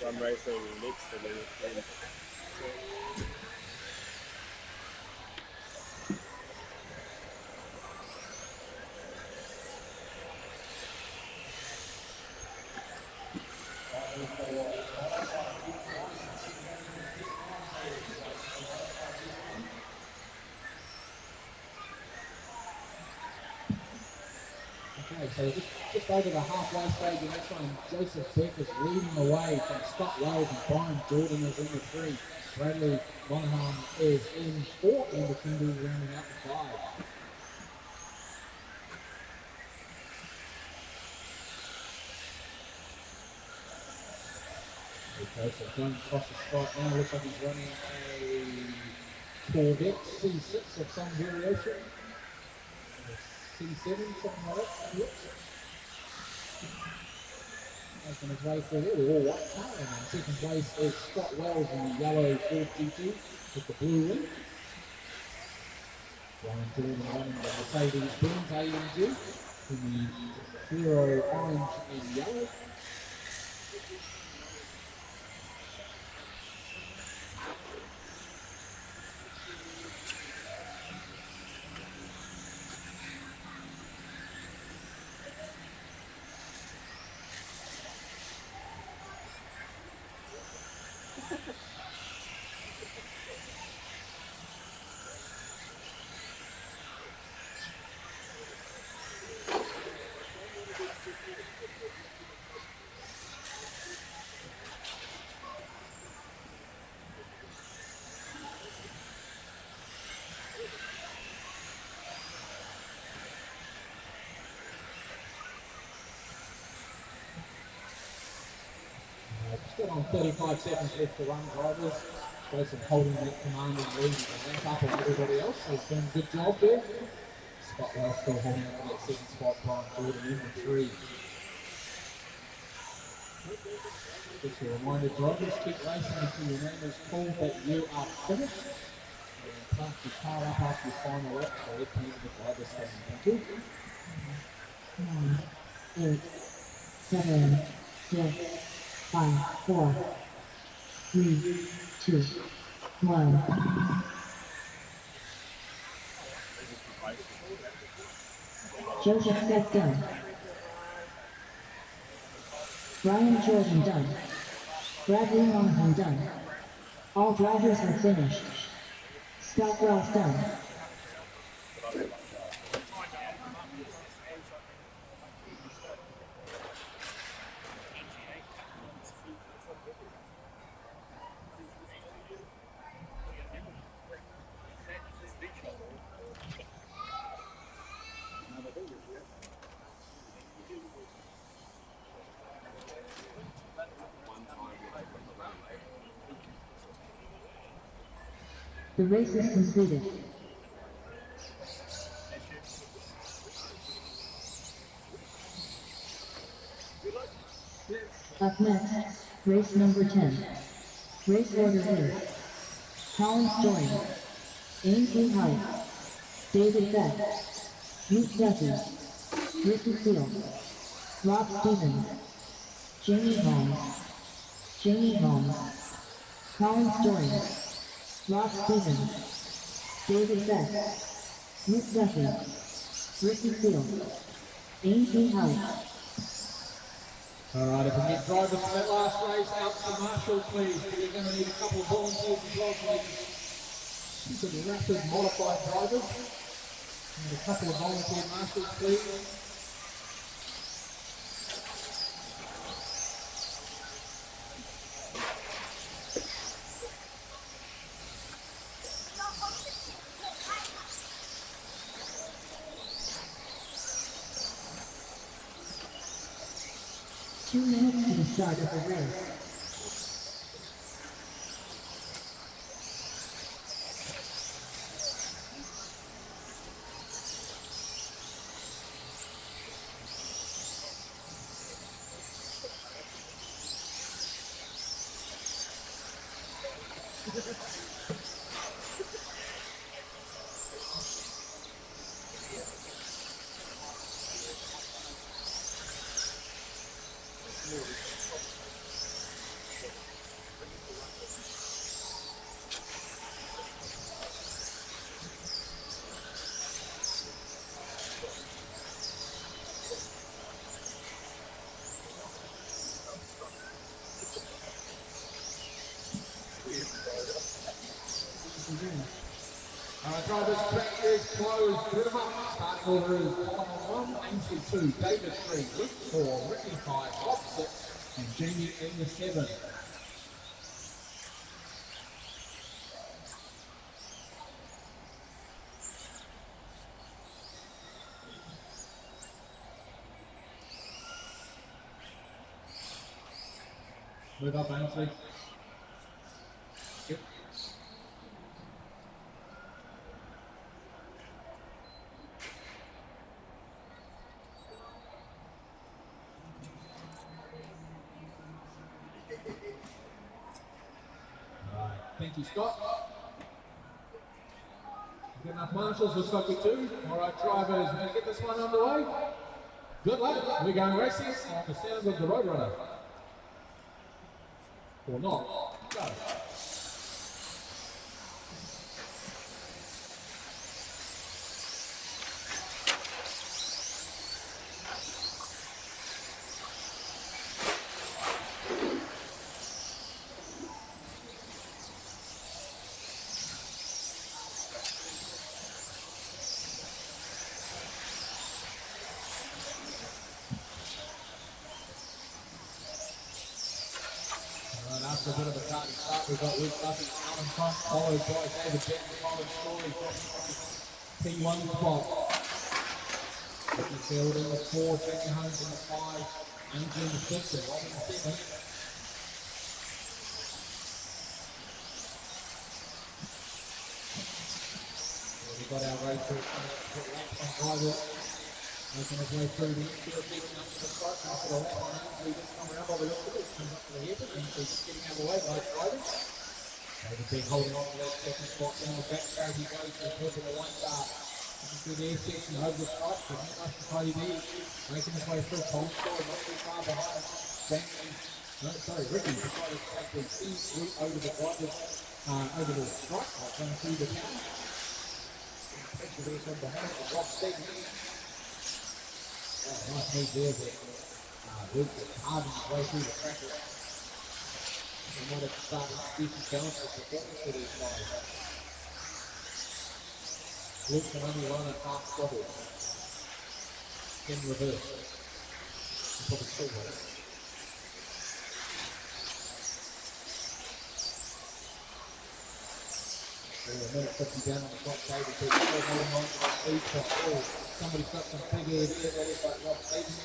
some racing mix and then Okay, so just over the halfway stage in this one, Joseph Beck is leading the way from Scott Wells and Brian Jordan is in the 3. Bradley Monahan is in 4 and the Kiwis rounding out the 5. Okay, so going across the stripe now, looks like he's running a Corvette C6 of some variation. C7, something like that. Yep. Making his way through there, all white car, and in second place is Scott Wells in the yellow Ford GT with the blue ring. Brian Jordan running the Mercedes-Benz AMG in the fluoro orange and yellow. Still on 35 seconds left to run, drivers. Jason holding that commanding lead and rank up on everybody else. So he's doing a good job there. Scott Wells still holding on to that second spot. Brian Jordan in the 3. Just a reminder, drivers, keep racing until your name is called that you are finished. And park your car up after your final lap. So let's move the drivers stand. Thank you. 9, 8, 7, 6, 5, 4, 3, 2, 1. Joseph Beck done. Brian Jordan done. Bradley Monahan done. All drivers have finished. Scott Wells done. The race is completed. Up next, race number 10. Race order is Colin Story, Ainsley House, David Beck, Luke Duffy, Ricky Field, Rob Stevens, Jamie Holmes, Colin Story, Rob Stevens, David Beck, Luke Duffy, Ricky Field, Ainsley House. Alright, if we get drivers for that last race out to Marshall, please. We're going to need a couple of volunteers as well for the rapid modified drivers. And a couple of volunteer marshals, please. Two minutes to the start of the race. drivers, track is closed. Put them up. Starting order is Colin 1, Ainsley 2, David 3, Luke 4, Ricky 5, Bob 6, and Jamie in the 7. Move up, Ainsley. Yep. Alright, thank you, Scott. Good enough marshals, looks like we do. Alright, drivers, we're going to get this one underway. Good luck, we're going racing on the sound of the Roadrunner. Or not. Go. After a bit of a tardy start, we've got Luke Duffy out in front, followed by David Beck and Colin Story P1 spot. Ricky Field in the 4, Jamie Holmes in the 5, Andrew in the 6, and Rob in the 7. We've got our racer coming up to the lap on driver, making his way through the infield, keeping up to the front after the lap on Ainsley. This time around, Bobby looks at it, comes up to the head, and he's getting out of the way by drivers. David Beck holding on to that second spot down the back straight. He goes to the top of the one car. Through the air section over the stripe, but not much to play there. Making his way through, Colin Story not too far behind. Ricky decided to take the east route over the drivers, over the stripe, going through the town. Pressure there from behind, the Rob Stegman. Nice move there, but Luke was carving his way through the track. He might have started to do some balance with performance for these guys. Luke can only run at half throttle. In reverse. He'll probably still run it. A minute 50 down on the top table, but still holding on to the speed top. Somebody's got some big air there, that is like Rob Stevens.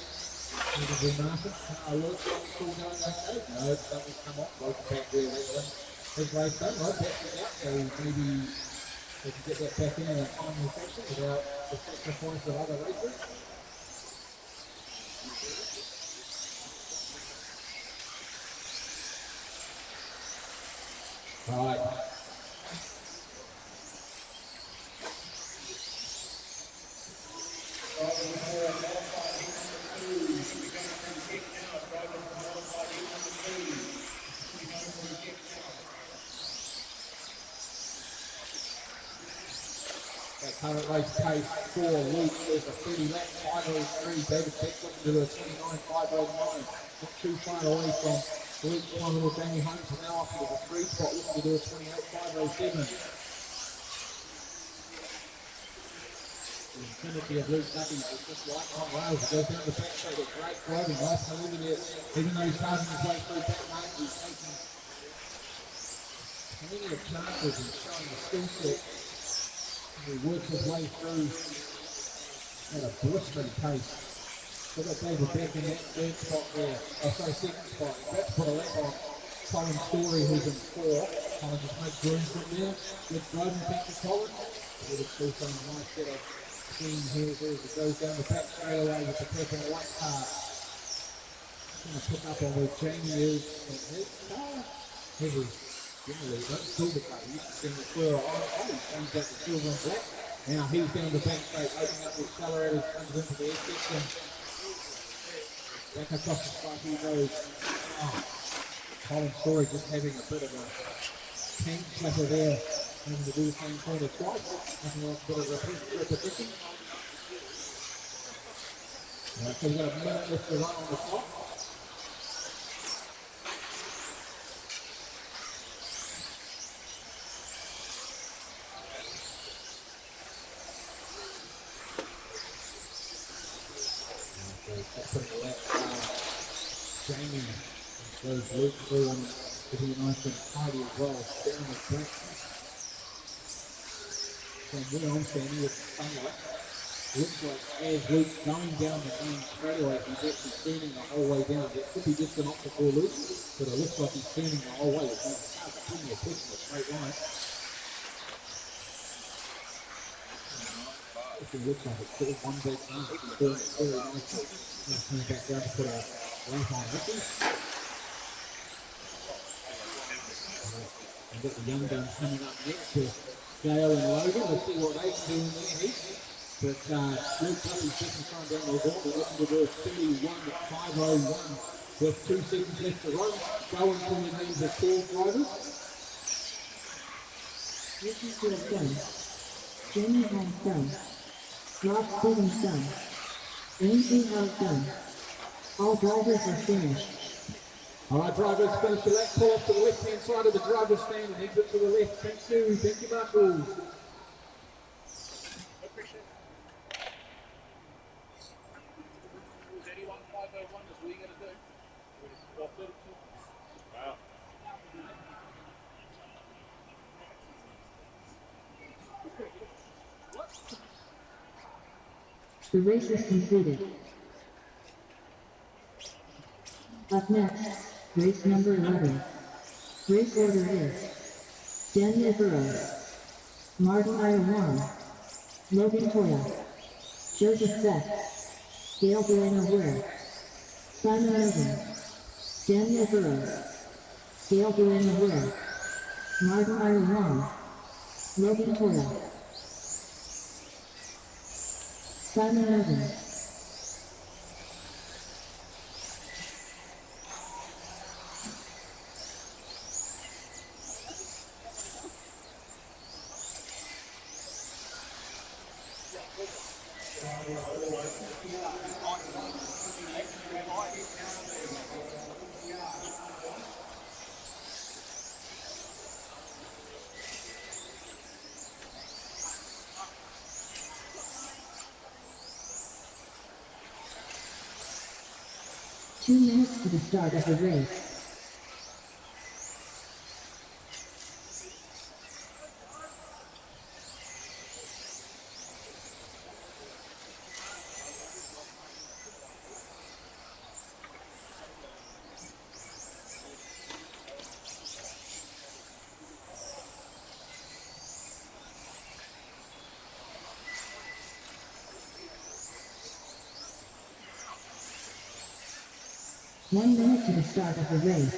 Maybe be Martin. Luke, still going okay? No, something's come off. Both back there, his race done. Right, back out, so maybe they can get that back in a timely fashion without the sacrifice of other racers. Right. Current race pace for Luke is a 30 lap 5:03. David Beck looking to do a 29.509. Not too far away from Luke's one little Jamie Holmes now up into the 3 spot looking to do a 28.507. The infinity of Luke Duffy is just like on rails. He goes down the back straight with great driving. Nice to look at it. Even though he's starting his way through back lane, he's taking plenty of chances and showing the skill set. He works his way through at a blistering pace. Look at David Beck in that third spot there. Second spot. That's put a lap on Colin Story, who's in 4. Colin just makes room from there. Good driving, thank you, Colin. We'll just do some nice set of steam here as it goes down the back straight away with the purple and white car. Going to pick up on where Jamie is in his car. Heavy. Generally, don't silver car. You used to see the swirl on it. Oh, he's changed that to silver and black. Now he's down the back straight, opening up the accelerators, comes into the air section. Back across the front he goes. Oh, Colin Story just having a bit of a tank slapper there. Having to do the same corner twice. Nothing like a bit of repetition. Alright, so we've got a minute left to run on the clock. That's putting the left Jamie goes Luke through and giving a nice and tidy as well. Down the track. From where I'm standing with sunlight, looks like as Luke's going down the main straightaway, he's actually turning the whole way down. It could be just an optical loop, but it looks like he's turning the whole way. It's plenty of push in a straight line. It looks like it's sort of one big mark. He's doing it very nicely. He's coming back down to put a lap on Ricky. We've got the young guns coming up next to Gale and Logan. Let's see what they can do in their heat. But Luke Duffy's second time down the gauntlet, looking to do a 31.501 with 2 seconds left to run. Going from the names of 4 drivers. Ricky Phillips done. Jamie Hans done. Rob Stevens done. Lindsay House done. All drivers are finished. All right, drivers, finish your lap. Pull off to the left-hand side of the driver's stand and exit to the left. Thank you. Thank you, Marshall. Wow. The race is completed. Up next, race number 11. Race order is Daniel Burrows, Martin Iowano, Logan Toya, Joseph Beck, Gail Buena Ware, Simon Irvin, Daniel Burrows, Gail Buena Ware, Martin Iowano, Logan Toya, Simon Irvin. Two minutes to the start of the race. One minute to the start of the race.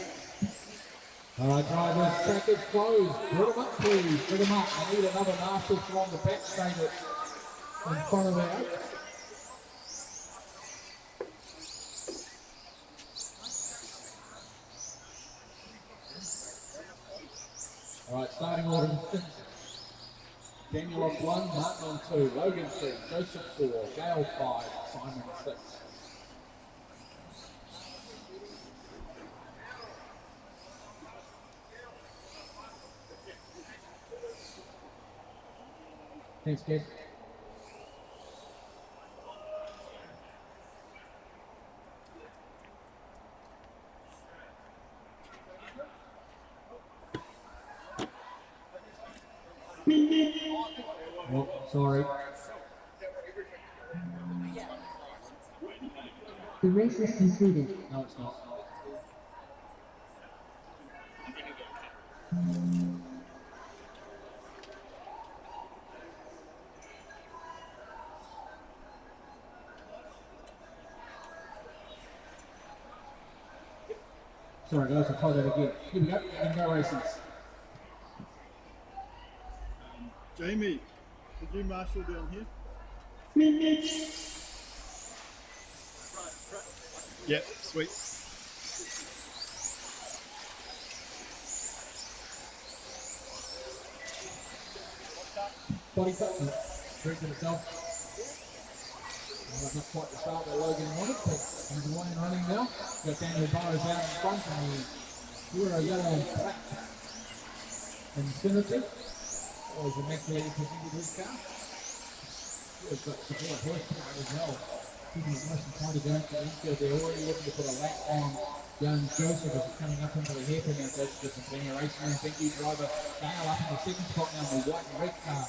All right, drivers, track is closed. Put them up, please. Put them up. I need another marshal from the back stand in front of there. All right, starting order. Daniel on 1, Martin on 2, Logan 3, Joseph 4, Gale 5, Simon 6. Thanks, kid. Oh, sorry. The race is completed. No, it's not. Sorry guys, I'll try that again. Here we go, and go races. Jamie, could you marshal down here? Yep, sweet. Body touch, drink to myself. Not quite the start that Logan wanted, but he's away and running now. Got Daniel Burrows out in front and Euro yellow and black Infinity. Always a magnetic presented his car. He's got support horsepower as well. keeping it nice and tidy going to the infield. They're already looking to put a lap on young Joseph as he's coming up into the hairpin now. Joseph just continuing racing and thank you driver Dale up in the second spot now in the white and red car.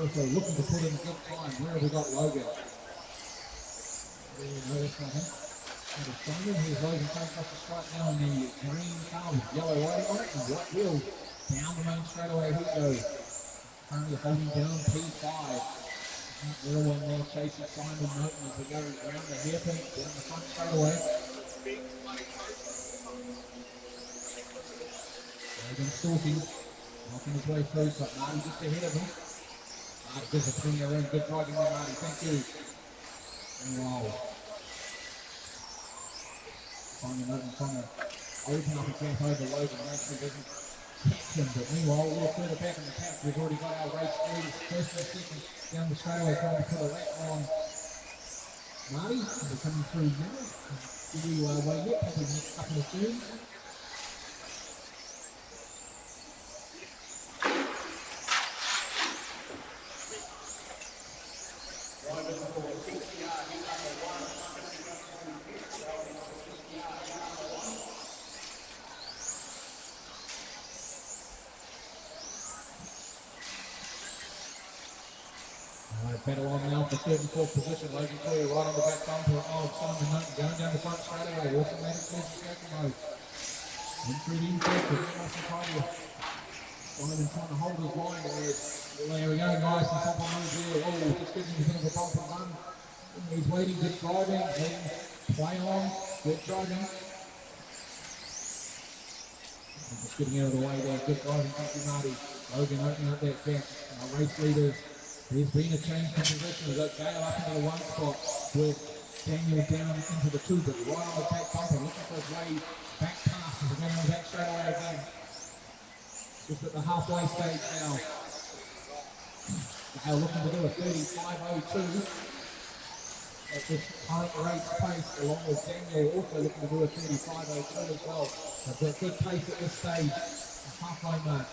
Also looking to put in a good time. Where have we got Logan? There we go, that's not him. Here's Logan coming across the stripe now in the green car with yellow writing on it and white wheels. Down the main straightaway he goes. Currently holding down P5. Real one there chasing Simon Norton as we go around the hairpin, down the front straightaway. Logan stalking, knocking his way through, but Marty just ahead of him. Marty disciplining around, good driving there Marty, thank you. And wow. Simon Norton trying to open up a gap over Logan, actually doesn't catch him, but meanwhile a little further back in the pack, we've already got our race leaders, first and second down the straightaway trying to put a lap on Marty. They're coming through now. Give you away yet, probably the next couple of turns. Battle on now for third and fourth position. Logan Clear right on the back bumper of Simon Norton going down the front straightaway. Automatic second mode. In through the infield, but nice and tidy. Simon trying to hold his line there. There we go, nice and top of move there. Oh, just giving him a bit of a bump and run. He's waiting, good driving, then play on, good driving. Just getting out of the way there, good driving, thank you Marty. Logan opening up that gap. Our race leaders. There's been a change in position. We've got Gale up into the one spot with Daniel down into the two, but right on the back bumper, looking for his way back pass as we're going on the back straight away again. Just at the halfway stage now. Gale looking to do a 35.02 at this current race pace, along with Daniel also looking to do a 35.02 as well. They've got good pace at this stage, the halfway mark.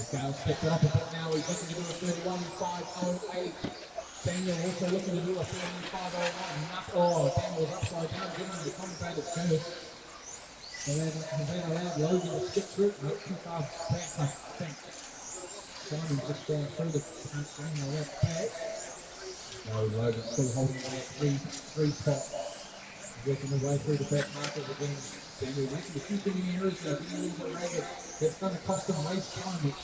Gale stepped it up a bit now, he's looking to do a 31.508. Daniel also looking to do a 31.501. Oh, Daniel's upside down, giving him the commentator's curse. So they've allowed Logan to skip through, not too far back, I think. Simon's just gone through the front on the left pack. No, Logan's still holding that three spot. Working his way through the back markers again. Daniel making a few thinning errors now, getting a little bit ragged. That's going to cost him race time, which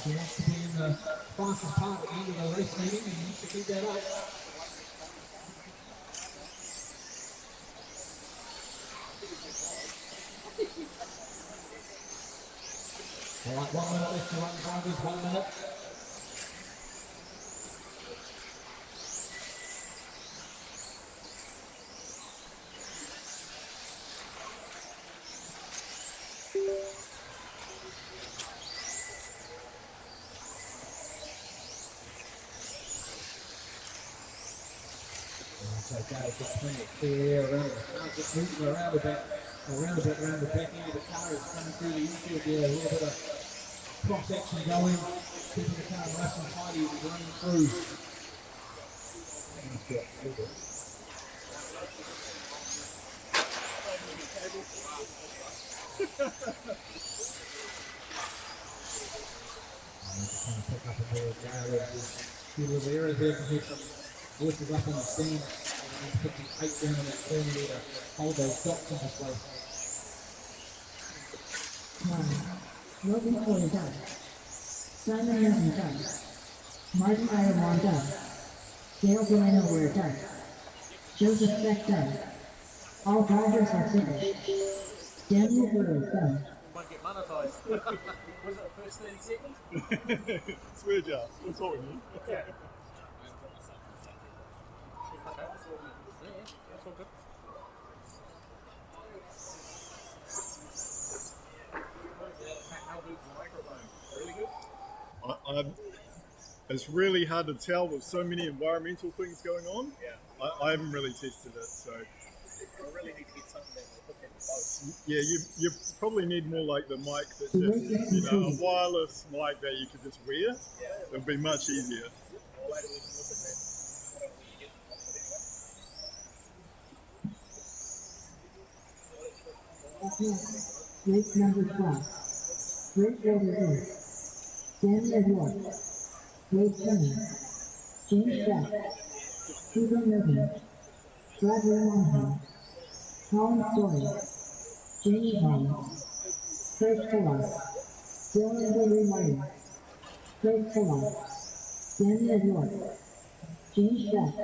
he wants to be in the fastest part at the end of the race meeting, and he needs to keep that up. All right, 1 minute left to run, drivers, 1 minute. Okay, just bring it clear around the front, just moving around a bit around the back end of the car. It's coming through the infield there, a little bit of cross action going, keeping the car nice and tidy as it's running through. Trying to pick up a bit of Gale. A few little errors there to get some voices up on the stand. And put some tape down in that corner there to hold those dots into place. Logan Clear done. Simon Norton done. Martin Ireland done. Gale Delano Ware done. Joseph Beck done. All drivers are finished. Daniel Burrow done. Might get monetized. Was it the first 30 seconds? It's weird, yeah. We're talking to you. Yeah. Okay. Yeah, that's all good. How big's the microphone? It's really hard to tell with so many environmental things going on. Yeah. I haven't really tested it, so I really need to get something that will hook into both. yeah, you probably need more like the mic that's just a wireless mic that you could just wear. Yeah. It'll be much easier. Well, later we can look at that. Whatever we get. But anyway. Up next, race number 12. Race order is Daniel York, Wade Kenny, James Beck, Hugo Newton, Bradley Monaghan, Colin Story, Jamie Holmes, Craig Fuller, Dylan Willie Whiting, Craig Fuller, Daniel York, James Beck,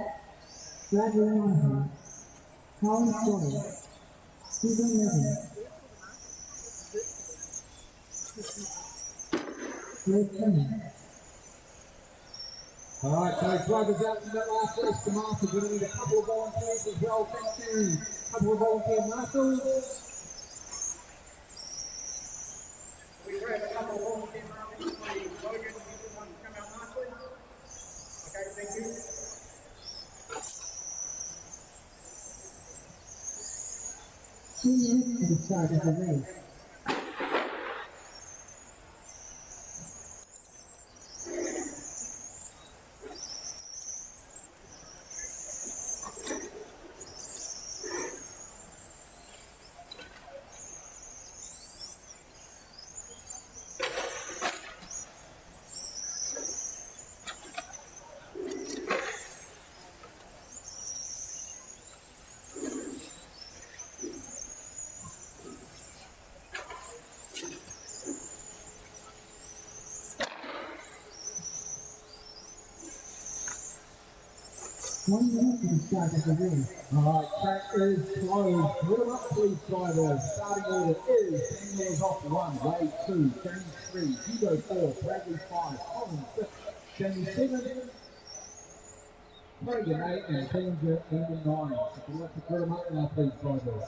Bradley Monaghan, Colin Story, Hugo Newton, Wade Kenny. All right, so drivers out in that last race to Marshall. We're going to need a couple of volunteers as well. Thank you. A couple of volunteer marshals. We grab a couple of volunteer marshals for you. Logan, if you want to come out nicely. Okay, thank you. 2 minutes to the start of the race. One minute to the start of the race. All right, track is closed. Warm up, please, drivers. Starting order is Daniel's off 1, Wade 2, James 3, Hugo 4, Bradley 5, Colin 6, Jamie 7, Craig 8, and Danger ending 9. So if you'd like to put them up now, please, drivers.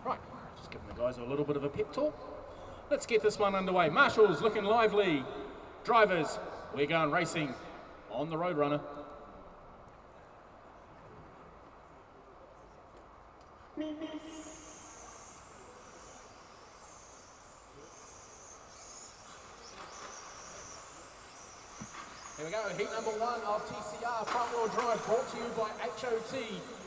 Right, just giving the guys a little bit of a pep talk. Let's get this one underway. Marshall's looking lively. Drivers, we're going racing on the Roadrunner. Here we go, heat number 1 of TCR front wheel drive, brought to you by HOT.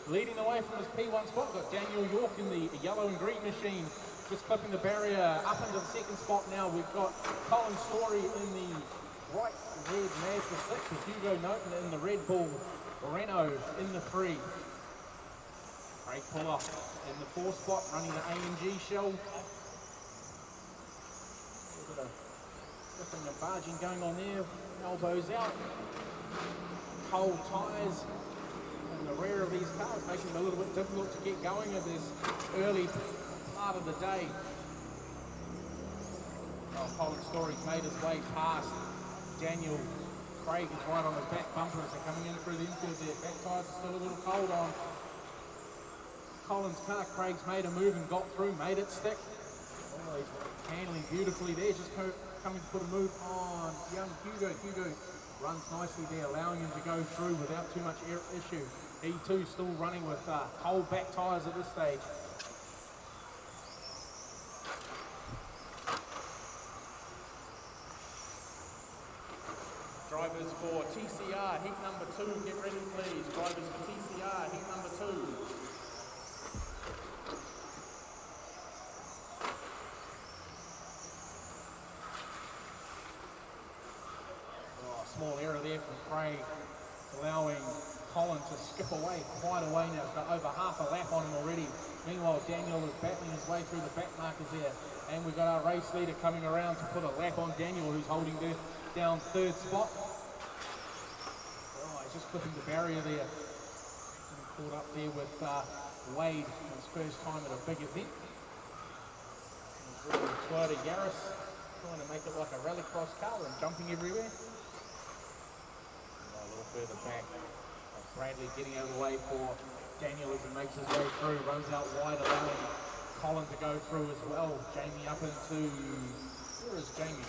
Leading the way from his P1 spot, got Daniel York in the yellow and green machine, just clipping the barrier up into the second spot now. We've got Colin Story in the bright red Mazda 6 with Hugo Newton in the Red Bull Renault in the 3. Craig Puller in the 4 spot, running the AMG shell. Different barging going on there, elbows out, cold tyres in the rear of these cars, making it a little bit difficult to get going at this early part of the day. Oh, Colin Story's made his way past Daniel. Craig is right on his back bumper as they're coming in through the infield there. Back tyres are still a little cold on Colin's car. Craig's made a move and got through, made it stick. Oh, he's handling beautifully there, just coming to put a move on young Hugo. Hugo runs nicely there, allowing him to go through without too much issue. He too still running with cold back tyres at this stage. Drivers for TCR, heat number 2, get ready please. Drivers for TCR, heat number 2. from Craig, allowing Colin to skip away quite a way now. He's got over half a lap on him already. Meanwhile, Daniel is battling his way through the back markers there. And we've got our race leader coming around to put a lap on Daniel, who's holding down third spot. Oh, he's just clipping the barrier there. Getting caught up there with Wade, his first time at a big event. Toyota Yaris, trying to make it like a rallycross car and jumping everywhere. A little further back, Bradley getting out of the way for Daniel as he makes his way through, runs out wide, allowing Colin to go through as well. Jamie up into, where is Jamie?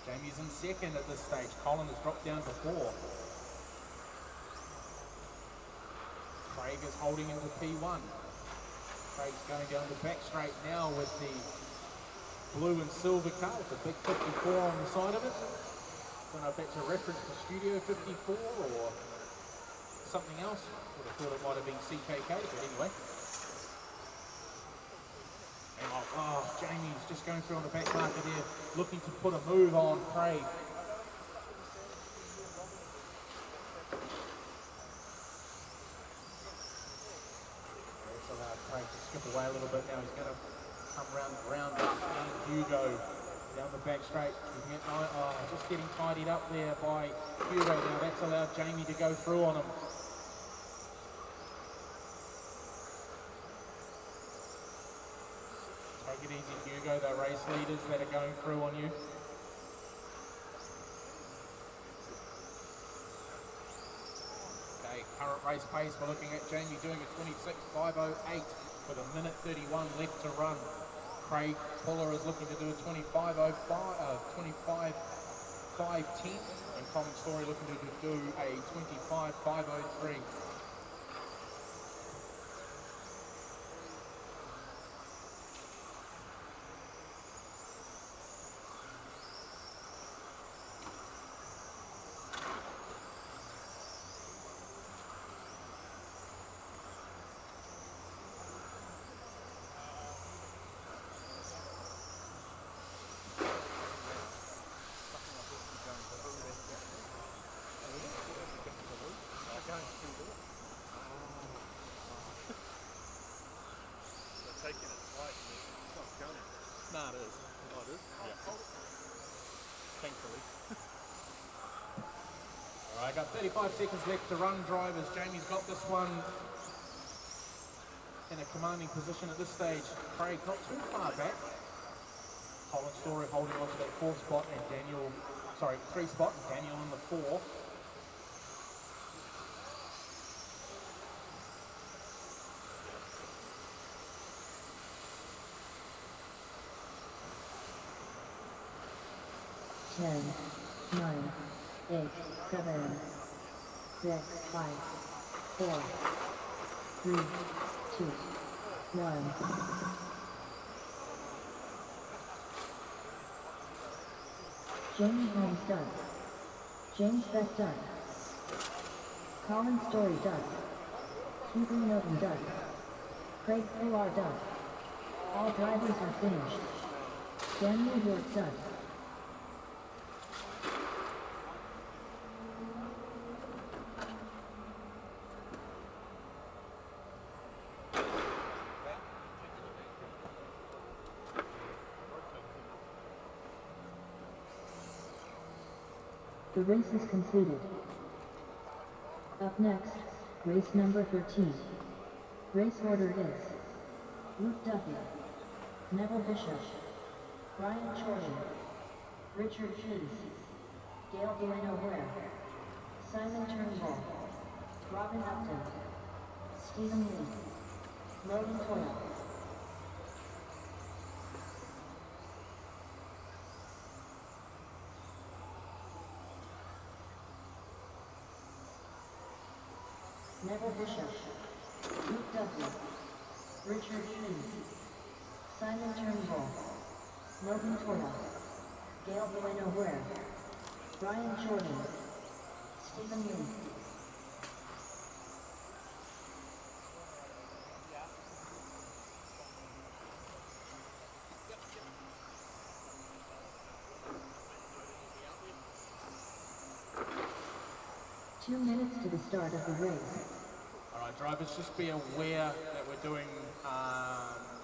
Jamie's in second at this stage. Colin has dropped down to 4. Craig is holding into P1. Craig's going down the back straight now with the blue and silver car with the big 54 on the side of it. Don't know if that's a reference to Studio 54 or something else. Would have thought it might have been CKK, but anyway. And Jamie's just going through on the back marker there, looking to put a move on Craig. That's allowed Craig to skip away a little bit now. He's going to come round Hugo down the back straight. Just getting tidied up there by Hugo now. That's allowed Jamie to go through on him. Take it easy, Hugo. The race leaders that are going through on you. Okay, current race pace, we're looking at Jamie doing a 26.508 with a minute 31 left to run. Craig Fuller is looking to do a 25.05, 25.510, and Common Story looking to do a 25.503. Nah, it is. Oh, it is? Yeah. Thankfully. Alright, got 35 seconds left to run, drivers. Jamie's got this one in a commanding position at this stage. Craig not too far back. Colin Story holding on to that 4th spot and 3 spot, and Daniel in the 4. Ten, 9, 8, 7, 6, 5, 4, 3, 2, 1. Jamie Holmes done. James Beck done. Colin Story done. Hugo Milton done. Craig Fuller done. All drivers are finished. Daniel York done. The race is completed. Up next, race number 13. Race order is Luke Duffy, Neville Bishop, Brian Chorley, Richard Keys, Gail Bueno-Ware, Simon Turnbull, Robin Upton, Stephen Lee, Logan Toyle. Neville Bishop, Luke Duffy, Richard Keys, Simon Turnbull, Logan Toyle, Gail Bueno-Ware, Brian Jordan, Stephen Lee. 2 minutes to the start of the race. All right, drivers, just be aware that we're doing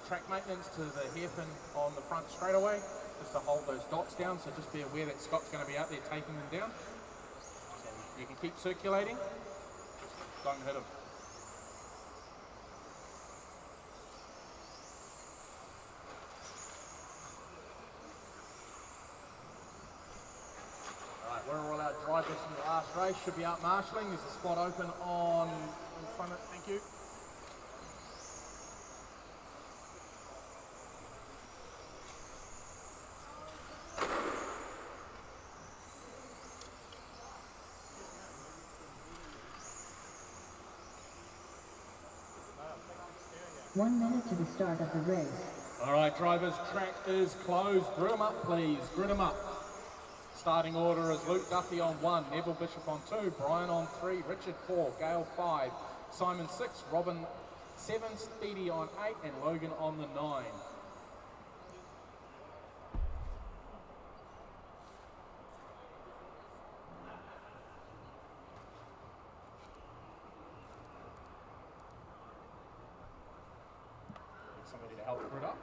track maintenance to the hairpin on the front straightaway, just to hold those dots down. So just be aware that Scott's going to be out there taking them down. So you can keep circulating, just don't hit them. Where are all our drivers in the last race? Should be out marshalling. There's a spot open on in front of, thank you. One minute to the start of the race. All right, drivers, track is closed. Grid them up, please. Grid them up. Starting order is Luke Duffy on 1, Neville Bishop on 2, Brian on 3, Richard 4, Gale 5, Simon 6, Robin 7, Speedy on 8, and Logan on the 9. Somebody to help grid up.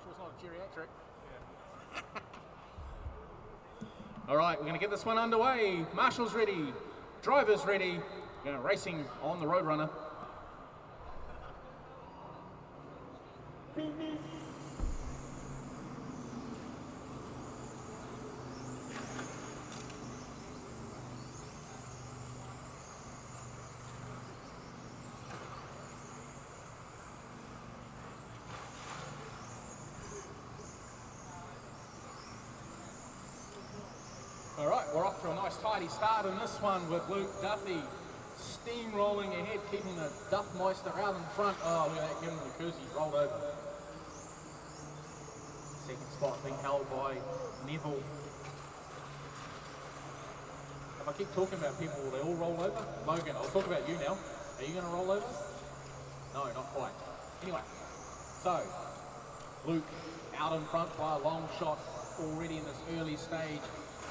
Sure it's not a geriatric. All right, we're going to get this one underway. Marshall's ready, drivers ready. We're going to racing on the Roadrunner. All right, we're off to a nice tidy start in this one with Luke Duffy steamrolling ahead, keeping the Duffmeister out in front. Oh, look at that, giving him the curse, he's rolled over. Second spot being held by Neville. If I keep talking about people, will they all roll over? Logan, I'll talk about you now. Are you going to roll over? No, not quite. Anyway, so Luke out in front by a long shot already in this early stage,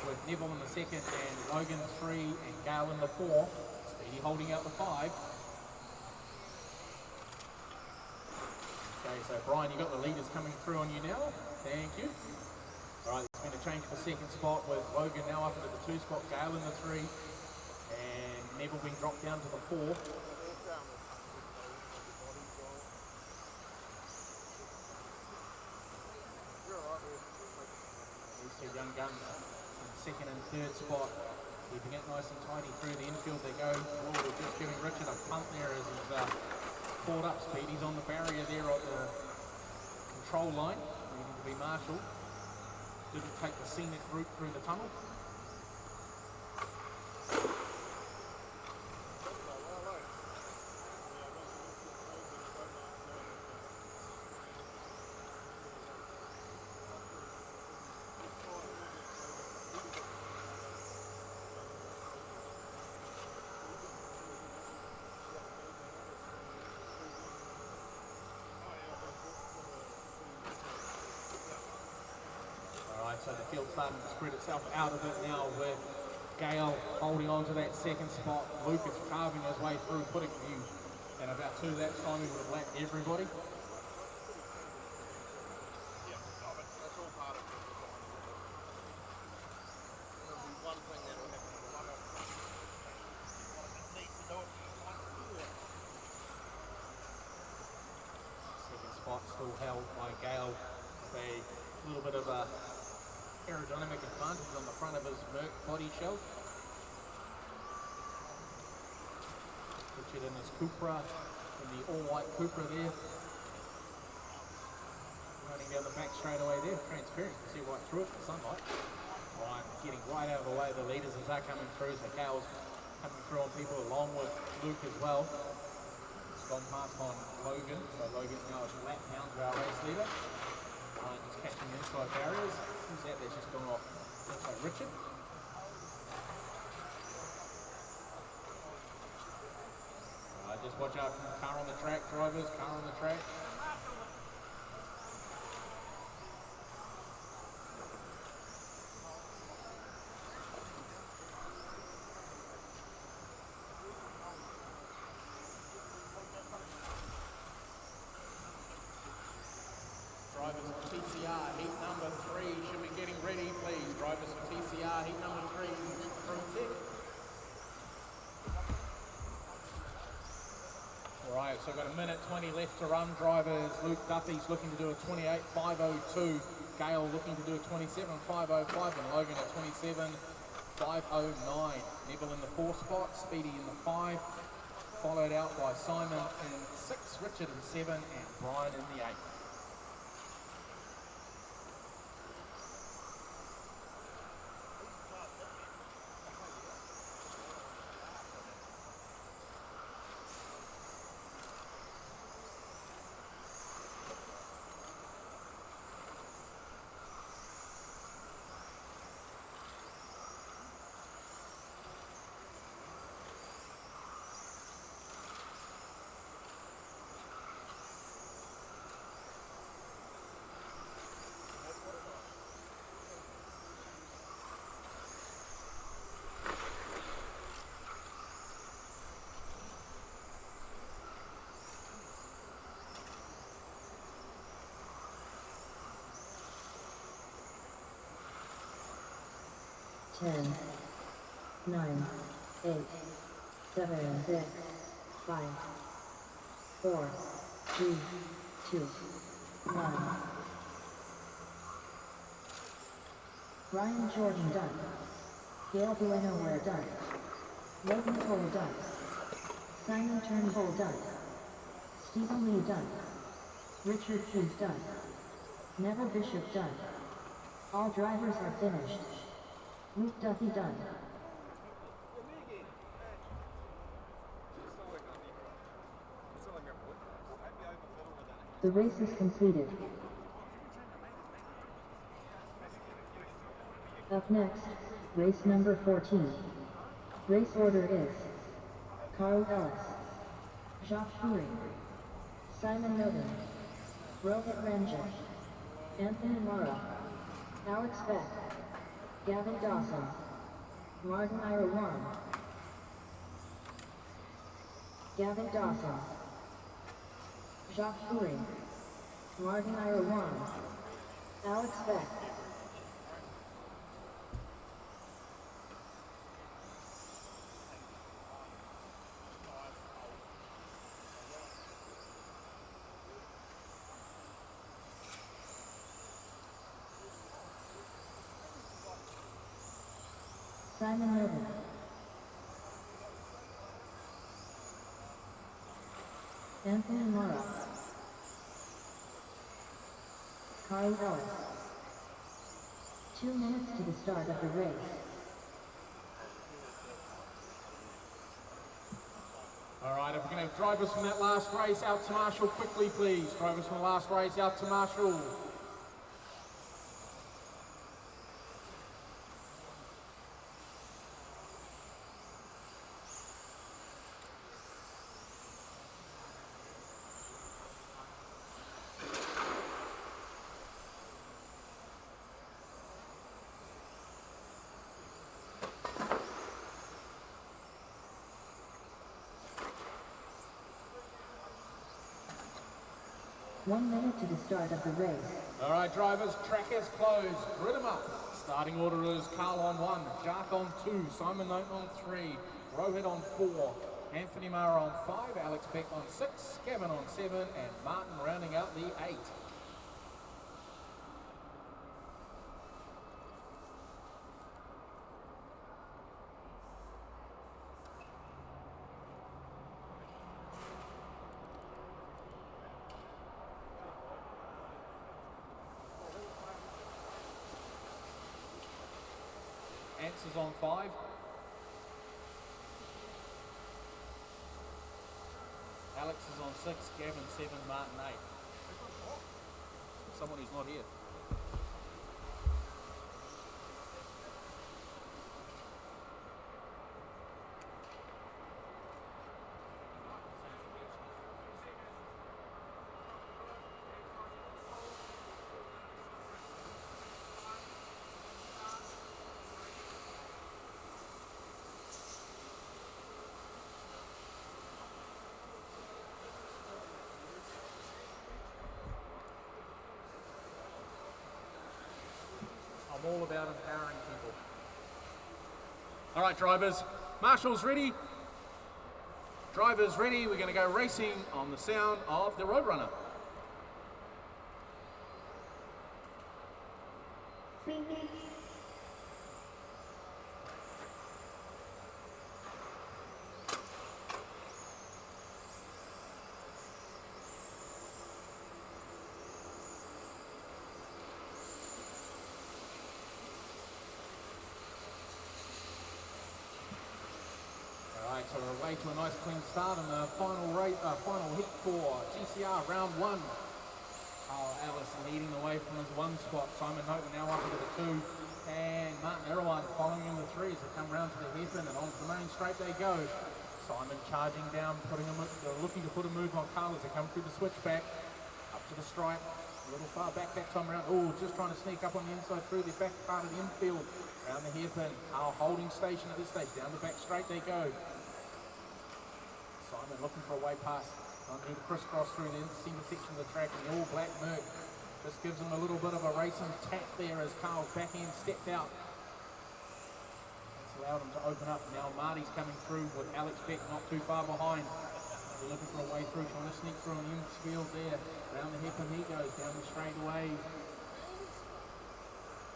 with Neville in the second and Logan 3 and Gale in the 4. Speedy holding out the 5. Okay, so Brian, you got the leaders coming through on you now. Thank you. All right, it's going to change for second spot with Logan now up into the 2 spot, Gale in the 3, and Neville being dropped down to the 4. These two young guns in second and third spot, keeping it nice and tidy through the infield they go. Oh, we're just giving Richard a punt there as he's caught up. Speedy's on the barrier there at the control line, needing to be marshalled. Didn't take the scenic route through the tunnel. So the field's starting to spread itself out of it now with Gale holding on to that second spot. Lucas carving his way through, putting you in about 2 laps time. He would have lapped everybody. Yeah, no, but that's all part of it. There'll be one thing that will happen. One of needs to do it. Second spot still held by Gale with a little bit of a aerodynamic advantage on the front of his Merc body shell. Richard in his Cupra, in the all-white Cupra there. running down the back straightaway there, transparent, you can see right through it in the sunlight. Ryan getting right out of the way of the leaders as they're coming through, so Cale's coming through on people along with Luke as well. It's gone past on Logan, so Logan's now a lap down to our race leader. Ryan just catching the inside barriers. Who's that? That's just gone off. Looks like Richard. Just watch out, car on the track, drivers, car on the track. Drivers for TCR, heat number 3 should be getting ready, please. Drivers for TCR, heat number 3 from Tech. Alright, so we've got a minute 20 left to run, drivers. Luke Duffy's looking to do a 28.502. Gale looking to do a 27.505 and Logan at 27.509. Neville in the 4 spot, Speedy in the 5, followed out by Simon in 6, Richard in 7 and Brian in the 8. Ten, 9, 8, 7, 6, 5, 4, 3, 2, 1. Ryan Jordan done. Gail Bueno Ware done. Logan Cole done. Simon Turnbull done. Stephen Lee done. Richard Hughes done. Neville Bishop done. All drivers are finished. Luke Duffy done. The race is completed. Up next, race number 14. Race order is Carl Ellis, Jacques Fury, Simon Nolan, Rohit Ranjan, Anthony Mara, Alex Beck, Gavin Dawson, Martin Irawan, Gavin Dawson, Jacques Fury, Martin Irawan, Alex Beck. Simon Noble, Anthony Mora, Carl Ellis. 2 minutes to the start of the race. Alright, if we're going to have drivers from that last race out to Marshall quickly, please. Drivers from the last race out to Marshall. One minute to the start of the race. Alright, drivers, track is closed. Grid them up. Starting order is Carl on 1, Jacques on 2, Simon Noten on 3, Rohit on 4, Anthony Mara on 5, Alex Beck on 6, Gavin on 7, and Martin rounding out the 8. Ants is on 5. Alex is on 6, Gavin 7, Martin 8. Someone who's not here. I'm all about empowering people. All right, drivers. Marshall's ready. Drivers ready. We're going to go racing on the sound of the Roadrunner. Alright, so we're away to a nice clean start in the final hit for TCR round 1. Carl Ellis leading the way from his 1 spot. Simon Houghton now up into the 2. And Martin Erewhon following in the 3 as they come round to the hairpin and onto the main straight they go. Simon charging down, looking to put a move on Carl as they come through the switchback. Up to the stripe. A little far back that time around. Oh, just trying to sneak up on the inside through the back part of the infield. Around the hairpin. Carl holding station at this stage. Down the back straight they go. Simon looking for a way past. Trying to do the crisscross through the centre section of the track and the all black Merc. Just gives him a little bit of a racing tap there as Carl's back end stepped out. That's allowed him to open up. Now Marty's coming through with Alex Beck not too far behind. They're looking for a way through, trying to sneak through an infield there. Round the hairpin he goes, down the straightaway.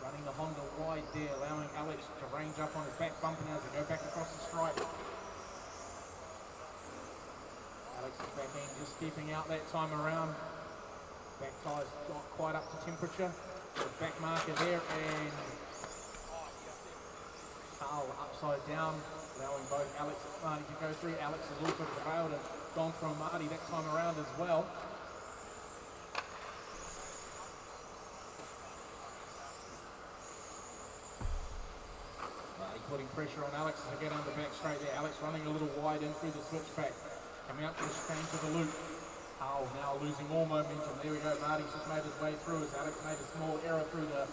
Running the Honda wide there, allowing Alex to range up on his back bumper now as they go back across the stripe. Alex's back end just stepping out that time around. Back tyres not quite up to temperature. The back marker there and Carl upside down, allowing both Alex and Marty to go through. Alex has also prevailed and gone from Marty that time around as well. Marty putting pressure on Alex as they get under back straight there. Alex running a little wide in through the switchback. Coming up to the change of the loop. Carl now losing all momentum. There we go. Marty's just made his way through as Alex made a small error through the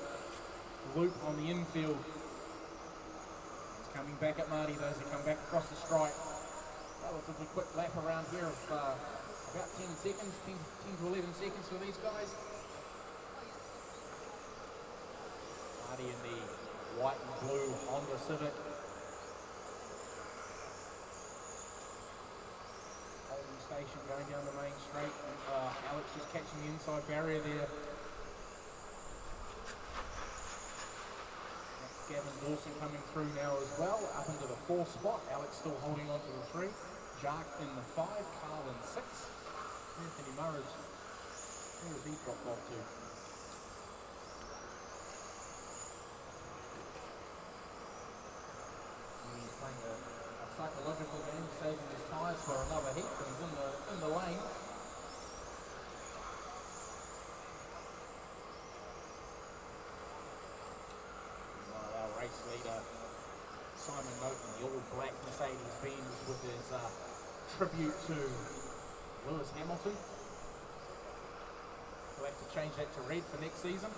loop on the infield. He's coming back at Marty though as they come back across the stripe. Relatively quick lap around here of about 10 seconds, 10 to 11 seconds for these guys. Marty in the white and blue Honda Civic. Station going down the main straight. Alex just catching the inside barrier there. That's Gavin Dawson coming through now as well, up into the 4 spot. Alex still holding on to the 3. Jark in the 5, Carl in 6. Anthony Murray's, where has he dropped off to? He's playing a psychological game, saving his tyres for another heat, but he's in the lane. While our race leader, Simon Houghton, the all-black Mercedes-Benz with his tribute to Lewis Hamilton. We'll have to change that to red for next season.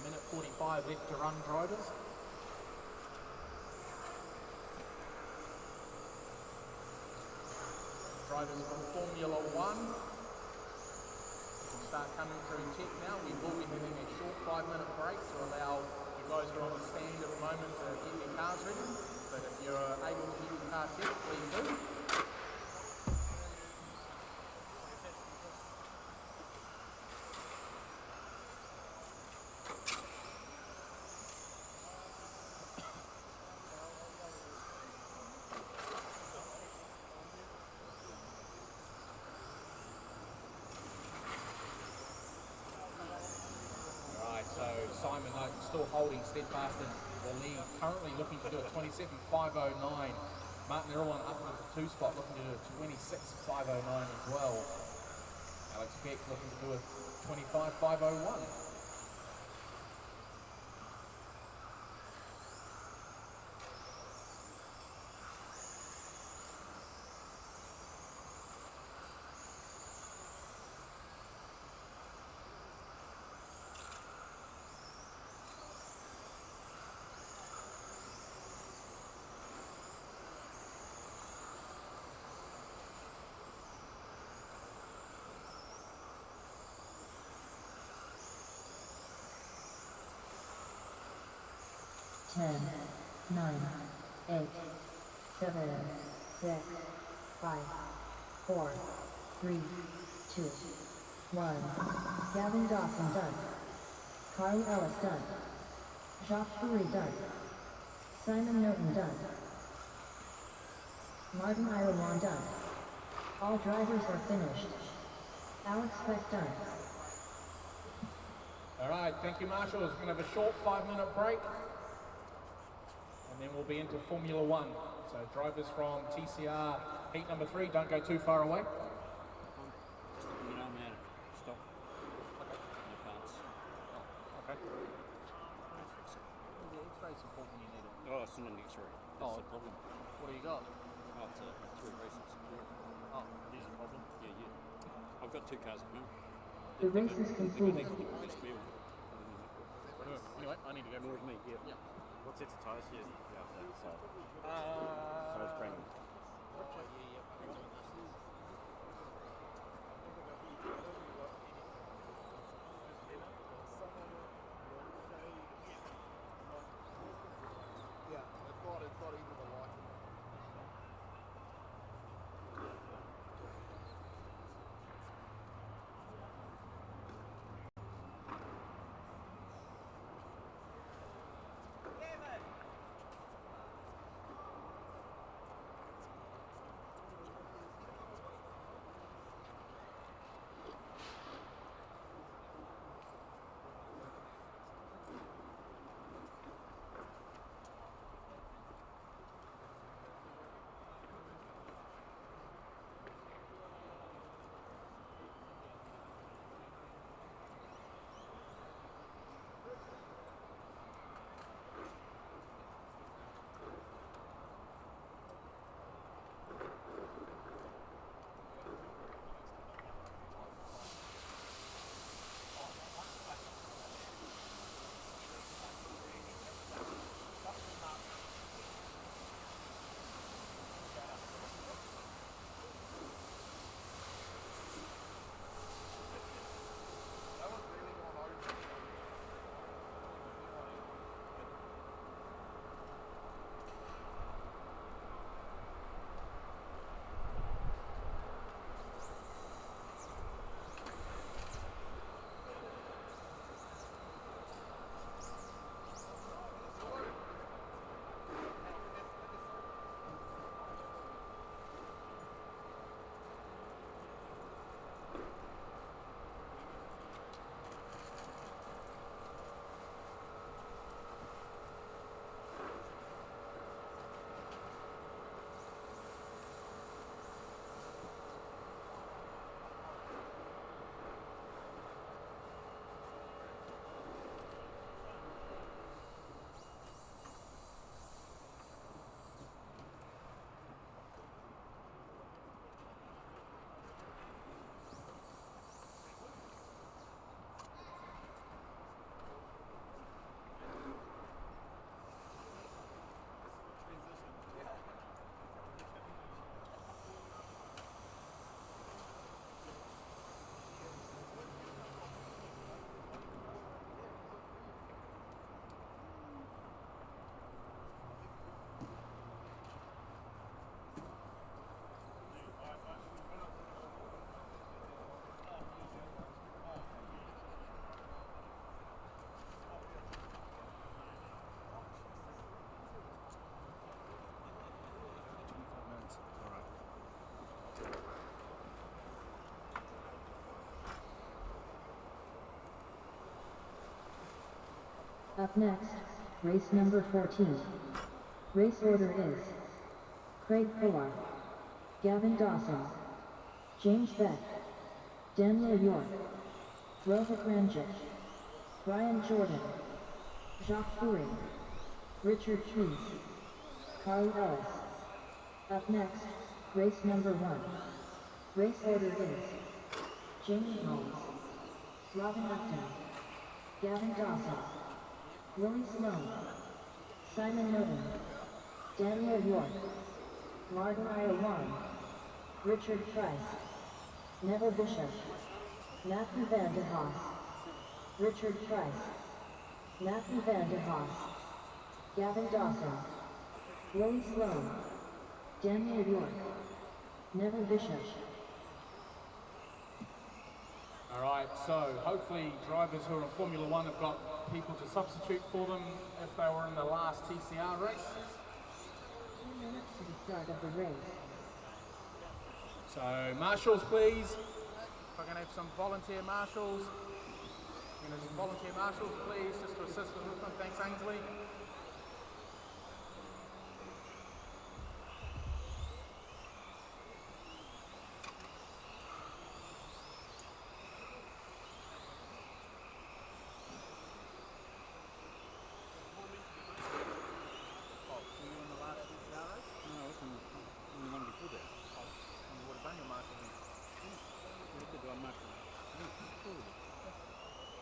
Minute 45 left to run, drivers. Drivers from Formula 1 will start coming through tech now. We will be having a short 5-minute break to allow you guys who are on the stand at the moment to get your cars ready. But if you're able to get your car set, please do. Simon Note still holding steadfast in the lead, currently looking to do a 27.509. Martin Irwin up into the 2 spot, looking to do a 26.509 as well. Alex Beck looking to do a 25.501. Ten, 9, 8, 7, 6, 5, 4, 3, 2, 1. Gavin Dawson done. Carl Ellis done. Jacques Fourie done. Simon Norton done. Martin Irowan done. All drivers are finished. Alex Beck done. All right, thank you, Marshall. We're going to have a short 5-minute break, and then we'll be into Formula One. So drivers from TCR heat number 3, don't go too far away. Just looking at our man. Stop. Okay. No parts. Oh, okay. The X-ray's important when you need it. Oh, it's not an X-ray. That's the problem. What do you got? Oh, it's 3 races. Oh, here's the problem. Yeah. I've got 2 cars at home. The race is completed. Anyway, I need to go More for with it. me, yeah. What sets of tyres do you use? So it's premium. Yeah, it's not even the light. Up next, race number 14. Race order is Craig Fuller, Gavin Dawson, James Beck, Daniel York, Rohit Ranjit, Brian Jordan, Jacques Fourie, Richard Keys, Carl Ellis. Up next, race number 1. Race order is Jamie Holmes, Robin Upton, Gavin Dawson, Willie Sloan, Simon Noden, Daniel York, Martin Iowine, Richard Price, Neville Bishop, Matthew Van der Haas, Richard Price, Matthew Van der Haas, Gavin Dawson, Willie Sloan, Daniel York, Neville Bishop. Alright, so hopefully drivers who are in Formula One have got people to substitute for them if they were in the last TCR race. 2 minutes to the start of the race. So marshals please. If I can have some volunteer marshals. Some volunteer marshals please, just to assist with them. Thanks Ainsley.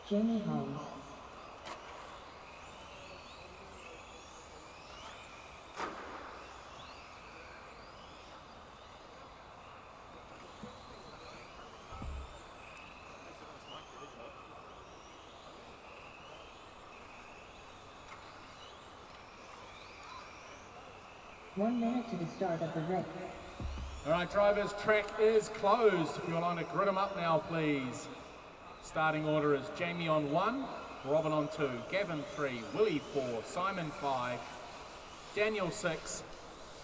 Jamie Holmes. One minute to the start of the race. Alright drivers, track is closed. If you want to grid them up now please. Starting order is Jamie on 1, Robin on 2, Gavin 3, Willie 4, Simon 5, Daniel 6,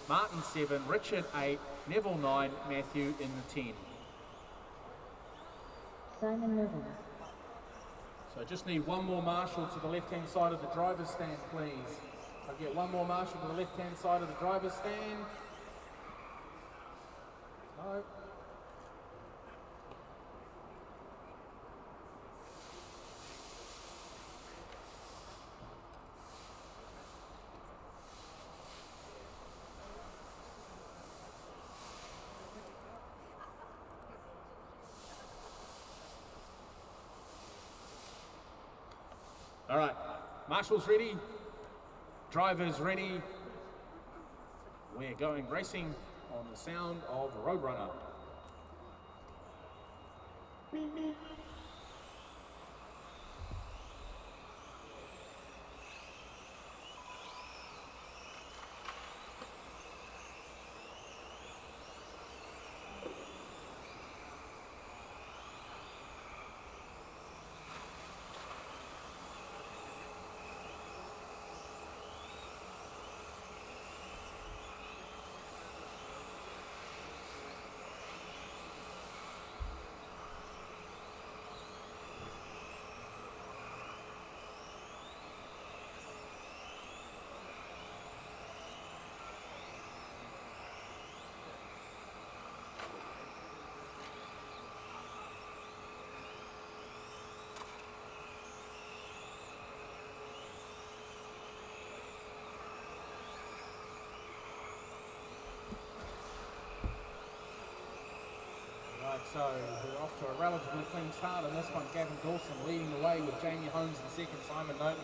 Martin 7, Richard 8, Neville 9, Matthew in the 10. Simon Neville. So I just need one more marshal to the left-hand side of the driver's stand, please. I'll get one more marshal to the left-hand side of the driver's stand. No. All right, marshals ready, drivers ready. We're going racing on the sound of Roadrunner. Right, so we're off to a relatively clean start in this one. Gavin Dawson leading the way with Jamie Holmes in second, Simon Noten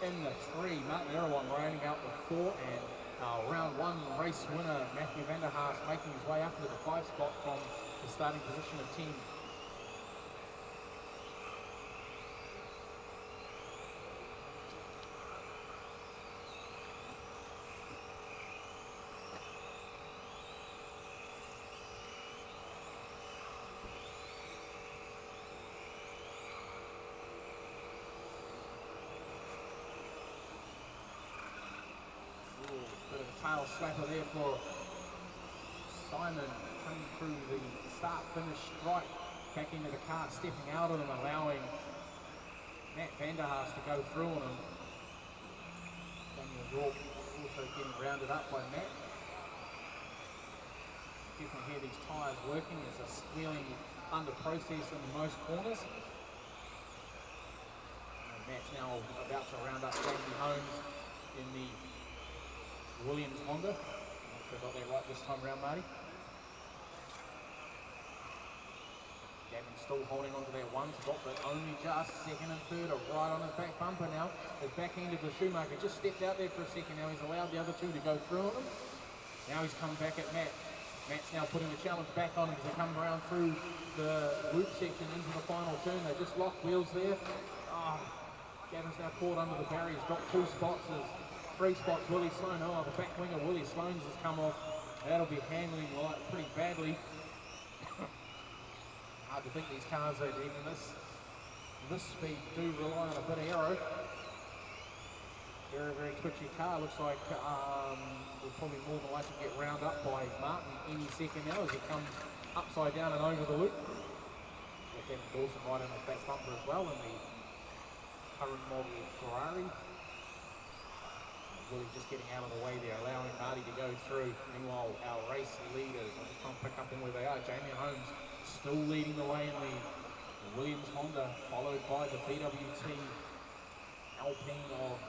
in the 3. Martin Erewhon rounding out the 4, and round 1 race winner Matthew Van der Haas making his way up into the 5 spot from the starting position of 10. Bit of a tail slapper there for Simon, coming through the start-finish strike, back into the car, stepping out of them, allowing Matt Van der Haas to go through on him. York also getting rounded up by Matt. Definitely hear these tyres working. There's a squealing under process in most corners. And Matt's now about to round up Jamie Holmes in the Williams Honda. Not sure I got that right this time around, Marty. Gavin still holding on to that one spot, but only just second and third are right on his back bumper now. His back end of the Schumacher just stepped out there for a second. Now he's allowed the other two to go through on him. Now he's come back at Matt. Matt's now putting the challenge back on him as they come around through the loop section into the final turn. They just lock wheels there. Oh, Gavin's now caught under the barriers, dropped 2 spots. There's 3 spots. Willie Sloan. Oh, the back wing of Willie Sloan's has come off. That'll be handling light pretty badly. Hard to think these cars, though, even this speed do rely on a bit of aero. Very, very twitchy car. Looks like we'll probably more than likely get round up by Martin any second now as he comes upside down and over the loop. With Kevin Dawson right on his back bumper as well in the current model Ferrari. Willie just getting out of the way there, allowing Marty to go through. Meanwhile, our race leaders, I'll just try and pick up on where they are. Jamie Holmes still leading the way in the Williams Honda, followed by the BWT Alpine of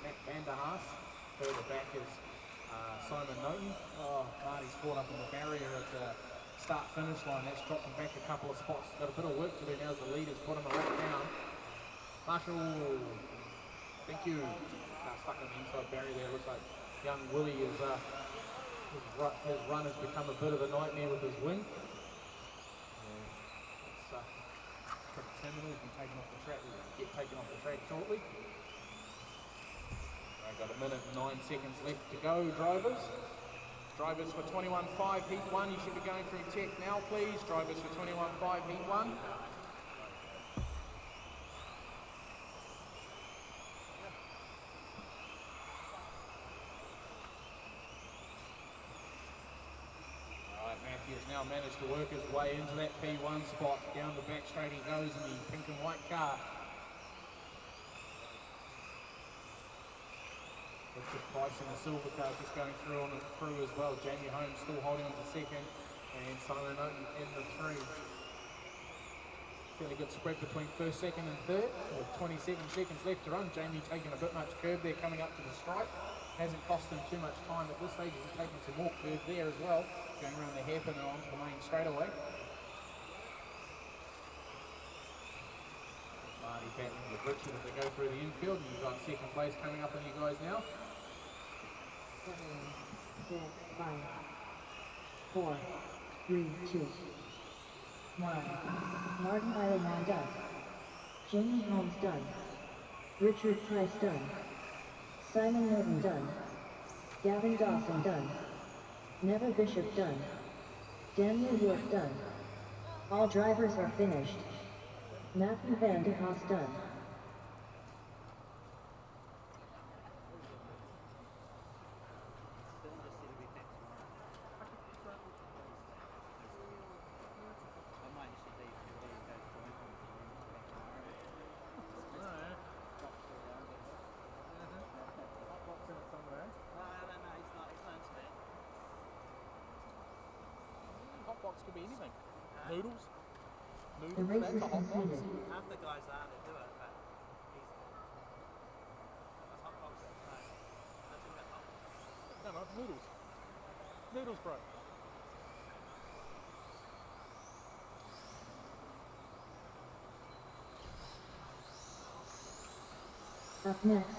Matt van der Haas. Further back is Simon Noten. Oh, Marty's caught up in the barrier at the start-finish line. That's dropped him back a couple of spots. Got a bit of work to do now as the leaders put him a lap down. Marshall, thank you. Stuck on the inside barrier there. Looks like young Willie is his run has become a bit of a nightmare with his wing. It's pretty terminal. He's been taken off the track. He'll get taken off the track shortly. I've got 1 minute and 9 seconds left to go, drivers. Drivers for 21.5 Heat 1, you should be going through check now, please. Drivers for 21.5 Heat 1. Matthews now managed to work his way into that P1 spot. Down the back straight he goes in the pink and white car. Richard Price in the silver car just going through as well. Jamie Holmes still holding on to second, and Simon Oaten in the three. Fairly good spread between first, second and third, with 27 seconds left to run. Jamie taking a bit much curve there coming up to the stripe. Hasn't cost him too much time at this stage. He's taking some more curve there as well, going around the hairpin and onto the main straightaway. Marty battling with Richard as they go through the infield, and you've got second place coming up on you guys now. 7, 6, 5, 4, 3, 2, 1. Martin Ironman done. Jamie Holmes done. Richard Price done. Simon Norton done. Gavin Dawson done. Neva Bishop done. Daniel York done. All drivers are finished. Matthew van der Haas done. Hotbox could be anything. Noodles. The race is completed. Half the guys are that do it, but he's that's hot box. No, No, noodles. Noodles, bro. Up next,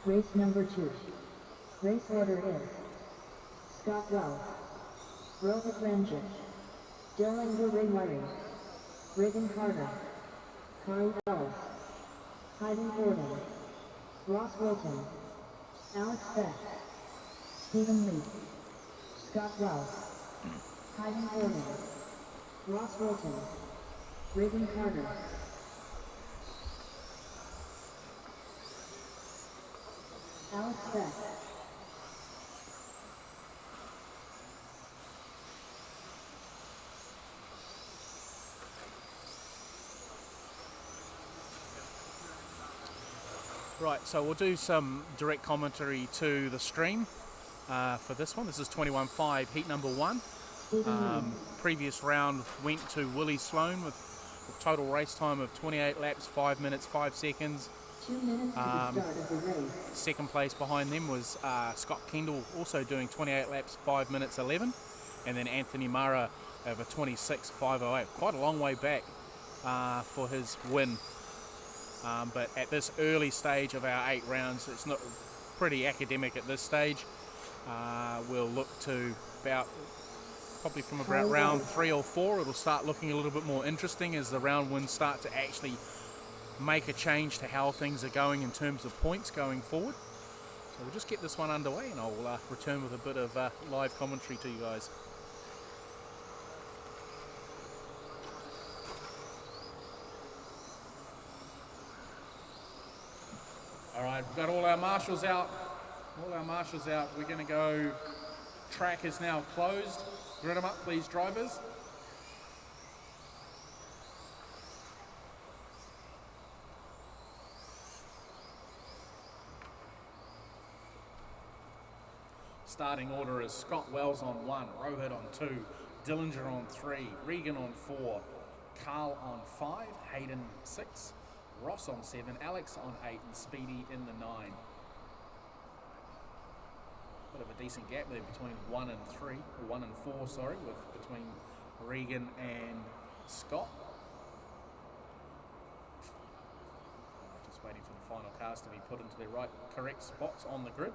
race number 2. Race order is Scott Wells, Rohit Ranjit, Dylan Gurray, Reagan Carter, Carl Ellis, Hayden Gordon, Ross Wilton, Alex Beck, Stephen Lee, Scott Wells, Hayden Gordon, Ross Wilton, Reagan Carter. Alex Beck. Right, so we'll do some direct commentary to the stream for this one. This is 21.5, heat number 1. Previous round went to Willie Sloan with total race time of 28 laps, 5 minutes, 5 seconds. 2 minutes to the start of the race. Second place behind them was Scott Kendall, also doing 28 laps, 5 minutes, 11. And then Anthony Mara over 26.508. Quite a long way back for his win. But at this early stage of our 8 rounds, it's not pretty academic at this stage. We'll look to probably from about round 3 or 4, it'll start looking a little bit more interesting as the round wins start to actually make a change to how things are going in terms of points going forward. So we'll just get this one underway and I'll return with a bit of live commentary to you guys. Alright, we've got all our marshals out. We're going to go. Track is now closed. Grid them up, please, drivers. Starting order is Scott Wells on 1, Rohit on 2, Dillinger on 3, Regan on 4, Carl on 5, Hayden 6, Ross on 7, Alex on 8, and Speedy in the 9. Bit of a decent gap there between 1 and 3, or 1 and 4, sorry, between Regan and Scott. Just waiting for the final cars to be put into their correct spots on the grid.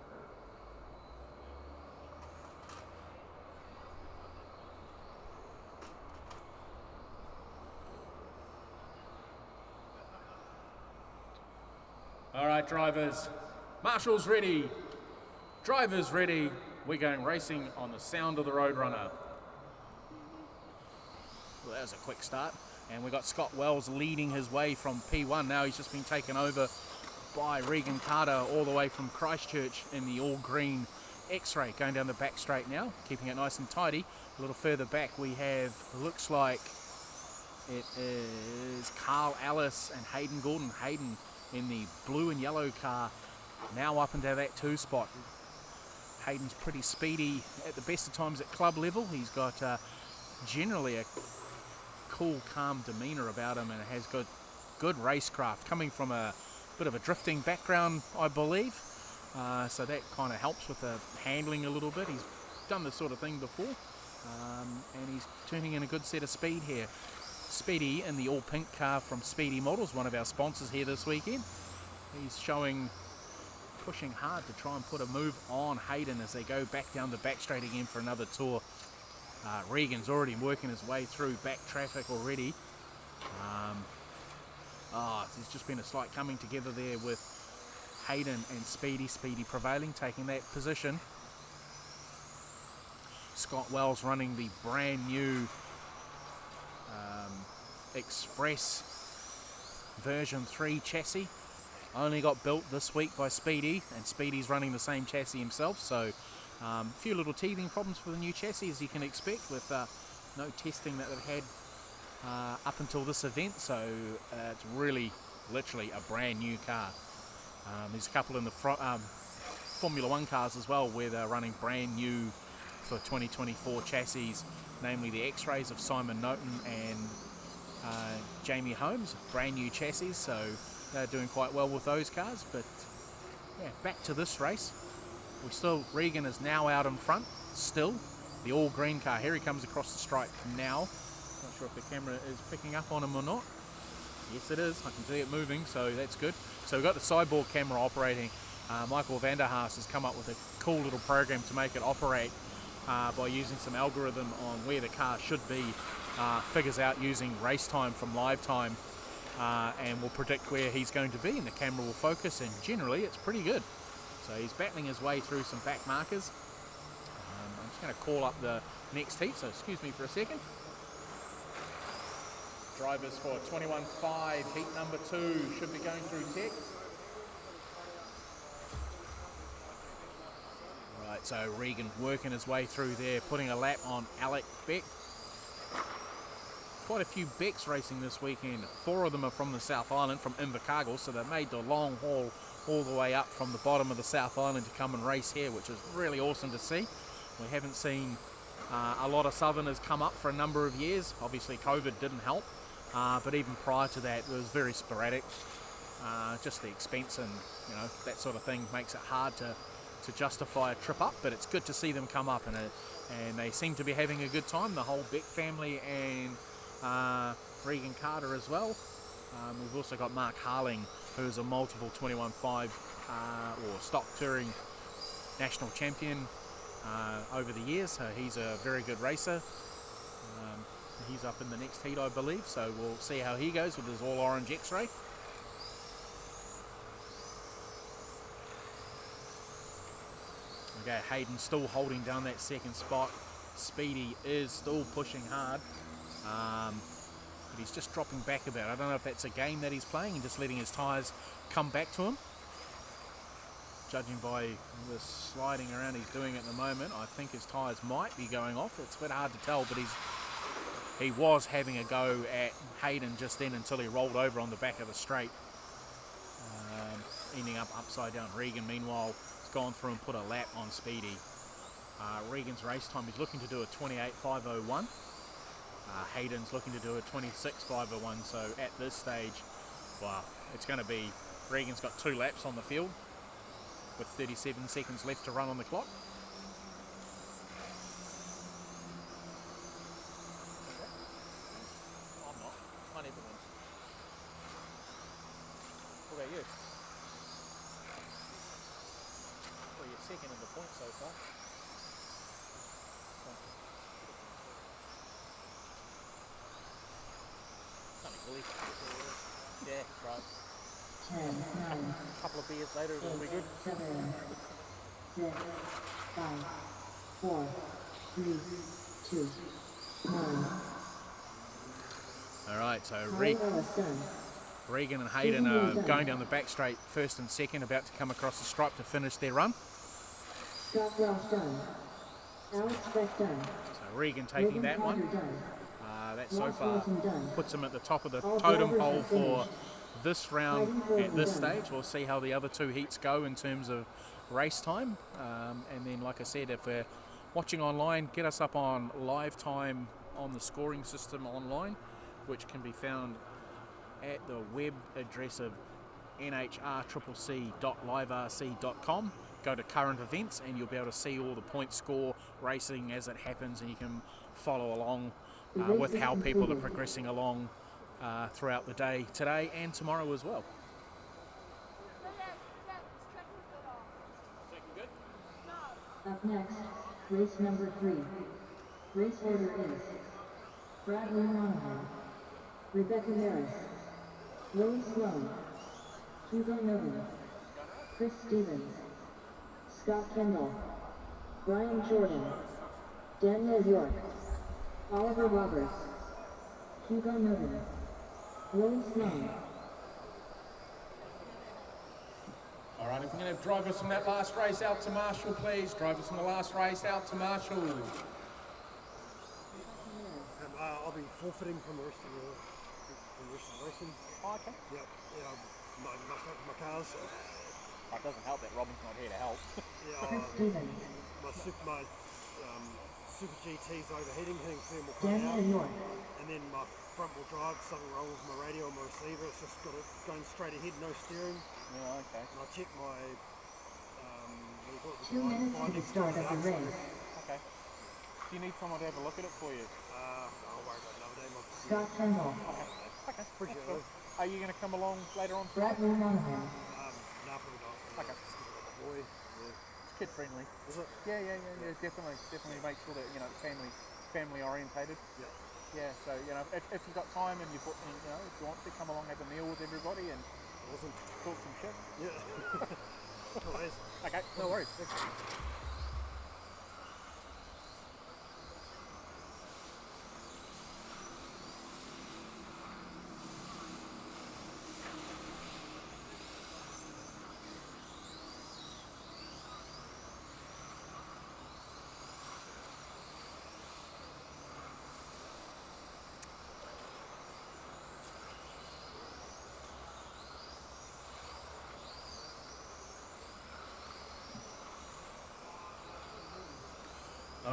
All right, drivers, marshals ready, drivers ready. We're going racing on the sound of the Roadrunner. Well, that was a quick start. And we've got Scott Wells leading his way from P1. Now he's just been taken over by Regan Carter all the way from Christchurch in the all green X-Ray, going down the back straight now, keeping it nice and tidy. A little further back we have, looks like it is Carl Ellis and Hayden Gordon. Hayden in the blue and yellow car, now up into that 2 spot. Hayden's pretty speedy at the best of times at club level. He's got generally a cool, calm demeanour about him and has got good racecraft, coming from a bit of a drifting background, I believe. So that kind of helps with the handling a little bit. He's done this sort of thing before, and he's turning in a good set of speed here. Speedy in the all pink car from Speedy Models, one of our sponsors here this weekend. He's pushing hard to try and put a move on Hayden as they go back down the back straight again for another tour. Regan's already working his way through back traffic already. There's just been a slight coming together there with Hayden and Speedy prevailing, taking that position. Scott Wells running the brand new Express version 3 chassis. Only got built this week by Speedy, and Speedy's running the same chassis himself, so a few little teething problems for the new chassis, as you can expect, with no testing that they've had up until this event. So it's really literally a brand new car. There's a couple in the Formula 1 cars as well where they're running brand new for 2024 chassis, namely the X-Rays of Simon Norton and Jamie Holmes, brand new chassis, so they're doing quite well with those cars. But yeah, back to this race. Regan is now out in front, still, the all green car. Here he comes across the stripe now. Not sure if the camera is picking up on him or not. Yes, it is. I can see it moving, so that's good. So we've got the sideboard camera operating. Michael Vanderhaas has come up with a cool little program to make it operate by using some algorithm on where the car should be. Figures out using race time from live time, and will predict where he's going to be, and the camera will focus, and generally it's pretty good. So he's battling his way through some back markers. I'm just going to call up the next heat, so excuse me for a second. Drivers for 21.5, heat number 2 should be going through tech. Right, so Regan working his way through there, putting a lap on Alec Beck. Quite a few Becks racing this weekend. 4 of them are from the South Island, from Invercargill, so they made the long haul all the way up from the bottom of the South Island to come and race here, which is really awesome to see. We haven't seen a lot of Southerners come up for a number of years. Obviously COVID didn't help, but even prior to that it was very sporadic. Just the expense and that sort of thing makes it hard to justify a trip up, but it's good to see them come up, and they seem to be having a good time, the whole Beck family and Regan Carter as well. We've also got Mark Harling, who's a multiple 21.5 or stock touring national champion over the years, so he's a very good racer. He's up in the next heat, I believe, so we'll see how he goes with his all orange X-ray. Okay, Hayden still holding down that second spot. Speedy is still pushing hard, but he's just dropping back a bit. I don't know if that's a game that he's playing and just letting his tyres come back to him. Judging by the sliding around he's doing at the moment, I think his tyres might be going off. It's a bit hard to tell, but he was having a go at Hayden just then until he rolled over on the back of the straight, ending up upside down. Regan, meanwhile, has gone through and put a lap on Speedy. Regan's race time, he's looking to do a 28.501. Hayden's looking to do a 26.501, so at this stage, well, it's going to be, Regan's got 2 laps on the field with 37 seconds left to run on the clock. I'm not. I never win. What about you? Well, you're second in the points so far. Yeah, right. 10, 9, A couple of beers later, it'll be good. 7, 6, 5, 4, 3, 2, 1. All right, so Almost done. Regan and Hayden are going down the back straight, first and second, about to come across the stripe to finish their run. Scott Welsh done. Alex Beck done. So Regan taking that one. Carter done. That so far Wilson done. puts him at the top of the All totem drivers pole have for finished. this round Hayden at this Gordon done. stage. We'll see how the other 2 heats go in terms of race time. And then, like I said, if we're watching online, get us up on live time on the scoring system online, which can be found at the web address of nhrccc.liverc.com. Go to current events and you'll be able to see all the point score racing as it happens, and you can follow along with how people are progressing along throughout the day today and tomorrow as well. Up next, race number 3. Race order is Bradley Monahan, Rebecca Maris, Willie Sloan, Hugo Nolan, Chris Stevens, Scott Kendall, Brian Jordan, Daniel York, Oliver Roberts, Hugo Nolan, Willie Sloan. All right, if we can have drivers from that last race out to Marshall, please. Drivers from the last race out to Marshall. I'll be forfeiting from the rest of the racing. Oh, okay. Yep. Yeah. My cars. It doesn't help that Robin's not here to help. Chris Stevens, My Super GT's overheating, hitting thermal Daniel out, York, and then my front wheel drive, something wrong with my radio and my receiver. It's just got it going straight ahead, no steering. Yeah, okay. And I check my 2 minutes to the start of the race. Okay. Do you need someone to have a look at it for you? I'll worry about another day. Scott Kendall, Okay. Appreciate it. Are you going to come along later on? Bradley Monahan, Nah, probably not. Okay. Boy, yeah. It's kid friendly. Is it? Yeah. Definitely make sure that family orientated. Yeah. Yeah. So if you've got time and if you want to come along, have a meal with everybody and Awesome. talk some shit. Yeah. Always. Okay. No worries.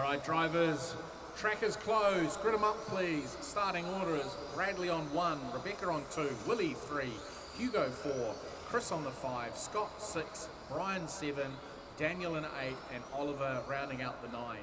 right, drivers, track is closed. Grid them up, please. Starting order is Bradley on 1, Rebecca on 2, Willie 3, Hugo 4, Chris on the 5, Scott 6, Brian 7, Daniel in 8, and Oliver rounding out the 9.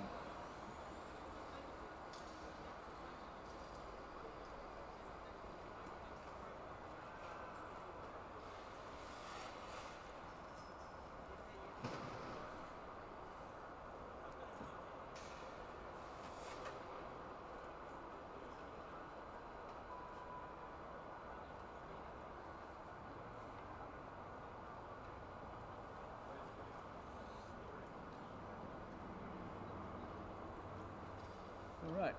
All right,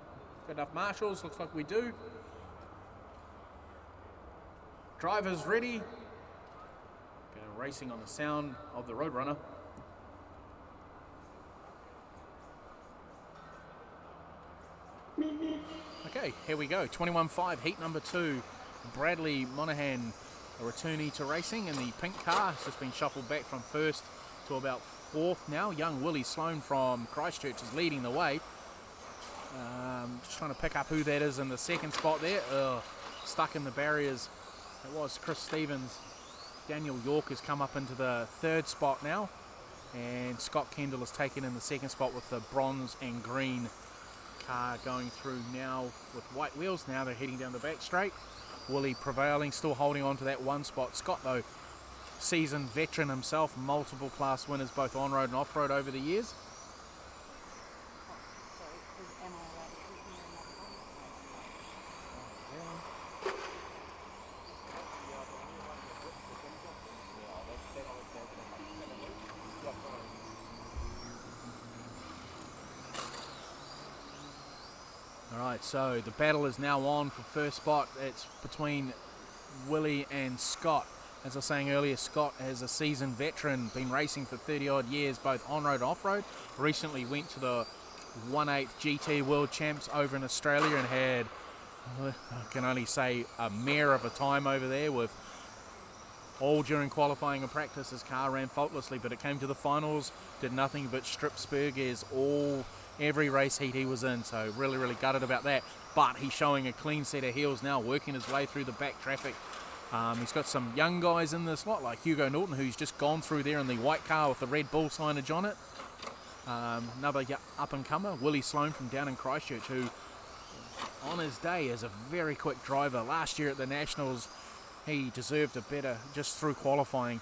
got enough marshals, looks like we do. Drivers ready. Go racing on the sound of the Roadrunner. Okay, here we go, 21.5, heat number 2. Bradley Monaghan, a returnee to racing in the pink car. It's just been shuffled back from first to about fourth now. Young Willie Sloan from Christchurch is leading the way. Just trying to pick up who that is in the second spot there. Stuck in the barriers. It was Chris Stevens. Daniel York has come up into the third spot now. And Scott Kendall is taken in the second spot with the bronze and green car going through now with white wheels. Now they're heading down the back straight. Willie prevailing, still holding on to that one spot. Scott, though, seasoned veteran himself, multiple class winners both on-road and off-road over the years. Alright, so the battle is now on for first spot. It's between Willie and Scott. As I was saying earlier, Scott is a seasoned veteran, been racing for 30 odd years, both on-road and off-road. Recently went to the 1/8 GT World Champs over in Australia and had, I can only say, a mare of a time over there, with all during qualifying and practice. His car ran faultlessly, but it came to the finals, did nothing but strip spurgers every race heat he was in, so really gutted about that. But he's showing a clean set of heels now, working his way through the back traffic. He's got some young guys in this lot, like Hugo Norton, who's just gone through there in the white car with the Red Bull signage on it. Another up-and-comer, Willie Sloan from down in Christchurch, who on his day is a very quick driver. Last year at the Nationals, he deserved a better just through qualifying.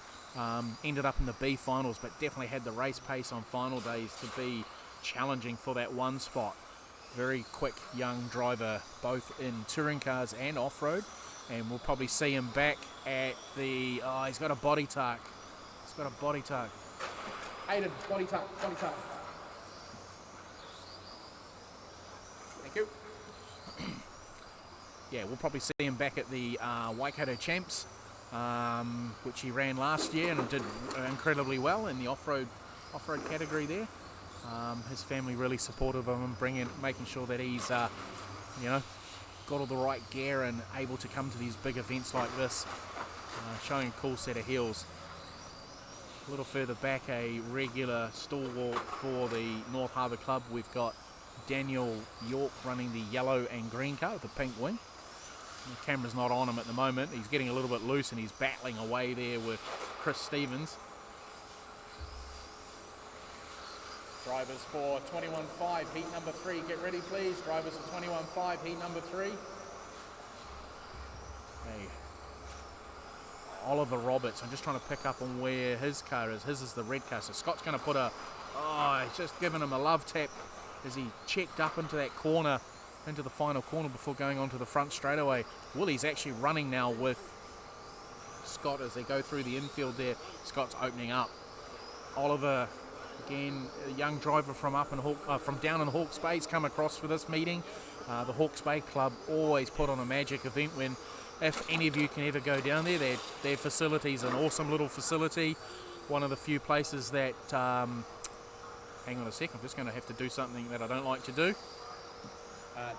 Ended up in the B finals, but definitely had the race pace on final days to be challenging for that one spot. Very quick young driver, both in touring cars and off-road, and we'll probably see him back at the, he's got a body tuck. He's got a body tuck. Aiden, body tuck. Thank you. Yeah, we'll probably see him back at the Waikato Champs, which he ran last year and did incredibly well in the off-road category there. His family really supportive of him, making sure that he's, got all the right gear and able to come to these big events like this, showing a cool set of heels. A little further back, a regular stalwart for the North Harbour Club. We've got Daniel York running the yellow and green car with the pink wing. The camera's not on him at the moment. He's getting a little bit loose and he's battling away there with Chris Stevens. Drivers for 21.5, heat number 3, get ready please. Drivers for 21.5, heat number 3. Hey, Oliver Roberts, I'm just trying to pick up on where his car is. His is the red car, so Scott's going to put he's just giving him a love tap as he checked up into that corner, into the final corner before going onto the front straightaway. Willie's actually running now with Scott as they go through the infield there. Scott's opening up. Oliver, again, a young driver from down in Hawke's Bay, has come across for this meeting. The Hawke's Bay Club always put on a magic event if any of you can ever go down there. Their facility is an awesome little facility. One of the few places that, hang on a sec, I'm just going to have to do something that I don't like to do.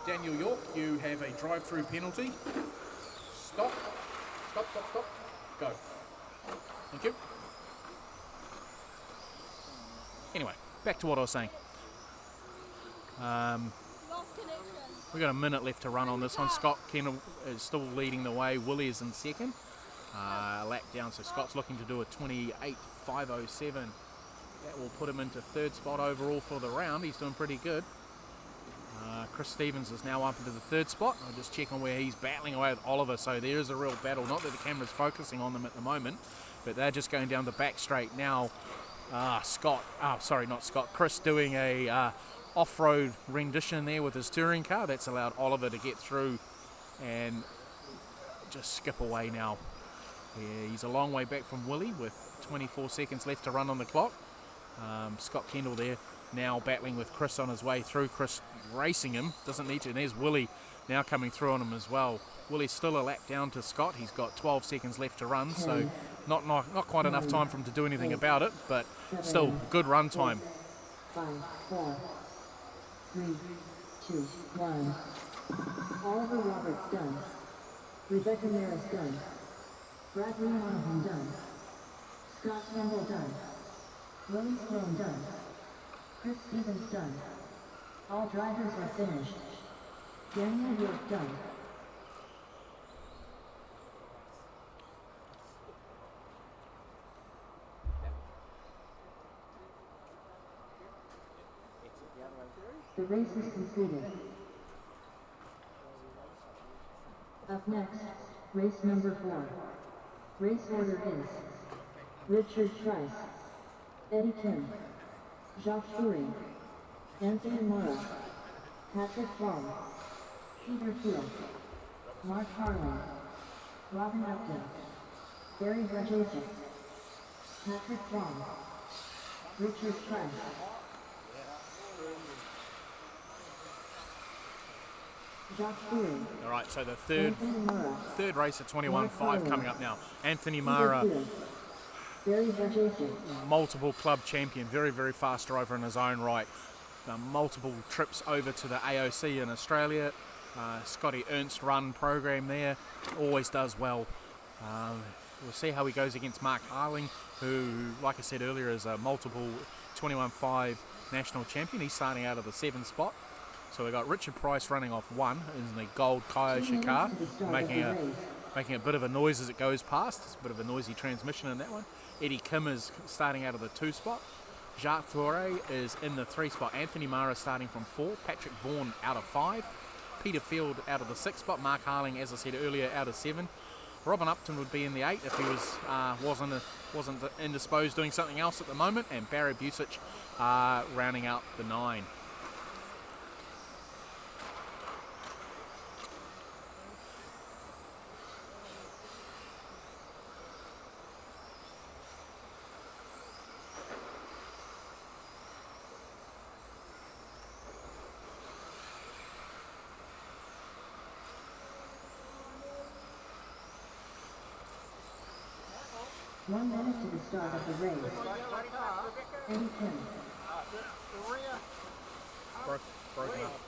Daniel York, you have a drive-through penalty. Stop. Go. Thank you. Anyway, back to what I was saying. We've got a minute left to run on this one. Scott Kendall is still leading the way. Willie is in second. A lap down, so Scott's looking to do a 28.507. That will put him into third spot overall for the round. He's doing pretty good. Chris Stevens is now up into the third spot. I'll just check on where he's battling away with Oliver. So there is a real battle. Not that the camera's focusing on them at the moment, but they're just going down the back straight now. Chris doing a off-road rendition there with his touring car. That's allowed Oliver to get through and just skip away now. Yeah, he's a long way back from Willie with 24 seconds left to run on the clock. Scott Kendall there now battling with Chris on his way through. Chris racing him, doesn't need to. And there's Willie now coming through on him as well. Willie's still a lap down to Scott. He's got 12 seconds left to run, so not quite enough time for him to do anything about it, but still good run time. 5, 4, 3, 2, 1. Oliver Roberts done. Rebecca Maris done. Bradley Monahan done. Scott Campbell done. Willie Sloan done. Chris Stevens done. All drivers are finished. Daniel York done. The race is completed. Up next, race number 4. Race order is Richard Trice, Eddie Kim, Jacques Fury, Anthony Mora, Patrick Ball, Peter Field, Mark Harlan, Robin Upton, Barry Rajasic, Patrick Ball, Richard Trice. All right, so the third race at 21.5 coming up now. Anthony Mara, multiple club champion, very, very fast driver in his own right. Multiple trips over to the AOC in Australia. Scotty Ernst run program there, always does well. We'll see how he goes against Mark Harling, who, like I said earlier, is a multiple 21.5 national champion. He's starting out of the 7th spot. So we've got Richard Price running off 1 in the gold Kyosho car, making a bit of a noise as it goes past. It's a bit of a noisy transmission in that one. Eddie Kim is starting out of the 2 spot. Jacques Foray is in the 3 spot. Anthony Mara starting from 4. Patrick Vaughan out of 5. Peter Field out of the 6 spot. Mark Harling, as I said earlier, out of 7. Robin Upton would be in the 8 if he wasn't indisposed doing something else at the moment. And Barry Busic rounding out the 9. One minute to the start of the race. Eddie Kim. Broken up.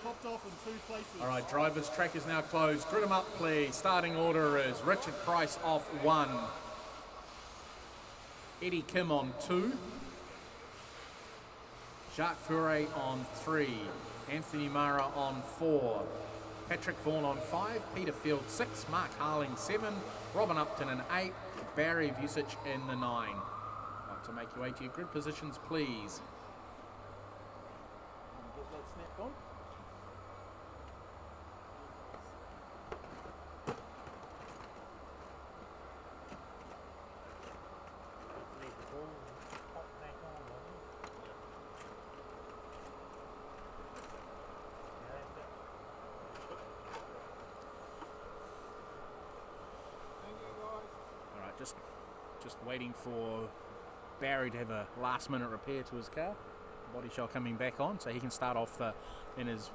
Popped off in 2 places. All right, drivers' track is now closed. Grid them up, please. Starting order is Richard Price off 1. Eddie Kim on 2. Jacques Foray on 3. Anthony Mara on 4. Patrick Vaughan on 5, Peter Field 6, Mark Harling 7, Robin Upton in 8, Barry Busic in the 9. Like to make your way to your grid positions, please. Get that snapped on. Just waiting for Barry to have a last minute repair to his car. Body shell coming back on so he can start off in his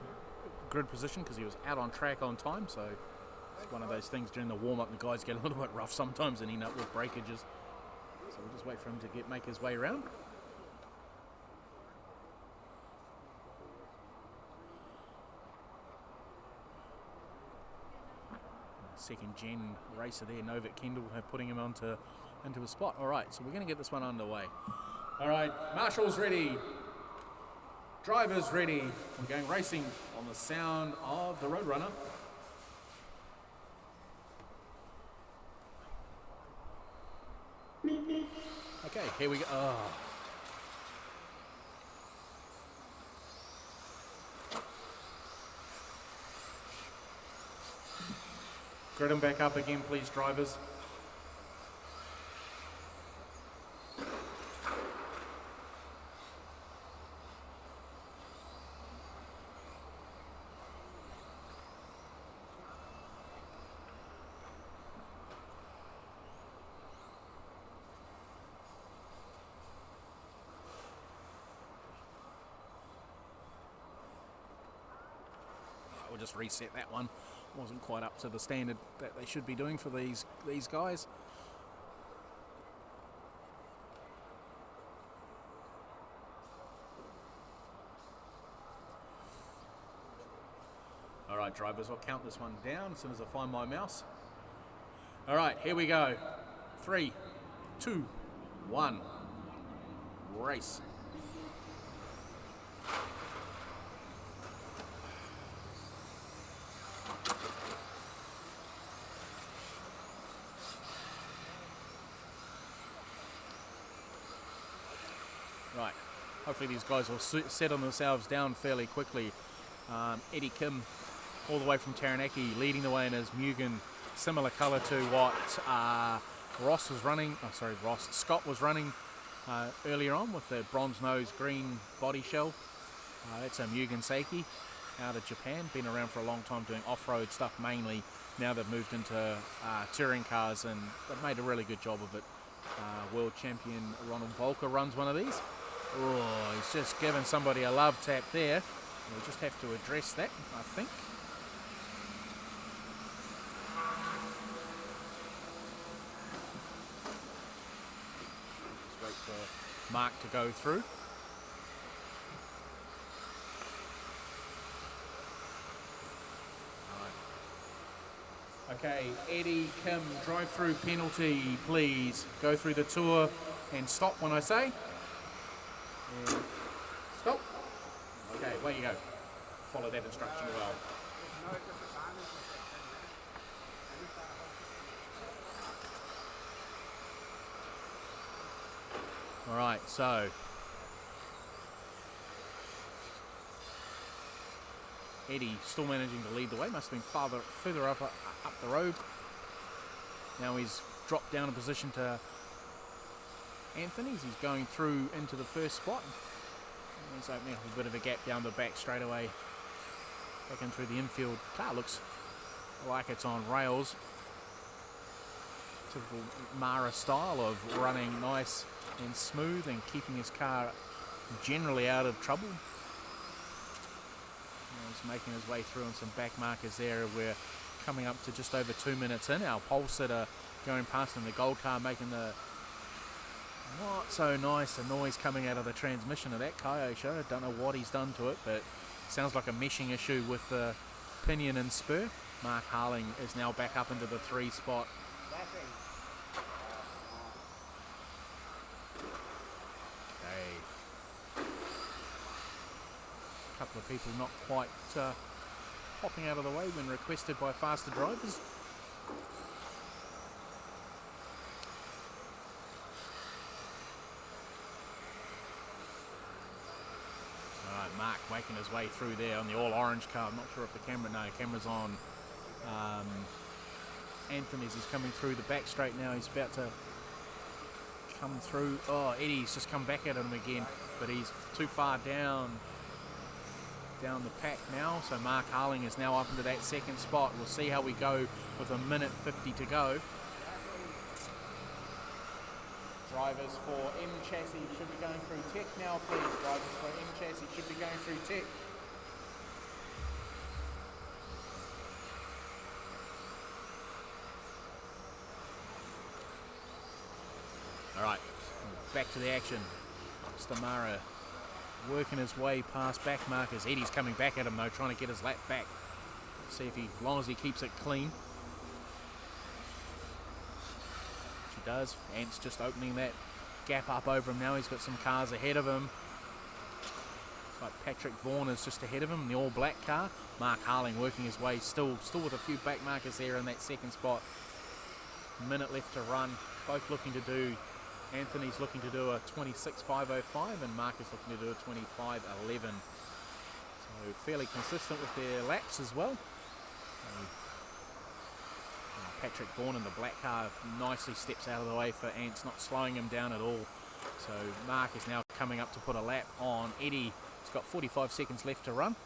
grid position because he was out on track on time. So it's one of those things during the warm-up the guys get a little bit rough sometimes and end up with breakages. So we'll just wait for him to make his way around. Second gen racer there, Novak Kendall, putting him into a spot. All right, so we're going to get this one underway. All right, marshals ready. Drivers ready. We're going racing on the sound of the Roadrunner. Okay, here we go. Oh. Grid them back up again, please, drivers. We'll just reset that one. Wasn't quite up to the standard that they should be doing for these guys. All right, drivers, I'll count this one down as soon as I find my mouse. All right, here we go. 3, 2, 1. Race. Right, hopefully these guys will settle themselves down fairly quickly. Eddie Kim, all the way from Taranaki, leading the way in his Mugen, similar colour to what Scott was running earlier on with the bronze nose green body shell. It's a Mugen Seiki out of Japan, been around for a long time doing off-road stuff mainly. Now they've moved into touring cars and they've made a really good job of it. World champion Ronald Volker runs one of these. Oh, he's just given somebody a love tap there. We'll just have to address that, I think. Just wait for Mark to go through. Okay, Eddie Kim, drive-through penalty, please. Go through the tour and stop when I say. And stop. Okay, away you go. Follow that instruction well. All right, so Eddie still managing to lead the way. Must have been further up the road. Now he's dropped down a position to Anthony's. He's going through into the first spot. And he's opening up a bit of a gap down the back straight away. Back in through the infield. Car looks like it's on rails. Typical Mara style of running nice and smooth and keeping his car generally out of trouble. He's making his way through on some back markers there. We're coming up to just over 2 minutes in. Our pole sitter going past in the gold car, making the not so nice a noise coming out of the transmission of that Kyosho. Don't know what he's done to it, but sounds like a meshing issue with the pinion and spur. Mark Harling is now back up into the 3 spot. Okay. A couple of people not quite popping out of the way when requested by faster drivers. Alright, Mark making his way through there on the all orange car. I'm not sure if the camera's on Anthony as he's coming through the back straight now. He's about to come through. Oh, Eddie's just come back at him again, but he's too far down the pack now. So Mark Harling is now up into that 2nd spot. We'll see how we go with 1:50 to go. Drivers for M chassis should be going through tech now, please. Drivers for M chassis should be going through tech. All right, back to the action. Stamara working his way past back markers. Eddie's coming back at him though, trying to get his lap back. See if as long as he keeps it clean. Which he does. Ant's just opening that gap up over him now. He's got some cars ahead of him. Looks like Patrick Vaughan is just ahead of him, the all-black car. Mark Harling working his way, still with a few back markers there in that second spot. Minute left to run. Both looking to do. Anthony's looking to do a 26.505 and Mark is looking to do a 25.11. So fairly consistent with their laps as well. Patrick Vaughan in the black car nicely steps out of the way for Ants, not slowing him down at all. So Mark is now coming up to put a lap on Eddie. He's got 45 seconds left to run.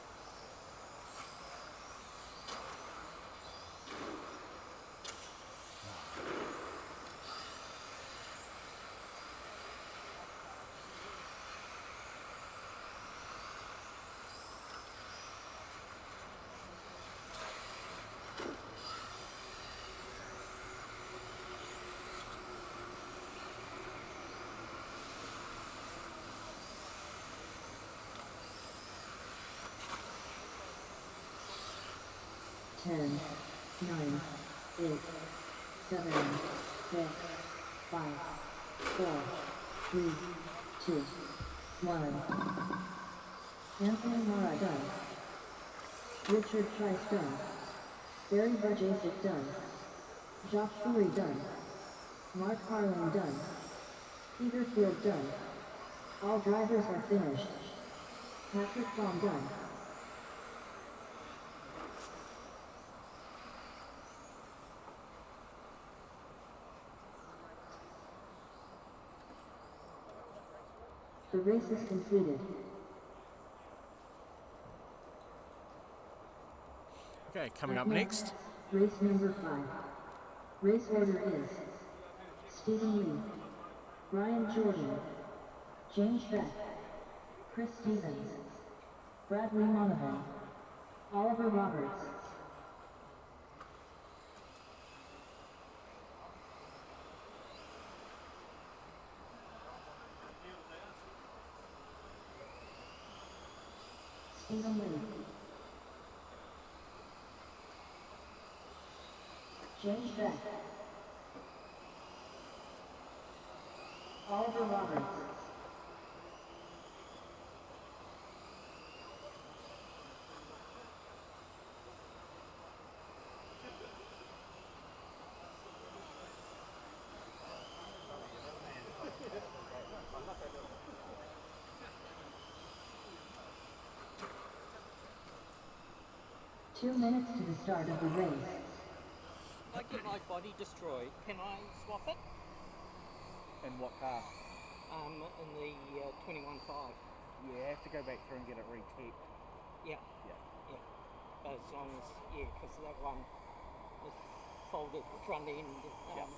Ten, 9, 8, 7, 6, 5, 4, 3, 2, 1. Anthony Mara done. Richard Price done. Barry Burjasic done. Josh Fury done. Mark Harlan done. Peter Field done. All drivers are finished. Patrick Baum done. The race is completed. Okay, coming up next. Race number 5. Race order is Stephen Lee, Brian Jordan, James Beck, Chris Stevens, Bradley Monahan, Oliver Roberts. Stephen Lee, James Beck, Oliver Roberts, Two minutes to the start of the race. If I get my body destroyed, can I swap it? In what car? In the 21.5. Yeah, you have to go back through and get it re-taped. Yeah. Yeah. But as long as, because that one is folded front end. Yeah.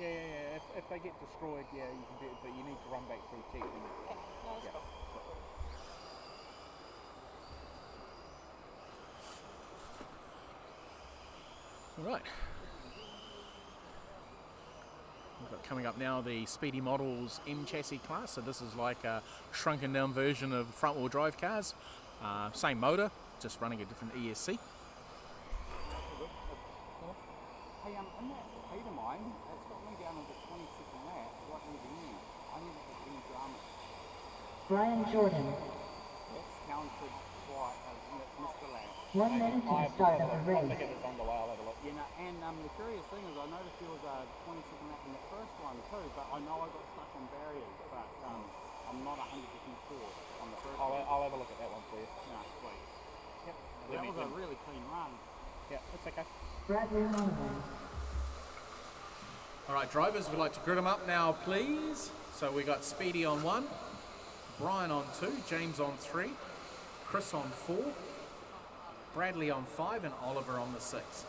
If they get destroyed, yeah, you can do it, but you need to run back through tech. No, it's fine. All right. We've got coming up now the Speedy Models M chassis class. So this is like a shrunken down version of front wheel drive cars. Same motor, just running a different ESC. Hey, in that heat of mine, it's got me down on the 22nd lap, right near the end. I never put any drama. Brian Jordan. That's counted by Mr. Lab. 1 minute to the start of the race. You know, and the curious thing is I noticed there was a 22nd lap in the first one too, but I know I got stuck on barriers, but I'm not 100% sure on the first one. I'll have a look at that one for you. No, sweet. Yep. That was a really clean run. Yeah, that's okay. Bradley Monahan. All right, drivers, we'd like to grid them up now, please. So we got Speedy on 1, Brian on 2, James on 3, Chris on 4, Bradley on 5, and Oliver on the 6.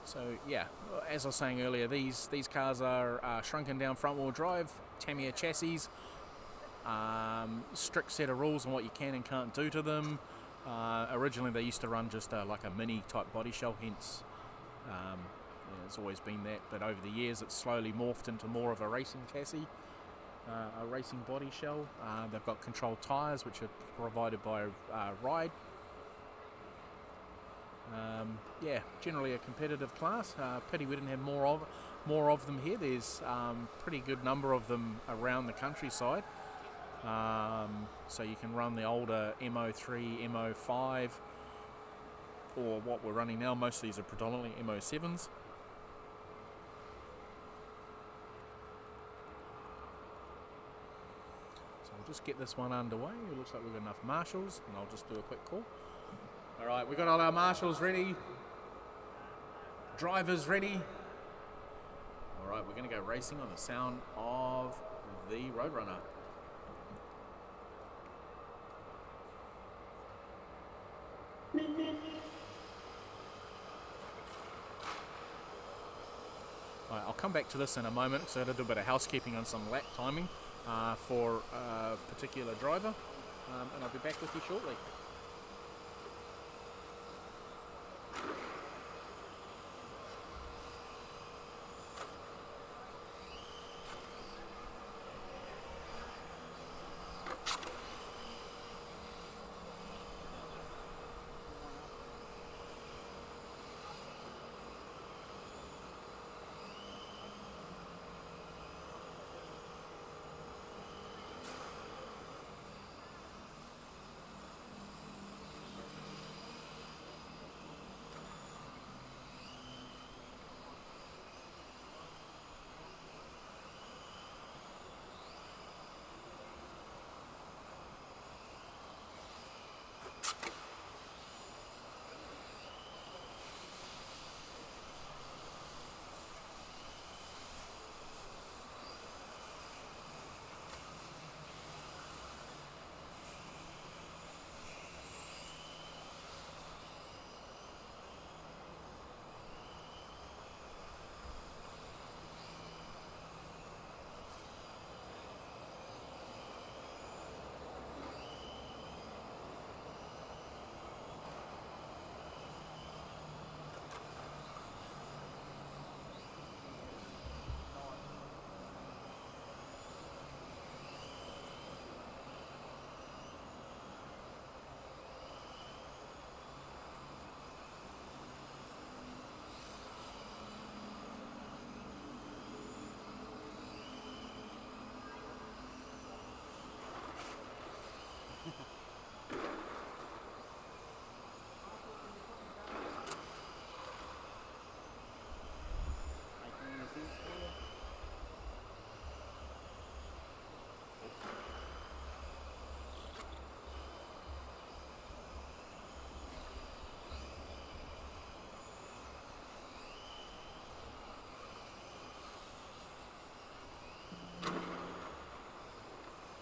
So yeah, as I was saying earlier, these cars are shrunken down front wheel drive, Tamiya chassis, strict set of rules on what you can and can't do to them. Originally they used to run just like a mini type body shell, hence it's always been that, but over the years it's slowly morphed into more of a racing chassis, a racing body shell. They've got controlled tyres which are provided by Ride. Yeah, generally a competitive class. Pity we didn't have more of them here. There's pretty good number of them around the countryside. So you can run the older MO3, MO5, or what we're running now. Most of these are predominantly MO7s. So we'll just get this one underway. It looks like we've got enough marshals, and I'll just do a quick call. All right, we've got all our marshals ready. Drivers ready. All right, we're going to go racing on the sound of the Roadrunner. Right, I'll come back to this in a moment, so I'll do a bit of housekeeping on some lap timing for a particular driver, and I'll be back with you shortly.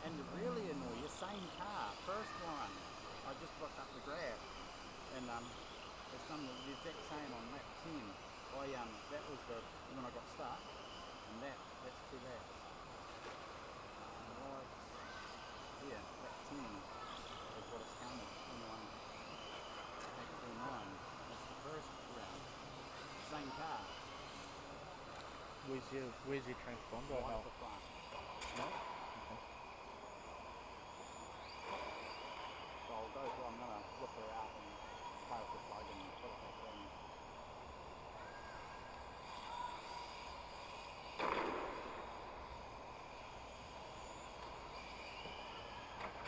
And really annoy you, same car, first one. I just looked up the graph, and it's done the exact same on lap 10. That was when I got stuck, and that's 2 laps. Right here, lap 10 is what it's counted, 21.839. That's the first round. Same car. Where's your transponder? Right at the front. No? Okay. So I'll go through, I'm going to look her out and play with the plug and put it back in.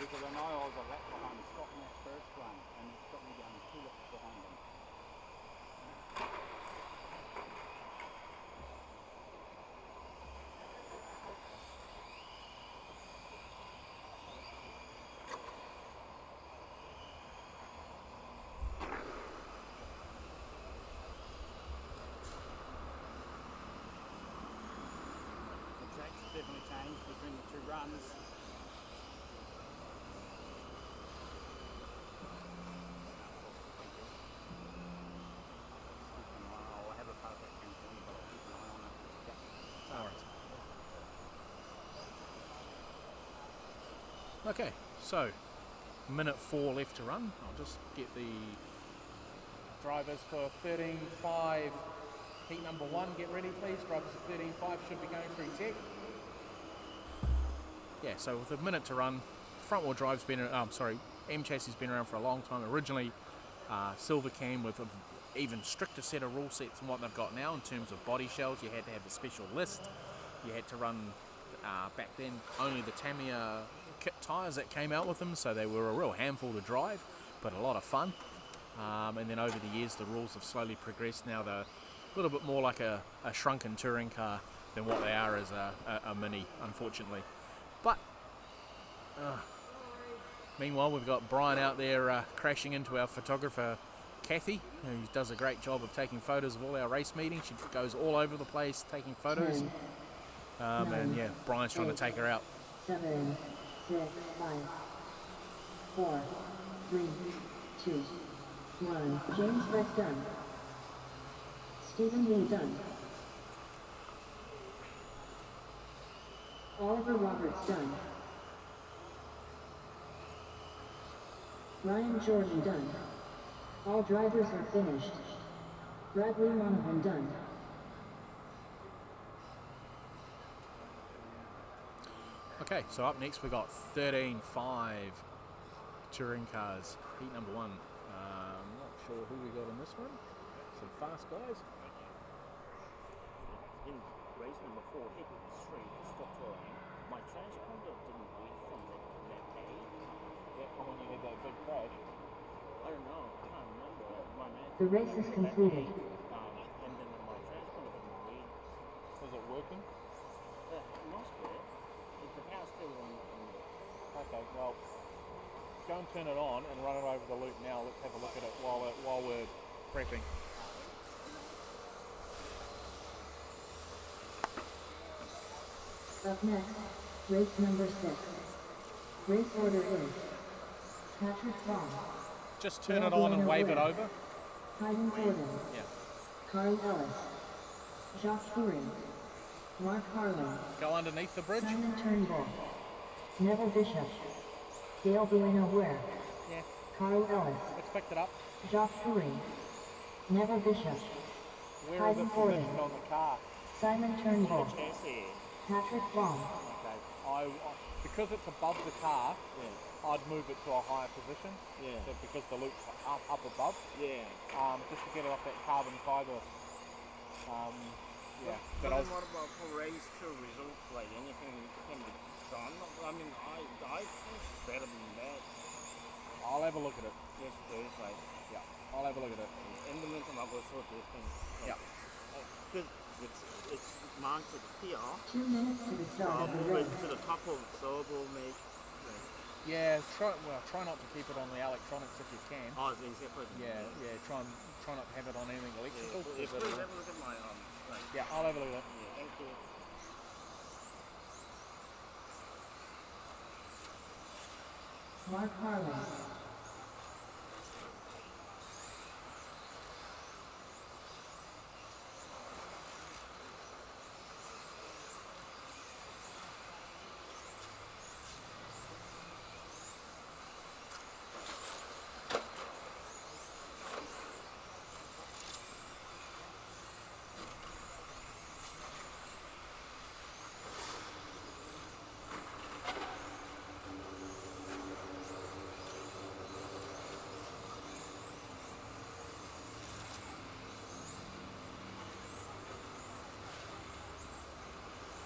Because I know I was a lap behind Scott in that first one, and it's got me down 2 laps behind him. The track's definitely changed between the 2 runs. I'll have a perfect campaign, but I'll keep an eye on it. Yeah. Alright. Okay, so minute 4 left to run. I'll just get the drivers for 13.5. Heat number 1, get ready please. Drivers at 13.5 should be going through tech. Yeah, so with a minute to run, front wheel drive's been, M chassis has been around for a long time. Originally Silvercan with an even stricter set of rule sets than what they've got now in terms of body shells. You had to have a special list. You had to run, back then, only the Tamiya kit tyres that came out with them, so they were a real handful to drive, but a lot of fun. And then over the years, the rules have slowly progressed. Now they're a little bit more like a shrunken touring car than what they are as a Mini, unfortunately. But meanwhile, we've got Brian out there crashing into our photographer, Kathy, who does a great job of taking photos of all our race meetings. She goes all over the place taking photos. 10, And yeah, Brian's trying to take her out. 7, 6, 5, 4, 3, 2, 1. James Rex done. Stephen Lee done. Oliver Roberts done. Ryan Jordan done. All drivers are finished. Bradley Monahan done. Okay, so up next we got 13.5 touring cars, heat number 1. I'm not sure who we got in this one. Some fast guys. In race number 4, hit 3 for touring, my transponder didn't read from that day. Yeah, from when you had that big crash. I don't know, I can't remember. My man The race is concluded. and then my transponder didn't read. Was it working? Must be. If the power's still on Okay, well, go and turn it on and run it over the loop now. Let's have a look at it while we're prepping. Up next, race number 6. Race order is Patrick Vaughn, Just turn it on and wave it over. Hayden Gordon, Yeah. Carl Ellis, Jacques Touring, Mark Harlan, Go underneath the bridge. Simon Turnbull, Neville Bishop, Dale Villeneuve, Yeah. Carl Ellis, Let's pick it up. Jacques Touring, Neville Bishop, Where is Hayden it Gordon, positioned on the car? Simon Turnbull, chassis. Patrick Vaughn. Okay. Because it's above the car, I'd move it to a higher position. Yeah. So because the loop's up above. Yeah. Just to get it off that carbon fibre. Yeah. But But I was, what about for race 2 results? Like anything can be done? I mean, I think it's better than that. I'll have a look at it. Yes, please. Like, Yeah. I'll have a look at it. in the meantime, I'll go sort this thing. Yeah. Because it's mounted here. 2 minutes to the start of the Move it race. to the top of the servo, make. Yeah. Try not to keep it on the electronics if you can. Oh, it's easier for Yeah. Try not to have it on anything electrical. Yeah, because please it'll- have a look at my like. Yeah. I'll have a look at it. Yeah, thank you. Mark Harlan,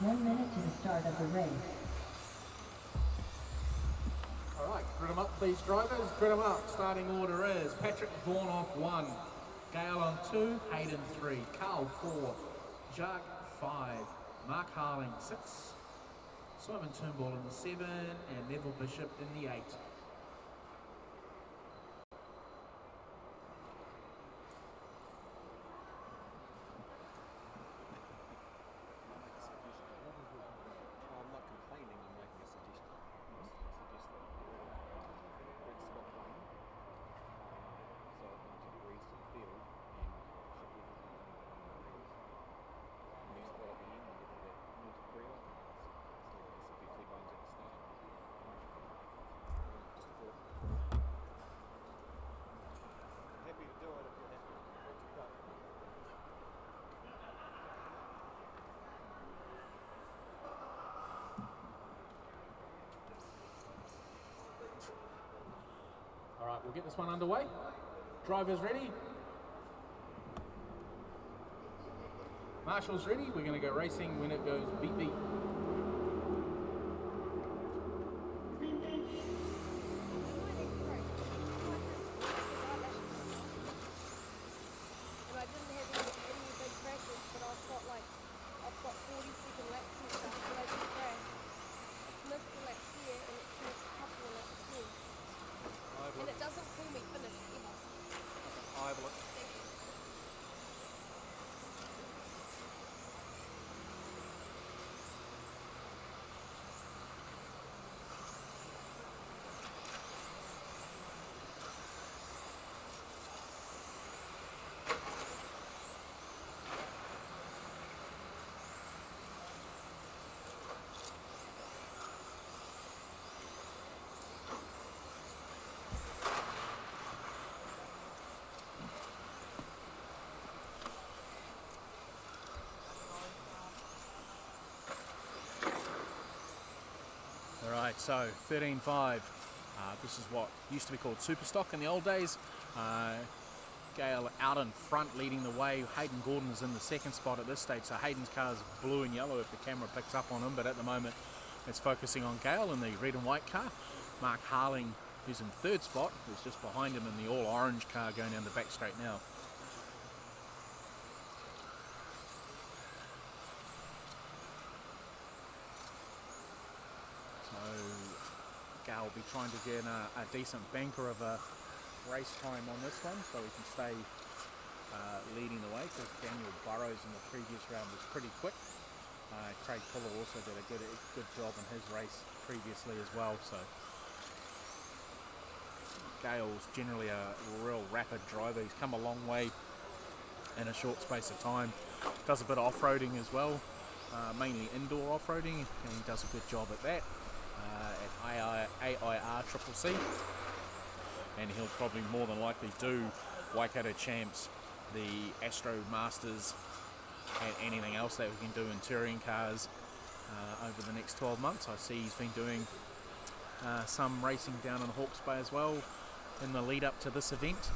One minute to the start of the race. All right, grid them up, please, drivers. Grid them up. Starting order is Patrick Vaughan off 1, Gale on 2, Hayden 3, Carl 4, Jacques 5, Mark Harling 6, Simon Turnbull in the 7, and Neville Bishop in the 8. I'm not complaining, I'm making a suggestion. Suggest that red spot one, so it 90 degrees to the field, and shuffle it on the rings. And use it right at the end and get to that 90 degree one. So it's a few T-bones at the start. Just a thought. Happy to do it if you're happy for it to go. All right, we'll get this one underway. Drivers ready? Marshall's ready. We're going to go racing when it goes beep beep. Alright, so 13.5. This is what used to be called Super Stock in the old days. Gale out in front leading the way. Hayden Gordon is in the second spot at this stage, so Hayden's car is blue and yellow if the camera picks up on him, but at the moment it's focusing on Gale in the red and white car. Mark Harling, who's in third spot, is just behind him in the all orange car going down the back straight now. Gale will be trying to get a decent banker of a race time on this one so he can stay leading the way, because Daniel Burrows in the previous round was pretty quick. Craig Puller also did a good job in his race previously as well, so Gale's generally a real rapid driver. He's come a long way in a short space of time. Does a bit of off-roading as well, mainly indoor off-roading, and he does a good job at that. At AIR CCC, and he'll probably more than likely do Waikato Champs, the Astro Masters, and anything else that we can do in touring cars over the next 12 months. I see he's been doing some racing down in Hawke's Bay as well in the lead up to this event.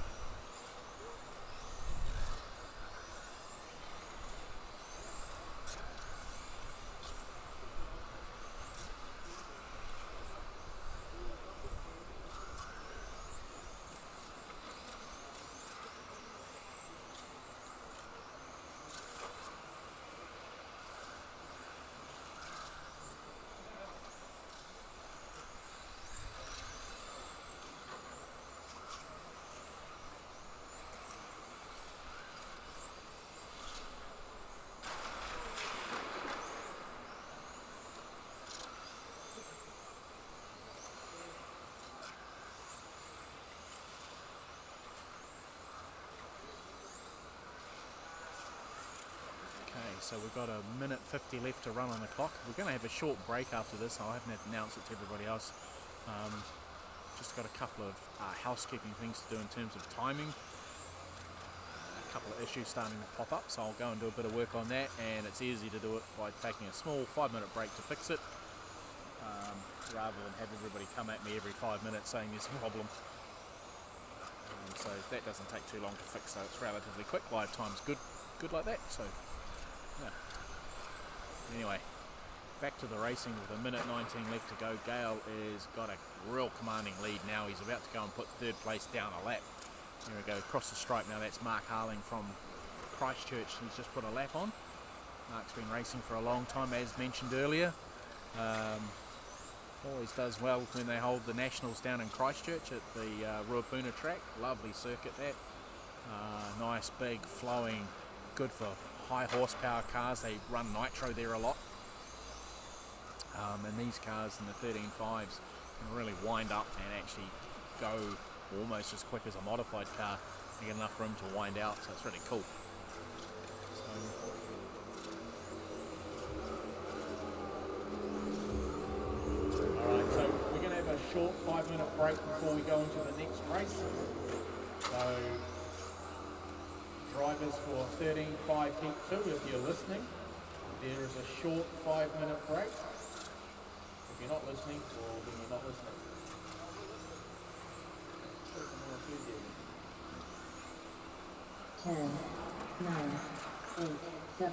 So we've got a minute 50 left to run on the clock. We're going to have a short break after this. I haven't announced it to everybody else. Just got a couple of housekeeping things to do in terms of timing. A couple of issues starting to pop up, so I'll go and do a bit of work on that, and it's easy to do it by taking a small 5-minute break to fix it, rather than have everybody come at me every 5 minutes saying there's a problem. So that doesn't take too long to fix, so it's relatively quick. Live time's good like that. So yeah. Anyway, back to the racing with a minute 19 left to go. Gale is got a real commanding lead now. He's about to go and put third place down a lap. Here we go, across the stripe now. That's Mark Harling from Christchurch. He's just put a lap on. Mark's been racing for a long time, as mentioned earlier. Always does well when they hold the Nationals down in Christchurch at the Ruapuna track. Lovely circuit that. Nice, big, flowing, good for high horsepower cars. They run nitro there a lot. And these cars in the 13.5s can really wind up and actually go almost as quick as a modified car. You get enough room to wind out, so it's really cool. Alright, so we're going to have a short 5-minute break before we go into the next race. So drivers for 13.5 Heat 2, if you're listening, there is a short 5-minute break. If you're not listening, well, then you're not listening. 10, 9, 8, 7,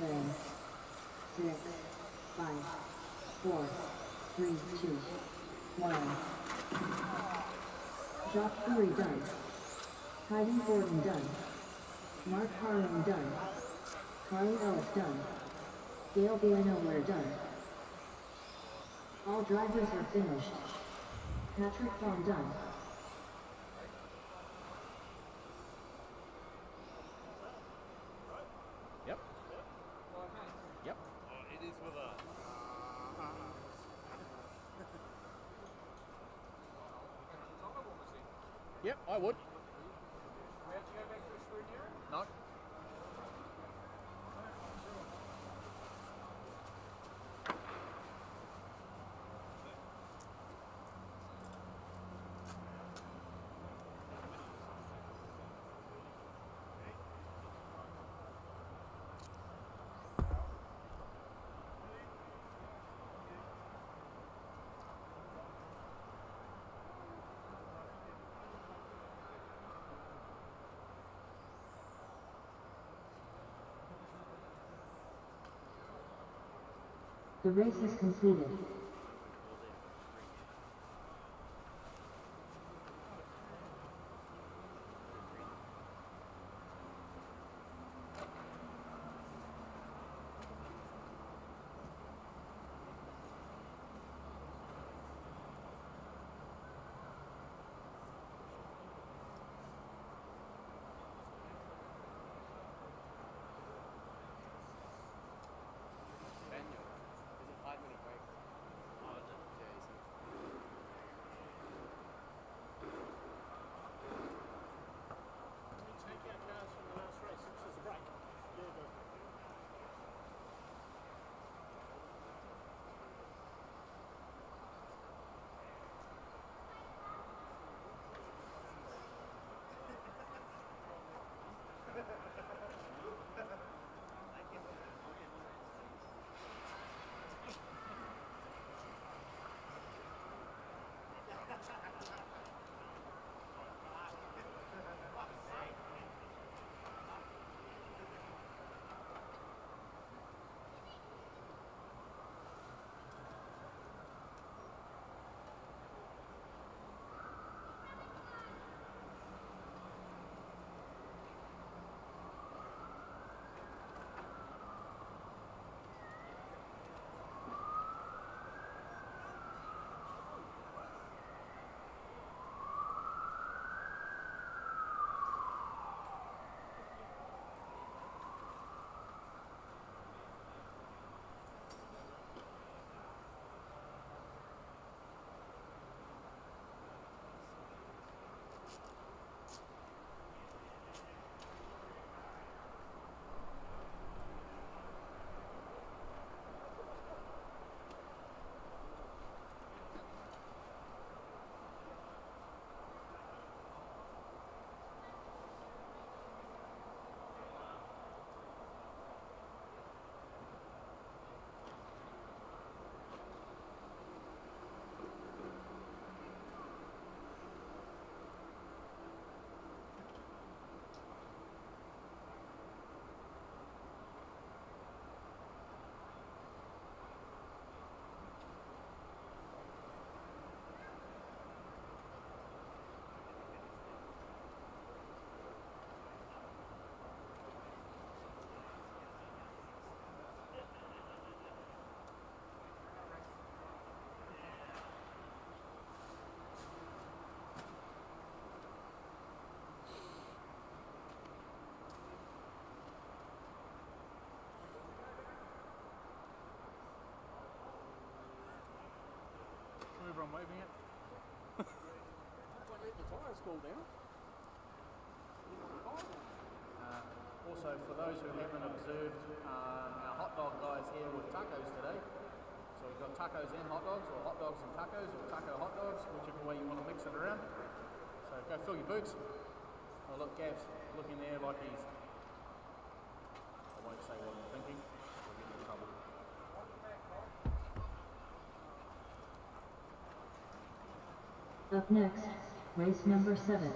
6, 5, 4, 3, 2, 1. Josh Fury done. Hayden Gordon done. Mark Harlan done. Carly Ellis done. Gail Villanova done. All drivers are finished. Patrick Vaughn done. Yep. Yep. It is with a. Yep, I would. No. The race is completed. I'm waving it. Let the tyres cool down. Also, for those who haven't observed, our hot dog guys here with tacos today. So we've got tacos and hot dogs, or hot dogs and tacos, or taco hot dogs, whichever way you want to mix it around. So go fill your boots. Oh look, Gav's looking there like he's... I won't say what I'm thinking. We'll get in trouble. Up next, race number 7.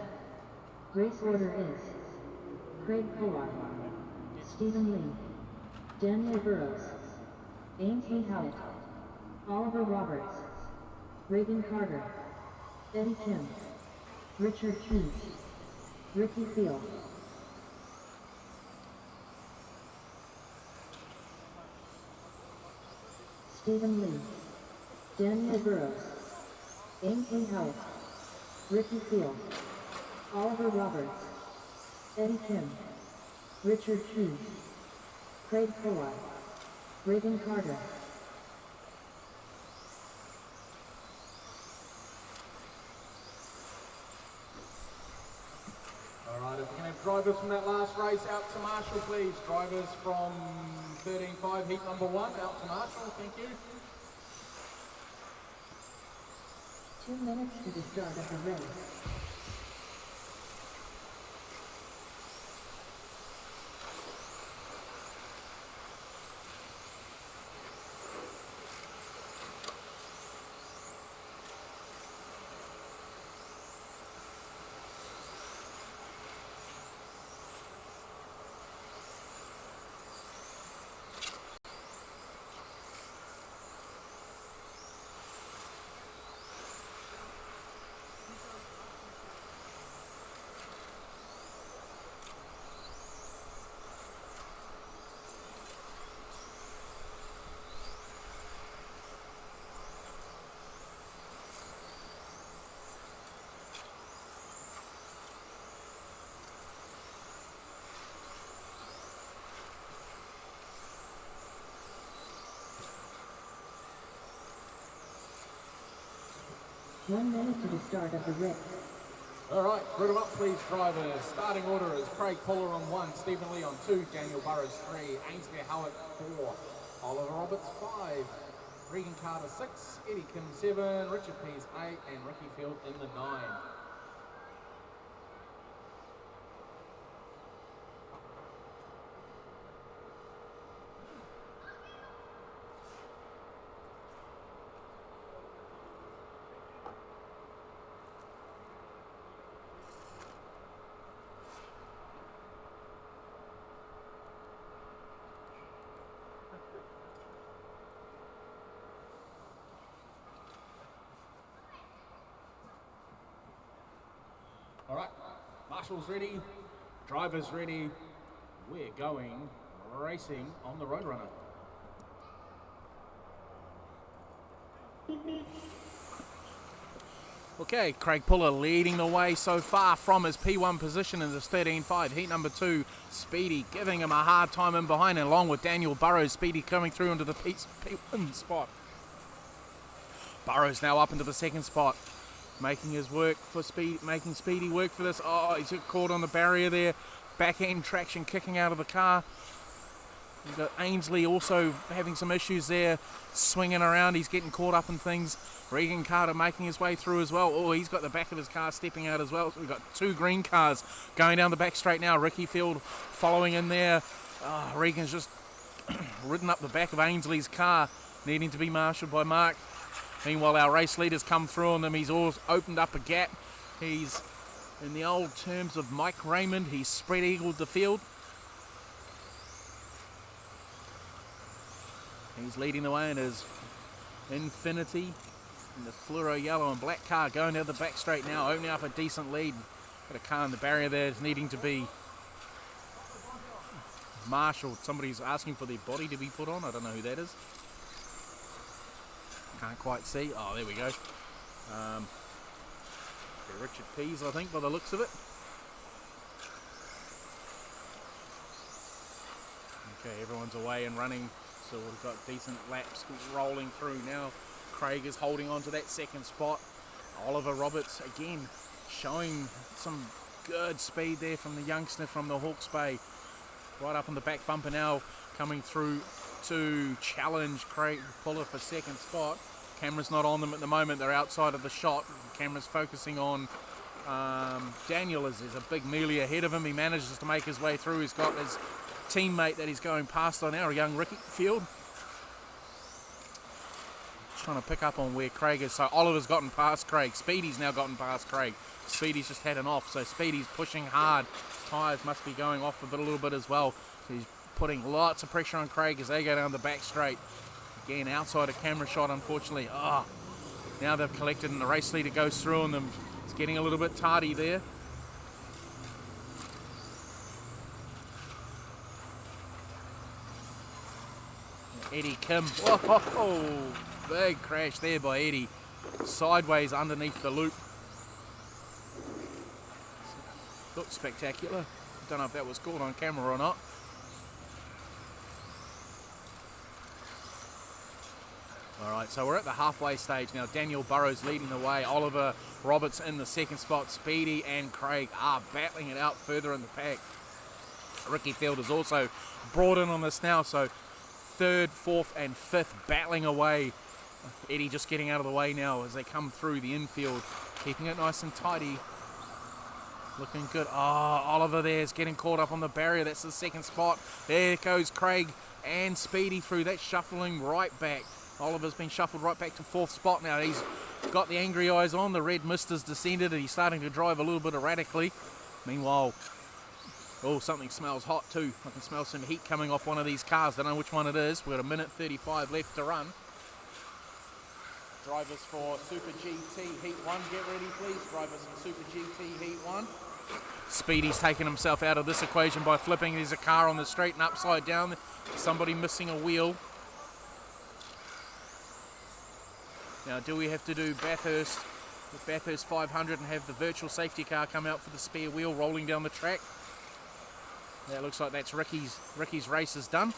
Race order is Craig Collard, Stephen Lee, Daniel Burrows, Ainsley Howard, Oliver Roberts, Reagan Carter, Eddie Kim, Richard Keys, Ricky Field. Stephen Lee, Daniel Burrows, Ainsley Howard, Ricky Field, Oliver Roberts, Eddie Kim, Richard Keys, Craig Collard, Reagan Carter. Alright, if we can have drivers from that last race out to Marshall, please. Drivers from 13.5, heat number 1, out to Marshall, thank you. 2 minutes to the start of the race. One minute to the start of the race. Alright, grid them up please, drivers. Starting order is Craig Puller on 1, Stephen Lee on 2, Daniel Burrows 3, Ainsley Howard 4, Oliver Roberts 5, Regan Carter 6, Eddie Kim 7, Richard Pease 8, and Ricky Field in the 9. Alright, marshals ready, drivers ready, we're going racing on the Roadrunner. Okay, Craig Puller leading the way so far from his P1 position in this 13.5. Heat number 2, Speedy giving him a hard time in behind, and along with Daniel Burrows, Speedy coming through into the P1 spot. Burrows now up into the second spot, making his work for Speedy, making Speedy work for this. Oh, he's caught on the barrier there. Back end traction kicking out of the car. You've got Ainsley also having some issues there, swinging around. He's getting caught up in things. Regan Carter making his way through as well. Oh, he's got the back of his car stepping out as well. So we've got 2 green cars going down the back straight now. Ricky Field following in there. Oh, Regan's just ridden up the back of Ainsley's car, needing to be marshalled by Mark. Meanwhile, our race leader's come through on them. He's all opened up a gap. He's, in the old terms of Mike Raymond, he's spread eagled the field. He's leading the way in his Infinity in the fluoro yellow and black car, going down the back straight now, opening up a decent lead. Got a car in the barrier there is needing to be marshalled. Somebody's asking for their body to be put on. I don't know who that is. Can't quite see. Oh, there we go. Richard Pease, I think, by the looks of it. Okay, everyone's away and running, so we've got decent laps rolling through now. Craig is holding on to that second spot. Oliver Roberts again showing some good speed there from the youngster from the Hawke's Bay. Right up in the back bumper now, coming through to challenge Craig Puller for second spot. Camera's not on them at the moment, they're outside of the shot. The camera's focusing on Daniel as there's a big melee ahead of him. He manages to make his way through. He's got his teammate that he's going past on now, a young Ricky Field. Just trying to pick up on where Craig is. So Oliver's gotten past Craig. Speedy's now gotten past Craig. Speedy's just had an off, so Speedy's pushing hard. His tyres must be going off a little bit as well. So he's putting lots of pressure on Craig as they go down the back straight. Again, outside a camera shot, unfortunately. Now they've collected and the race leader goes through on them. It's getting a little bit tardy there. Eddie Kim. Whoa, big crash there by Eddie. Sideways underneath the loop. Looked spectacular. Don't know if that was caught on camera or not. Alright, so we're at the halfway stage now. Daniel Burrows leading the way. Oliver Roberts in the second spot. Speedy and Craig are battling it out further in the pack. Ricky Field is also brought in on this now, so third, fourth and fifth battling away. Eddie just getting out of the way now as they come through the infield, keeping it nice and tidy. Looking good. Oliver there is getting caught up on the barrier. That's the second spot. There goes Craig and Speedy through. That's shuffling right back. Oliver's been shuffled right back to fourth spot now. He's got the angry eyes on. The red mist has descended and he's starting to drive a little bit erratically. Meanwhile, something smells hot too. I can smell some heat coming off one of these cars. Don't know which one it is. We've got 1:35 left to run. Drivers for Super GT Heat 1, get ready please. Drivers for Super GT Heat 1. Speedy's taken himself out of this equation by flipping. There's a car on the straight and upside down. Somebody missing a wheel. Now, do we have to do Bathurst with Bathurst 500 and have the virtual safety car come out for the spare wheel rolling down the track? That looks like that's Ricky's race is done.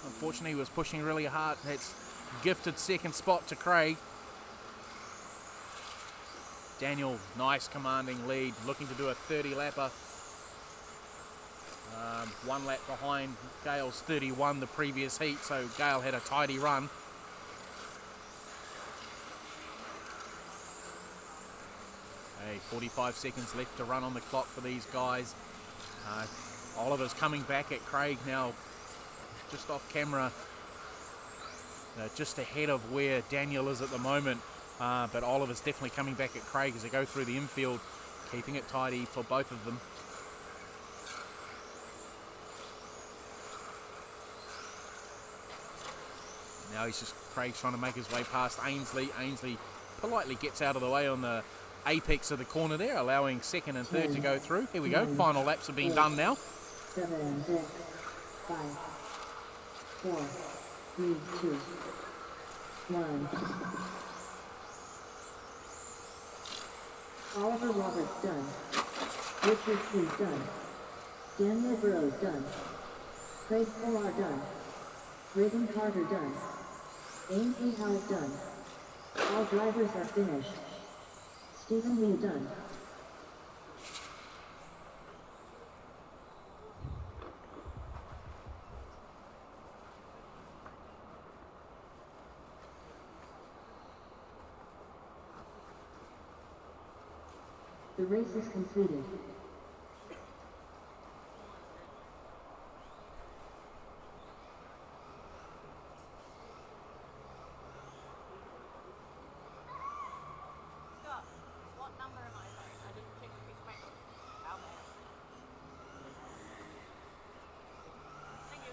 Unfortunately, he was pushing really hard. That's gifted second spot to Craig. Daniel, nice commanding lead, looking to do a 30-lapper. 1 lap behind Gale's 31 the previous heat, so Gale had a tidy run. Hey, 45 seconds left to run on the clock for these guys. Oliver's coming back at Craig now, just off camera, just ahead of where Daniel is at the moment. But Oliver's definitely coming back at Craig as they go through the infield, keeping it tidy for both of them. Now Craig's trying to make his way past Ainsley. Ainsley politely gets out of the way on the apex of the corner there, allowing second and third to go through. Here we go, final laps have been done now. 7, 6, 5, 4, 3, 2, 1. Oliver Roberts done. Richard Cruz done. Daniel Burrows done. Craig Polar done. Reagan Carter done. Ainsley Howe done. All drivers are finished. Stephen Lee done. The race is completed. Scott, what number am I wearing? I didn't check the respect. How many? Thank you.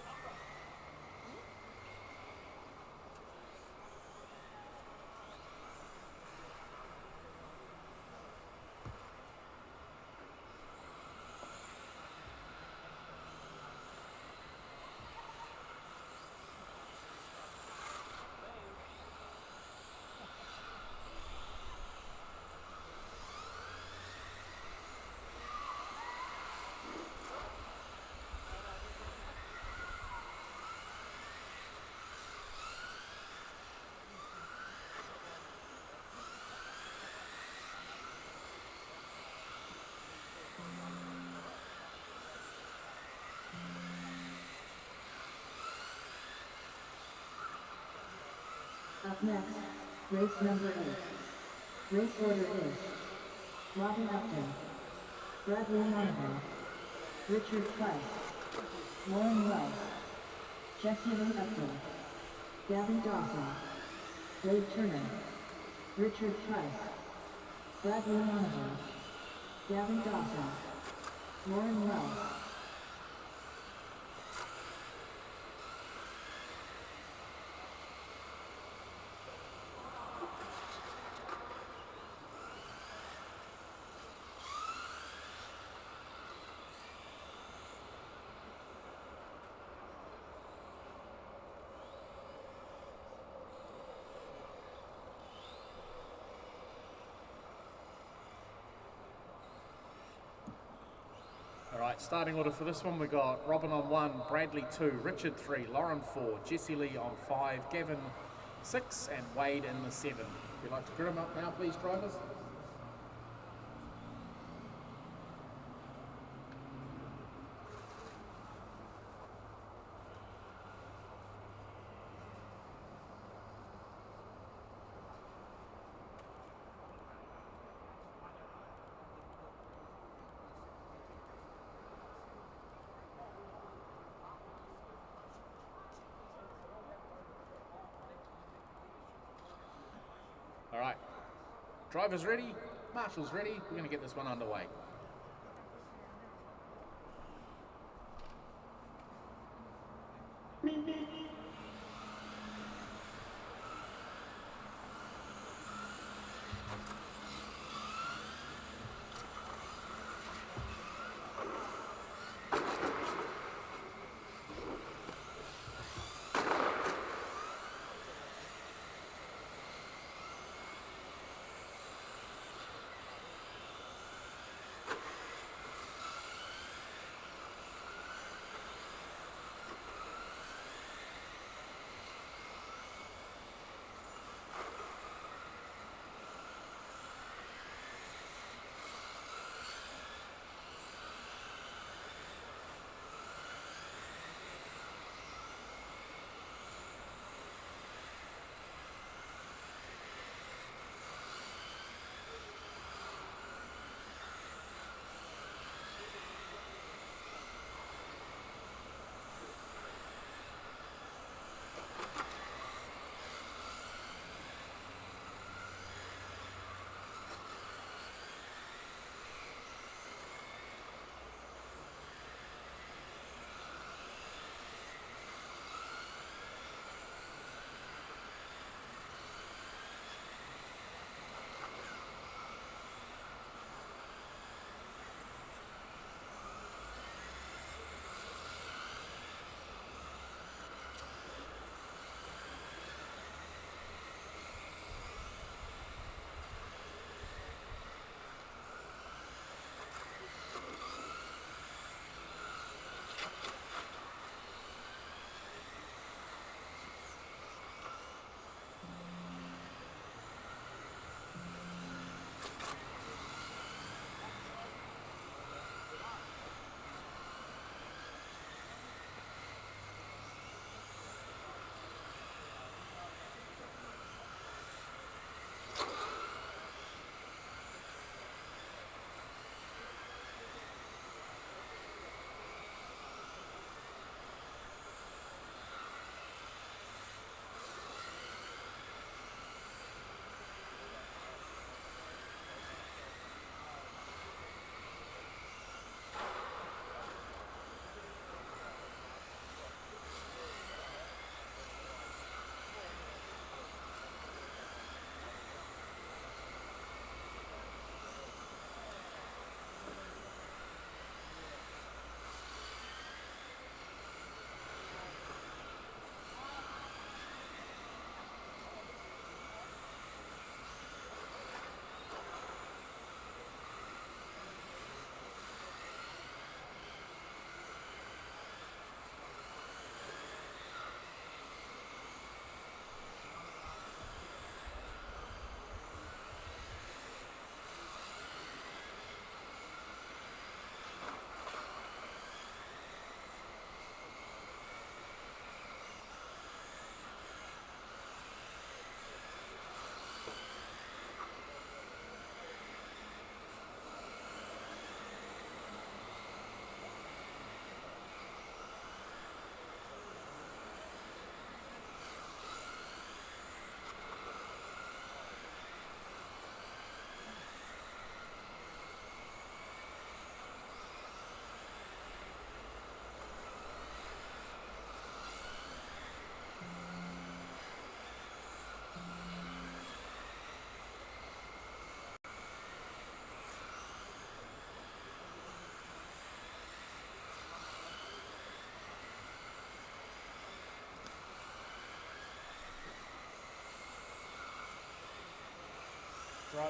Up next, race number 8. Race order is Robin Upton, Bradley Monahan, Richard Price, Lauren Wells, Jesse Lee Upton, Gavin Dawson, Dave Turner, Richard Price, Bradley Monahan, Gavin Dawson, Lauren Wells. Alright, starting order for this one, we got Robin on 1, Bradley 2, Richard 3, Lauren 4, Jesse Lee on 5, Gavin 6, and Wade in the 7. If you'd like to crew them up now, please, drivers. Alright, drivers ready, marshals ready, we're going to get this one underway.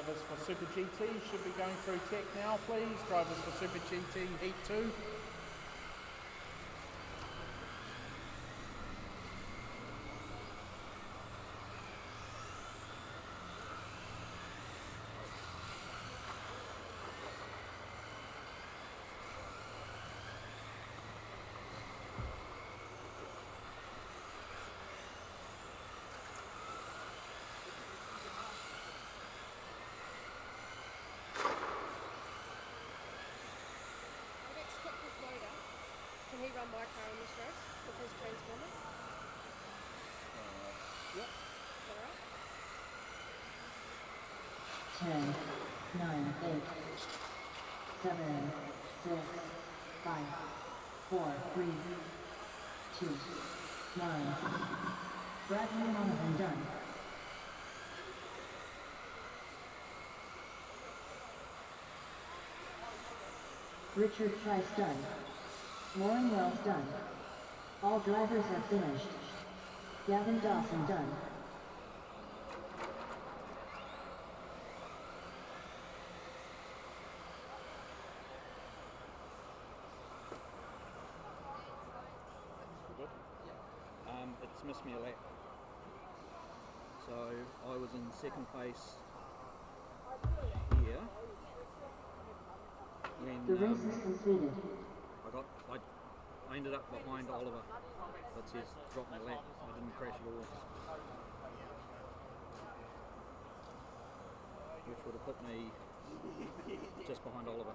Drivers for Super GT should be going through tech now, please. Drivers for Super GT Heat 2. Alex, clip this motor. Can he run my car on this race with his transformer? Yep. Is that alright? 10, 9, 8, 7, 6, 5, 4, 3, 2, 1. Bradley Monaghan done. Richard Price done. Lauren Wells done. All drivers are finished. Gavin Dawson done. Good. It's missed me a lap. So I was in second place here. When, The race is completed. I ended up behind Oliver, but says dropped my lap. I didn't crash at all, which would have put me just behind Oliver.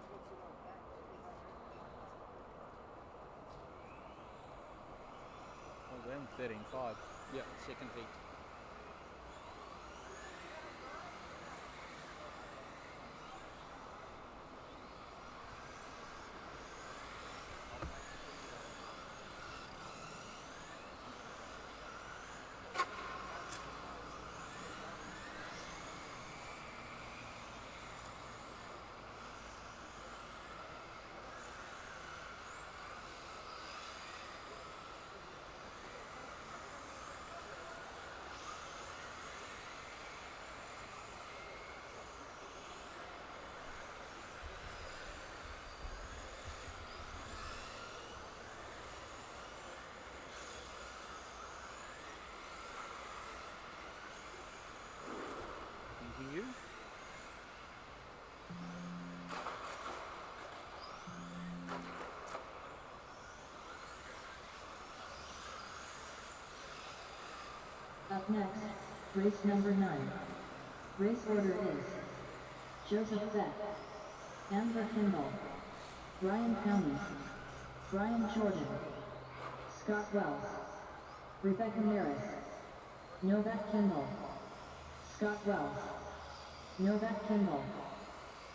I was in 13.5. Yeah, second heat. Continue. Up next, race number 9. Race order is Joseph Beck, Amber Kimball, Brian County, Brian Jordan, Scott Wells, Rebecca Maris, Novak Kimball, Scott Wells, Novak Kimball,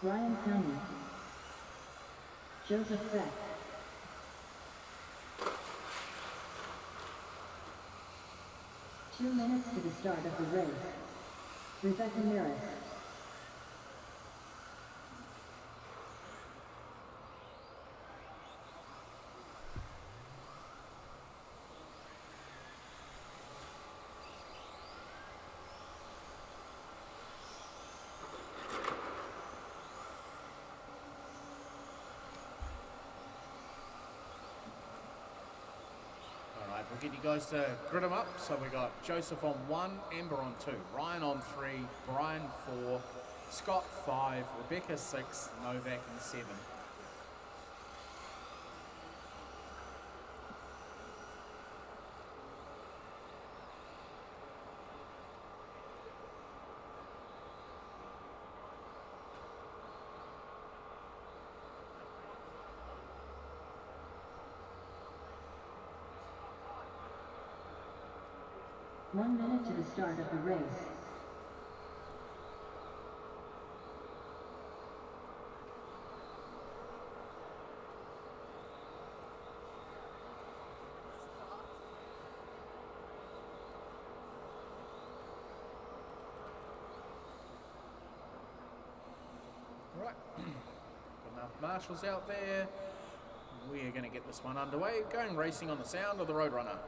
Brian County, Joseph Beck. Two minutes to the start of the race. Rebecca Maris. Alright, we'll get you guys to grid them up. So we got Joseph on 1, Amber on 2, Ryan on 3, Brian 4, Scott 5, Rebecca 6, Novak and 7. One minute to the start of the race. Right, got enough marshals out there. We are going to get this one underway. Going racing on the sound of the Roadrunner.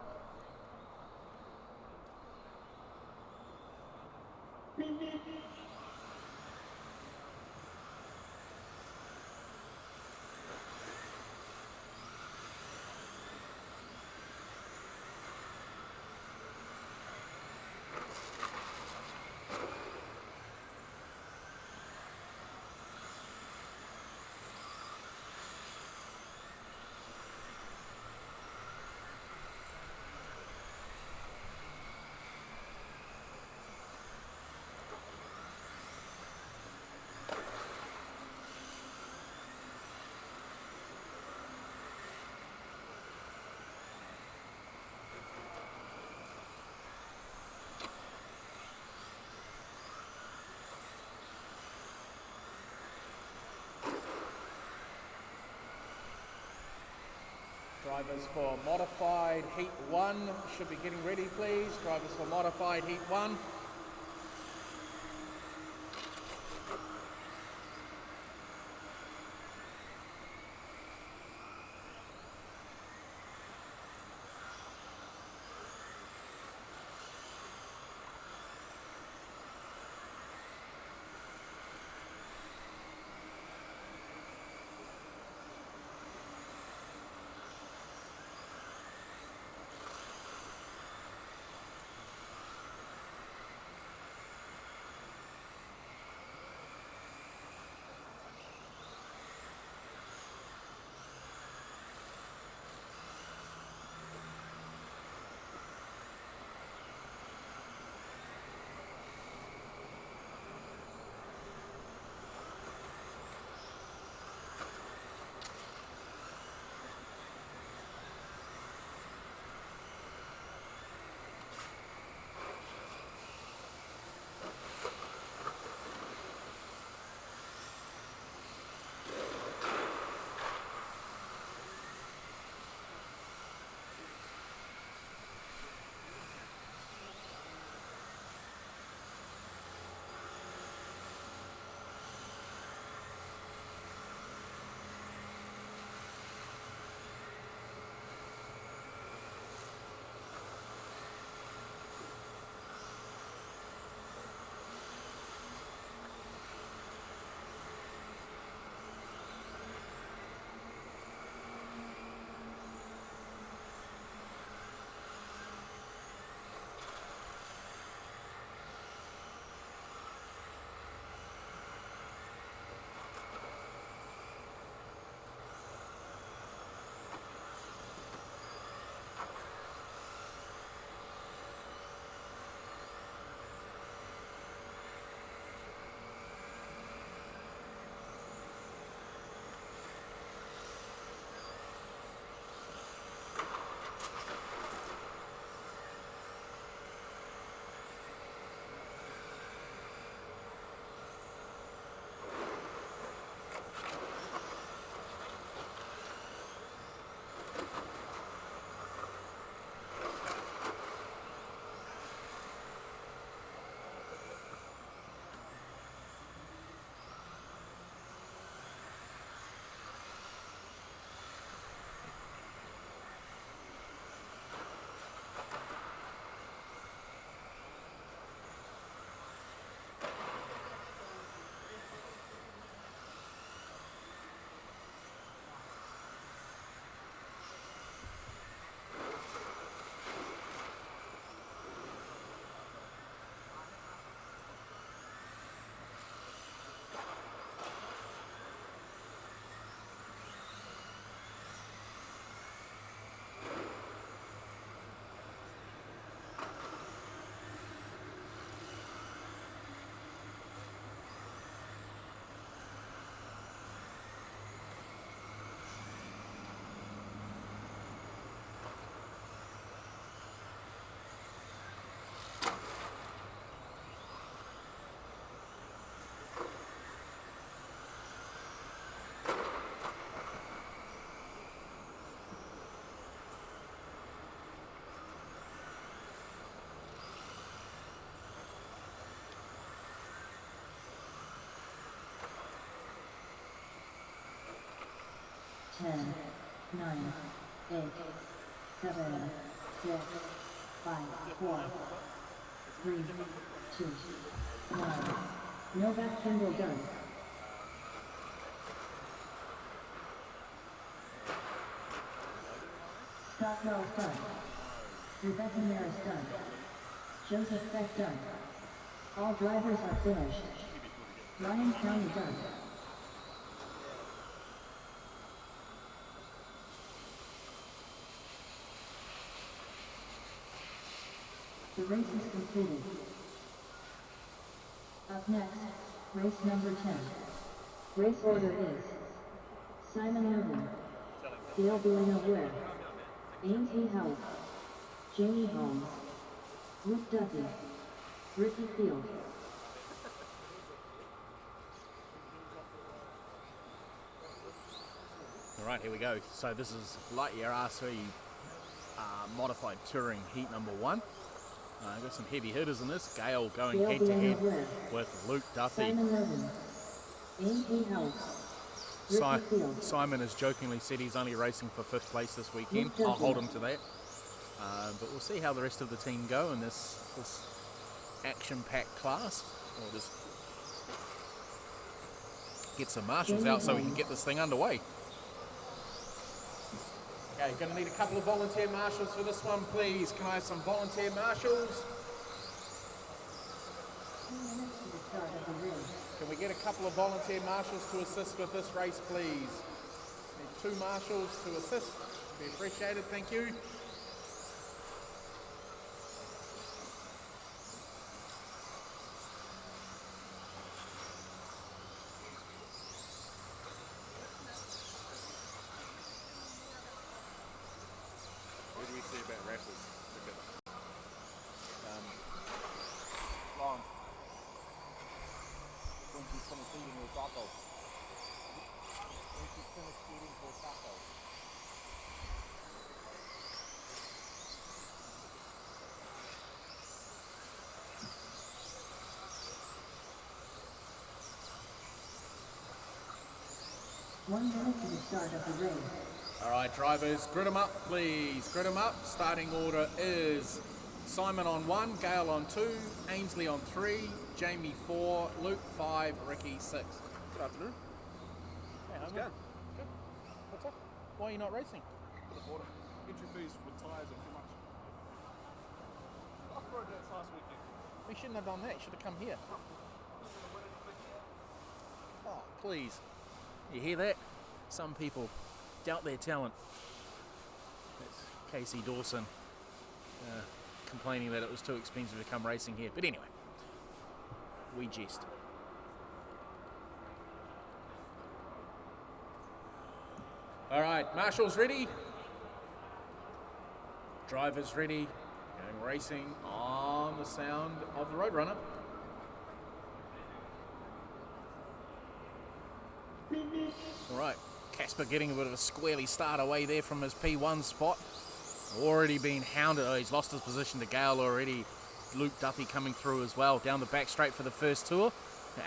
Drivers for modified heat 1 should be getting ready, please. Drivers for modified heat 1. Ten, 9, 8, 7, 6, 5, 4, 3, 2, 1. Novak Kendall done. Scott Wells done. Rebecca Maris done. Joseph Beck done. All drivers are finished. Ryan County done. The race is completed. Up next, race number 10. Race order is Simon Irvin, Dale Villeneuve, Ames E. Howell, Jamie Holmes, Luke Duffy, Ricky Field. Alright, here we go. So this is Lightyear R3 modified touring heat number 1. Got some heavy hitters in this. Gale going head to head with Luke Duffy. Simon has jokingly said he's only racing for 5th place this weekend. I'll hold him to that. But we'll see how the rest of the team go in this action-packed class. We'll just get some marshals out so we can get this thing underway. Okay, going to need a couple of volunteer marshals for this one, please. Can I have some volunteer marshals? Can we get a couple of volunteer marshals to assist with this race, please? Need 2 marshals to assist. Be appreciated, thank you. What do we say about raffles? Long. When she's finished eating her taco. When she's finished eating her taco. One minute to the start of the race. Alright, drivers, grid them up, please. Grid them up. Starting order is Simon on 1, Gale on 2, Ainsley on 3, Jamie 4, Luke 5, Ricky 6. Good afternoon. Hey, how's it going? Good. What's up? Why are you not racing? Entry fees with tyres are too much. I rode that last weekend. We shouldn't have done that. You should have come here. Oh, please. You hear that? Some people doubt their talent. That's Casey Dawson complaining that it was too expensive to come racing here. But anyway, we jest. All right, marshals ready. Drivers ready. Going racing on the sound of the Roadrunner. All right, Casper getting a bit of a squarely start away there from his P1 spot. Already been hounded. Oh, he's lost his position to Gale already. Luke Duffy coming through as well. Down the back straight for the first tour.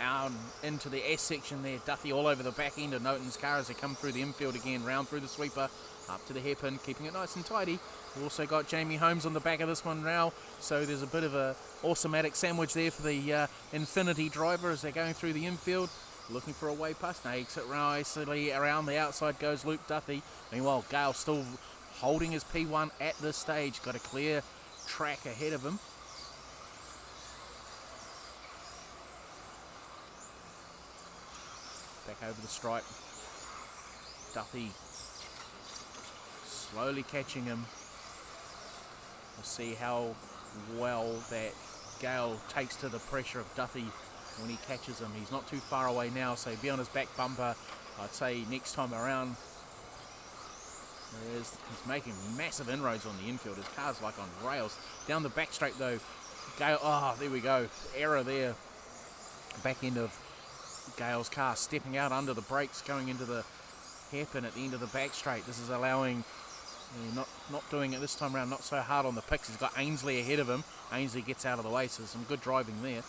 Out into the S section there. Duffy all over the back end of Noten's car as they come through the infield again. Round through the sweeper. Up to the hairpin, keeping it nice and tidy. We've also got Jamie Holmes on the back of this one now. So there's a bit of a automatic sandwich there for the Infinity driver as they're going through the infield. Looking for a way past. Now exit nicely around the outside goes Luke Duffy. Meanwhile, Gale still holding his P1 at this stage. Got a clear track ahead of him. Back over the stripe. Duffy slowly catching him. We'll see how well that Gale takes to the pressure of Duffy when he catches him. He's not too far away now, so be on his back bumper. I'd say next time around. He's making massive inroads on the infield. His car's like on rails. Down the back straight though, Gale, oh, there we go. Error there. Back end of Gale's car, stepping out under the brakes, going into the hairpin at the end of the back straight. This is allowing, not doing it this time around, not so hard on the picks. He's got Ainsley ahead of him. Ainsley gets out of the way, so some good driving there.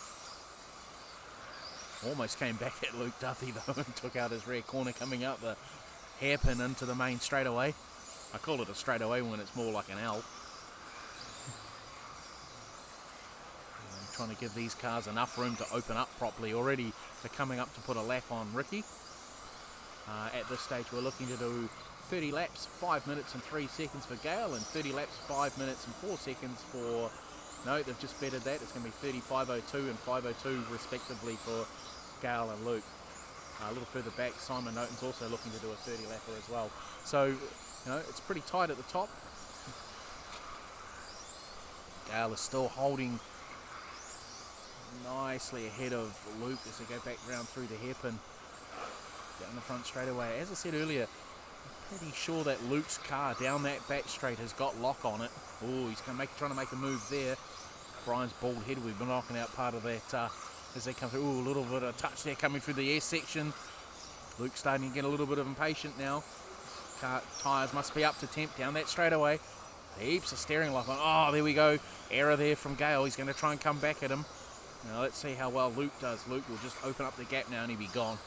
Almost came back at Luke Duffy though and took out his rear corner coming out the hairpin into the main straightaway. I call it a straightaway when it's more like an L. Trying to give these cars enough room to open up properly. Already they're coming up to put a lap on Ricky. At this stage we're looking to do 30 laps, 5 minutes and 3 seconds for Gale, and 30 laps, 5 minutes and 4 seconds for... No, they've just bettered that. It's going to be 30.502 and 502 respectively for Gale and Luke. A little further back, Simon Noten's also looking to do a 30 lapper as well. So, it's pretty tight at the top. Gale is still holding nicely ahead of Luke as they go back round through the hairpin down the front straightaway. As I said earlier, I'm pretty sure that Luke's car down that back straight has got lock on it. Oh, he's trying to make a move there. Brian's bald head, we've been knocking out part of that as they come through. Ooh, a little bit of touch there coming through the S section. Luke's starting to get a little bit of impatient now. Tyres must be up to temp down that straightaway. Heaps of steering lock on. Oh, there we go. Error there from Gale. He's going to try and come back at him. Now let's see how well Luke does. Luke will just open up the gap now and he'll be gone.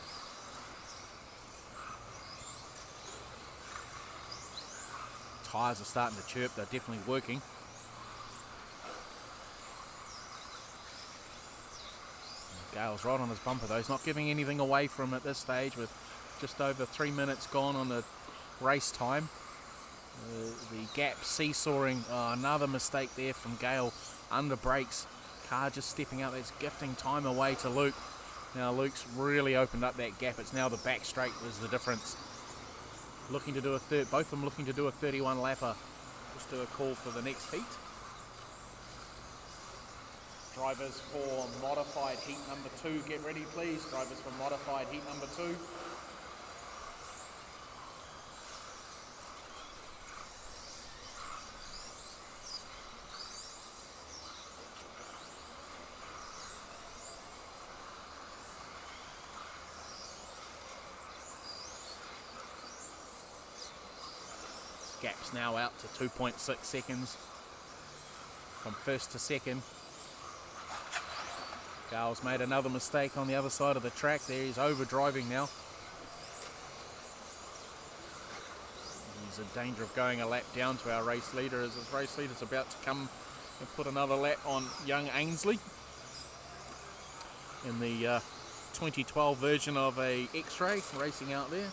Tyres are starting to chirp. They're definitely working. Gale's right on his bumper though. He's not giving anything away from him at this stage with just over 3 minutes gone on the race time. The gap seesawing. Oh, another mistake there from Gale. Under brakes. Car just stepping out. That's gifting time away to Luke. Now Luke's really opened up that gap. It's now the back straight is the difference. Looking to do a both of them looking to do a 31 lapper. Just do a call for the next heat. Drivers for modified heat number 2, get ready please. Drivers for modified heat number 2. Gap's now out to 2.6 seconds from first to second. Gale's made another mistake on the other side of the track there. He's over driving now. He's in danger of going a lap down to our race leader as his race leader's about to come and put another lap on young Ainsley in the 2012 version of a X-Ray racing out there.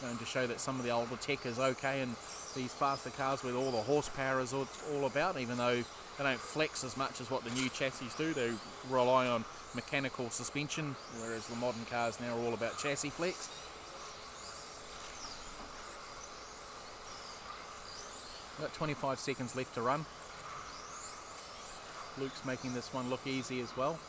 Going to show that some of the older tech is okay and these faster cars with all the horsepower is all about, even though they don't flex as much as what the new chassis do. They rely on mechanical suspension, whereas the modern cars now are all about chassis flex. Got 25 seconds left to run. Luke's making this one look easy as well.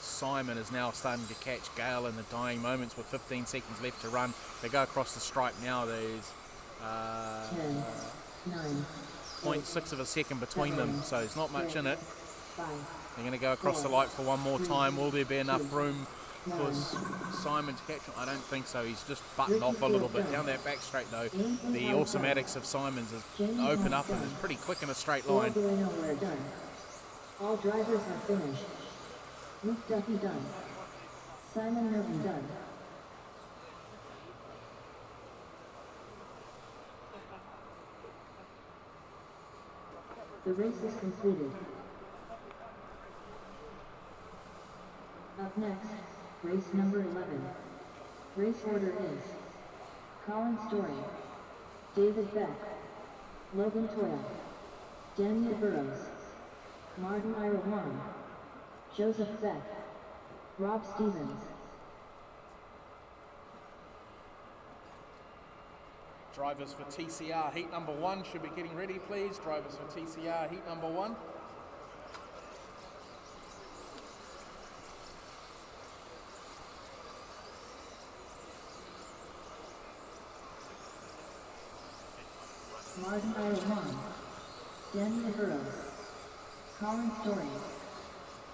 Simon is now starting to catch Gale in the dying moments with 15 seconds left to run. They go across the stripe now. There's 10, 9, 0.6 of a second between them, so there's not much in it. 5, They're going to go across the light for one more time. Will there be enough room for Simon to catch him? I don't think so. He's just buttoned off a little bit. Down that back straight though, the automatics of Simon's is open up and is pretty quick in a straight line. we're done. All drivers have finished. Luke Duffy done. Simon Irvin done. The race is completed. Up next, race number 11. Race order is Colin Story, David Beck, Logan Toya, Daniel Burrows, Martin Irawan, Joseph Beck, Rob Stevens. Drivers for TCR heat number 1 should be getting ready, please. Drivers for TCR heat number 1. Martin Irawan, Daniel Burrows, Colin Story,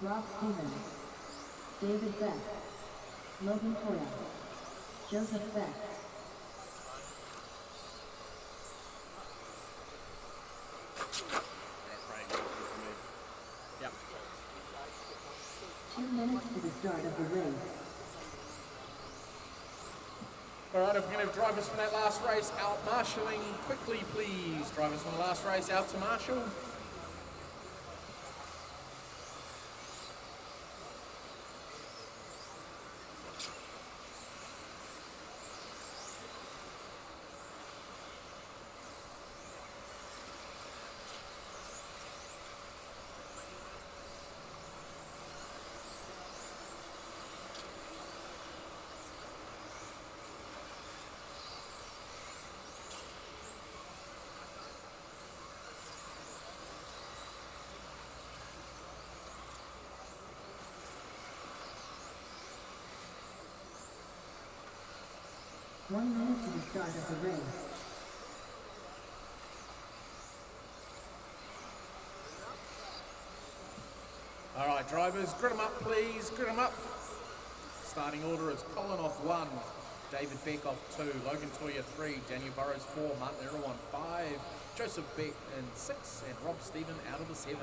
Rob Stevens, David Beck, Logan Toya, Joseph Beck. Yep. 2 minutes to the start of the race. Alright, if we're going to have drivers from that last race out marshalling quickly, please. Drivers from the last race out to marshal. One minute to the start of the race. Alright, drivers, grid them up, please. Grid them up. Starting order is Colin off 1, David Beck off 2, Logan Toya 3, Daniel Burrows 4, Martin Irwin 5, Joseph Beck in 6, and Rob Stephen out of the 7.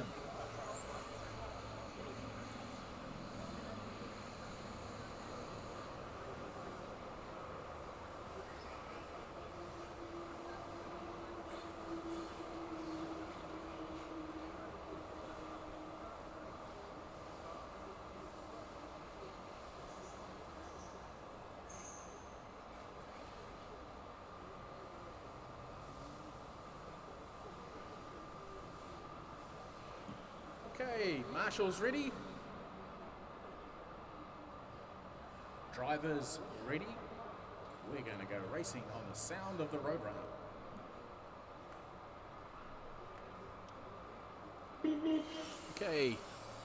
Okay, marshals ready. Drivers ready. We're going to go racing on the sound of the Roadrunner. Okay,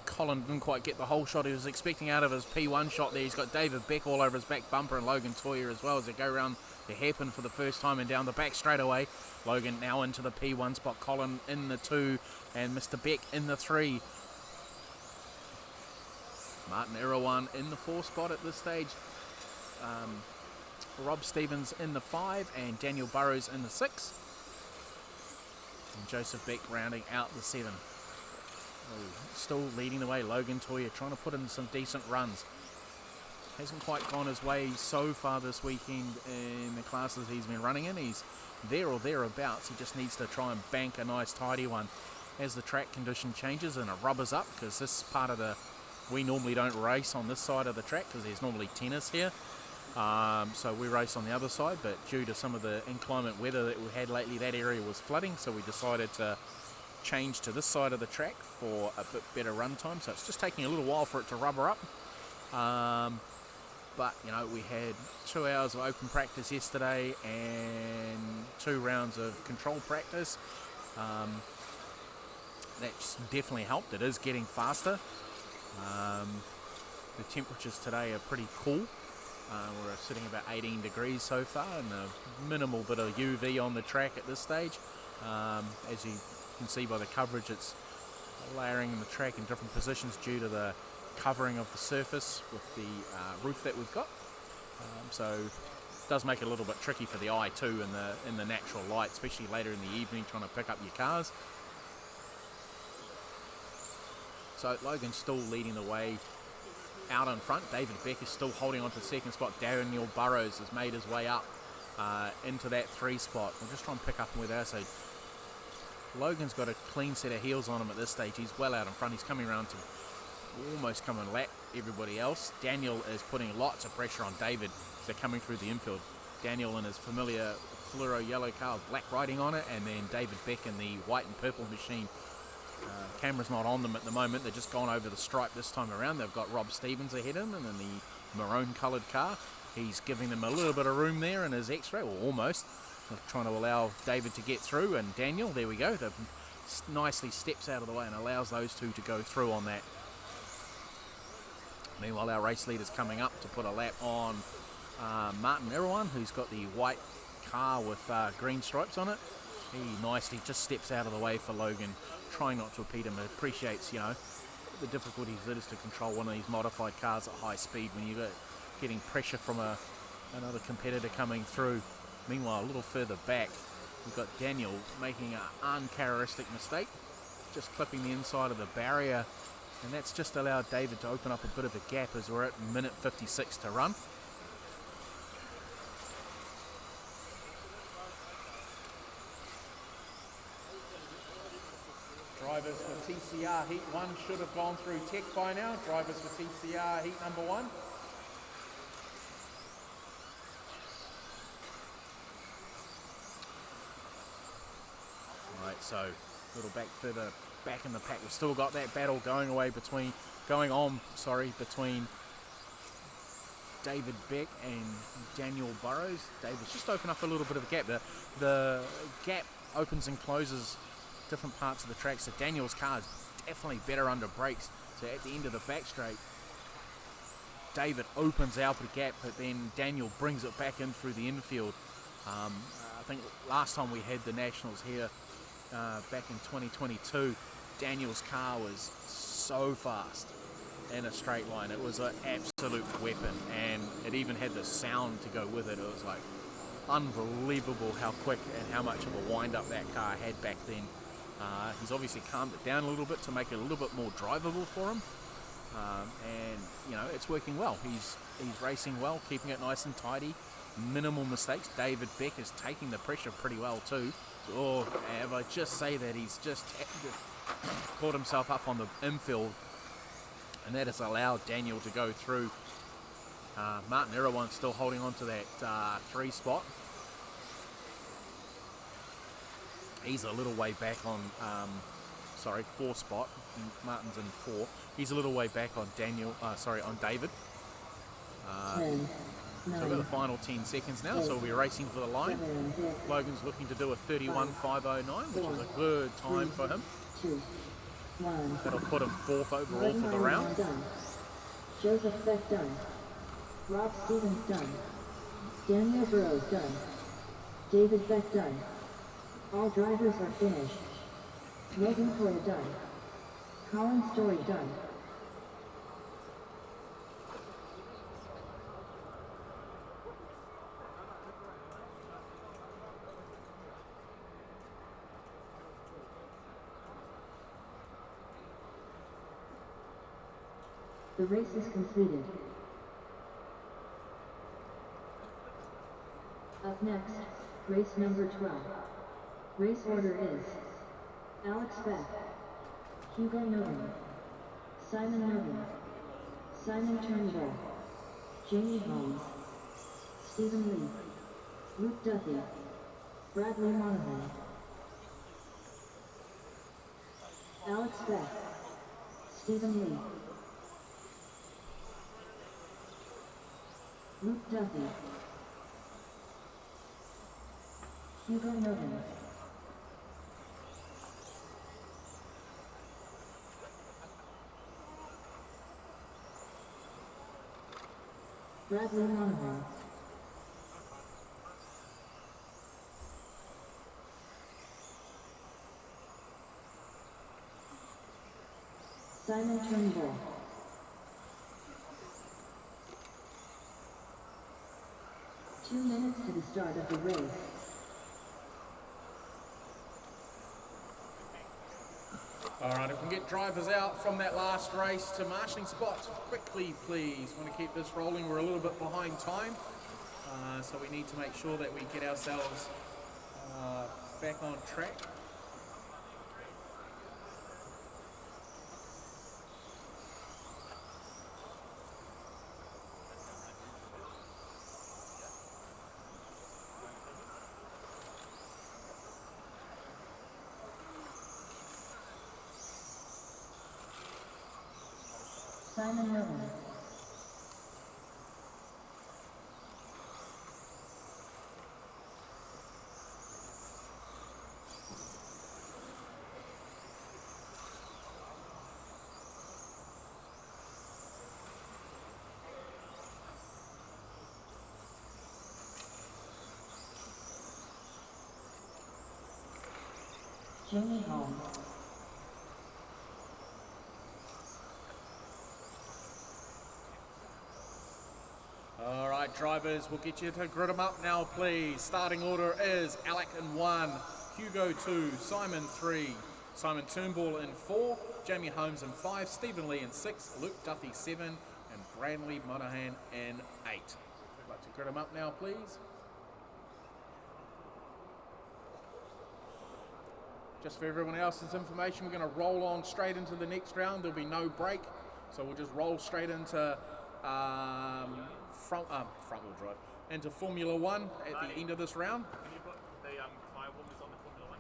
Colin didn't quite get the whole shot he was expecting out of his P1 shot there. He's got David Beck all over his back bumper and Logan Toya as well as they go around the hairpin for the first time and down the back straightaway. Logan now into the P1 spot, Colin in the 2 and Mr. Beck in the 3. Martin Irwin in the 4 spot at this stage. Rob Stevens in the 5 and Daniel Burrows in the 6. And Joseph Beck rounding out the 7. Still leading the way, Logan Toya trying to put in some decent runs. Hasn't quite gone his way so far this weekend in the classes he's been running in. He's there or thereabouts. He just needs to try and bank a nice tidy one as the track condition changes and it rubbers up, because this part of the, we normally don't race on this side of the track because there's normally tennis here. So we race on the other side, but due to some of the inclement weather that we had lately, that area was flooding, so we decided to change to this side of the track for a bit better run time. So it's just taking a little while for it to rubber up. But you know, we had 2 hours of open practice yesterday and 2 rounds of control practice. That's definitely helped. It is getting faster. The temperatures today are pretty cool. We're sitting about 18 degrees so far and a minimal bit of UV on the track at this stage. As you can see by the coverage, it's layering the track in different positions due to the covering of the surface with the roof that we've got. So it does make it a little bit tricky for the eye too in the natural light, especially later in the evening trying to pick up your cars. So Logan's still leading the way out in front. David Beck is still holding on to the 2nd spot. Daniel Burrows has made his way up into that 3 spot. We'll just try and pick up him with that. So Logan's got a clean set of heels on him at this stage. He's well out in front. He's coming around to almost come and lap everybody else. Daniel is putting lots of pressure on David as they're coming through the infield. Daniel in his familiar fluoro yellow car with black writing on it, and then David Beck in the white and purple machine. Camera's not on them at the moment. They're just gone over the stripe this time around. They've got Rob Stevens ahead of them and in the maroon coloured car. He's giving them a little bit of room there in his X-ray, or almost. They're trying to allow David to get through, and Daniel, there we go. They've nicely steps out of the way and allows those two to go through on that. Meanwhile, our race leader's coming up to put a lap on Martin Irwin, who's got the white car with green stripes on it. He nicely just steps out of the way for Logan, trying not to impede him. Appreciates, you know, the difficulties it is to control one of these modified cars at high speed when you're getting pressure from another competitor coming through. Meanwhile, a little further back, we've got Daniel making an uncharacteristic mistake, just clipping the inside of the barrier, and that's just allowed David to open up a bit of a gap as we're at minute 56 to run. Drivers for TCR Heat 1 should have gone through tech by now. Drivers for TCR Heat number 1. Right, so a little back further back in the pack. We've still got that battle going on between David Beck and Daniel Burrows. David's just opened up a little bit of a gap. The gap opens and closes different parts of the track, so Daniel's car is definitely better under brakes. So at the end of the back straight, David opens out the gap, but then Daniel brings it back in through the infield. I think last time we had the Nationals here back in 2022, Daniel's car was so fast. in a straight line. It was an absolute weapon, and it even had the sound to go with it. It was like unbelievable how quick and how much of a wind-up that car had back then. He's obviously calmed it down a little bit to make it a little bit more drivable for him, and you know, it's working well. He's racing well, keeping it nice and tidy, minimal mistakes. David Beck is taking the pressure pretty well too. Oh, if I just say that he's just caught himself up on the infield, and that has allowed Daniel to go through. Martin Erawan still holding on to that 3 spot. He's a little way back on, 4 spot. Martin's in 4. He's a little way back on on David. 10, So we've got 9, the final 10 seconds now, so we'll be racing for the line. 7, 6, Logan's looking to do a 31.509, which is a good time for him. 2, 1. That'll put him 4th overall for the Martin round. done. Joseph Beck done. Rob Stevens done. Daniel Burrows done. David Beck done. All drivers are finished. Logan Coyle done. Colin Story done. The race is completed. Up next, race number 12. Race order is Alex Beck, Hugo Nogan, Simon Nogan, Simon Turnbull, Jamie Holmes, Stephen Lee, Luke Duffy, Bradley Monahan. Alex Beck, Stephen Lee, Luke Duffy, Hugo Nogan, Bradley Monahan, Simon Turnbull, 2 minutes to the start of the race. Alright, if we can get drivers out from that last race to marshalling spots quickly, please. Want to keep this rolling. We're a little bit behind time, so we need to make sure that we get ourselves back on track. Simon Nolan, Jamie Holmes, Alright, drivers, we'll get you to grid them up now, please. Starting order is Alec in 1, Hugo 2, Simon 3, Simon Turnbull in 4, Jamie Holmes in 5, Stephen Lee in 6, Luke Duffy 7, and Bradley Monahan in 8. I'd like to grid them up now, please. Just for everyone else's information, we're going to roll on straight into the next round. There'll be no break, so we'll just roll straight into front wheel drive into Formula 1 at the end of this round. Can you put the tyre warmers on the Formula 1?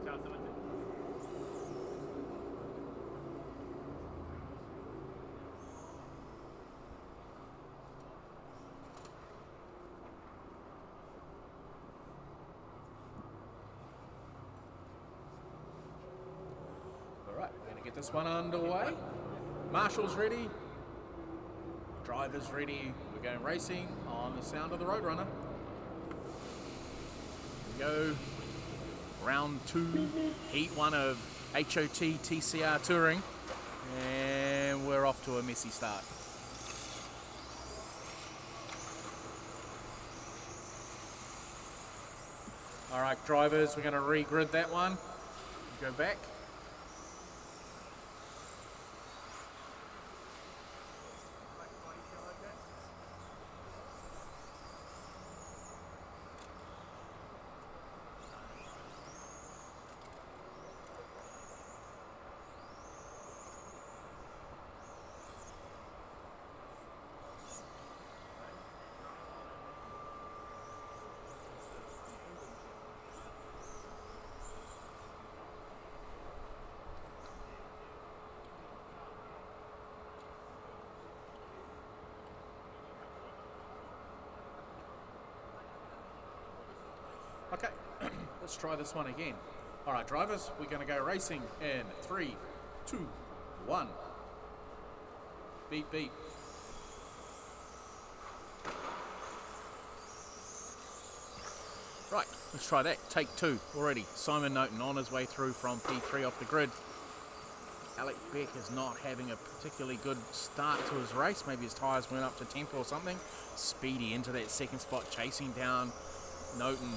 Tell someone to. Alright, we're going to get this one underway. Marshall's ready. Driver's ready. We're going racing on the sound of the Roadrunner. Here we go. round 2, heat 1 of HOT TCR Touring, and we're off to a messy start. All right, drivers, we're going to re-grid that one. Go back. Okay, let's try this one again. All right, drivers, we're going to go racing in 3, 2, 1. Beep, beep. Right, let's try that. Take 2 already. Simon Noten on his way through from P3 off the grid. Alec Beck is not having a particularly good start to his race. Maybe his tyres went up to temp or something. Speedy into that second spot, chasing down Noten.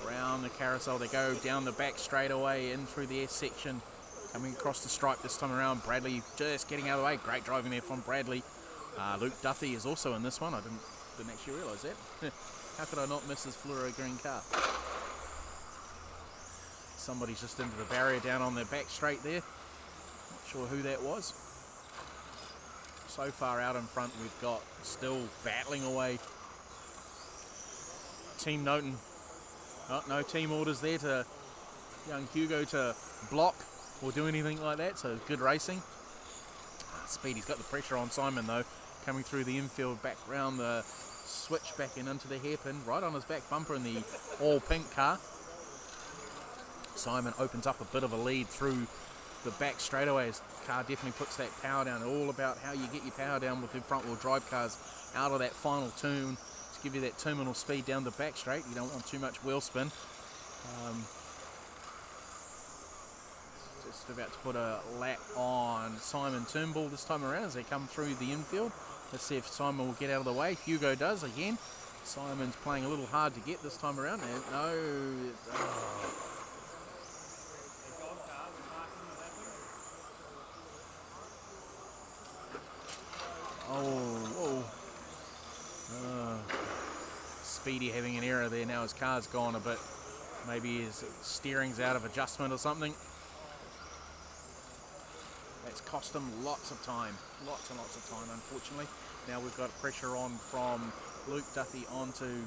Around the carousel they go, down the back straightaway, in through the S section, coming across the stripe this time around. Bradley just getting out of the way. Great driving there from Bradley. Luke Duffy is also in this one. I didn't actually realise that. How could I not miss his fluoro green car? Somebody's just into the barrier down on the back straight there. Not sure who that was. So far out in front we've got still battling away Team Noten. Oh, no team orders there to young Hugo to block or do anything like that, so good racing. Speedy's got the pressure on Simon though, coming through the infield, back round the switch, back in into the hairpin, right on his back bumper in the all pink car. Simon opens up a bit of a lead through the back straightaway as the car definitely puts that power down. All about how you get your power down with the front wheel drive cars out of that final turn. Give you that terminal speed down the back straight. You don't want too much wheel spin. Just about to put a lap on Simon Turnbull this time around as they come through the infield. Let's see if Simon will get out of the way. Hugo does again. Simon's playing a little hard to get this time around. And no. Speedy having an error there. Now his car's gone a bit. Maybe his steering's out of adjustment or something. That's cost him lots of time. Lots and lots of time, unfortunately. Now we've got pressure on from Luke Duffy onto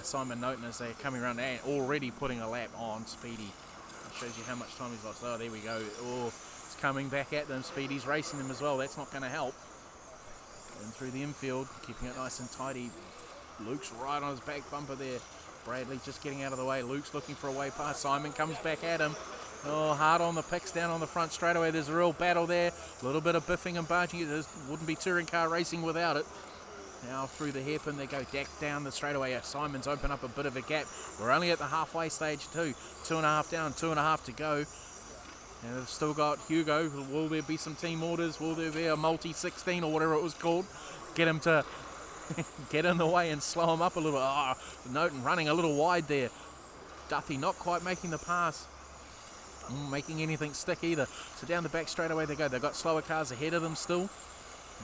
Simon Noten as they're coming around and already putting a lap on Speedy. It shows you how much time he's lost. Oh, there we go. Oh, it's coming back at them. Speedy's racing them as well. That's not going to help. In through the infield, keeping it nice and tidy. Luke's right on his back bumper there. Bradley just getting out of the way. Luke's looking for a way past. Simon comes back at him. Oh, hard on the picks down on the front straightaway. There's a real battle there. A little bit of biffing and barging. It wouldn't be touring car racing without it. Now through the hairpin they go down the straightaway. Simon's open up a bit of a gap. We're only at the halfway stage too. 2.5 down, 2.5 to go. And they've still got Hugo. Will there be some team orders? Will there be a multi-16 or whatever it was called? Get him to get in the way and slow him up a little. Oh, Noten running a little wide there. Duffy not quite making the pass. Making anything stick either. So down the back straightaway they go. They've got slower cars ahead of them still.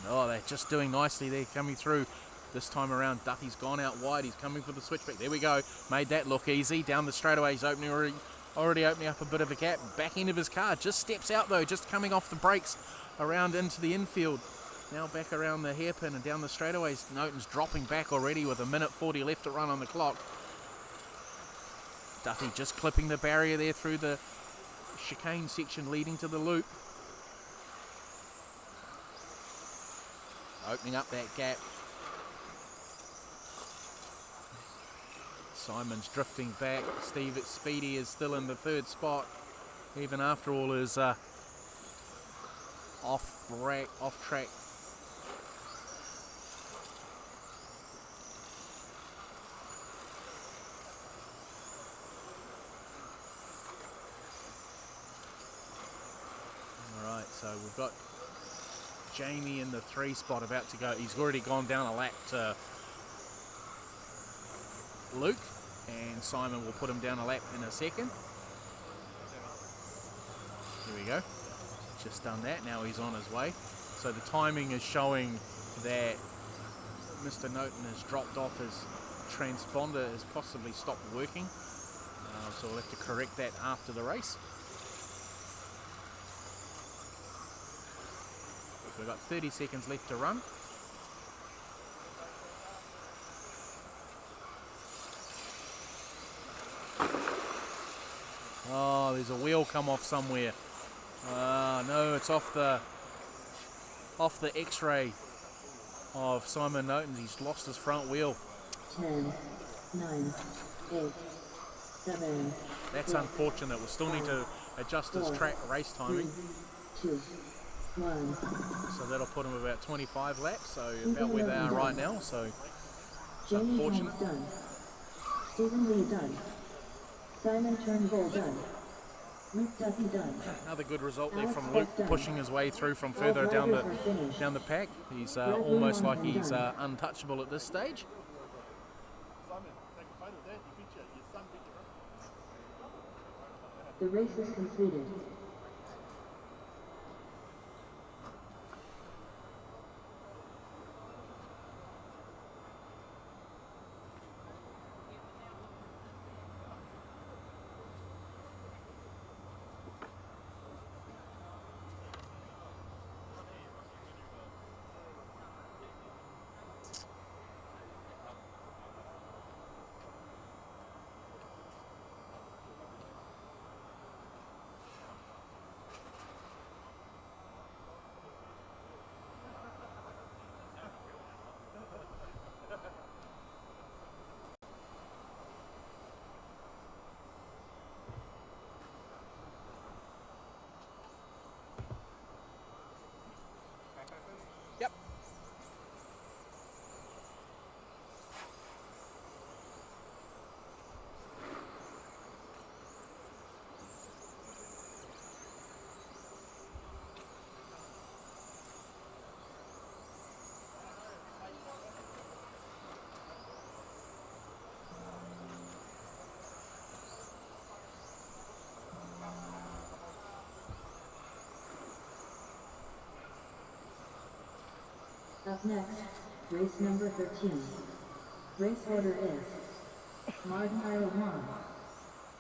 Oh, they're just doing nicely there coming through. This time around Duffy's gone out wide. He's coming for the switchback. There we go. Made that look easy. Down the straightaway he's opening already opening up a bit of a gap. Back end of his car. Just steps out though. Just coming off the brakes around into the infield. Now back around the hairpin and down the straightaways. Noten's dropping back already with 1:40 left to run on the clock. Duffy just clipping the barrier there through the chicane section leading to the loop. Opening up that gap. Simon's drifting back. Speedy is still in the third spot, even after all his off-track. So we've got Jamie in the 3 spot about to go. He's already gone down a lap to Luke, and Simon will put him down a lap in a second. Here we go. Just done that. Now he's on his way. So the timing is showing that Mr. Norton has dropped off. His transponder has possibly stopped working. So we'll have to correct that after the race. We've got 30 seconds left to run. Oh, there's a wheel come off somewhere. No, it's off the X-ray of Simon Norton. He's lost his front wheel. 10, 9, 8, 7. That's unfortunate. We'll still need to adjust his track race timing. 3, 2, 1. So that'll put him about 25 laps, so about where they are right now. So it's Jamie unfortunate. Holmes done. Stephen Lee done. Simon Turnbull done. Luke Duffy done. Another good result there Alex from Luke, Beck done. pushing his way through from All further down drivers are finished. the pack. He's Red almost Bull like Mountain he's done. untouchable at this stage. Simon, take a photo of that. You picture your son picture. The race is completed. Yep. Up next, race number 13. Race order is Martin Irowan,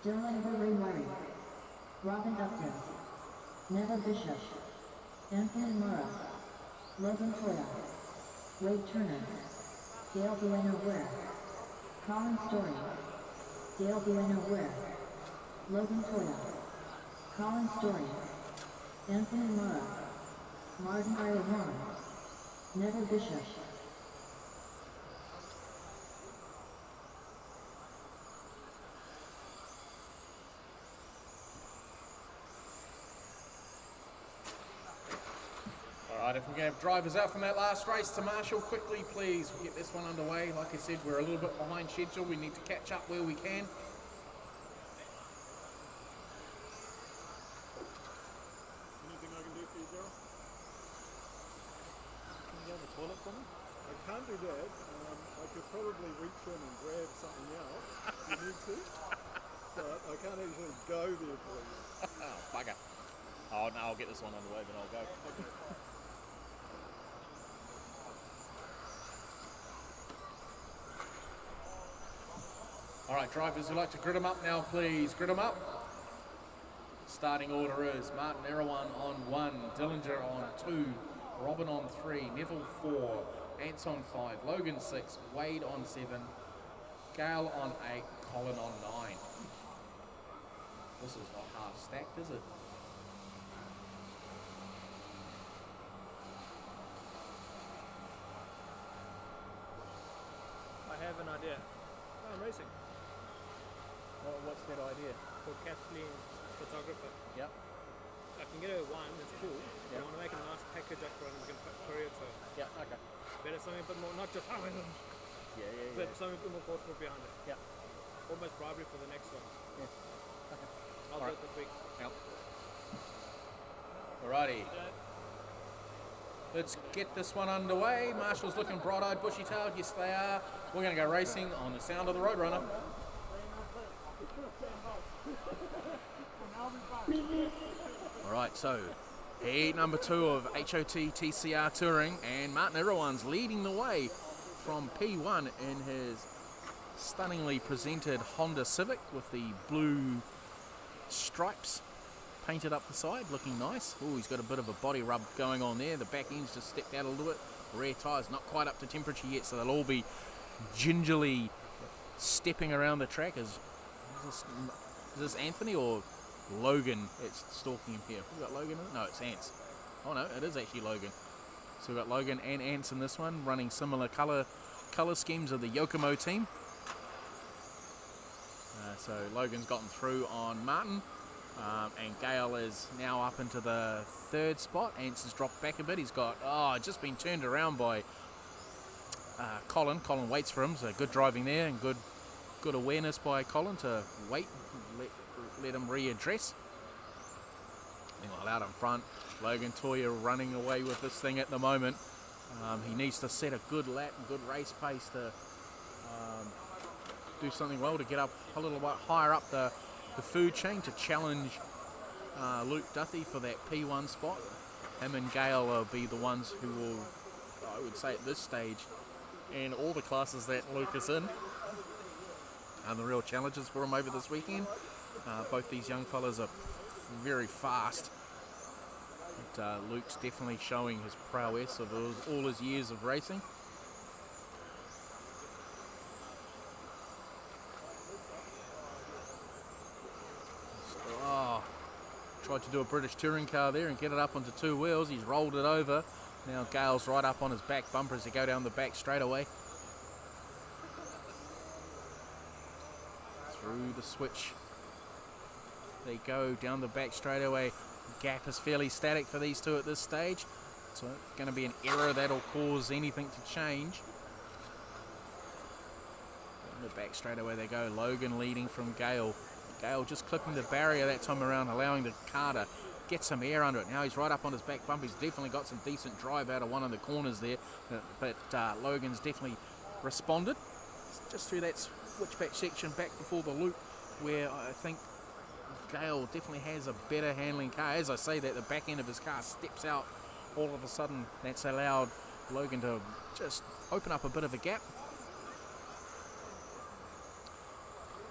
Dylan Murray, Robin Upton, Neva Bishop, Anthony Murrah, Logan Toya, Wade Turner, Dale Bueno Ware, Colin Story, Dale Bueno Ware, Logan Toya, Colin Story, Anthony Murrah, Martin Irowan, Neva Bishop. Alright, if we can have drivers out from that last race to Marshall quickly, please. We'll get this one underway. Like I said, we're a little bit behind schedule. We need to catch up where we can. Anything I can do for you, Daryl? Can you go to the toilet for me? I can't do that. I could probably reach in and grab something else if you need to, but I can't actually go there for you. Oh, bugger. Oh, no, I'll get this one underway, then I'll go. Alright, drivers, we'd like to grid them up now, please. Grid them up. Starting order is Martin Erawan on 1, Dillinger on 2, Robin on 3, Neville 4, Ants on 5, Logan 6, Wade on 7, Gale on 8, Colin on 9. This is not half stacked, is it? I have an idea. Oh, I'm racing. What's that idea? For Kathleen, photographer. Yep. I can get her one, it's cool. Yeah. I want to make a nice package up for her and we can put courier to her. Yeah, okay. Better something a bit more, not just, but something a bit more thoughtful behind it. Yeah. Almost bribery for the next one. Yeah. Okay. I'll do it this week. Yep. Alrighty. Let's get this one underway. Marshall's looking bright-eyed, bushy-tailed. Yes, they are. We're going to go racing on the sound of the Roadrunner. Alright, so heat number 2 of HOT TCR Touring, and Martin Irawan's leading the way from P1 in his stunningly presented Honda Civic with the blue stripes painted up the side, looking nice. Oh, he's got a bit of a body rub going on there. The back end's just stepped out a little bit. Rear tyres not quite up to temperature yet, so they'll all be gingerly stepping around the track. Is this Anthony or Logan that's stalking him here? We got Logan in it? No, it's Ants. Oh no, it is actually Logan. So we've got Logan and Ants in this one, running similar colour schemes of the Yokomo team. So Logan's gotten through on Martin, and Gale is now up into the 3rd spot. Ants has dropped back a bit. He's got just been turned around by Colin. Colin waits for him, so good driving there and good awareness by Colin to wait, let him readdress. Meanwhile, out in front, Logan Toya running away with this thing at the moment. He needs to set a good lap and good race pace to do something well to get up a little bit higher up the food chain to challenge Luke Duthie for that P1 spot. Him and Gale will be the ones who will, I would say at this stage, in all the classes that Luke is in, are the real challenges for him over this weekend. Both these young fellas are very fast. But, Luke's definitely showing his prowess of all his years of racing. Tried to do a British touring car there and get it up onto 2 wheels. He's rolled it over. Now Gale's right up on his back bumper as they go down the back straightaway. Through the switch they go down the back straightaway. Gap is fairly static for these two at this stage, so it's going to be an error that'll cause anything to change. Down the back straightaway they go. Logan leading from Gale. Gale just clipping the barrier that time around, allowing the car to get some air under it. Now he's right up on his back bump. He's definitely got some decent drive out of one of the corners there, but Logan's definitely responded. Just through that switchback section back before the loop, where I think Gale definitely has a better handling car. As I say that, the back end of his car steps out all of a sudden. That's allowed Logan to just open up a bit of a gap.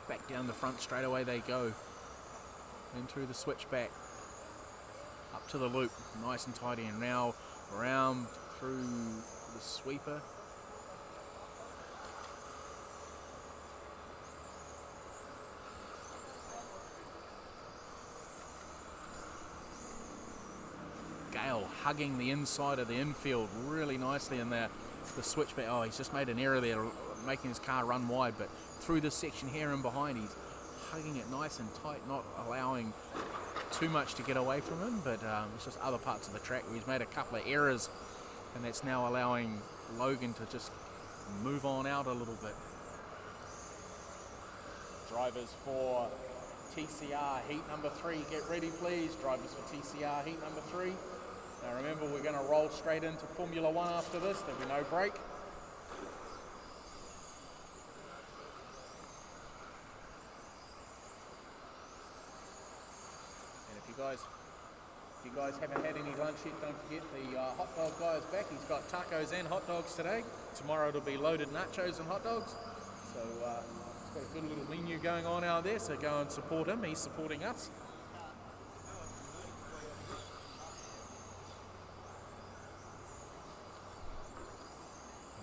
Back down the front straight away they go. In through the switchback. Up to the loop. Nice and tidy. And now around through the sweeper. Gale hugging the inside of the infield really nicely in there. The switchback. Oh, he's just made an error there, making his car run wide, but through this section here and behind, he's hugging it nice and tight, not allowing too much to get away from him, but it's just other parts of the track where he's made a couple of errors, and that's now allowing Logan to just move on out a little bit. Drivers for TCR heat number 3, get ready please. Drivers for TCR heat number 3. Now remember, we're going to roll straight into Formula 1 after this. There'll be no break. And if you guys haven't had any lunch yet, don't forget the hot dog guy is back. He's got tacos and hot dogs today. Tomorrow it'll be loaded nachos and hot dogs. So he's got a good little menu going on out there. So go and support him. He's supporting us.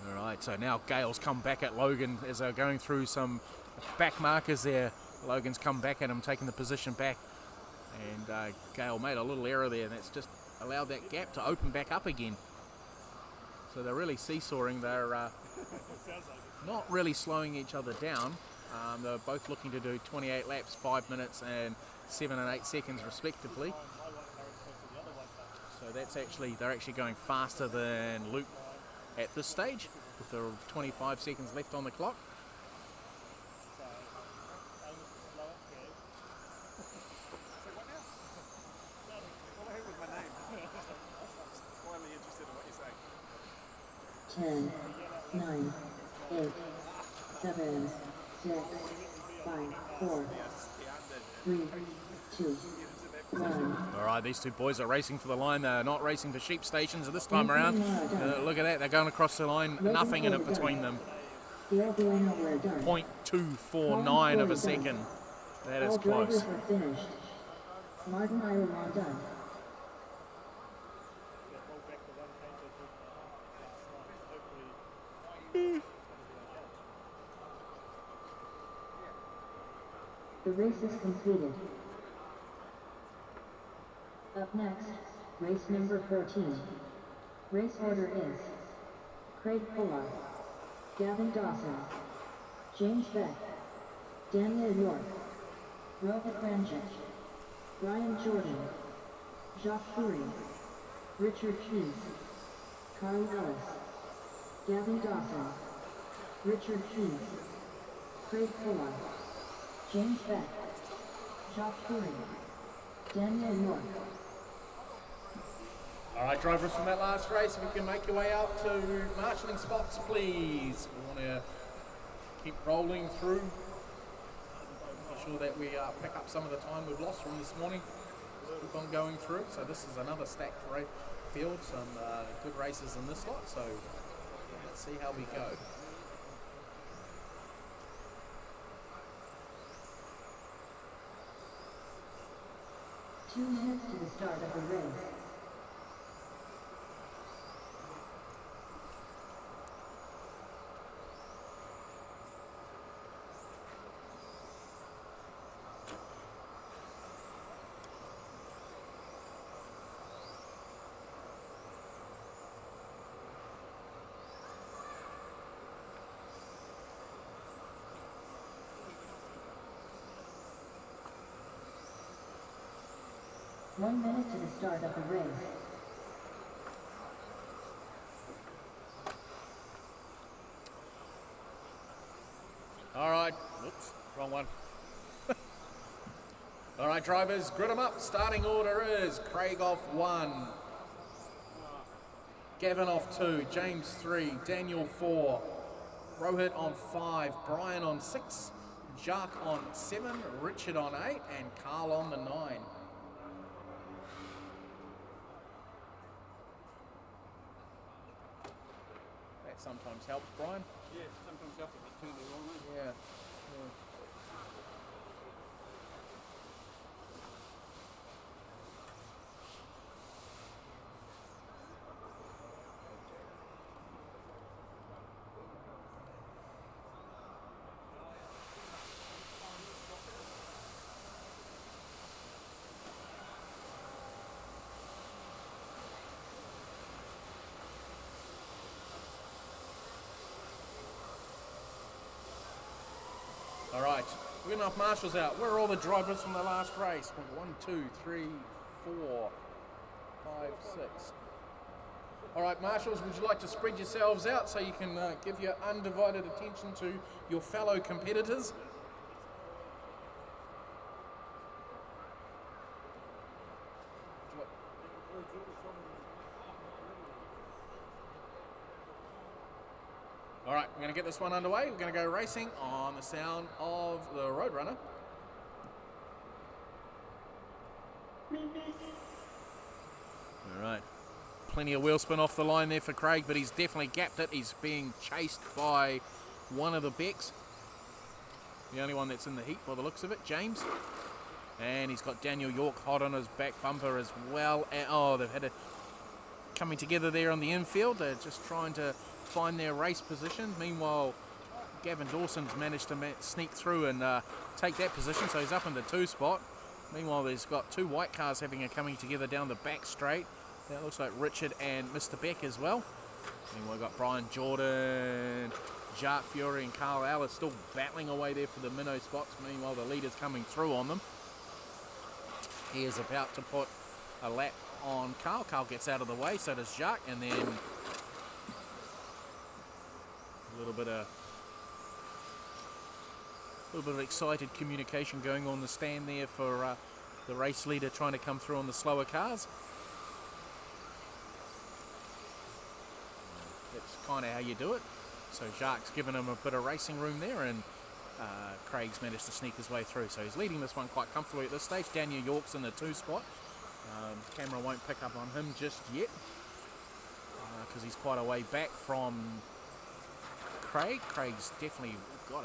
Alright, so now Gale's come back at Logan as they're going through some back markers there. Logan's come back at him, taking the position back. And Gale made a little error there, and that's just allowed that gap to open back up again. So they're really seesawing. They're not really slowing each other down. They're both looking to do 28 laps, 5 minutes and 7 and 8 seconds respectively. So they're actually going faster than Luke at this stage, with the 25 seconds left on the clock. 10, 9, 8, 7, 6, 5, 4, 3, 2, 1. All right, these two boys are racing for the line. They're not racing for sheep stations this time around. Look at that, they're going across the line, nothing in it between them. Gail Bueno, we're done. 0.249 of a second. That is All close. drivers are finished. Martin Ironman done. The race is completed. Up next, race number 14. Race order is Craig Fuller, Gavin Dawson, James Beck, Daniel York, Rohit Ranjit, Brian Jordan, Jacques Fourie, Richard Hughes, Carl Ellis, Gavin Dawson, Richard Hughes, Craig Fuller, James Beck, Jacques Fourie, Daniel York. All right, drivers from that last race, if you can make your way out to marshalling spots, please. We want to keep rolling through. Make sure that we pick up some of the time we've lost from this morning. Keep on going through. So this is another stacked field, some good races in this lot. So let's see how we go. Two minutes to the start of the race. One minute to the start of the race. All right, oops, wrong one. All right, drivers, grid them up. Starting order is Craig off 1, Gavin off 2, James 3, Daniel 4, Rohit on 5, Brian on 6, Jacques on 7, Richard on 8, and Carl on the 9. That sometimes helps, Brian. Yeah, sometimes helps if you turn the wrong way. Yeah. All right, we've got enough marshals out. Where are all the drivers from the last race? 1, 2, 3, 4, 5, 6. All right, marshals, would you like to spread yourselves out so you can give your undivided attention to your fellow competitors? All right, we're going to get this one underway. We're going to go racing on the sound of the Roadrunner. All right, plenty of wheel spin off the line there for Craig, but he's definitely gapped it. He's being chased by one of the Becks. The only one that's in the heat by the looks of it, James. And he's got Daniel York hot on his back bumper as well. And, oh, they've had it coming together there on the infield. They're just trying to find their race position. Meanwhile, Gavin Dawson's managed to sneak through and take that position, so he's up in the 2 spot. Meanwhile, there's got 2 white cars having a coming together down the back straight. That looks like Richard and Mr. Beck as well. Meanwhile, we've got Brian Jordan, Jacques Fourie and Carl Ellis still battling away there for the minnow spots. Meanwhile, the leader's coming through on them. He is about to put a lap on Carl. Carl gets out of the way, so does Jacques, and then a little bit of excited communication going on the stand there for the race leader trying to come through on the slower cars. That's It's kind of how you do it. So Jacques given him a bit of racing room there, and Craig's managed to sneak his way through. So he's leading this one quite comfortably at this stage. Daniel York's in the 2 spot. Camera won't pick up on him just yet because he's quite a way back from Craig. Craig's definitely got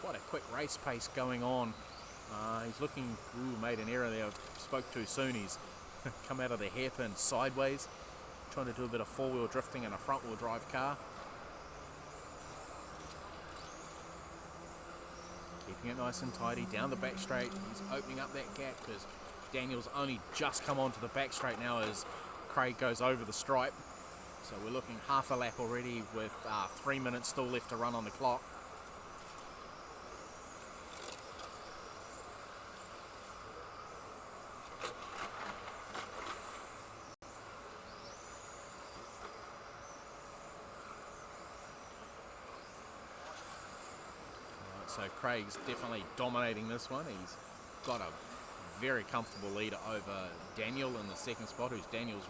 quite a quick race pace going on. He's looking, made an error there, spoke too soon. He's come out of the hairpin sideways, trying to do a bit of 4-wheel drifting in a front-wheel drive car. Keeping it nice and tidy down the back straight. He's opening up that gap because Daniel's only just come onto the back straight now as Craig goes over the stripe. So we're looking half a lap already with 3 minutes still left to run on the clock. So Craig's definitely dominating this one. He's got a very comfortable lead over Daniel in the 2nd spot, who's Daniel's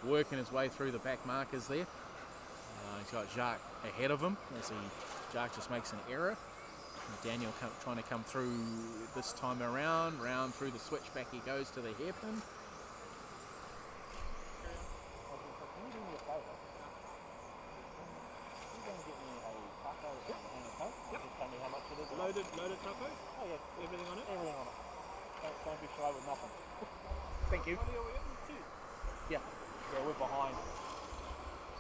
working his way through the back markers there. He's got Jacques ahead of him as Jacques just makes an error. And Daniel trying to come through this time around, round through the switchback he goes to the hairpin. Loaded taco? Oh yeah. Everything on it? Everything on it. Don't be shy with nothing. Thank you. Yeah, we're behind.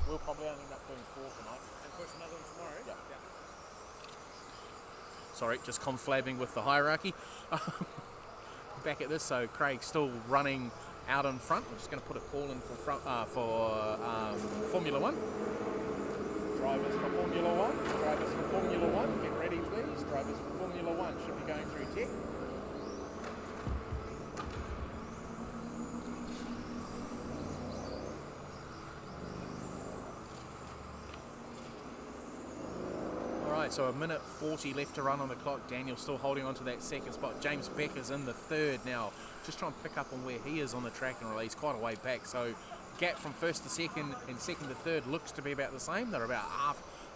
We'll probably only end up doing 4 tonight. And push another one tomorrow? Yeah. Sorry, just conflabbing with the hierarchy. Back at this, so Craig's still running out in front. We're just going to put a call in for Formula 1. Drivers for Formula 1, drivers for Formula 1, get ready please. Drivers for Formula 1 should be going through tech. Alright, so 1:40 left to run on the clock. Daniel's still holding on to that 2nd spot. James Becker's in the 3rd now. Just trying to pick up on where he is on the track and release quite a way back. So gap from 1st to 2nd and 2nd to 3rd looks to be about the same. They're about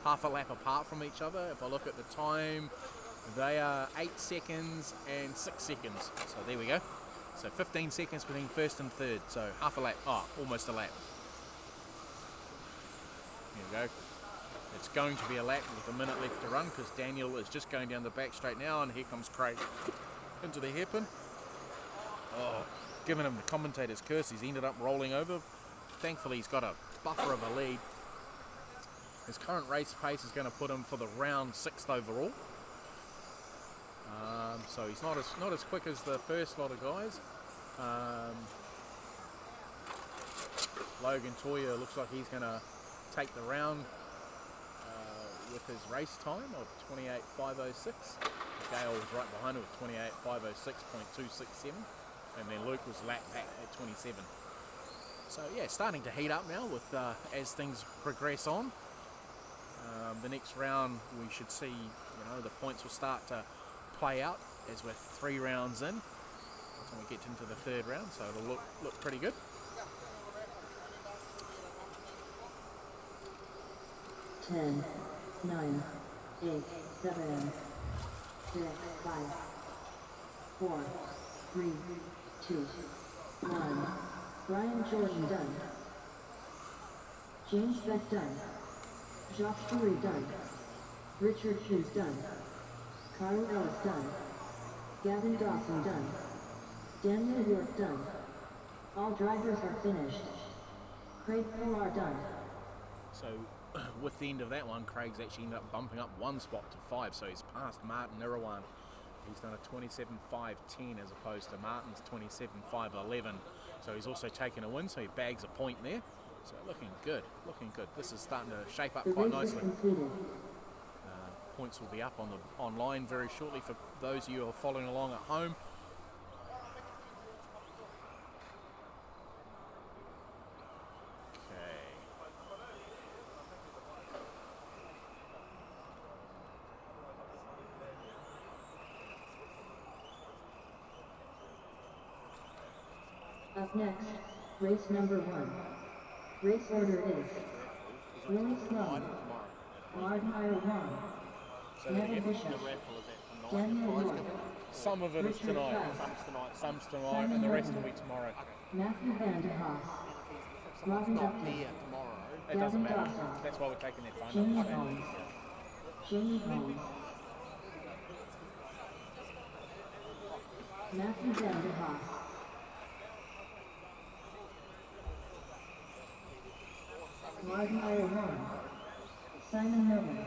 half a lap apart from each other. If I look at the time, they are 8 seconds and 6 seconds. So there we go. So 15 seconds between 1st and 3rd. So half a lap, almost a lap. There we go. It's going to be a lap with 1 minute left to run because Daniel is just going down the back straight now, and here comes Craig into the hairpin. Giving him the commentator's curse. He's ended up rolling over. Thankfully, he's got a buffer of a lead. His current race pace is going to put him for the round 6th overall. So he's not as quick as the first lot of guys. Logan Toya looks like he's going to take the round with his race time of 28.506. Gale was right behind him with 28.506.267, and then Luke was lap back at 27. So yeah, starting to heat up now with as things progress on. The next round we should see, the points will start to play out as we're 3 rounds in. So we get into the 3rd round, so it'll look pretty good. Ten, 9, 8, 7, 6, 5, 4, 3, 2, 1. Brian Jordan done. James Beck done. Jacques Fury done. Richard Hughes done. Kyle Ellis done. Gavin Dawson done. Daniel York done. All drivers are finished. Craig Pillar done. So with the end of that one, Craig's actually ended up bumping up 1 spot to 5, so he's passed Martin Irawan. He's done a 27.510 as opposed to Martin's 27.511. So he's also taken a win, so he bags a point there. So looking good, looking good. This is starting to shape up quite nicely. Points will be up on the online very shortly for those of you who are following along at home. Up next, race number 1. Race order is Willie Sloan, tomorrow. Ardmire 1, So that Neville again, Bishop, The raffle is at tonight. Daniel Prize York, giving. some of it is Richard tonight, Price, Some's tonight. some's tonight, and the rest will be tomorrow. Matthew Vanderhaas, If someone's Robbie not Upton, there tomorrow, It doesn't Gavin matter. Dawson, That's why we're taking their phone Jimmy off. Holmes, Jimmy Holmes, Matthew Vanderhaas, Ardmire 1, Simon Miller,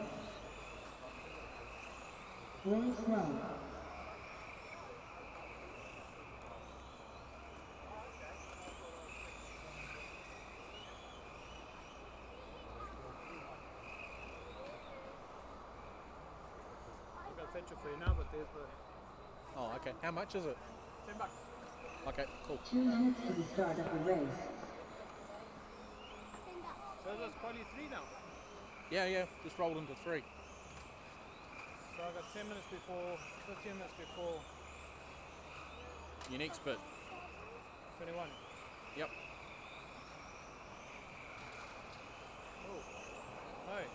Willie Sloan, I'm gonna fetch it for you now, but there's the Oh, okay. How much is it? $10. Okay, cool. 2 minutes to the start of the race. So that's quality 3 now. Yeah, just rolled into 3. So I got 10 minutes before, 15 minutes before Your next bit. 21. Yep. Oh. Hey.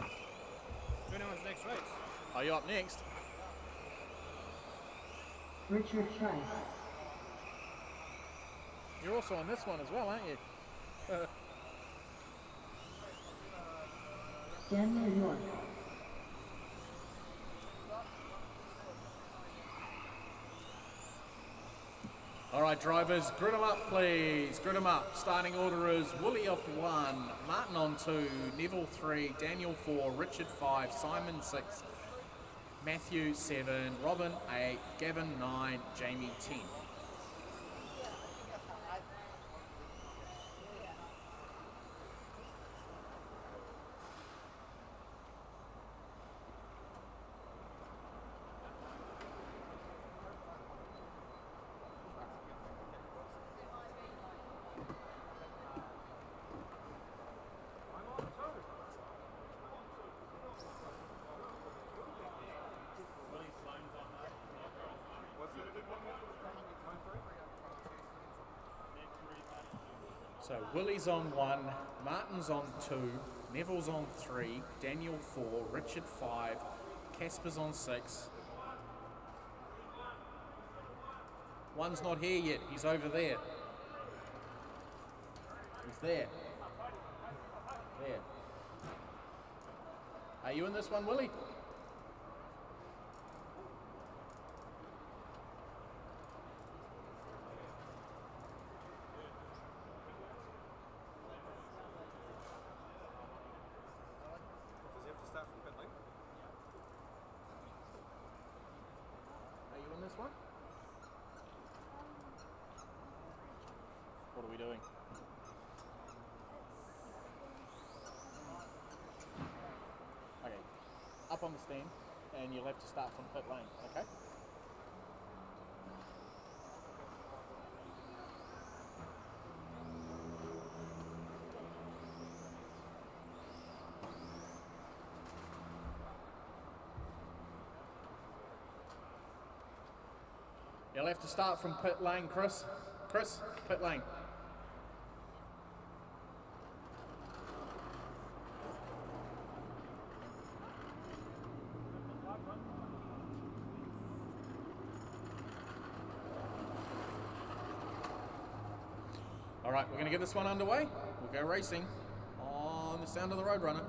21's next race. Are you up next? Richard Price, You're also on this one as well, aren't you? Daniel York, All right, drivers, grid them up, please. Grid them up. Starting order is Willie off 1, Martin on 2, Neville 3, Daniel 4, Richard 5, Simon 6, Matthew 7, Robin 8, Gavin 9, Jamie 10. So Willie's on 1, Martin's on 2, Neville's on 3, Daniel 4, Richard 5, Casper's on 6. One's not here yet, he's over there. He's there. There. Are you in this one, Willie? does he have to start from pit lane? Are you in this one? What are we doing? Okay, up on the stand, and you'll have to start from pit lane, okay? You'll have to start from pit lane, Chris. Chris, pit lane. All right, we're going to get this one underway. We'll go racing on the sound of the Roadrunner.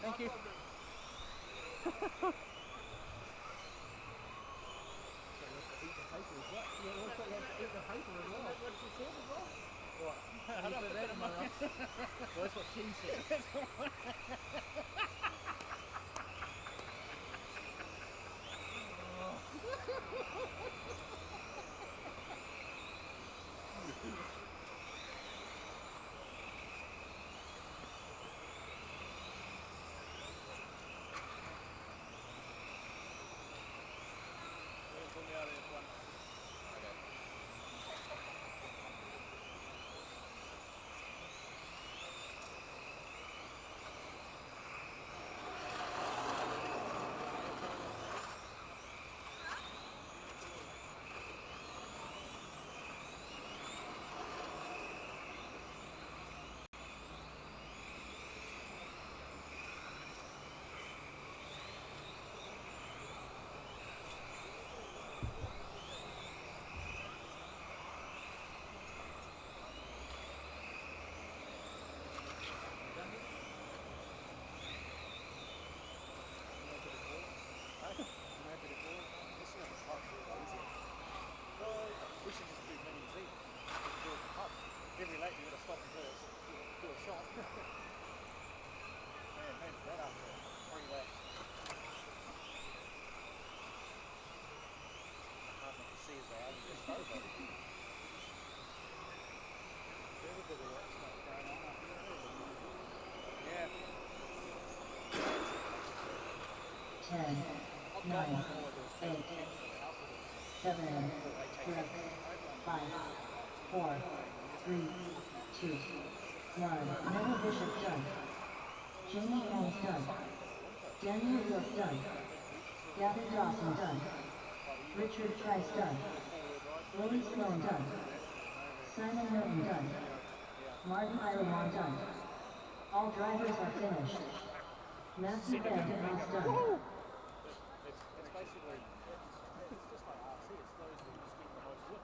Thank you. Well, that's what she said. Every lap you've got to stop and do a shot. Man, imagine that after 3 laps. Hard not to see as they are just over. There's a bit of that stuff going on up here. Yeah. 10, 9, 8, 7, 6, 5, 4, 3, 2, 1. Noah Bishop done. Jamie Holmes done. Daniel York done. Gavin Dawson done. Richard Trice done. Willie Sloan done. Simon Milton done. Martin Ireland done. All drivers are finished. Matthew Vanderhaas done. It's basically, it's just like RC, it's those who just get the most whip.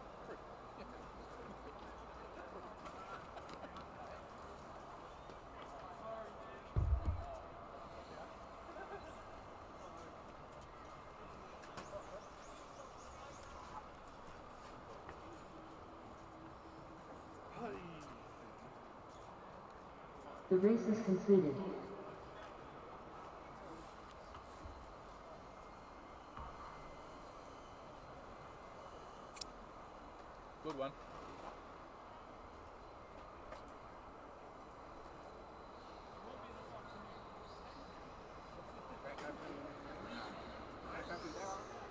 The race is completed. Good one.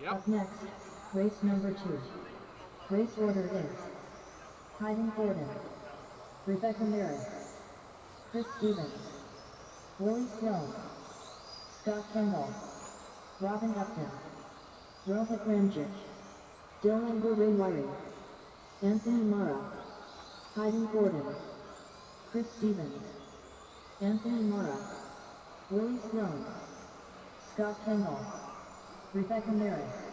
Yep. Up next, race number 2. Race order is Hayden Gordon, Rebecca Maris, Chris Stevens, Willie Sloan, Scott Kendall, Robin Upton, Rohit Ramjic, Dylan Gurwari, Anthony Mara, Hayden Gordon, Chris Stevens, Anthony Mara, Willie Sloan, Scott Kendall, Rebecca Maris.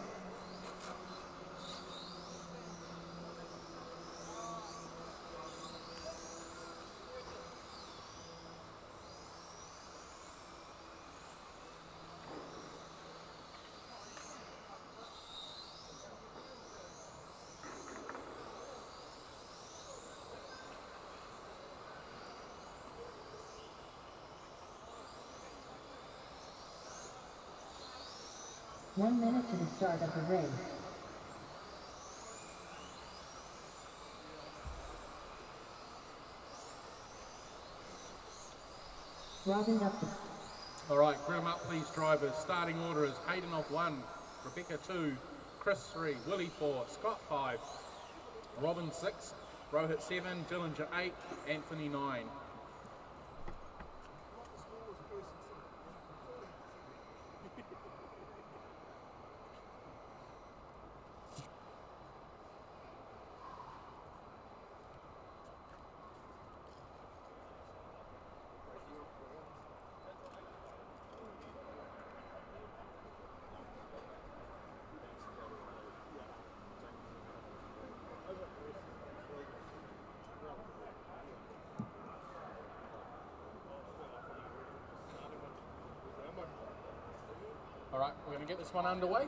One minute to the start of the race. Robin Upton. All right, grab 'em up, please, drivers. Starting order is Hayden off 1, Rebecca 2, Chris 3, Willie 4, Scott 5, Robin 6, Rohit 7, Dillinger 8, Anthony 9. Right, we're going to get this one underway.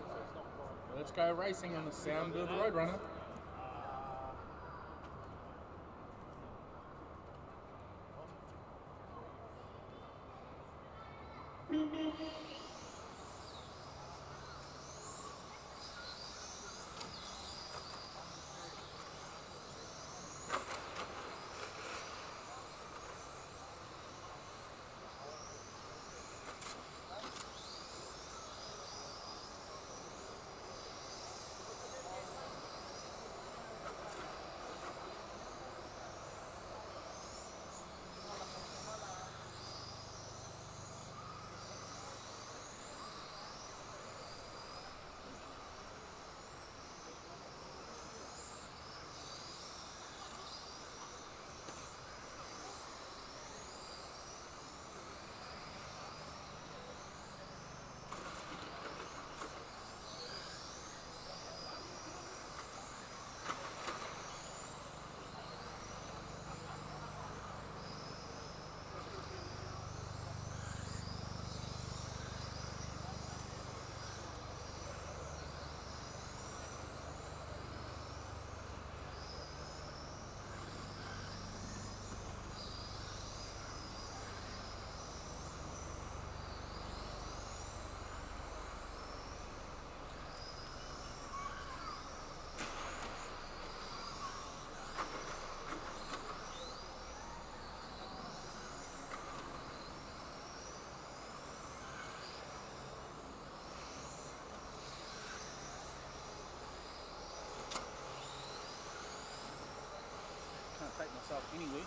Let's go racing on the sound of the Roadrunner. Can't take myself anywhere.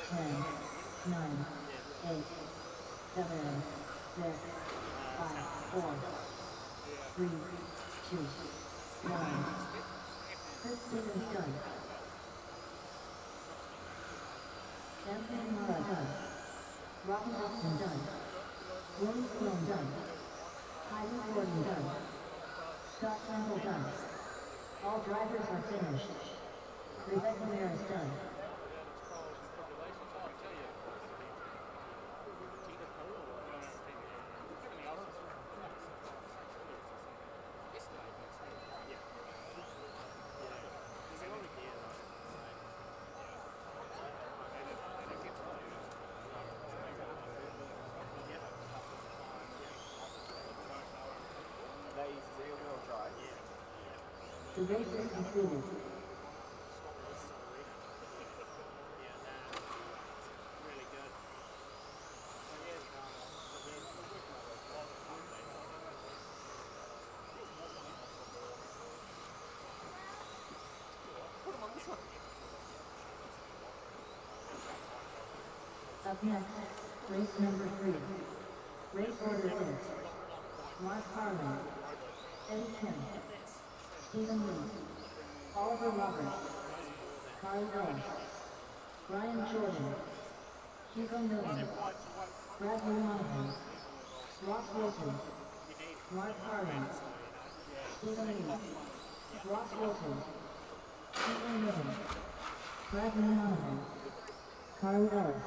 10, 9, 8, 7, 6, 5, 4, 3, 2, 1. First Stephen done. Anthony Mara done. Robin Austin done. Willie Sloan done. Tyler Gordon done. Scott Campbell done. All drivers are finished. Rebecca Maris done. The race is concluded. Up next, race number 3. Race order is Mark Harlan, Eddie Kim, Stephen Lee, Oliver Roberts, Carl Wells, Brian Jordan, Hugo Miller, Bradley Monahan, Ross Wilson, Mark Harlan, Stephen Lee, Ross Wilson, Stephen Miller, Bradley Monahan, Carl Wells.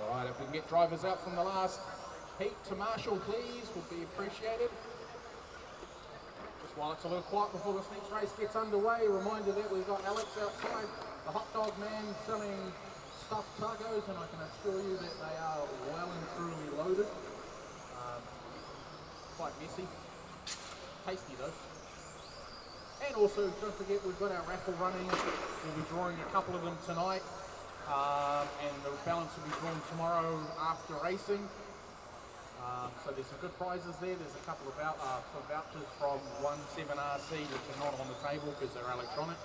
Alright, if we can get drivers out from the last heat to Marshall, please, would be appreciated. Just while it's a little quiet before this next race gets underway, a reminder that we've got Alex outside, the hot dog man selling stuffed tacos, and I can assure you that they are well and truly loaded. Quite messy. Tasty though. And also, don't forget, we've got our raffle running. We'll be drawing a couple of them tonight. And the balance will be drawn tomorrow after racing. So there's some good prizes there. There's a couple of vouchers from 17RC which are not on the table because they're electronic.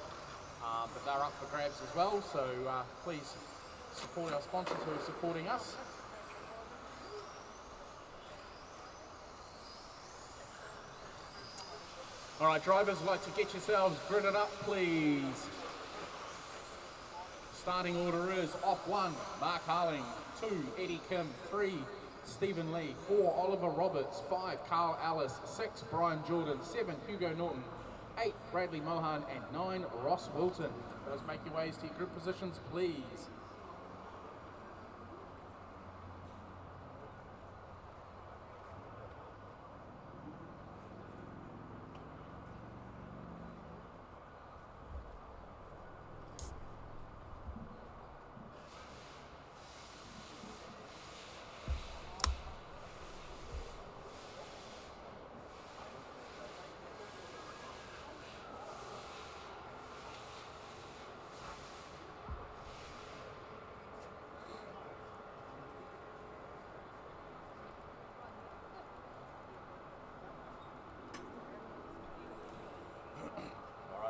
But they're up for grabs as well. So please support our sponsors who are supporting us. Alright, drivers, like to get yourselves gridded up, please. Starting order is off 1, Mark Harling, 2, Eddie Kim, 3, Stephen Lee, 4, Oliver Roberts, 5, Carl Ellis, 6, Brian Jordan, 7, Hugo Norton, 8, Bradley Mohan, and 9, Ross Wilton. Those make your ways to your group positions, please.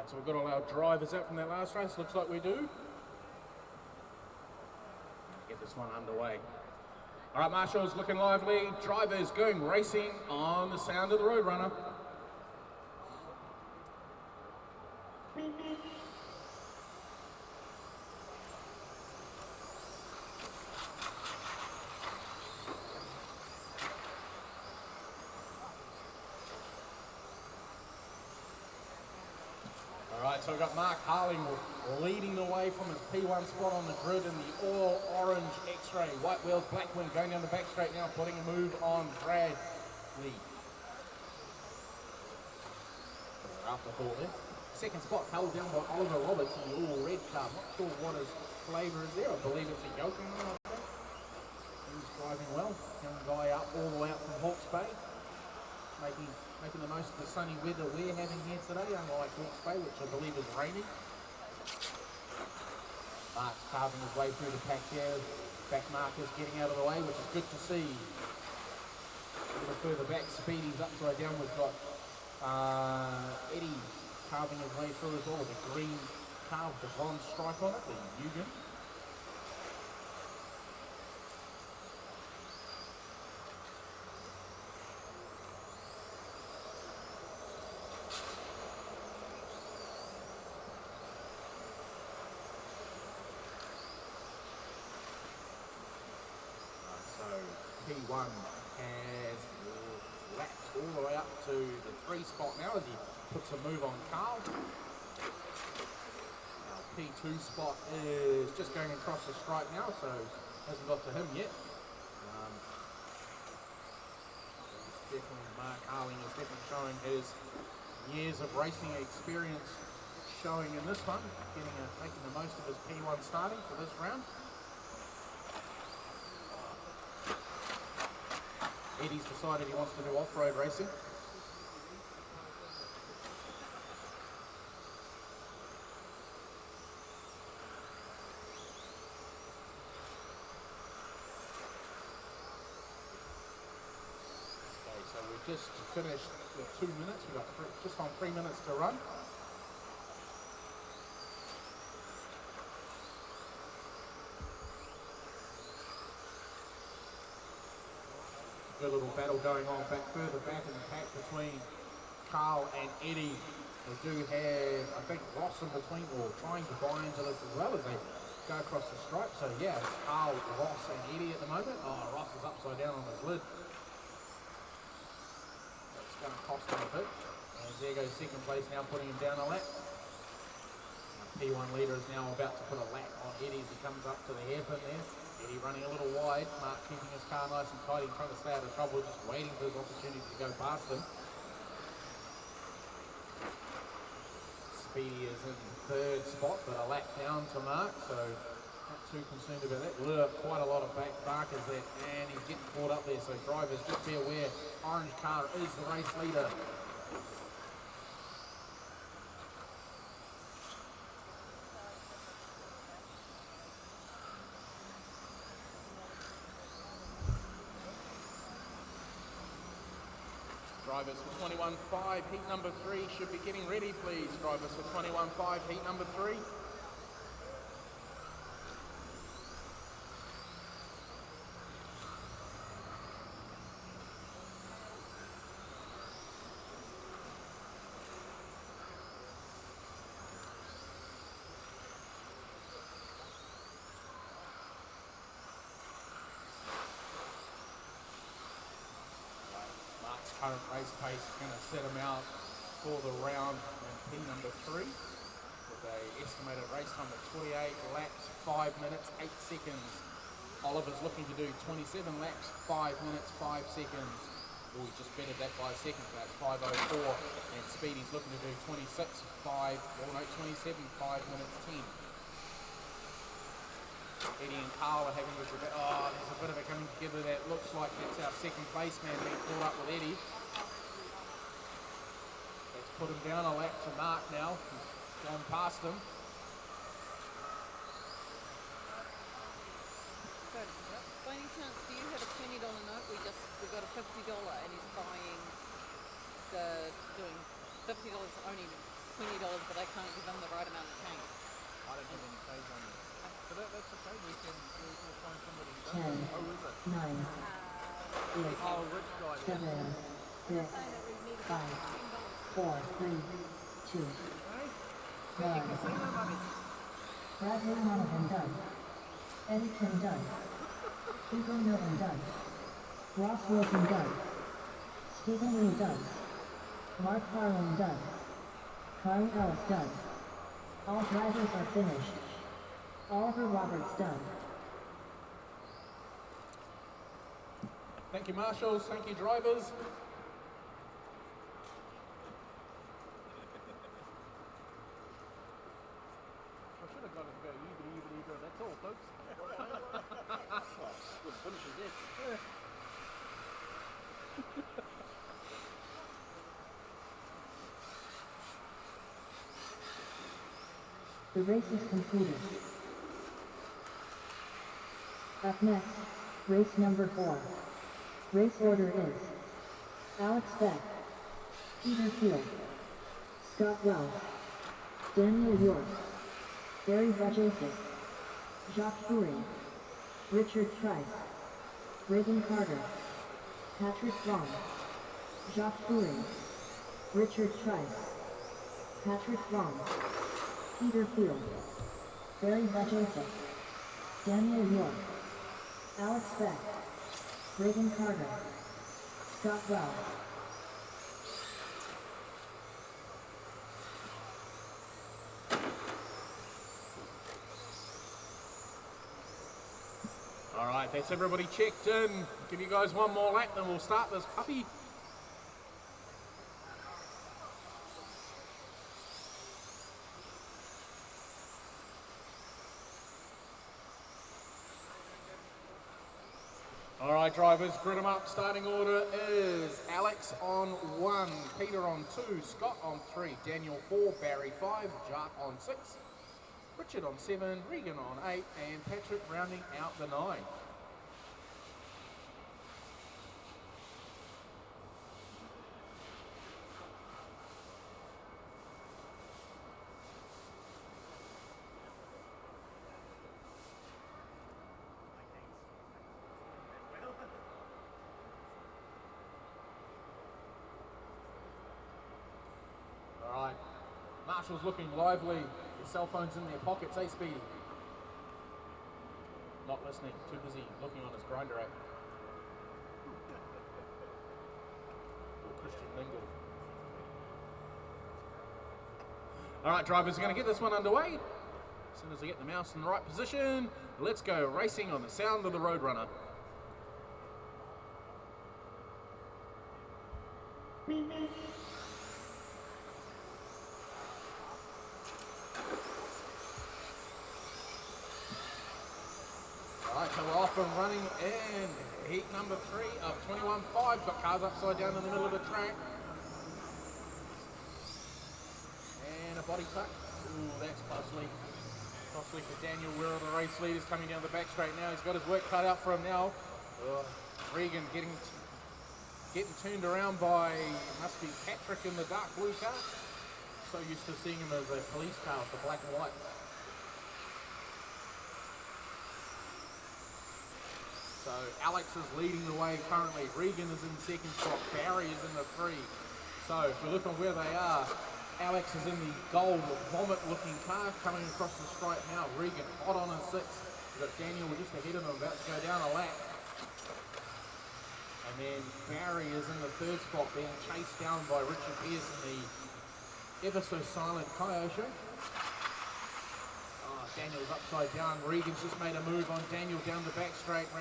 So we've got all our drivers out from that last race, looks like we do. Get this one underway. All right, Marshall's looking lively. Drivers going racing on the sound of the Roadrunner. Alright, so we've got Mark Harling leading the way from his P1 spot on the grid in the all orange X-ray. White wheels, black wind going down the back straight now, putting a move on Bradley. After four there. Second spot held down by Oliver Roberts in the all red car. Not sure what his flavour is there. I believe it's a Yokohama, I think. He's driving well. Young guy up all the way out from Hawke's Bay. Making the most of the sunny weather we're having here today, unlike Hawke's Bay, which I believe is raining. Mark's carving his way through the pack here. Back markers getting out of the way, which is good to see. A bit of further back. Speedy's upside down. We've got Eddie carving his way through as well with a green carved the bronze stripe on it, the Yugen. P1 has lapped all the way up to the 3 spot now as he puts a move on Carl. Now P2 spot is just going across the stripe now, so hasn't got to him yet. Definitely Mark Harling is definitely showing his years of racing experience showing in this one, making the most of his P1 starting for this round. Eddie's decided he wants to do off-road racing. Okay, so we've just finished the 2 minutes. We've got just on 3 minutes to run. Good little battle going on further back in the pack between Carl and Eddie. They do have, I think, Ross in between, or trying to buy into this as well as they go across the stripe. So yeah, it's Carl, Ross and Eddie at the moment. Oh, Ross is upside down on his lid. That's going to cost him a bit. And there goes second place now, putting him down a lap. P1 leader is now about to put a lap on Eddie as he comes up to the hairpin there. Eddie running a little wide, Mark keeping his car nice and tight, trying to stay out of trouble, just waiting for his opportunity to go past him. Speedy is in third spot, but a lap down to Mark, so not too concerned about that. Quite a lot of back barkers there, and he's getting caught up there, so drivers, just be aware, orange car is the race leader. Drivers for 21.5, heat number 3 should be getting ready, please. Drivers for 21.5, heat number 3. Current race pace is going to set him out for the round in P number 3 with a estimated race time of 28 laps, 5 minutes, 8 seconds. Oliver's looking to do 27 laps, 5 minutes, 5 seconds. Oh, he's just bettered that by a second, that's 5:04. And Speedy's looking to do 27, 5 minutes, 10. Eddie and Carl are having this debate. Oh, there's a bit of a coming together that looks like that's our second place man being caught up with Eddie. Let's put him down a lap to Mark now. He's gone past him. So, by any chance, do you have a $20 note? We got a $50 and he's buying doing $50 only $20, but I can't give him the right amount of change. I don't have any phase on it. But that's okay, we'll find somebody who 10, does. Oh, is it? 9, 8, Oh, rich guy there. 7, 6, 5, 4, 3, 2, 1. Bradley Monaghan done. Eddie Kim done. Hugo Milton done. Ross Wilson done. Stephen Lee done. Mark Harlan done. Kyle Ellis done. All drivers are finished. Oliver Roberts done. Thank you, marshals. Thank you, drivers. I should have got it about you, that's all, folks. Good finishes there. The race is completed. Up next, race number 4. Race order is Alex Beck, Peter Field, Scott Wells, Daniel York, Barry Vajasic, Jacques Bourri, Richard Trice, Reagan Carter, Patrick Vaughn, Jacques Bourri, Richard Trice, Patrick Vaughn, Peter Field, Barry Vajasic, Daniel York, Alex Beck, Reagan Carter, Scott Wells. All right, that's everybody checked in. Give you guys one more lap, then we'll start this puppy. All right, drivers, grid them up. Starting order is Alex on 1, Peter on 2, Scott on 3, Daniel 4, Barry 5, Jacques on 6, Richard on 7, Regan on 8, and Patrick rounding out the 9. Alright, Marshall's looking lively, his cell phone's in their pockets, hey Speedy? Not listening, too busy looking on his grinder app. Or Christian Mingle. Alright drivers, we're going to get this one underway. As soon as I get the mouse in the right position, let's go racing on the sound of the Roadrunner. Alright, so we're off and running in heat number 3 of 21.5. Got cars upside down in the middle of the track. And a body tuck. Ooh, that's costly. Costly for Daniel. Where are the race leaders coming down the back straight now? He's got his work cut out for him now. Regan getting turned around by, must be Patrick in the dark blue car. So used to seeing him as a police car with the black and white. So Alex is leading the way currently. Regan is in second spot. Barry is in the 3. So if we look on where they are, Alex is in the gold vomit looking car coming across the stripe now. Regan hot on in 6. We've got Daniel just ahead of him about to go down a lap. And then Barry is in the 3rd spot being chased down by Richard Pearce in the ever so silent Kyosho. Daniel's upside down. Regan's just made a move on Daniel down the back straight.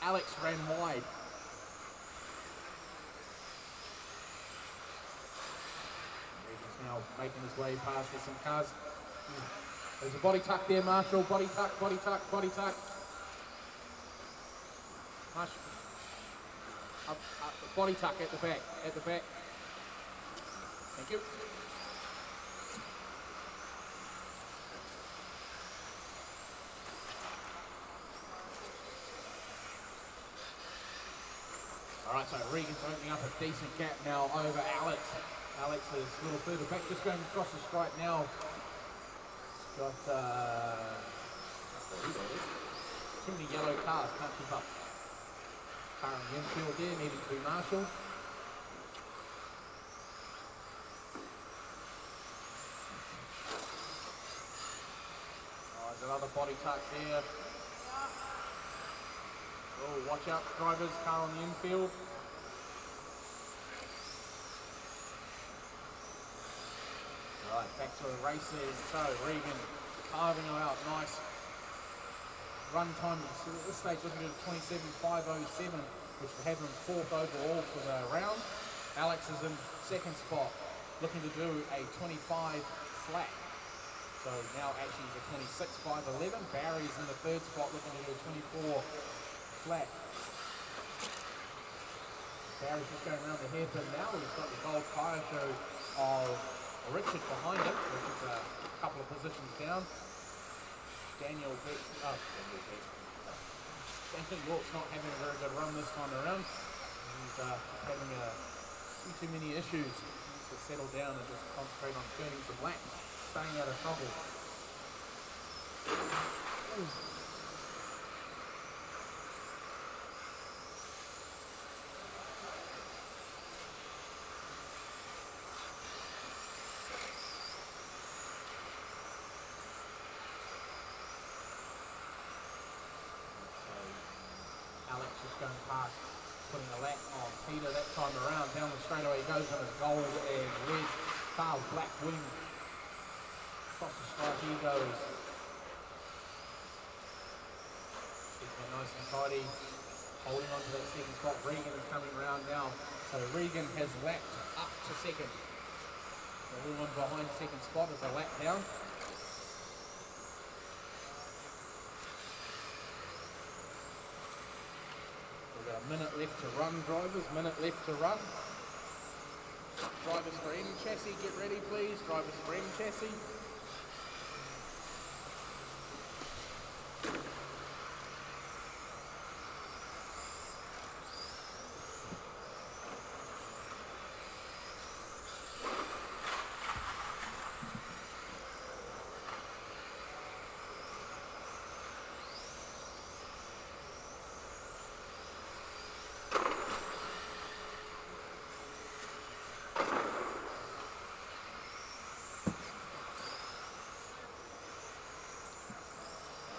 Alex ran wide. Regan's now making his way past. There's some cars. There's a body tuck there, Marshall. Body tuck, body tuck, body tuck. Marshall. Body tuck at the back, at the back. Thank you. Alright, so Regan's opening up a decent gap now over Alex. Alex is a little further back, just going across the stripe now. Got too many yellow cars, can't keep up. Car in the infield there, needing to be Marshall. There's another body tuck there. Oh, watch out, drivers, car on the infield. Alright, back to the races. So, Regan carving them out, nice. Run time at this stage looking at 27.507, which will have him 4th overall for the round. Alex is in 2nd spot, looking to do a 25 flat. So now actually he's a 26.511. Barry's in the 3rd spot, looking to do a 24 flat. Barry's just going around the hairpin now. We've got the gold tire show of Richard behind him, which is a couple of positions down. Daniel York's not having a very good run this time around. too many issues. Needs to settle down and just concentrate on turning some laps, staying out of trouble. Alex is going past, putting a lap on Peter that time around. Down the straightaway he goes on his gold and red, far black wing. Across the stripe he goes. Keeping it nice and tidy, holding on to that second spot. Regan is coming around now. So Regan has lapped up to second. The woman behind second spot is a lap down. We've got a minute left to run, drivers. Minute left to run. Drivers for M chassis, get ready please. Drivers for M chassis.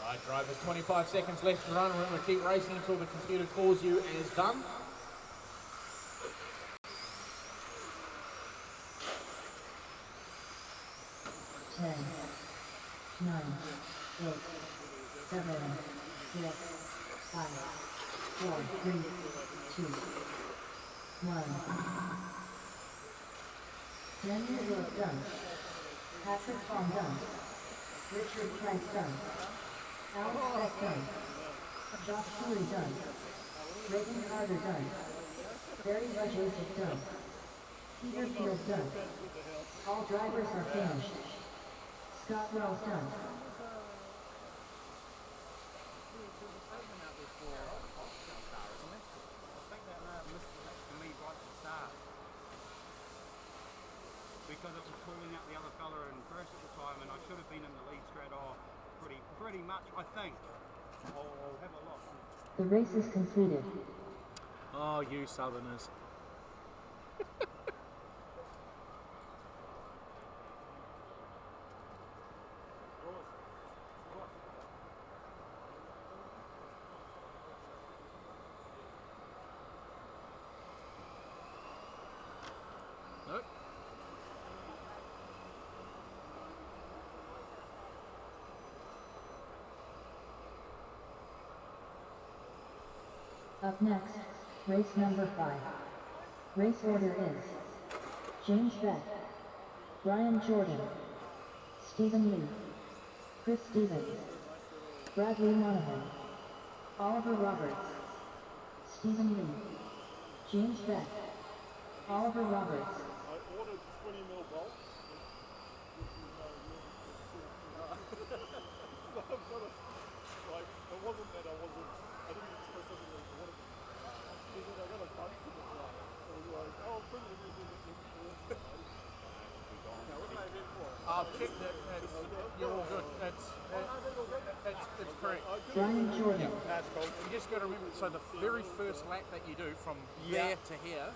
Alright drivers, 25 seconds left to run. We're going to keep racing until the computer calls you as done. Ten, 9, 8, 7, 6, 5, 4, 3, 2, 1. Daniel York done. Patrick Vaughn done. Richard Price done. Alex Beck done. Josh Huey done. Reagan Carter done. Barry Rajasic done. Peter Field done. All drivers are finished. Scott Wells done. Because it was calling out the other fella in first at the time, and I should have been in the lead straight off. Pretty much, I think. I'll have a look. The race is completed. Oh, you Southerners. Nope. Up next, race number 5. Race order is James Beck, Brian Jordan, Stephen Lee, Chris Stevens, Bradley Monahan, Oliver Roberts, Stephen Lee, James Beck, Oliver Roberts. I ordered 20mm bolts. So I've got a, like, it wasn't that I didn't specifically order them. He said I got a bunch of them, like, it was like, oh, I'll bring them in the Now, what did I get for? I've checked it. You're all good. It's correct. Brian Jordan. That's cool. You just got to remember, so the very first lap that you do from there to here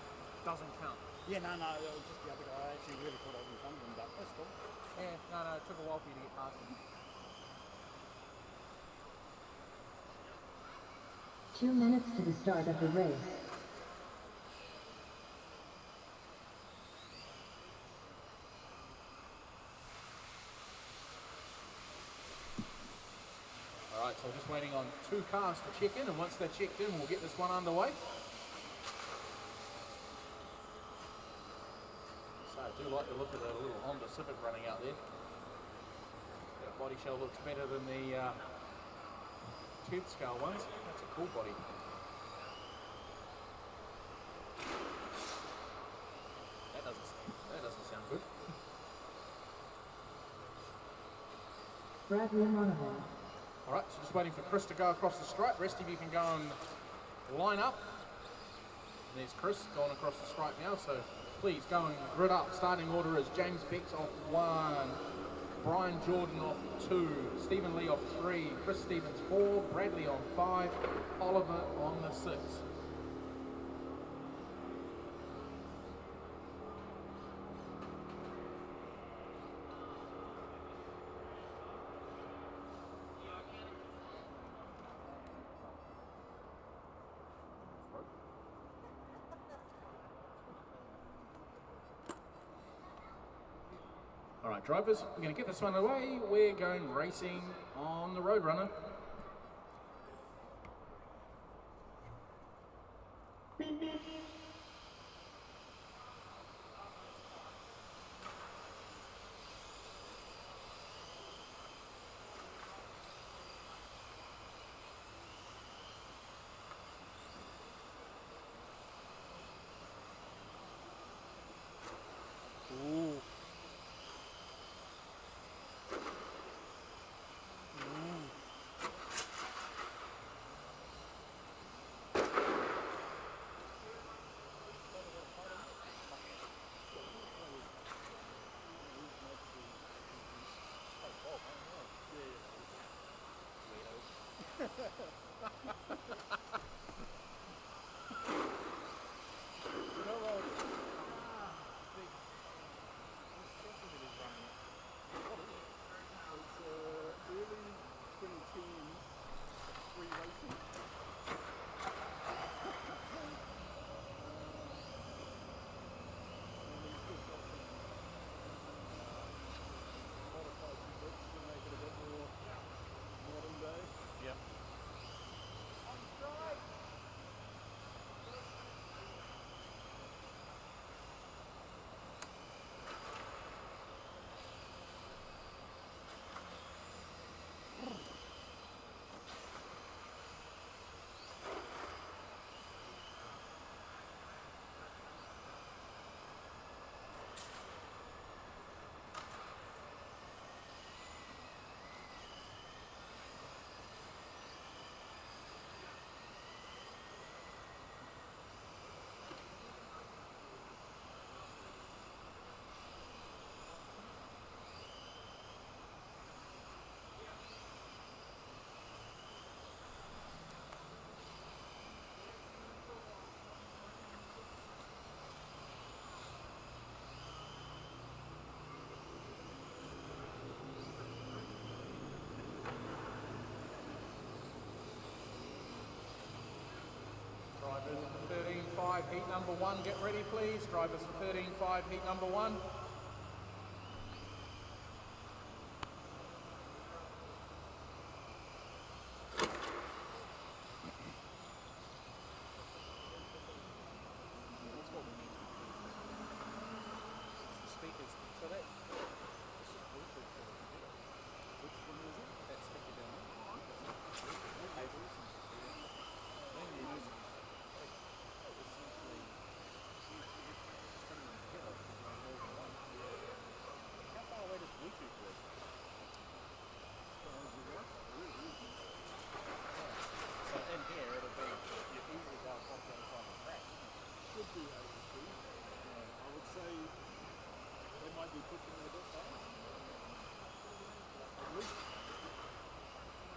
doesn't count. Yeah, no, it was just the other guy. I actually really thought I was in front of him, but that's cool. Yeah, no, it took a while for you to get past him. 2 minutes to the start of the race. Alright, so we're just waiting on 2 cars to check in, and once they're checked in, we'll get this one underway. So I do like the look of the little Honda Civic running out there. That body shell looks better than the 10th scale ones. That's a cool body. That doesn't sound good. Bradley Monahan. Alright, so just waiting for Chris to go across the stripe. Rest of you can go and line up. There's Chris going across the stripe now, so please go and grid up. Starting order is James Bex off 1, Brian Jordan off 2, Stephen Lee off 3, Chris Stevens 4, Bradley on 5, Oliver on the 6. All right, drivers, we're going to get this one away. We're going racing on the Roadrunner. Ooh. Drivers for 13.5, heat number 1, get ready please. Drivers for 13.5, heat number 1.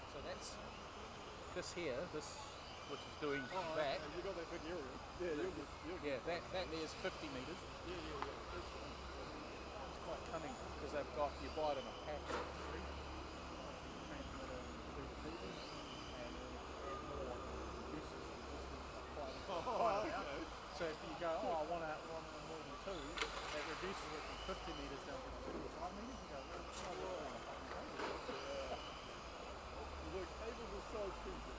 So that's this here, this which is doing that. You got that big area. Yeah, yeah, that there is 50 metres. It's quite cunning because they've got, you buy it in a pack of 3. Transmitter, 2 repeaters, and then add more reducers. Okay. So if you go, I want more than 2, that reduces it from 50 metres down to 25 metres. You go, well, it's not really on a fucking cable. The cables are so expensive.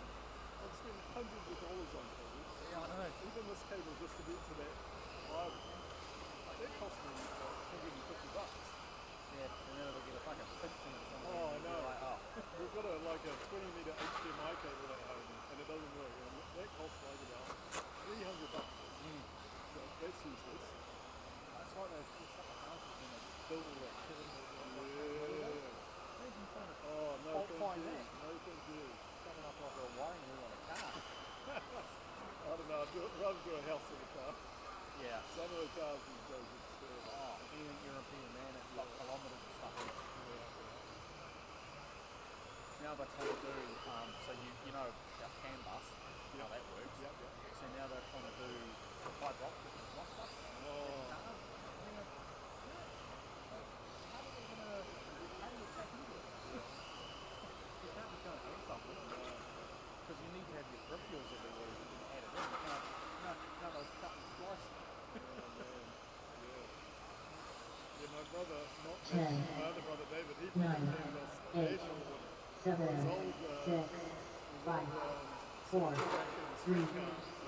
I've spent hundreds of dollars on cables. Yeah, I know. Even this cable just to get to that rival, that cost me $150. Yeah, and then it'll get a fucking pinch in it. Oh, I know. Like, oh. We've got a 20 metre HDMI cable at home and it doesn't work. And that costs like about $300. So that's useless. That's why those houses when they build all that shit in the Oh, no, fault thank find you. that. No, thank you. Coming up like a wiring wheel on a car. I don't know, I'd rather do a house than a car. now they're trying to do, so you know our CAN bus, how that works. Yep. So now they're trying to do the fibre optic bus. Because you need to have your peripherals everywhere you can add it in. No, those cut and splice. Yeah, my brother, Ten, my other brother David, he 9, became this 8, Asian one. 7, His old, 6, 5, 4, 3,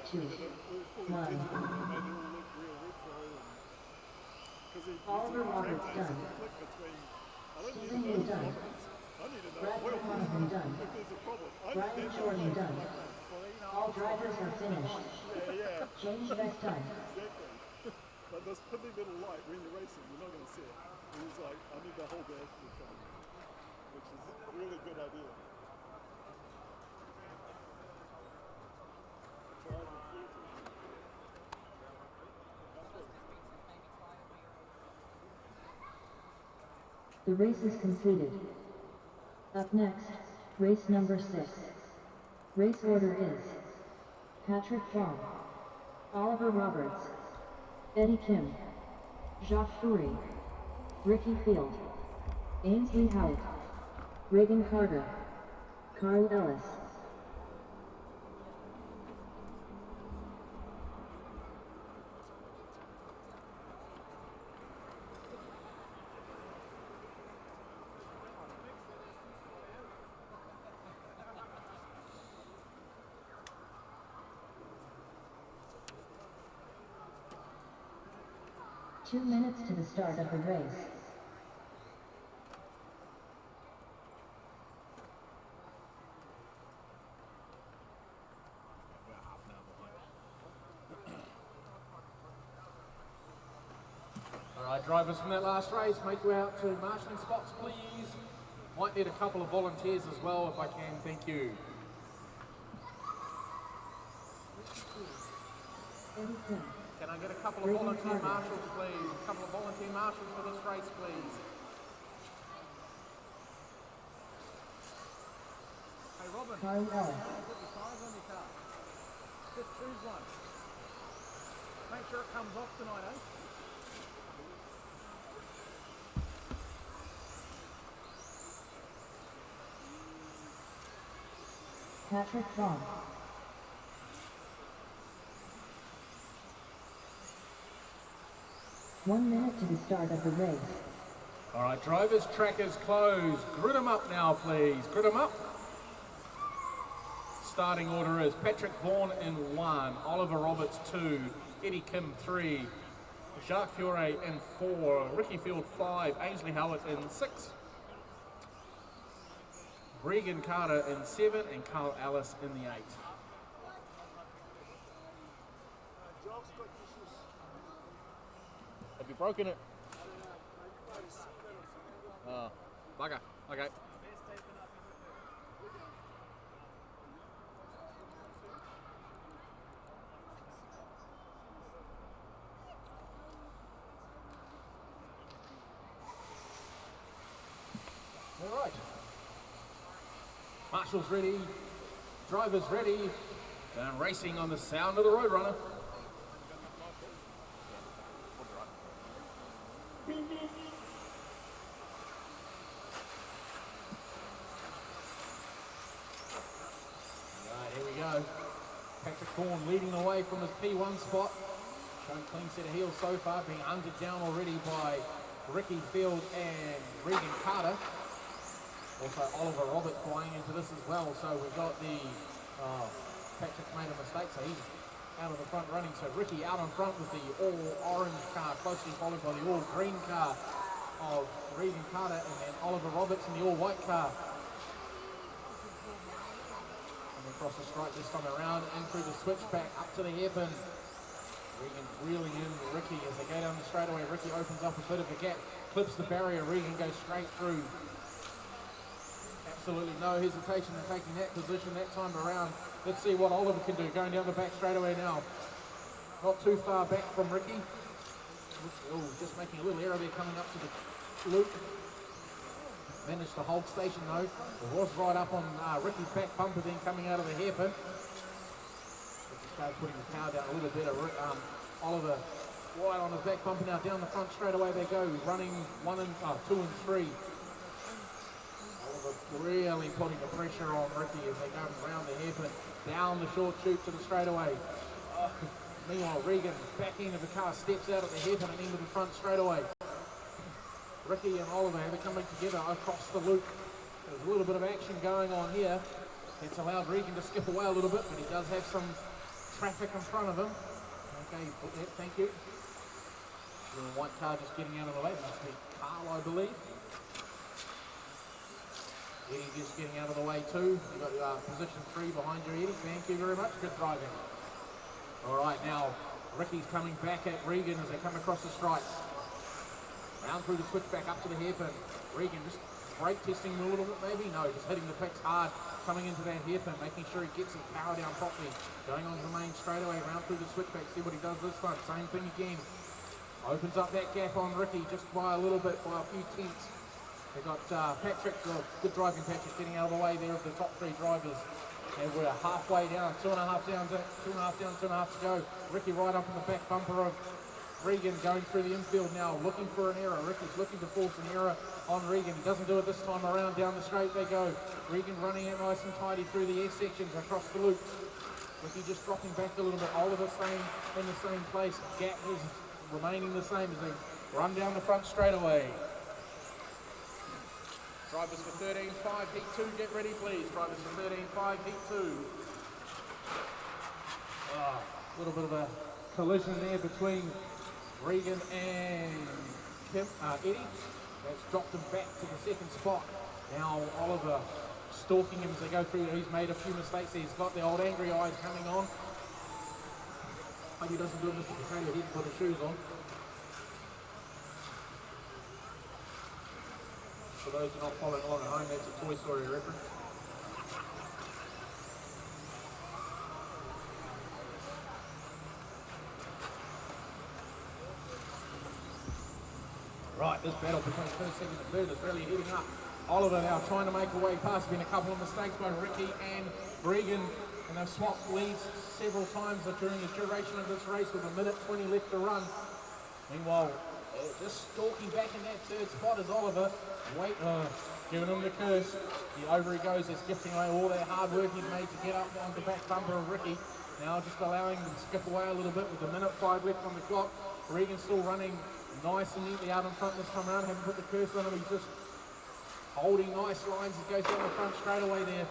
2, 1. fully digital and made it all look real retro. Because he Oliver Roberts done. conflict between, I don't need Stephen to know Lee done. problems. I need to know Brad oil Donovan done. if there's a problem. I Brian need to Jordan know. done. All drivers are finished. Yeah. Change best time. Exactly. But this piddly little light when you're racing, you're not going to see it. He's like, I need the whole dash to come, which is a really good idea. The race is completed. Up next, race number 6. Race order is Patrick Vaughn, Oliver Roberts, Eddie Kim, Jacques Fourie, Ricky Field, Ainsley Howard, Reagan Carter, Carl Ellis. Two minutes to the start of the race. Alright, drivers from that last race, make your way out to marshalling spots, please. Might need a couple of volunteers as well, if I can, thank you. Can I get a couple of volunteer marshals, please? A couple of volunteer marshals for this race, please. Hey Robin, Carl Ellis. put your tires on your car. Just choose one. Make sure it comes off tonight, eh? Patrick Vaughn. One minute to the start of the race. Alright, drivers, track is closed. Grid them up now, please. Grid them up. Starting order is Patrick Vaughn in 1, Oliver Roberts 2, Eddie Kim 3, Jacques Fourie in 4, Ricky Field 5, Ainsley Howard in 6, Regan Carter in 7, and Carl Ellis in the 8. Have you broken it? Bugger. Okay. All right. Marshals ready, drivers ready, and racing on the sound of the Roadrunner. Right, here we go. Patrick Vaughn leading the way from his P1 spot. Showing clean set of heels so far, being hunted down already by Ricky Field and Regan Carter. Also Oliver Roberts flying into this as well. So we've got the, Patrick's made a mistake, so he's out of the front running. So Ricky out in front with the all orange car, closely followed by the all green car of Regan Carter, and then Oliver Roberts in the all white car. Across the stripe this time around, and through the switchback up to the hairpin. Regan reeling in Ricky as they go down the straightaway. Ricky opens up a bit of a gap, clips the barrier. Regan goes straight through. Absolutely no hesitation in taking that position that time around. Let's see what Oliver can do. Going down the back straightaway now. Not too far back from Ricky. Oh, just making a little error there coming up to the loop. managed to hold station though. It was right up on Ricky's back bumper then coming out of the hairpin. Ricky started putting the power down a little bit. Oliver wide on his back bumper now, down the front straight away they go, running 2 and 3. Oliver really putting the pressure on Ricky as they come round the hairpin, down the short chute to the straightaway. Meanwhile, Regan, back end of the car, steps out at the hairpin and into the front straightaway. Ricky and Oliver have it coming together across the loop. There's a little bit of action going on here. It's allowed Regan to skip away a little bit, but he does have some traffic in front of him. Okay, thank you. The white car just getting out of the way. It must be Carl, I believe. Eddie just getting out of the way too. You've got position 3 behind you, Eddie. Thank you very much. Good driving. All right, now Ricky's coming back at Regan as they come across the stripes. Round through the switch back up to the hairpin. Regan just brake testing a little bit maybe. No, just hitting the picks hard, coming into that hairpin, making sure he gets his power down properly. Going on to the main straightaway, round through the switchback, see what he does this time. Same thing again. Opens up that gap on Ricky just by a little bit, by a few tenths. They've got Patrick, good driving Patrick, getting out of the way there of the top 3 drivers. And we're halfway down, 2.5 down, 2.5 to go. Ricky right up in the back bumper of Regan, going through the infield now, looking for an error. Ricky's looking to force an error on Regan. He doesn't do it this time around. Down the straight they go. Regan running it nice and tidy through the S sections across the loop. Ricky just dropping back a little bit. Oliver staying in the same place. Gap is remaining the same as they run down the front straightaway. Drivers for 13.5, heat 2, get ready please. Drivers for 13.5, heat 2. A little bit of a collision there between Regan and Eddie. That's dropped him back to the second spot. Now Oliver stalking him as they go through. He's made a few mistakes. He's got the old angry eyes coming on. Hope he doesn't do it Mr. Potato Head, put his shoes on. For those who are not following along at home, that's a Toy Story reference. Right, this battle between first, second and third is really heating up. Oliver now trying to make a way past. Been a couple of mistakes by Ricky and Regan, and they've swapped leads several times during the duration of this race with 1:20 left to run. Meanwhile, just stalking back in that third spot is Oliver. Giving him the curse. Over he goes, he's gifting away all that hard work he's made to get up on the back bumper of Ricky. Now just allowing him to skip away a little bit with 1:05 left on the clock. Regan still running nice and neatly out in front this time around. Haven't put the curse on him. He's just holding nice lines. He goes down the front straight away there.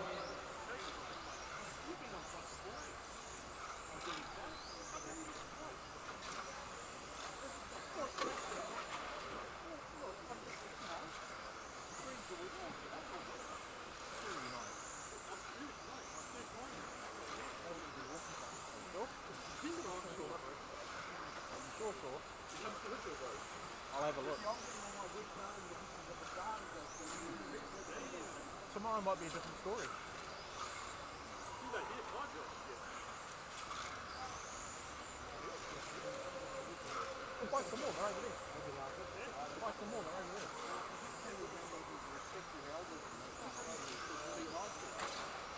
I'll have a look. Tomorrow might be a different story. We'll buy some more, they're over there. Buy some more, they're over there.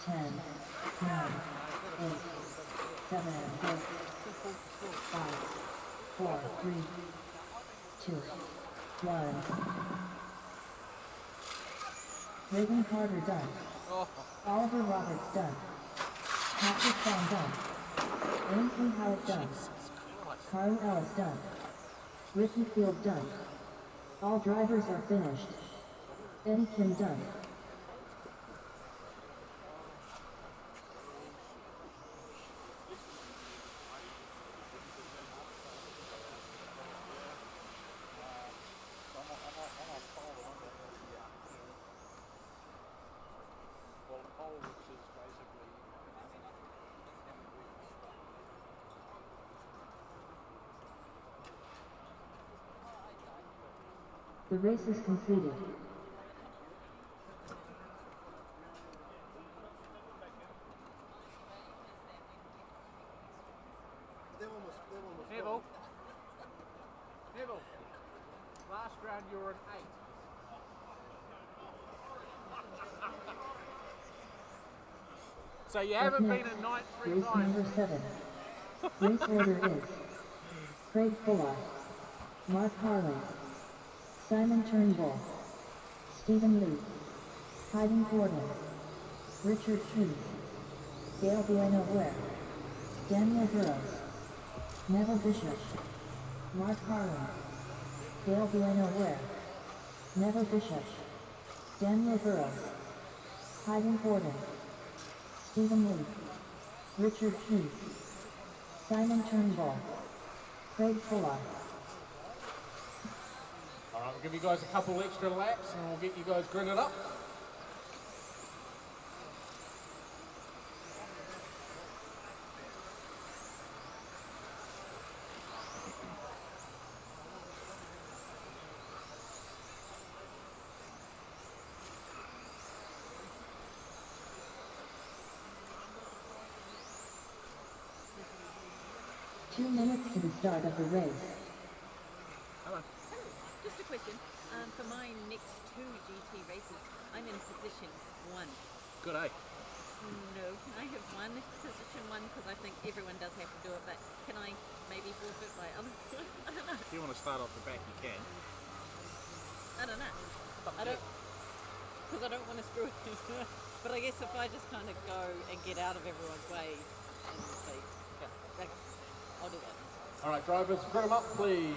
10, 9, 8, 7, 6, 5, 4, 3, 2, 1. Regan Carter done. Oliver Roberts done. Patrick Vaughn done. Ainsley Howard done. Carl Ellis done. Ricky Field done. All drivers are finished. Eddie Kim done. The race is completed. Neville. Neville. Last round you were an 8. So you Up haven't been next, in night 3 race times. number 7. Race order is Craig Fuller, Mark Harley, Simon Turnbull, Stephen Lee, Hayden Gordon, Richard Hughes, Gail Bueno Ware, Daniel Burrows, Neville Bishop, Mark Harlan, Gail Bueno Ware, Neville Bishop, Daniel Burrows, Hayden Gordon, Stephen Lee, Richard Hughes, Simon Turnbull, Craig Fuller. Alright, we'll give you guys a couple extra laps and we'll get you guys gridded up. Two minutes to the start of the race. Hello. Just a question. For my next 2 GT races, I'm in position 1. Good, eh? No, can I have position 1? Because I think everyone does have to do it, but can I maybe forfeit by other? I don't know. If you want to start off the back, you can. I don't know. Because I don't want to screw it. But I guess if I just kind of go and get out of everyone's way and say, okay, I'll do that. Alright, drivers, grid them up, please.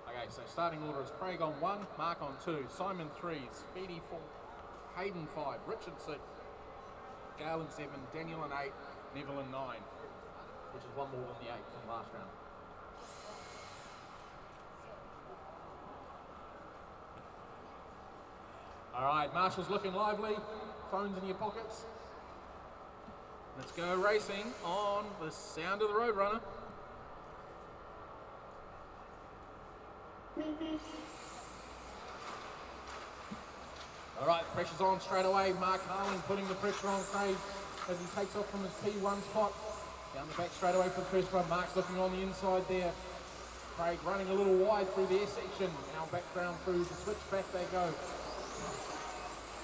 Okay, so starting order is Craig on 1, Mark on 2, Simon 3, Speedy 4, Hayden 5, Richard 6, Gale in 7, Daniel in 8, Neville in 9, which is one more than the 8 from last round. Alright, Marshall's looking lively, phones in your pockets. Let's go racing on the sound of the Roadrunner. Alright, pressure's on straight away. Mark Harlan putting the pressure on Craig as he takes off from his P1 spot. Down the back straight away for the first one. Mark's looking on the inside there. Craig running a little wide through the S section. Now back round through the switchback they go.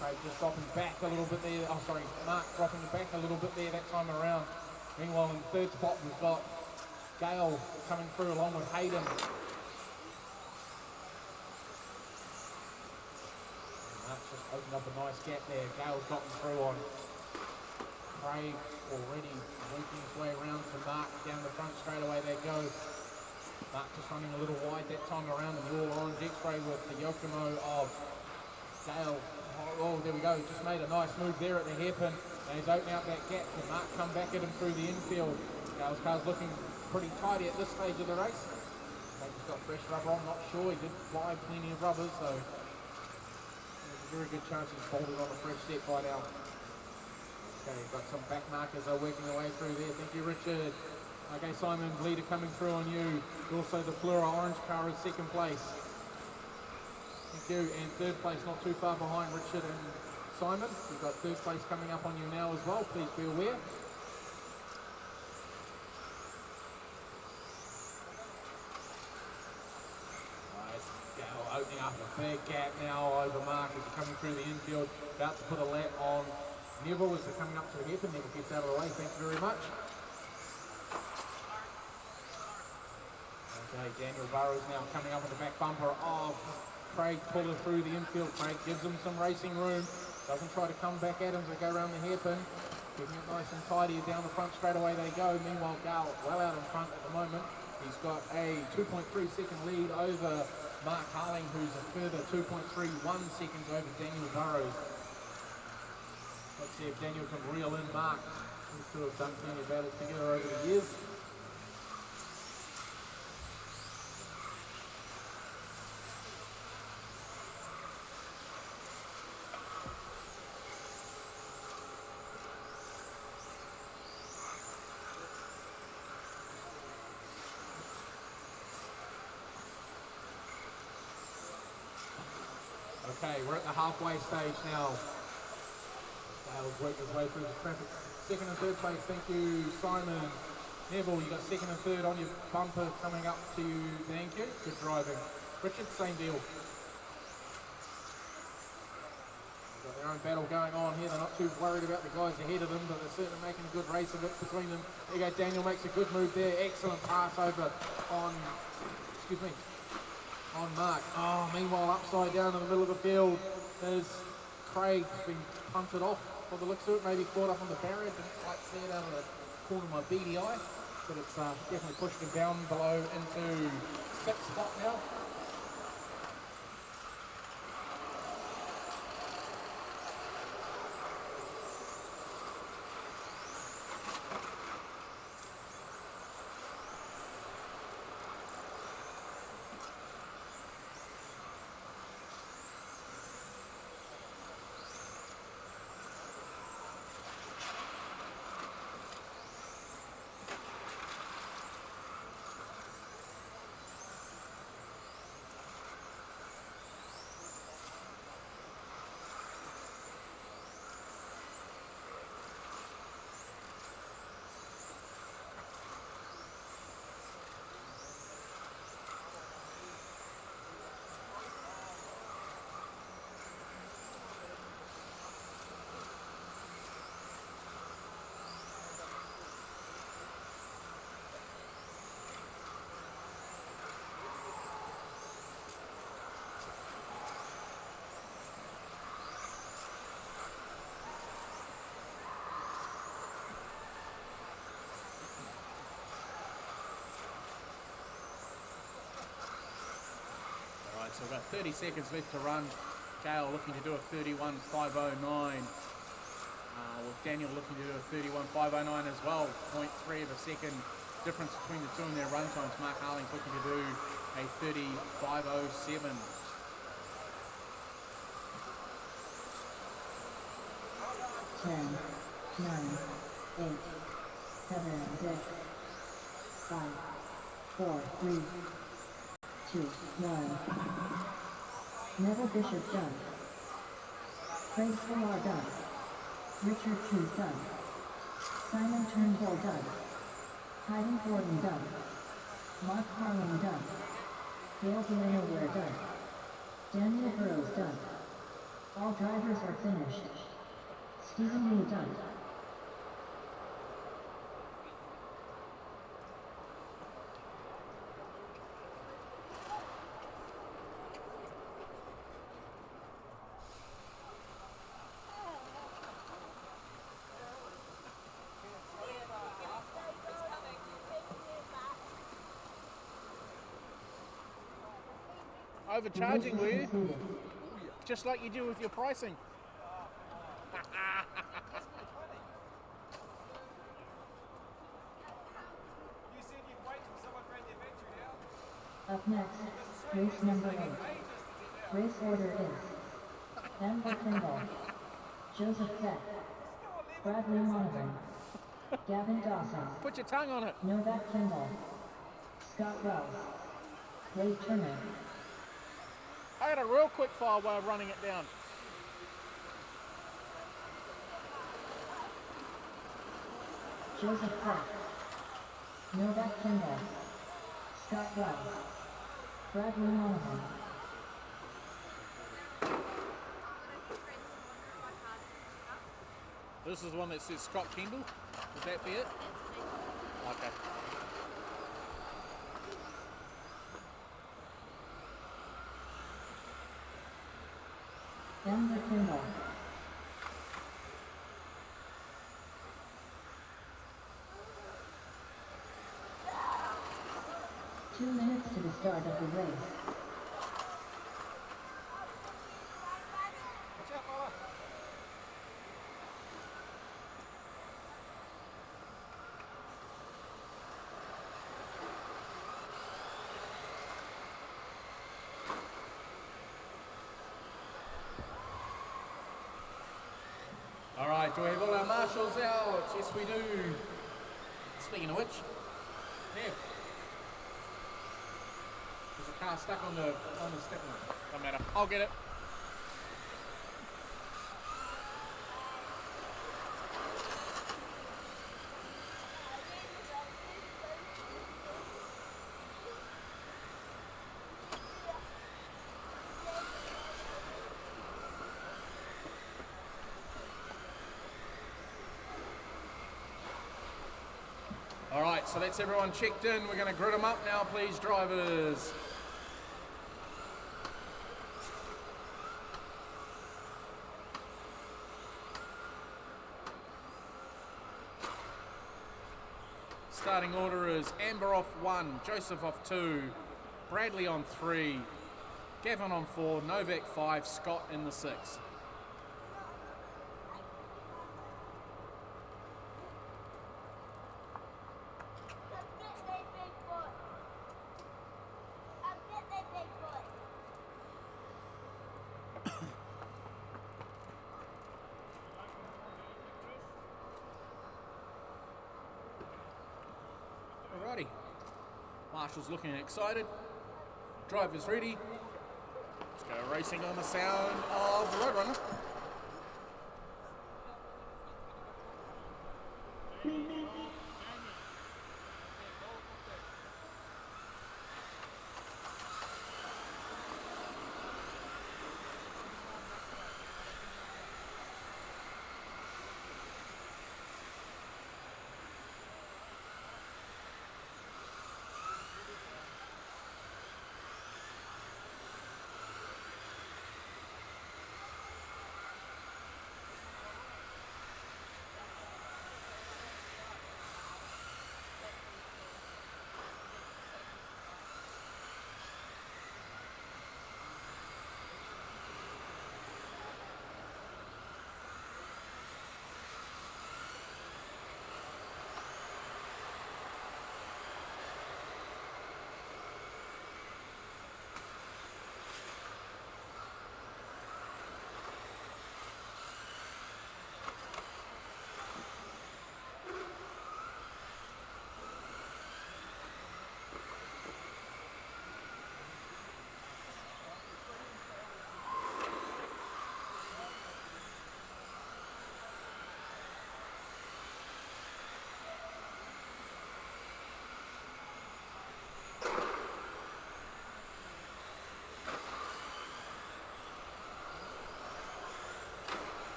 Craig just dropping back a little bit there. Oh, sorry, Mark dropping back a little bit there that time around. Meanwhile, in the third spot, we've got Gale coming through along with Hayden. Mark's just opened up a nice gap there. Gale's gotten through on Craig already working his way around to Mark down the front straight away they go. Mark just running a little wide that time around in the all orange X-ray with the Yokomo of Gale. Oh, there we go. Just made a nice move there at the hairpin. And he's opening up that gap. Can Mark come back at him through the infield? Gale's car's looking pretty tidy at this stage of the race. Maybe he's got fresh rubber on, not sure. He did fly plenty of rubbers, so there's a very good chance he's folded on a fresh set by now. Okay, got some back markers are working their way through there. Thank you, Richard. Okay, Simon, leader coming through on you. Also the Flora orange car is second place. Thank you. And third place, not too far behind Richard and Simon. We've got third place coming up on you now as well. Please be aware. Nice. Gale opening up a big gap now over Mark as he's coming through the infield. About to put a lap on Neville as they're coming up to the hairpin. Neville gets out of the way. Thank you very much. Okay, Daniel Burrows now coming up on the back bumper of Craig, pulling through the infield. Craig gives him some racing room. Doesn't try to come back at him as they go around the hairpin. Keeping it nice and tidy down the front straight away they go. Meanwhile, Gale well out in front at the moment. He's got a 2.3 second lead over Mark Harling, who's a further 2.31 seconds over Daniel Burrows. Let's see if Daniel can reel in Mark. These two have done plenty of battles together over the years. Okay, we're at the halfway stage now. Dale's worked his way through the traffic. Second and third place, thank you, Simon. Neville, you got second and third on your bumper coming up to you, thank you. Good driving. Richard, same deal. Got their own battle going on here. They're not too worried about the guys ahead of them, but they're certainly making a good race of it between them. There you go, Daniel makes a good move there. Excellent pass over on, on Mark. Oh, meanwhile, upside down in the middle of the field is Craig, been punted off by the looks of it. Maybe caught up on the barrier. Didn't quite see it out of the corner of my beady eye, but it's definitely pushed him down below into 6th spot now. So we've got 30 seconds left to run. Gale looking to do a 31.509. With Daniel looking to do a 31.509 as well. 0.3 of a second difference between the two in their run times. Mark Harling's looking to do a 30.507. 10, 9, 8, 7, 6, 5, 4, 3, 2, 1. Neville Bishop done. Craig Fuller done. Richard Truth done. Simon Turnbull done. Hayden Gordon done. Mark Harlan done. Dale Delano Ware done. Daniel Burrows done. All drivers are finished. Stephen Lee done. Overcharging, were you? Just like you do with your pricing. Up next, race number 8. Race order is Amber Kimball, Joseph Beck, Bradley Monahan, Gavin Dawson, Put your tongue on it. Novak Kimball, Scott Wells, Wade Turner. I got a real quick fire way of running it down. Joseph Beck, Novak Kimball, Scott Wells, Bradley Monahan. This is the one that says Scott Kendall. Would that be it? Okay. Amber Kimball. Two minutes to the start of the race. All right, do we have all our marshals out? Yes, we do. Speaking of which, Nev, there's a car stuck on the stick line. Don't matter. I'll get it. All right, so that's everyone checked in. We're going to grid them up now, please, drivers. Starting order is Amber off 1, Joseph off 2, Bradley on 3, Gavin on 4, Novak 5, Scott in the 6. Alrighty, Marshall's looking excited, driver's ready, let's go racing on the sound of Roadrunner.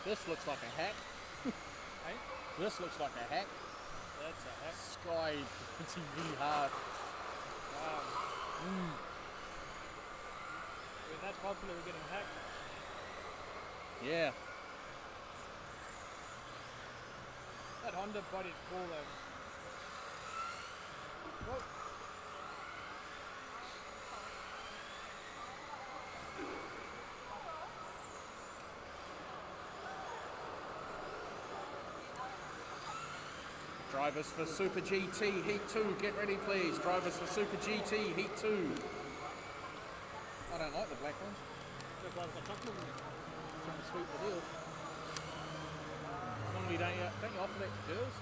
This looks like a hack. Hey? This looks like a hack. That's a hack. Sky TV hard. Wow. We're that popular, we're getting hacked. Yeah. That Honda body's cool though. Whoa. Drivers for Super GT Heat 2, get ready please. Drivers for Super GT Heat 2. I don't like the black ones. Just like the couple of them. Trying to sweep the deal. Normally don't you offer that to girls?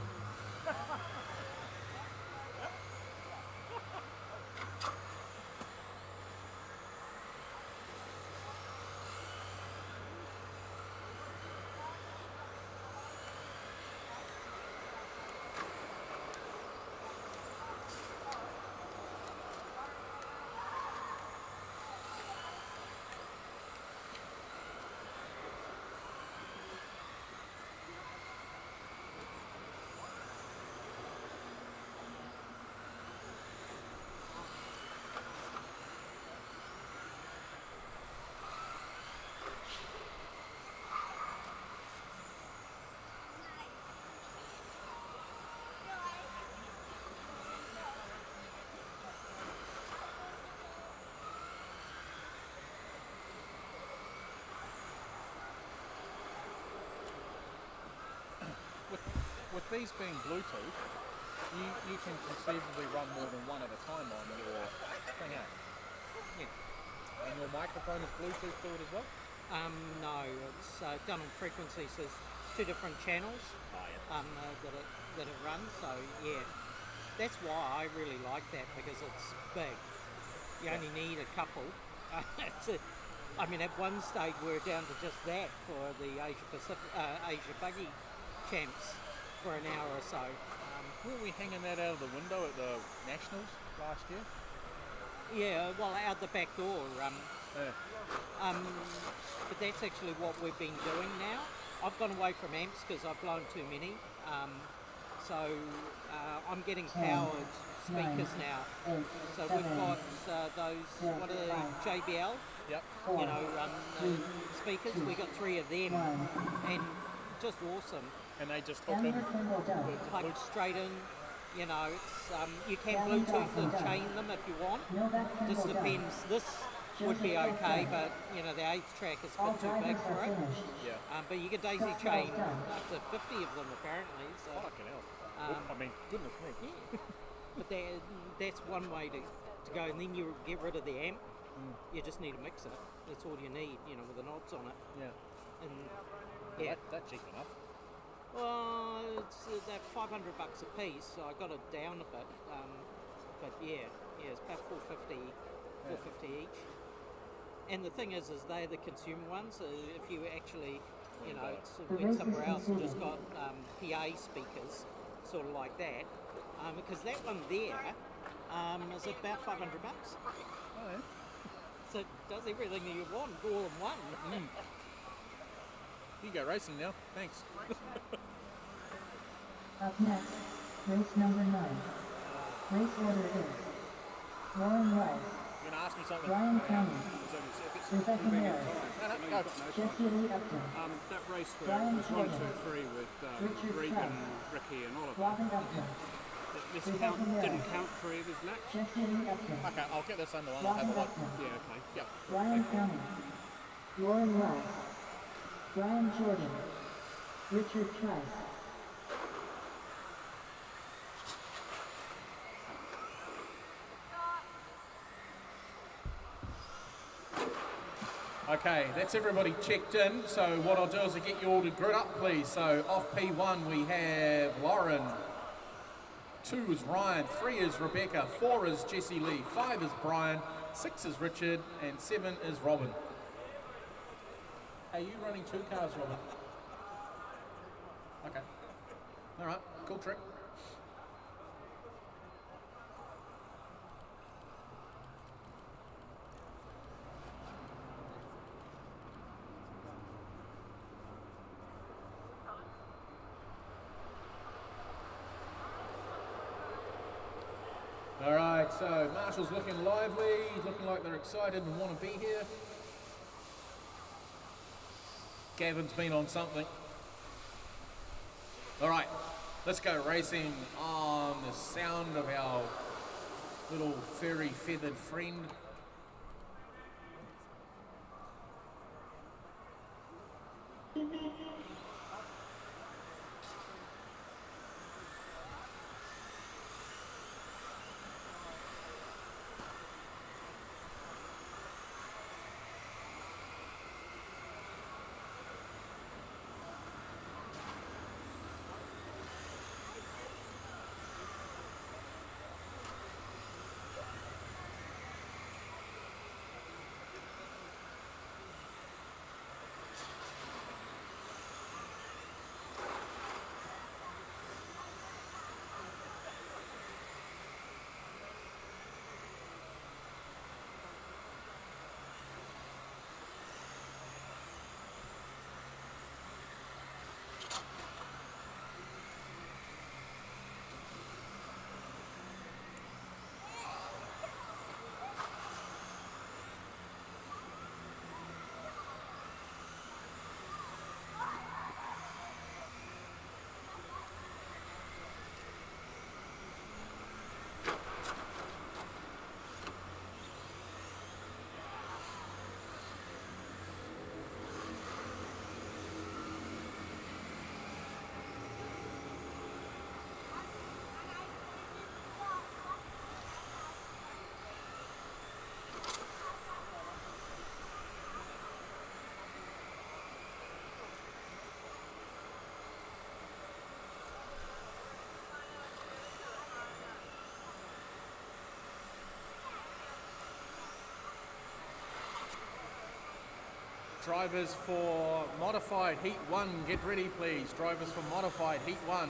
these being Bluetooth, you can conceivably run more than one at a time on your thing out. Yeah. And your microphone is Bluetooth to it as well? No, it's done on frequencies. There's 2 different channels that it runs. So yeah, that's why I really like that, because it's big. You only need a couple. I mean, at one stage we were down to just that for the Asia Buggy Champs for an hour or so. Weren't we hanging that out of the window at the Nationals last year? Yeah, well, out the back door. But that's actually what we've been doing now. I've gone away from amps because I've blown too many. So I'm getting powered speakers now. So we've got those, what are they, JBL? Yep. You know, speakers. We got 3 of them, and just awesome. And they just hook in? Plug straight in. You know, it's, you can Bluetooth and chain them if you want. Just depends. This would be okay, but you know, the 8th track is a bit too big for it. Yeah. But you can daisy chain up to 50 of them apparently. So. Fucking hell. I mean, goodness me. Yeah. But that's one way to go, and then you get rid of the amp. You just need a mixer. That's all you need, you know, with the knobs on it. Yeah. And yeah, that's cheap enough. Well, it's they're $500 a piece, so I got it down a bit. But yeah, it's about $450 each. And the thing is they're the consumer ones. So if you actually, you know, went somewhere else and just got PA speakers, sort of like that, because that one there is about $500. Oh, yeah. So it does everything that you want, all in one. You go racing now. Thanks. Up next, race number 9. Race order is Lauren Rice, You're going to ask me something? Ryan Cummings, Rebecca Miller, Go. Jesse Lee Upton, That race Brian was 1, 2, Jordan, 3 with Richard Regan, Price, Ricky and Oliver. Robin Upton, This Rebecca Miller, didn't count 3 of his laps? Jesse Lee Upton, Okay, I'll get this under one. I'll have Robin a look. Upton, Yeah, okay. Yep. Ryan Cummings, Lauren Rice, Brian Jordan, Richard Price. Okay, that's everybody checked in. So what I'll do is I'll get you all to grid up, please. So off P1 we have Lauren. 2 is Ryan, 3 is Rebecca, 4 is Jesse Lee, 5 is Brian, 6 is Richard, and 7 is Robin. Are you running 2 cars, Robin? Okay. All right, cool trick. All right, so Marshall's looking lively, looking like they're excited and want to be here. Gavin's been on something. All right, let's go racing on the sound of our little furry feathered friend. Drivers for Modified Heat 1, get ready please. Drivers for Modified Heat 1.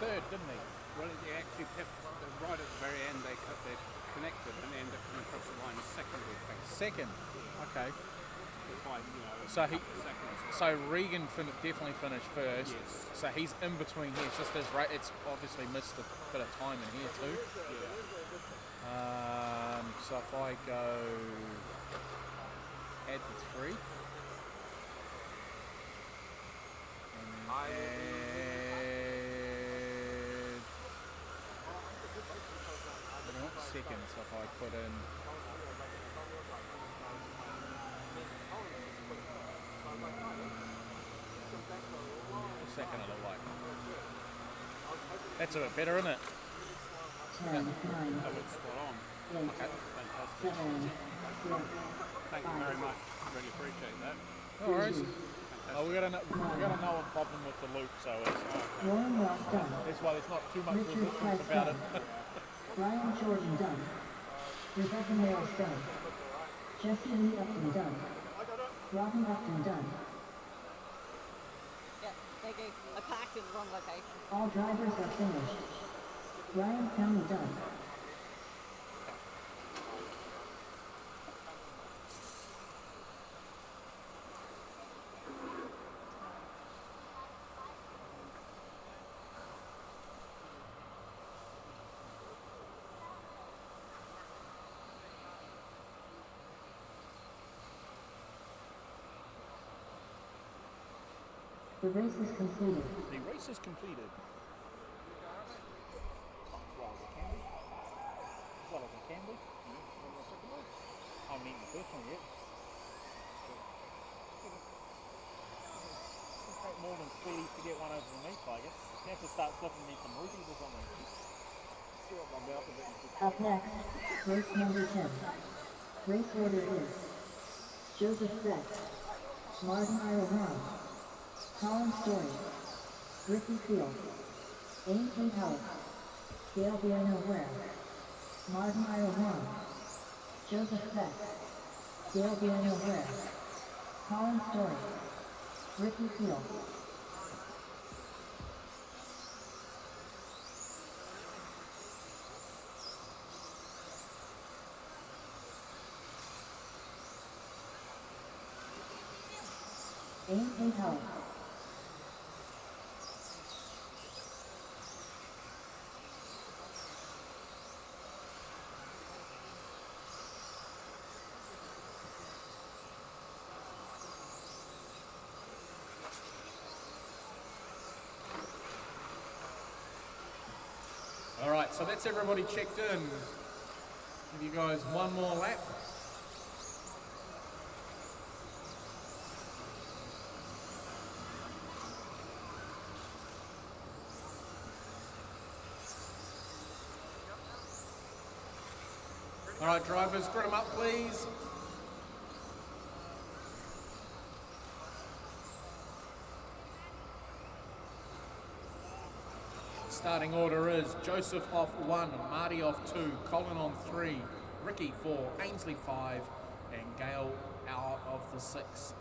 Third, didn't he? Well, they actually picked right at the very end. They connected and they ended up coming across the line second. Second. Okay. By, you know, So he, seconds. so Regan definitely finished first. Yes. So he's in between here. It's just his it's obviously missed a bit of time in here too. Yeah. So if I go add the 3. Second, so if I put in second, it'll look like that's a bit better, isn't it? 10, 9, That was spot on. 8, Okay, fantastic. 7, 6, Thank you very much. Really appreciate that. No worries. We got another problem with the loop, so Warren Ross done. that's why there's not too much Richard resistance Price about it. done. Brian Jordan done. Rebecca Morris done. Jesse Lee Upton done. Robin Upton done. Yeah, they gave I parked in the wrong location. All drivers are finished. Ryan County done. The race is completed. The race is completed. As well as it can be. As well as it can be. I haven't eaten the first one yet. It'll take more than 30 to get one over the meat, I guess. You have to start flipping me some rupees or something. Fill up my mouth a bit. Up next, race number 10. Race order is Joseph Beck, Martin Irohan, Colin Story, Ricky Field, Ainsley Howard, Gail Viano Ware, Martin Irohan, Joseph Beck, Gail Viano Ware, Colin Story, Ricky Field. Aim and help. All right, so that's everybody checked in. Give you guys one more lap. All right, drivers, grid them up, please. Starting order is Joseph off 1, Marty off 2, Colin on 3, Ricky 4, Ainsley 5, and Gale out of the 6.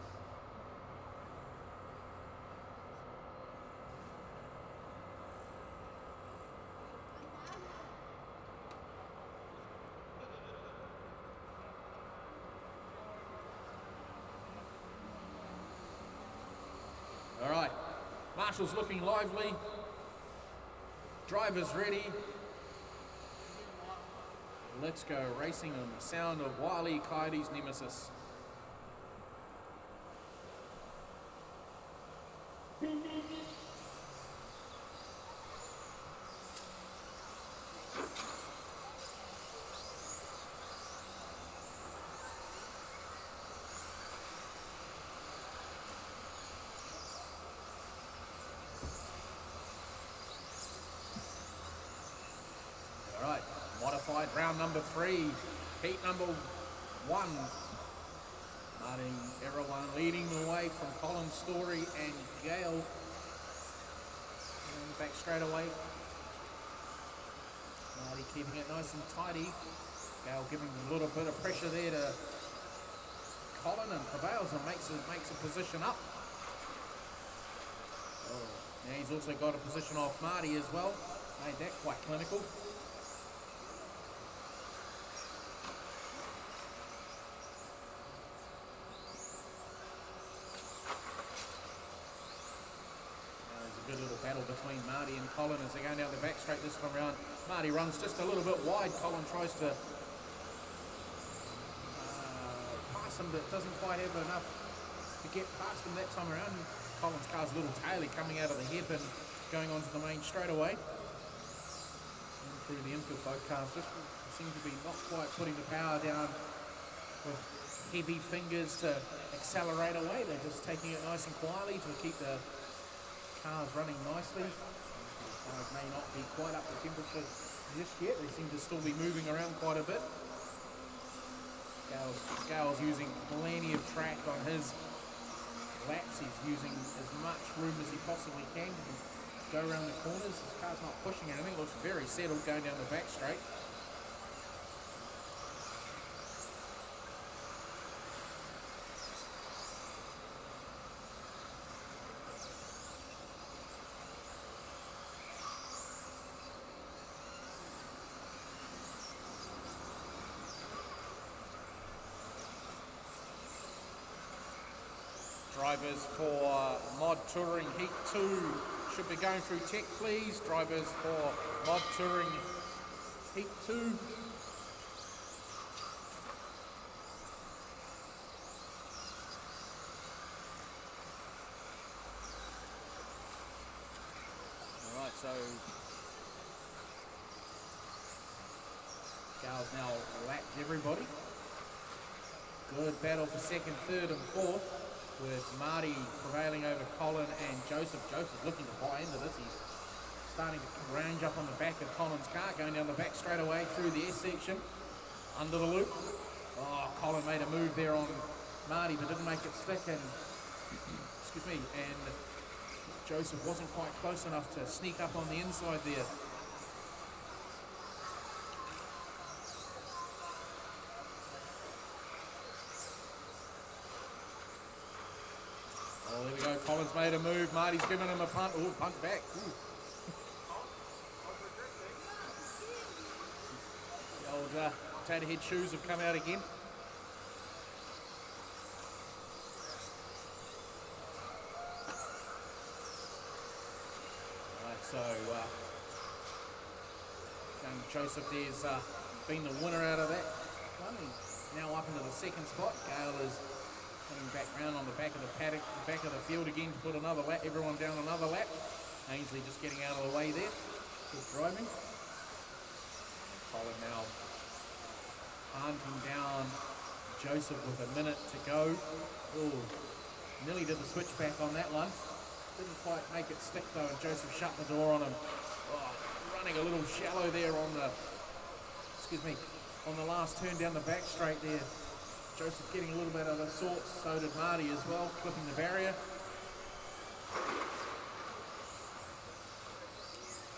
All right, Marshall's looking lively. Drivers ready. Let's go racing on the sound of Wile E. Coyote's Nemesis. Modified round number 3, heat number 1. Martin Erewhon leading the way from Colin Story and Gale. And back straight away. Marty keeping it nice and tidy. Gale giving a little bit of pressure there to Colin, and prevails and makes a position up. Oh, now he's also got a position off Marty as well. Made that quite clinical. Good little battle between Marty and Colin as they go down the back straight this time around. Marty runs just a little bit wide. Colin tries to pass him, but doesn't quite have enough to get past him that time around. Colin's car's a little taily coming out of the hairpin, going onto the main straightaway. And through the infield, both cars just seem to be not quite putting the power down with heavy fingers to accelerate away. They're just taking it nice and quietly to keep the cars running nicely. Cars may not be quite up to temperature just yet. They seem to still be moving around quite a bit. Gale's using plenty of track on his laps. He's using as much room as he possibly can to go around the corners. His car's not pushing anything. It looks very settled going down the back straight. Drivers for Mod Touring Heat 2 should be going through tech, please. Drivers for Mod Touring Heat 2. Alright, so Gale's now lapped everybody. Good battle for second, third and fourth, with Marty prevailing over Colin and Joseph. Joseph looking to buy into this. He's starting to range up on the back of Colin's car, going down the back straight away through the S section, under the loop. Oh, Colin made a move there on Marty, but didn't make it stick, and excuse me, and Joseph wasn't quite close enough to sneak up on the inside there. Oh, there we go. Colin's made a move. Marty's given him a punt. Oh, punt back. Ooh. The old potato head shoes have come out again. So Joseph there's been the winner out of that one. He's now up into the second spot. Gale is coming back round on the back of the paddock, back of the field again to put another lap, everyone down another lap. Ainsley just getting out of the way there, just driving. Colin now hunting down Joseph with a minute to go. Oh, nearly did the switchback on that one. Didn't quite make it stick though, and Joseph shut the door on him. Oh, running a little shallow there on the, on the last turn down the back straight there. Joseph getting a little bit of a sort, so did Marty as well, clipping the barrier.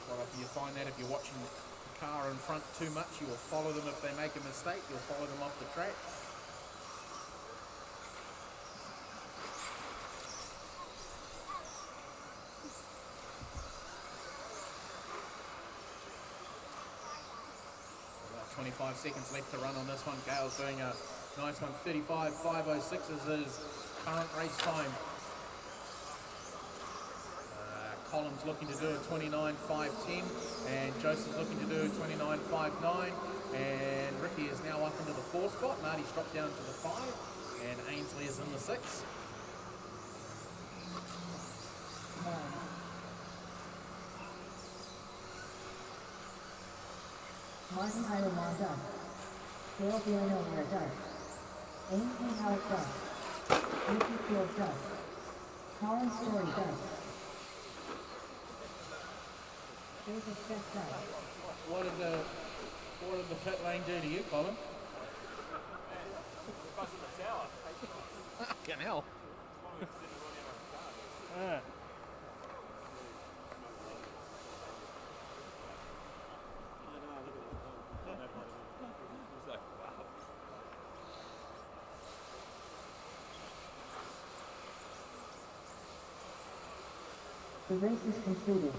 Quite often you find that if you're watching the car in front too much, you will follow them if they make a mistake, you'll follow them off the track. About 25 seconds left to run on this one. Gale's doing a nice one, 35.506 is his current race time. Colin's looking to do a 29.510 and Joseph's looking to do a 29.59 and Ricky is now up into the 4th spot. Marty's dropped down to the 5 and Ainsley is in the 6. Martin Heidelman done. Dale Villanova done. Ainsley Howard done. Ricky Field done. Colin Story done. Joseph Beck done. What did the pit lane do to you, Colin? Busted the tower. Fucking hell. The race is completed.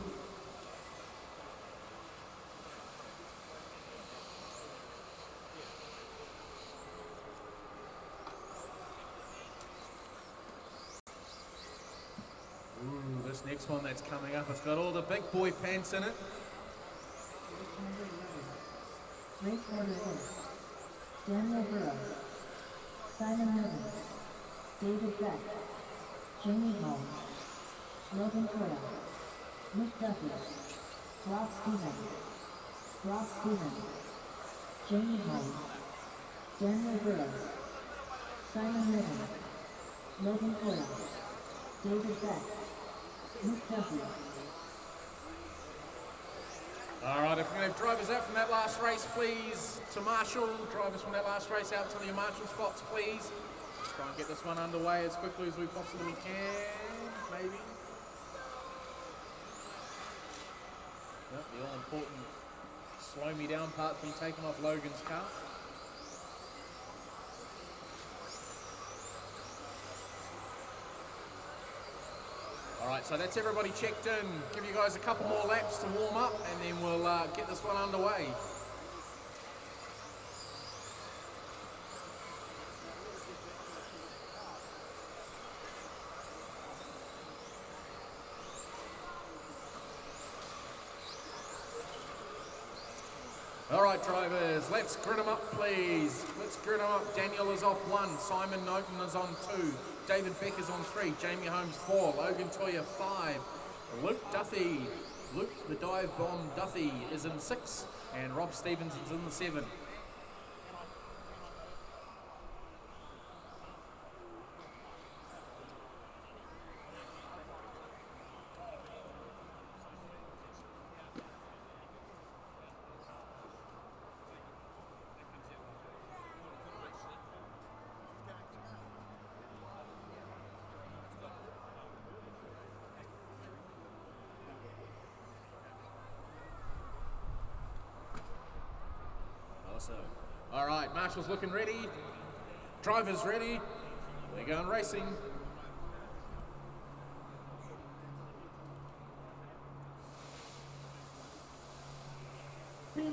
Ooh, this next one that's coming up, it's got all the big boy pants in it. Race order is Daniel Burrows, Simon Evans, David Beck, Jamie Holmes, Logan Toya, Nick Duffy, Rob Stevens, Jamie Holmes, Daniel Burrows, Simon Evans, Logan Toya, David Beck, Nick Duffy. All right, if we're going to have drivers out from that last race, please, to Marshall. Drivers from that last race out to your Marshall spots, please. Let's try and get this one underway as quickly as we possibly can, maybe. Yep, the all-important slow me down part's been taken off Logan's car. All right, so that's everybody checked in. Give you guys a couple more laps to warm up and then we'll get this one underway. All right, drivers, let's grid them up, please. Let's grid them up. Daniel is off 1. Simon Norton is on 2. David Beck is on 3. Jamie Holmes 4. Logan Toya 5. Luke Duffy, Luke the Dive Bomb Duffy is in 6. And Rob Stevens is in the 7. All right, Marshall's looking ready. Drivers ready. They're going racing. Right,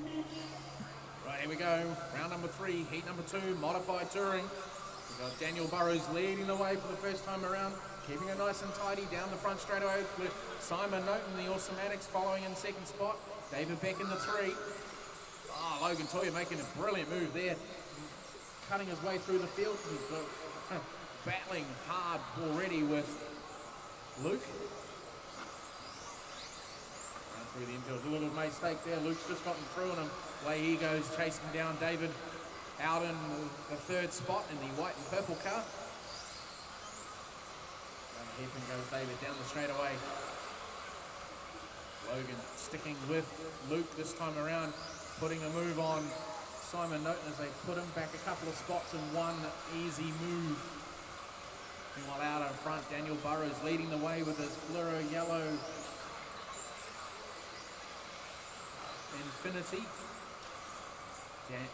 here we go. Round number 3, heat number 2, modified touring. We've got Daniel Burrows leading the way for the first time around. Keeping it nice and tidy down the front straightaway with Simon Norton, the Automatics, following in second spot. David Beck in the 3. Oh, Logan Toya making a brilliant move there, cutting his way through the field. He's battling hard already with Luke. Down through the infield, a little mistake there. Luke's just gotten through on him. Away he goes, chasing down David out in the 3rd spot in the white and purple car. Hairpin goes David down the straightaway. Logan sticking with Luke this time around, putting a move on Simon Norton as they put him back a couple of spots in one easy move. Meanwhile out in front, Daniel Burrows leading the way with his fluoro yellow Infinity.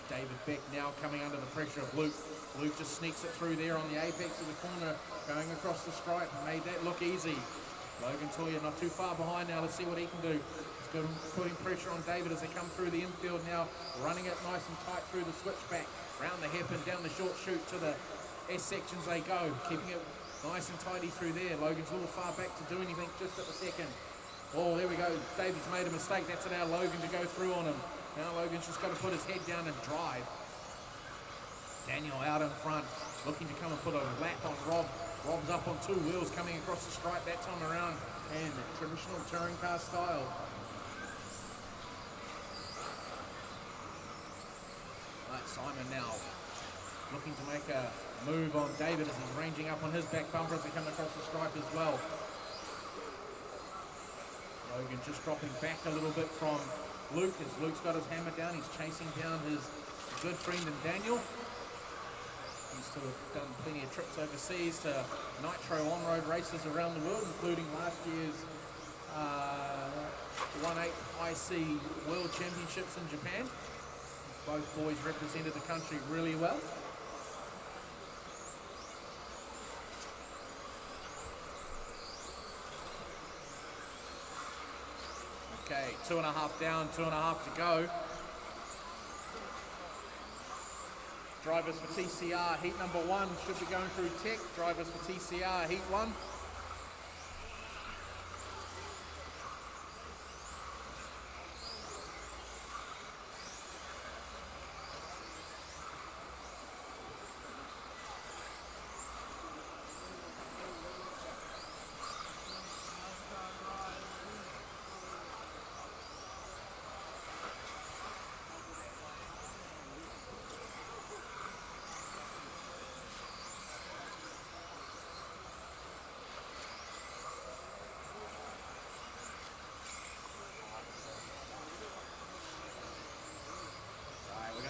David Beck now coming under the pressure of Luke. Luke just sneaks it through there on the apex of the corner, going across the stripe, made that look easy. Logan Toya not too far behind now. Let's see what he can do. He's got putting pressure on David as they come through the infield now, running it nice and tight through the switchback, round the hairpin, down the short chute to the S sections they go, keeping it nice and tidy through there. Logan's a little far back to do anything just at the second. Oh, there we go. David's made a mistake. That's allowed Logan to go through on him. Now Logan's just got to put his head down and drive. Daniel out in front, looking to come and put a lap on Rob. Rob's up on 2 wheels, coming across the stripe that time around, and traditional touring car style. Right, Simon now looking to make a move on David as he's ranging up on his back bumper as they come across the stripe as well. Logan just dropping back a little bit from Luke as Luke's got his hammer down. He's chasing down his good friend in Daniel. He's still done plenty of trips overseas to nitro on-road races around the world, including last year's 1/8 IC World Championships in Japan. Both boys represented the country really well. Okay, 2.5 down, 2.5 to go. Drivers for TCR, heat number 1 should be going through tech. Drivers for TCR, heat 1.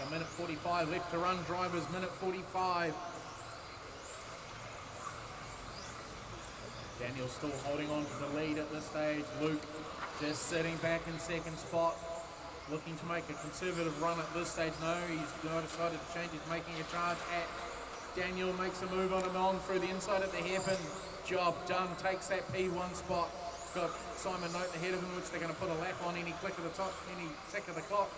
Minute 45 left to run, drivers, minute 45. Daniel still holding on to the lead at this stage. Luke just sitting back in second spot, looking to make a conservative run at this stage. No, he's now decided to change. He's making a charge at Daniel, makes a move on him on through the inside at the hairpin. Job done, takes that P1 spot. He's got Simon Norton ahead of him, which they're going to put a lap on any click of the top, any tick of the clock.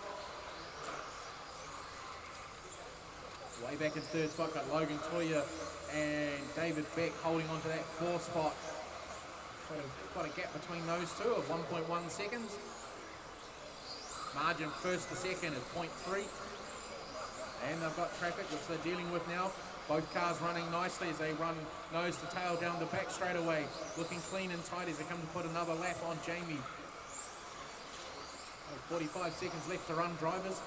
Way back in third spot, got Logan Toya and David Beck holding on to that 4th spot. Quite a gap between those two of 1.1 seconds. Margin first to second is 0.3. And they've got traffic, which they're dealing with now. Both cars running nicely as they run nose to tail down the back straightaway. Looking clean and tight as they come to put another lap on Jamie. 45 seconds left to run, drivers.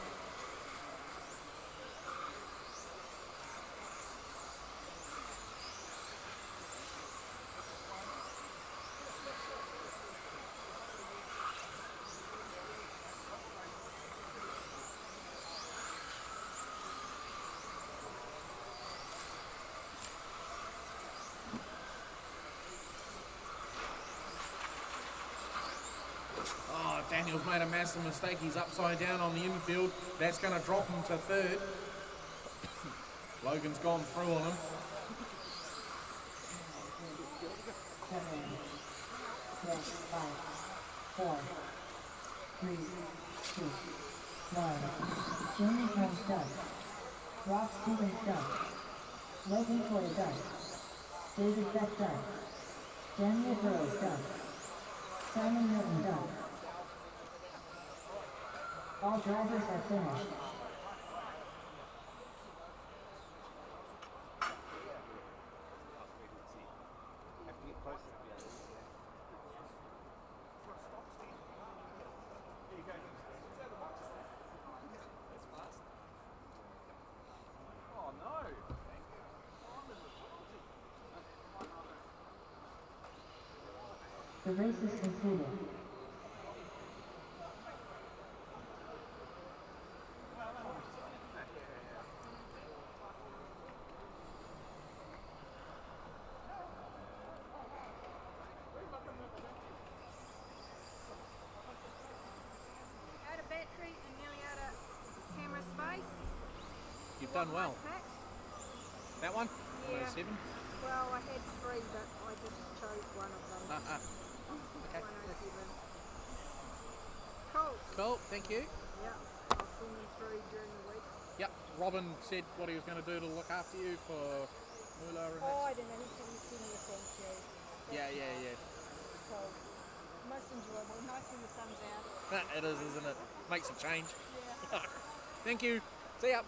Daniel's made a massive mistake. He's upside down on the infield. That's going to drop him to 3rd. Logan's gone through on him. 7, 6, 5, 4, 3, 2, 1. Jamie comes done. Ross Stevens done. Logan Toya done. David Beck done. Daniel Rose, done. Simon Milton, done. All drivers are finished. Have to get closer to be able to see that. Oh no! The race is concluded. Out of battery and nearly out of camera space. You've done well. Pack. That one? Yeah. 107? Well, I had three, but I just chose one of them. Okay. 107. Cool. Cool, thank you. Yeah. I'll send them through during the week. Yep, Robin said what he was going to do to look after you for Moolah and Oh, I that. didn't know. He said he'd send me a thank you. Yeah. Cool. Most enjoyable. Nice when the sun's out. It is, isn't it? Makes a change. Yeah. Thank you. See ya.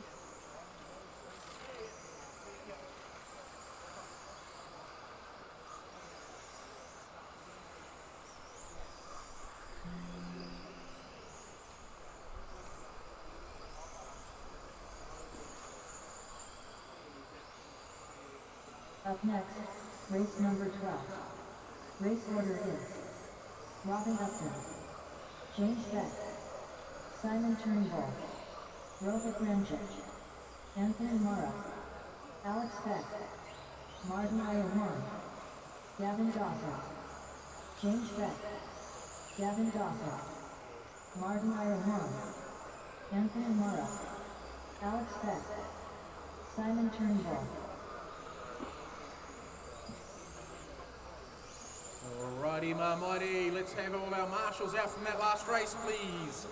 Up next, race number 12. Race order is Robin Upton, James Beck, Simon Turnbull, Rohit Ranjit, Anthony Mara, Alex Beck, Martin Iowon, Gavin Dawson, James Beck, Gavin Dawson, Martin Iowon, Anthony Mara, Alex Beck, Simon Turnbull. Alrighty, my mighty, let's have all our marshals out from that last race, please.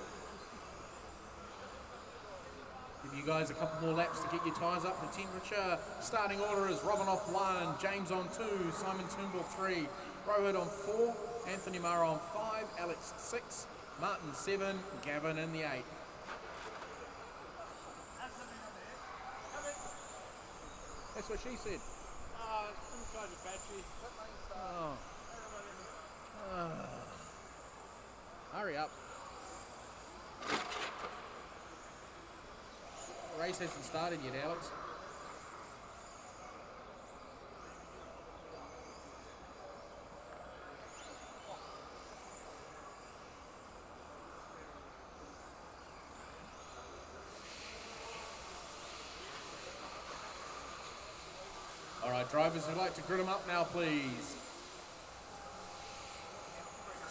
Give you guys a couple more laps to get your tyres up for temperature. Starting order is Robin off 1, James on 2, Simon Turnbull 3, Rohit on 4, Anthony Mara on 5, Alex 6, Martin 7, Gavin in the 8. That's what she said. Some kind of battery. Oh. Hurry up. The race hasn't started yet, Alex. All right, drivers who'd like to grid them up now, please.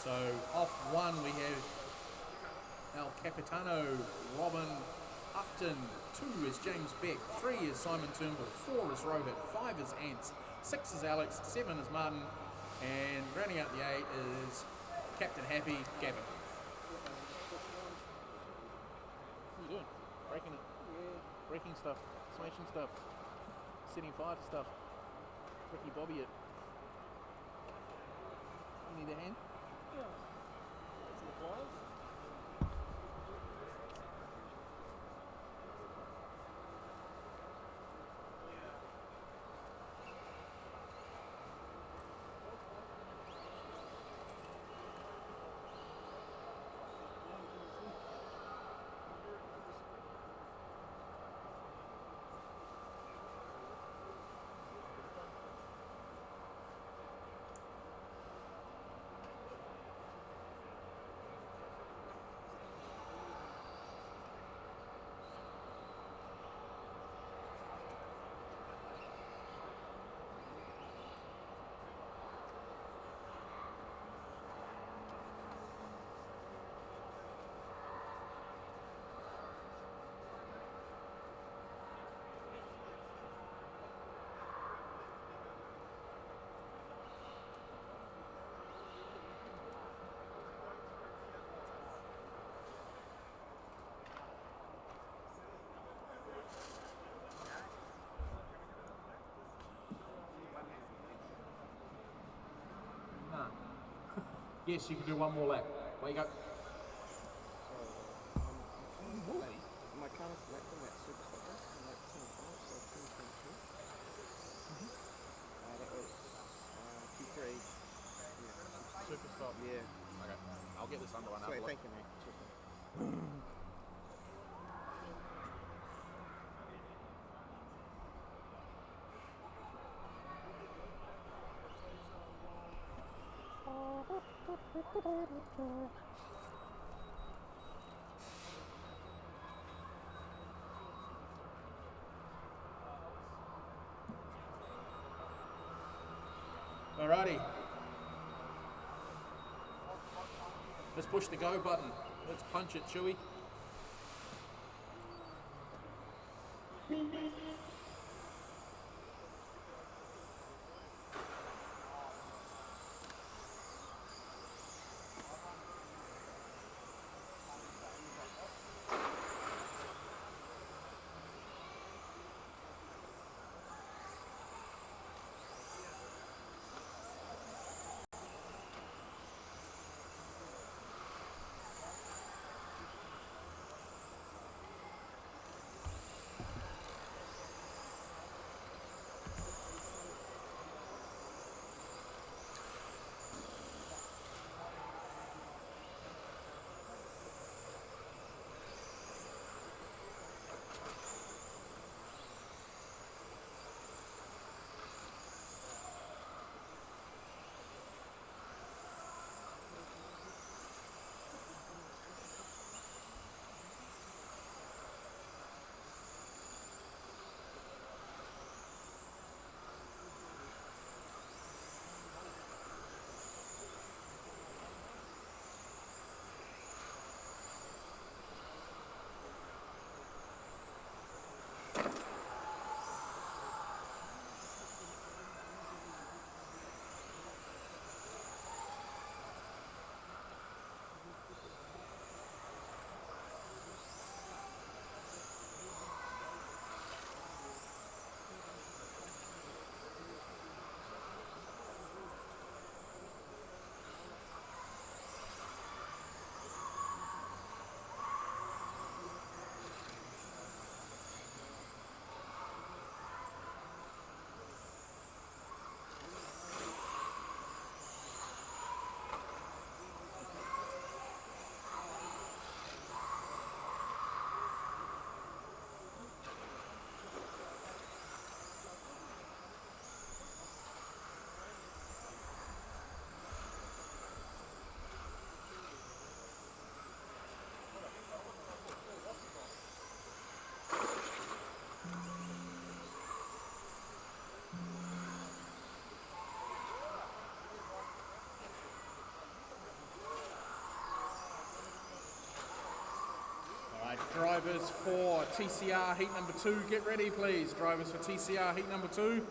So off 1 we have El Capitano, Robin Upton, 2 is James Beck, 3 is Simon Turnbull, 4 is Rohit, 5 is Ants, 6 is Alex, 7 is Martin, and rounding out the 8 is Captain Happy, Gavin. What are you doing? Breaking it? Yeah. Breaking stuff, smashing stuff, setting fire to stuff. Ricky Bobby it. You need a hand? Yeah. Some pliers. Yes, you can do one more lap. There you go. My car is selected at super stocker, lap 25, so 2022. That was Q3. Yeah. Super stop. Yeah. Okay. I'll get this under one. Sweet, thank you, mate. Cheers, mate. Alrighty. Let's push the go button. Let's punch it, Chewy. Drivers for TCR heat number 2, get ready please. Drivers for TCR heat number 2.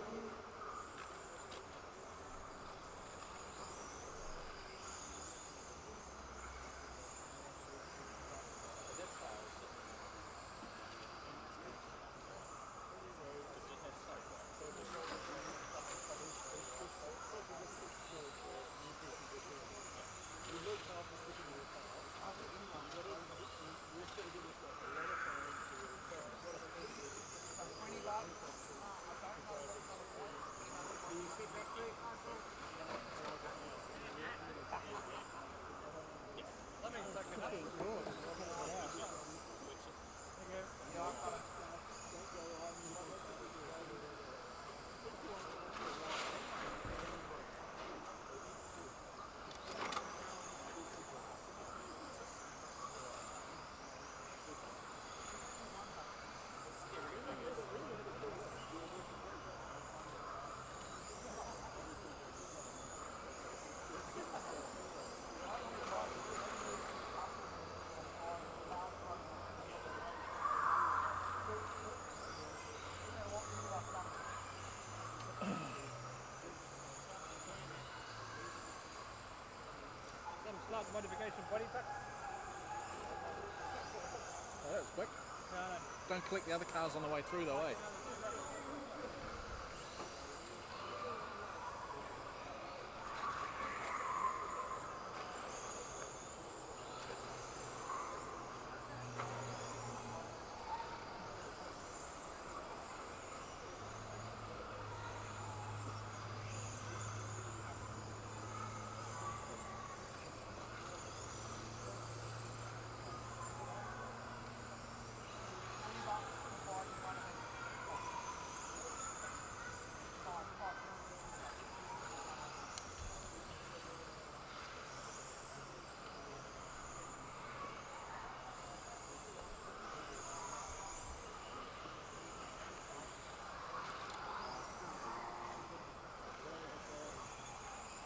Slug modification body tuck. Oh, that was quick. Don't collect the other cars on the way through though, eh?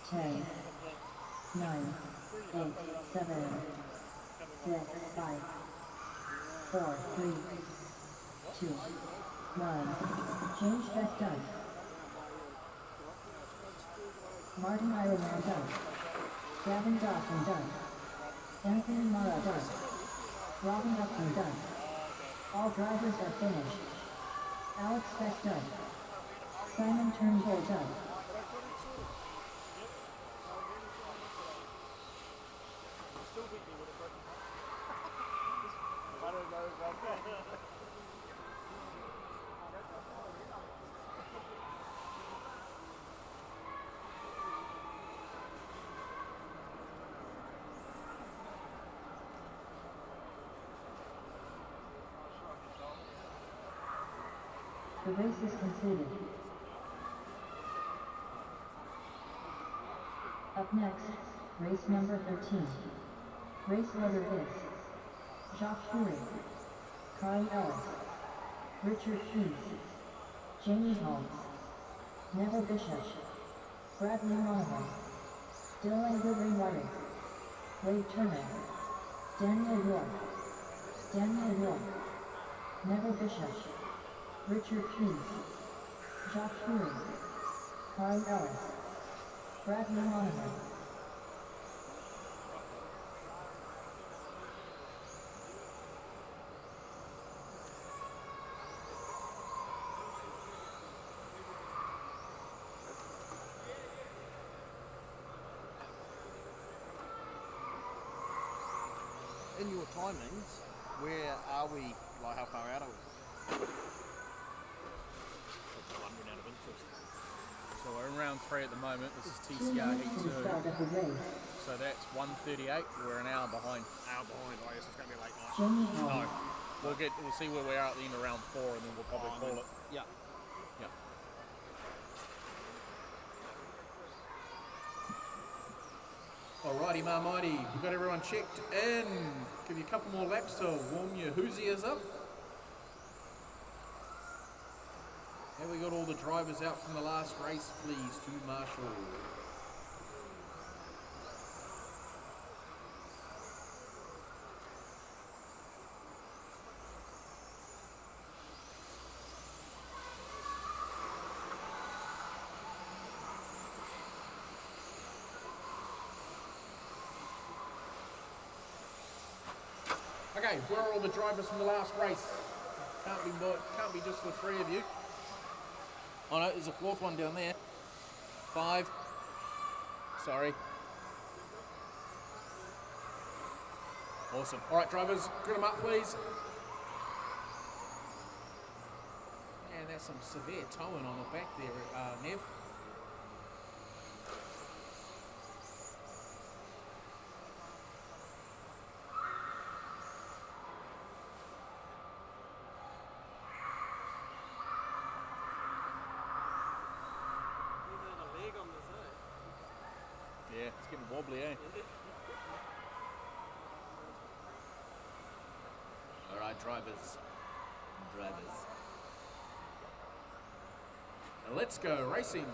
10, 9, 8, 7, 6, 5, 4, 3, 2, 1. Change best done. Martin Ironman done. Gavin Dawson done. Anthony Mara done. Robin Upton done. All drivers are finished. Alex Beck done. Simon Turnbull done. I don't know about that. The race is completed. Up next, race number 13. Race order is Jacques Fury, Carl Ellis, Richard Keys, Jamie Holmes, Neville Bishop, Bradley Monahan, Dylan Goodwin-Whiting, Wade Turner, Daniel York, Neville Bishop, Richard Keys, Jacques Fury, Carl Ellis, Bradley Monahan. In your timings, where are we? Like, how far out are we? That's the wondering out of interest. So we're in round 3 at the moment. This is TCR Heat 2. So that's 1:38. We're an hour behind. Hour behind. I guess it's going to be a late night. No. We'll see where we are at the end of round 4, and then we'll probably call it. Yeah. Yeah. Alrighty, Marmighty, we've got everyone checked in. Give you a couple more laps to warm your Hoosiers up. And we got all the drivers out from the last race, please, to Marshall. Okay, where are all the drivers from the last race? Can't be just the 3 of you. Oh no, there's a 4th one down there. 5. Sorry. Awesome. Alright, drivers, grid them up, please. And there's some severe towing on the back there, Nev. Yeah, it's getting wobbly, eh? Alright, drivers. Now let's go racing.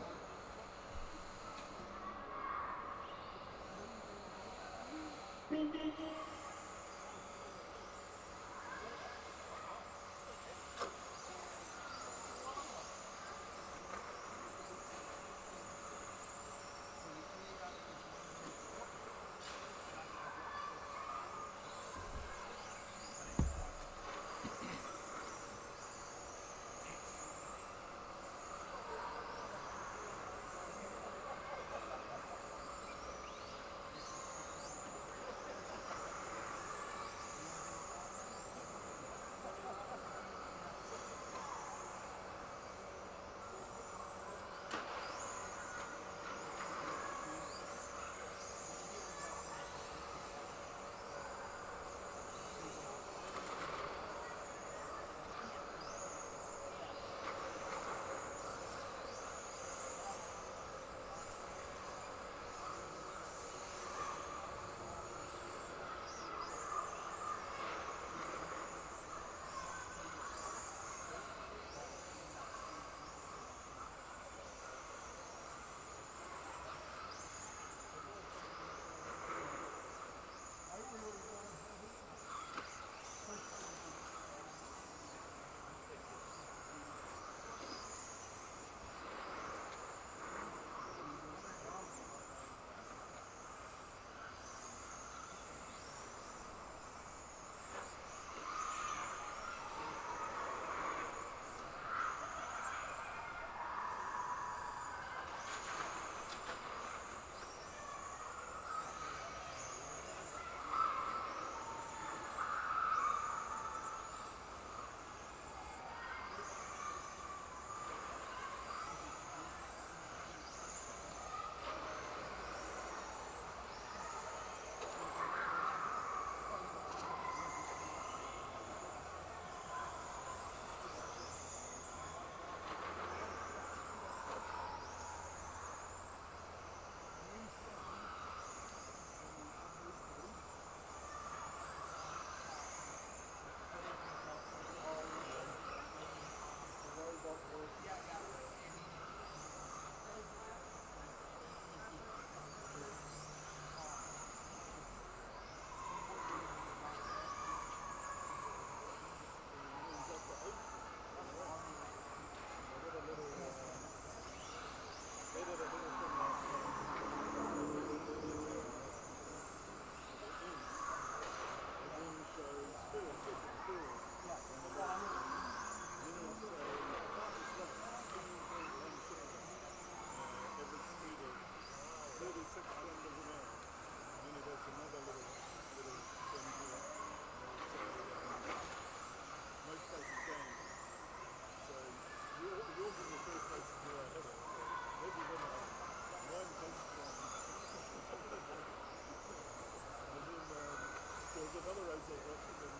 also watching them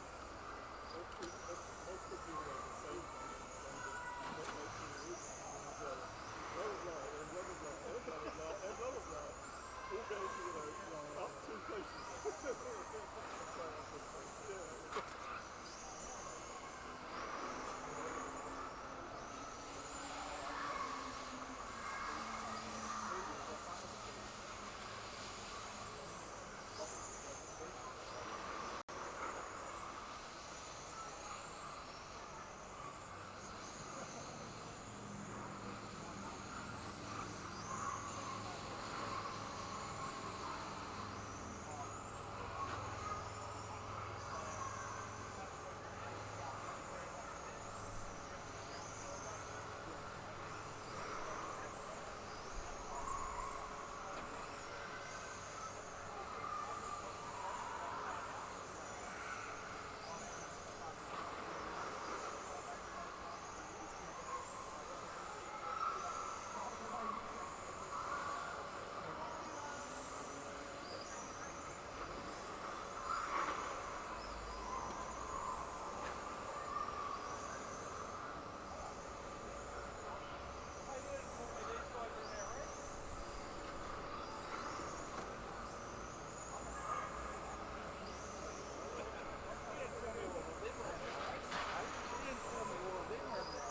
all three, multiple people at the same time, not making a route, and blah blah blah, and blah blah blah, and blah blah blah, and blah blah blah, all going to, up two places. Yeah.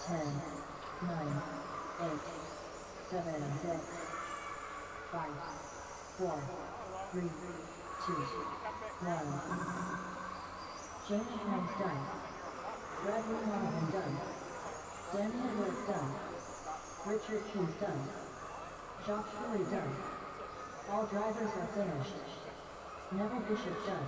Ten, nine, 8, 7, 6, 5, 4, 3, 2, 1. Jamie Hines done. Bradley Monahan done. Danny Edwards done. Richard Hughes done. Josh Fury done. All drivers are finished. Neville Bishop done.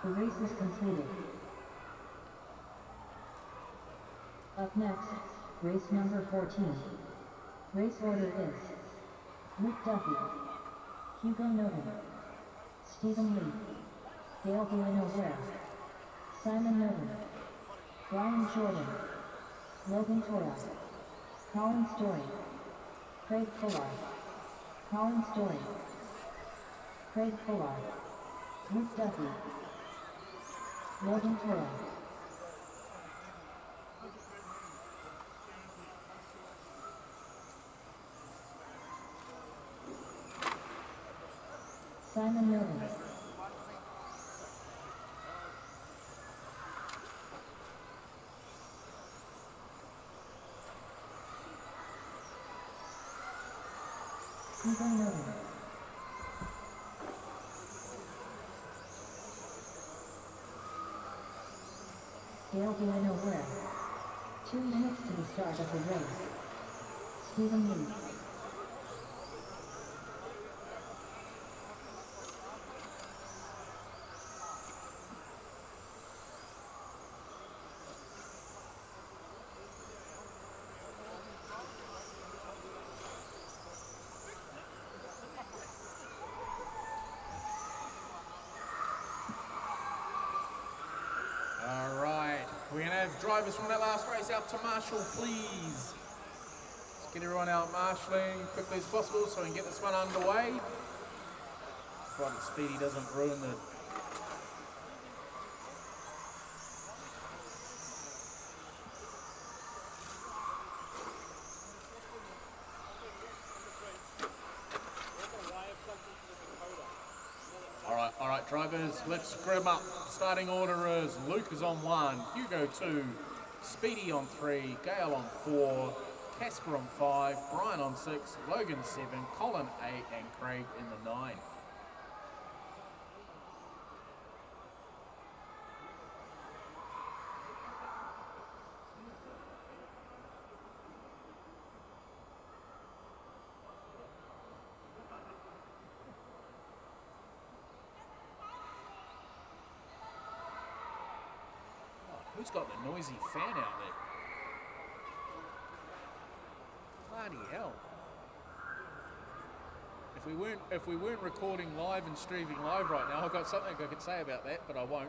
The race is completed. Up next, race number 14. Race order is Luke Duffy, Hugo Nolan, Stephen Lee, Dale Bueno-Ware, Simon Nolan, Brian Jordan, Logan Toya, Colin Story, Craig Fuller, Colin Story, Craig Fuller, Luke Duffy, Logan Toya. Simon Nolan. Hugo Nolan. Dale Bueno-Ware. 2 minutes to the start of the race. Stephen Lee. We're going to have drivers from that last race out to marshal, please. Let's get everyone out marshalling quickly as possible so we can get this one underway. Before that Speedy doesn't ruin the... All right, drivers, let's grim up. Starting order is Luke is on 1, Hugo 2, Speedy on 3, Gale on 4, Casper on 5, Brian on 6, Logan 7, Colin 8, and Craig in the 9. Who's got the noisy fan out there? Bloody hell. If we weren't recording live and streaming live right now, I've got something I could say about that, but I won't.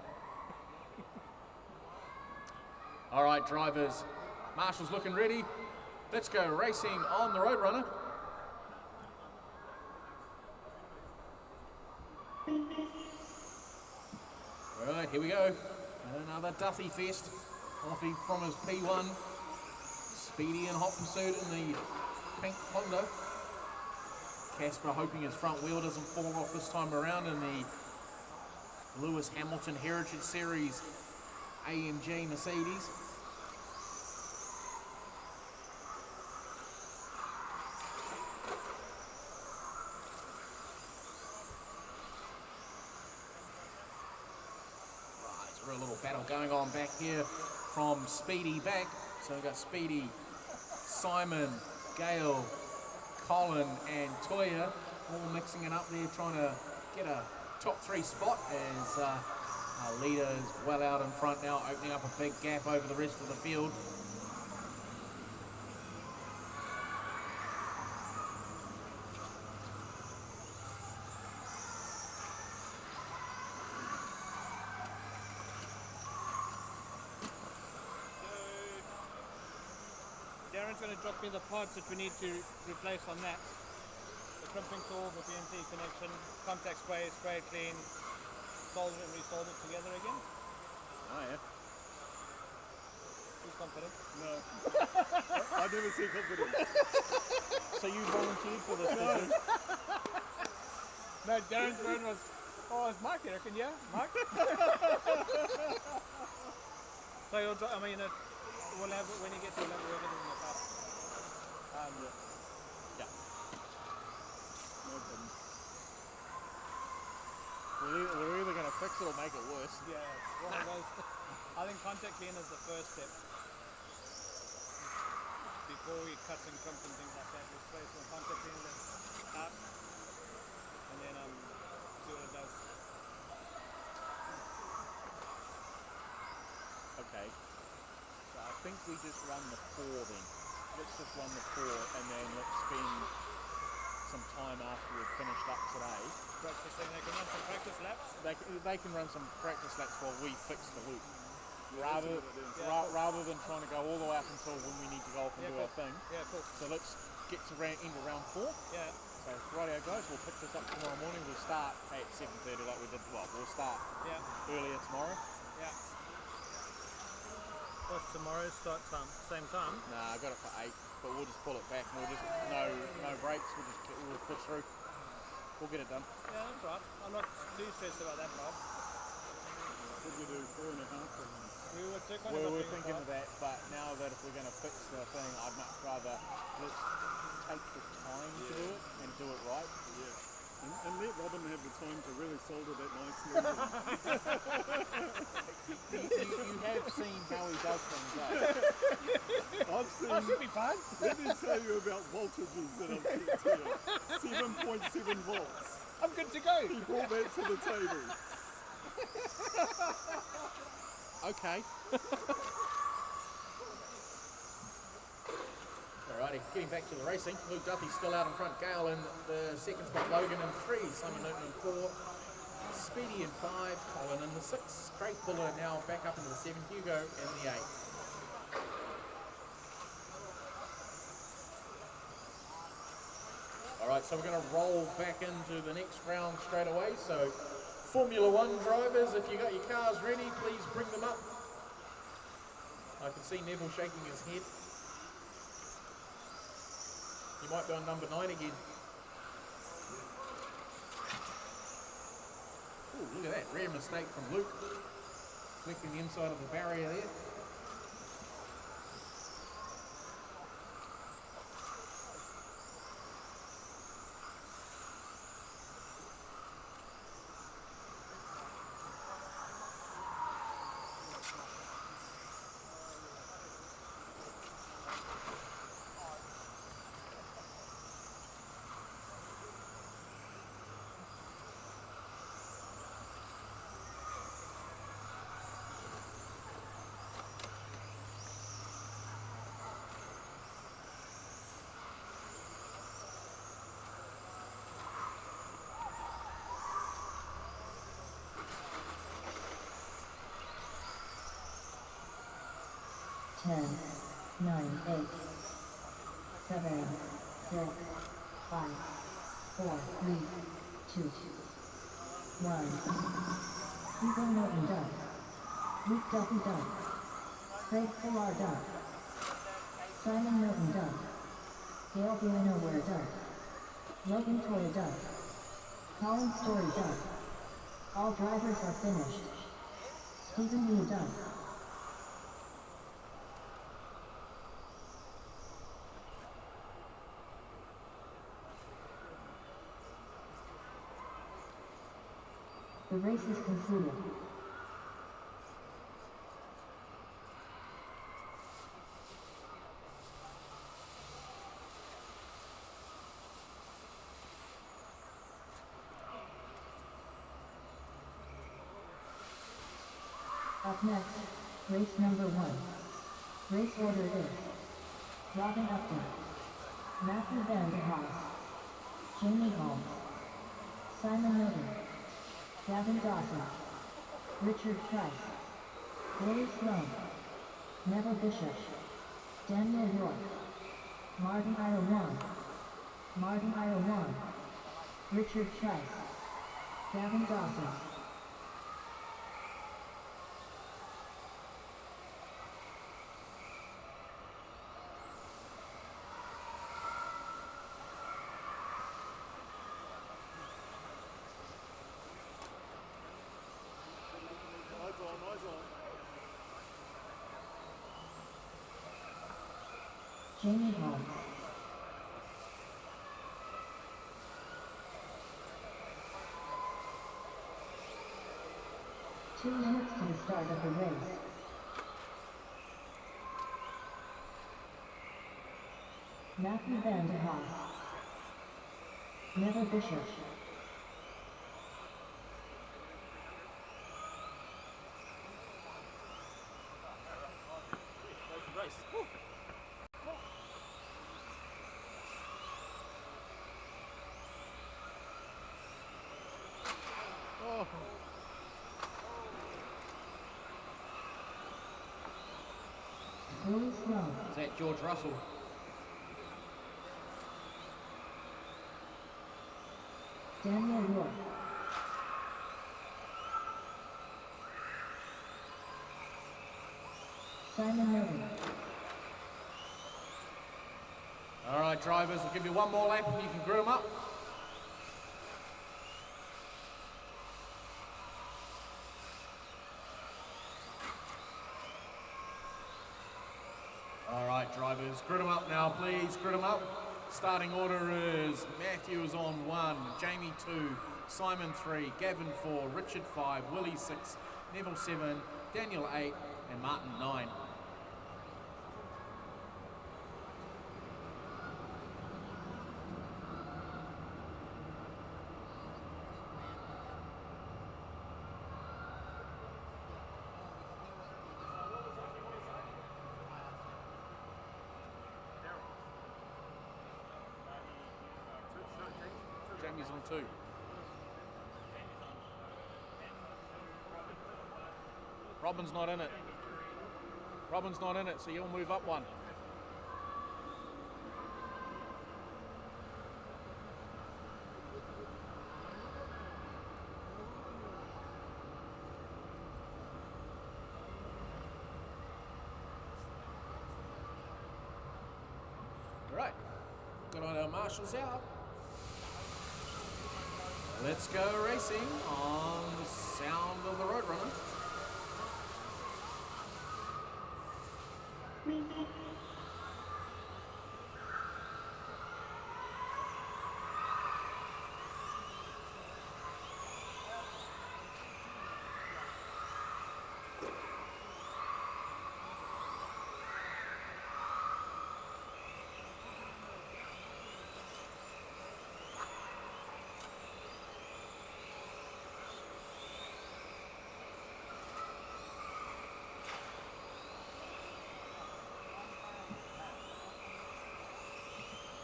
All right, drivers. Marshall's looking ready. Let's go racing on the Roadrunner. All right, here we go. Another Duffy Fest. Off from his P1. Speedy and hot pursuit in the pink Honda. Casper hoping his front wheel doesn't fall off this time around in the Lewis Hamilton Heritage Series AMG Mercedes. A little battle going on back here from Speedy back. So we've got Speedy, Simon, Gale, Colin and Toya all mixing it up there, trying to get a top 3 spot as our leader is well out in front now, opening up a big gap over the rest of the field. Darren's going to drop me the parts that we need to replace on that. The crimping tool, the BNC connection, contact spray, spray it clean, solder it and resolder it together again. Oh yeah. Who's confident? No. I never say confident. So you volunteered for this? No. No, Darren's word was, oh, it's Mark, you reckon, yeah? Mark? So you'll, I mean, we'll have it when you get to level, we'll get it in the car. Yeah. No problem. We're either going to fix it or make it worse. Yeah, it's one of those. I think contact clean is the first step. Before we cut and crimp and things like that, we spray some contact clean up and then see what it does. Okay. So I think we just run the 4 then. Let's just run the 4 and then let's spend some time after we've finished up today. Practicing, they can run some practice laps? They can run some practice laps while we fix the loop. Rather than trying to go all the way up until when we need to go off and do our thing. Yeah, cool. So let's get to into round 4. Yeah. So rightio guys, we'll pick this up tomorrow morning. We'll start at 7:30 like we did. Well, we'll start earlier tomorrow. Yeah. What's tomorrow's start time? Same time? Nah, I got it for 8, but we'll just pull it back and we'll just no breaks. We'll push through. We'll get it done. Yeah, that's right. I'm not too stressed about that part. What did you do, 4.5? We were thinking of that, but now that if we're going to fix the thing, I'd much rather let's take the time to do it and do it right. Yeah. And let Robin have the time to really solder that nicely. you have seen how he does things, right? I've seen. Oh, should be fine. Let me tell you about voltages that I've checked here. 7.7 volts. I'm good to go. He brought that to the table. Okay. Alrighty, getting back to the racing. Luke Duffy's still out in front. Gale in the second spot. Logan in 3. Simon Newton in 4. Speedy in 5. Colin in the 6. Craig Fuller now back up into the 7. Hugo in the 8. Alright, so we're going to roll back into the next round straight away. So Formula 1 drivers, if you got your cars ready, please bring them up. I can see Neville shaking his head. You might be on number 9 again. Ooh, look at that, rare mistake from Luke. Clicking the inside of the barrier there. 10, 9, 8, 7, 6, 5, 4, 3, 2, 1. Hugo Norton done. Luke Duffy done. Craig Fuller done. Simon Norton done. Gail Bueno Ware done. Logan Toya done. Colin Story done. All drivers are finished. Stephen Lee done. The race is concluded. Up next, race number 1. Race order is Robin Upton, Matthew Van der Haas, Jamie Holmes, Simon Norton, Gavin Dawson, Richard Price, Willie Sloan, Neville Bishop, Daniel York, Martin Irowan, Richard Price, Gavin Dawson. Jamie Holmes. Two minutes to the start of the race. Matthew Van der Haas. Neville Bishop. Willie Sloan. Is that George Russell? Daniel York. Simon Norton. All right, drivers, we'll give you one more lap and you can grid them up. All right, drivers, grid them up now, please. Grid them up. Starting order is Matthew is on 1, Jamie 2, Simon 3, Gavin 4, Richard 5, Willie 6, Neville 7, Daniel 8, and Martin 9. Jamie's on 2. Robin's not in it. Robin's not in it, so you'll move up 1. All right, got all our marshals out. Let's go racing on the sound of the Roadrunner.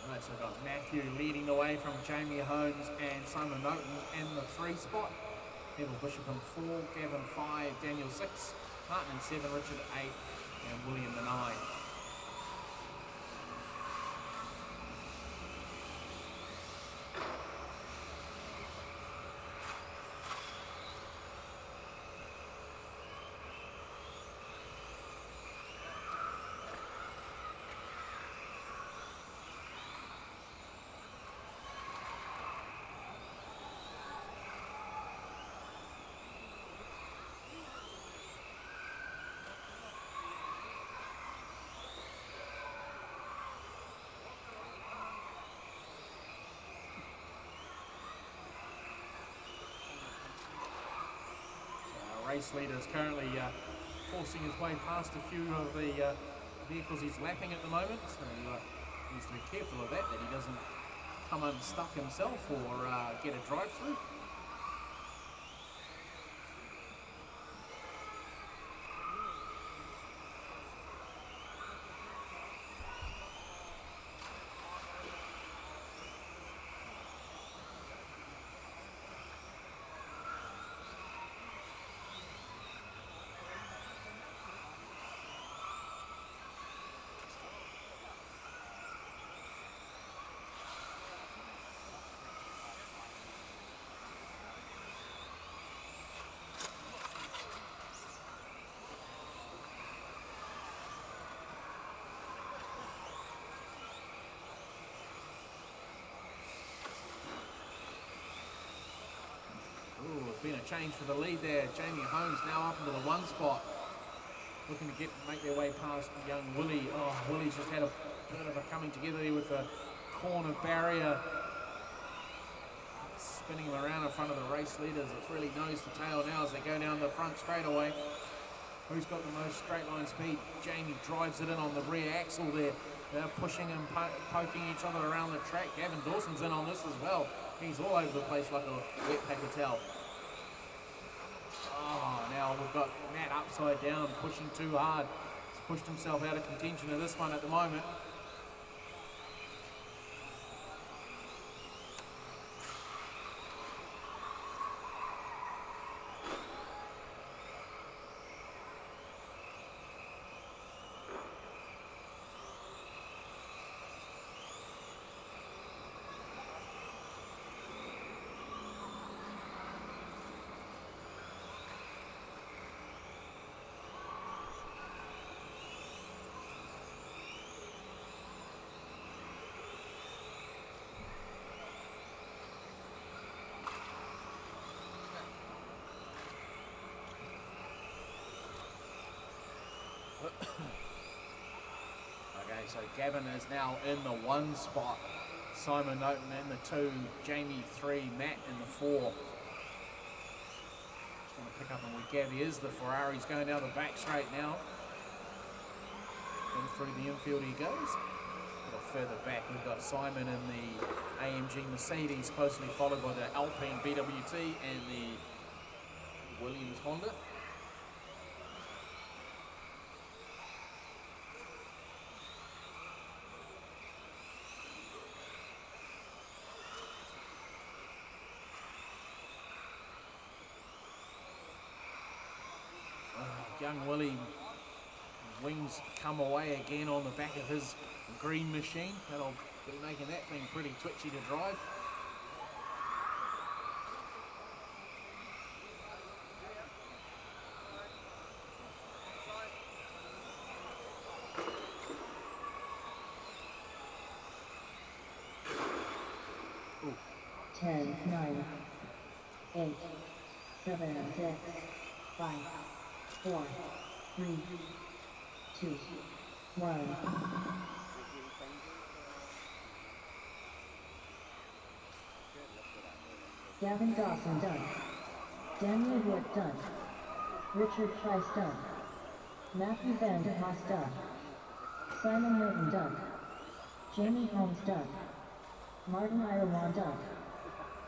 Right, so we've got Matthew leading the way from Jamie Holmes and Simon Norton in the 3 spot. Neville Bishop in 4, Gavin 5, Daniel 6, Martin in 7, Richard 8, and William the 9. Race leader is currently forcing his way past a few of the vehicles he's lapping at the moment, so he needs to be careful of that he doesn't come unstuck himself or get a drive-through. Ooh, it's been a change for the lead there. Jamie Holmes now up into the 1 spot, looking to make their way past young Willie. Oh, Willie's just had a bit of a coming together here with a corner barrier, spinning him around in front of the race leaders. It's really nose to tail now as they go down the front straightaway. Who's got the most straight line speed? Jamie drives it in on the rear axle there. They're pushing and poking each other around the track. Gavin Dawson's in on this as well. He's all over the place like a wet packet towel. Oh, now we've got Matt upside down, pushing too hard. He's pushed himself out of contention of this one at the moment. Okay, so Gavin is now in the 1 spot. Simon Norton in the 2, Jamie 3, Matt in the 4. Just want to pick up on where Gabby is. The Ferrari's going down the back straight now. And through the infield he goes. A little further back we've got Simon in the AMG Mercedes, closely followed by the Alpine BWT and the Williams Honda. Young Willie, wings come away again on the back of his green machine. That'll be making that thing pretty twitchy to drive. Ooh. 10, 9, 8, 7, 6, 5, 4, 3, 2, 1. Gavin Dawson done. Daniel Wood done. Richard Price done. Matthew Van de Haas done. Simon Norton done. Jamie Holmes done. Martin Irawan done.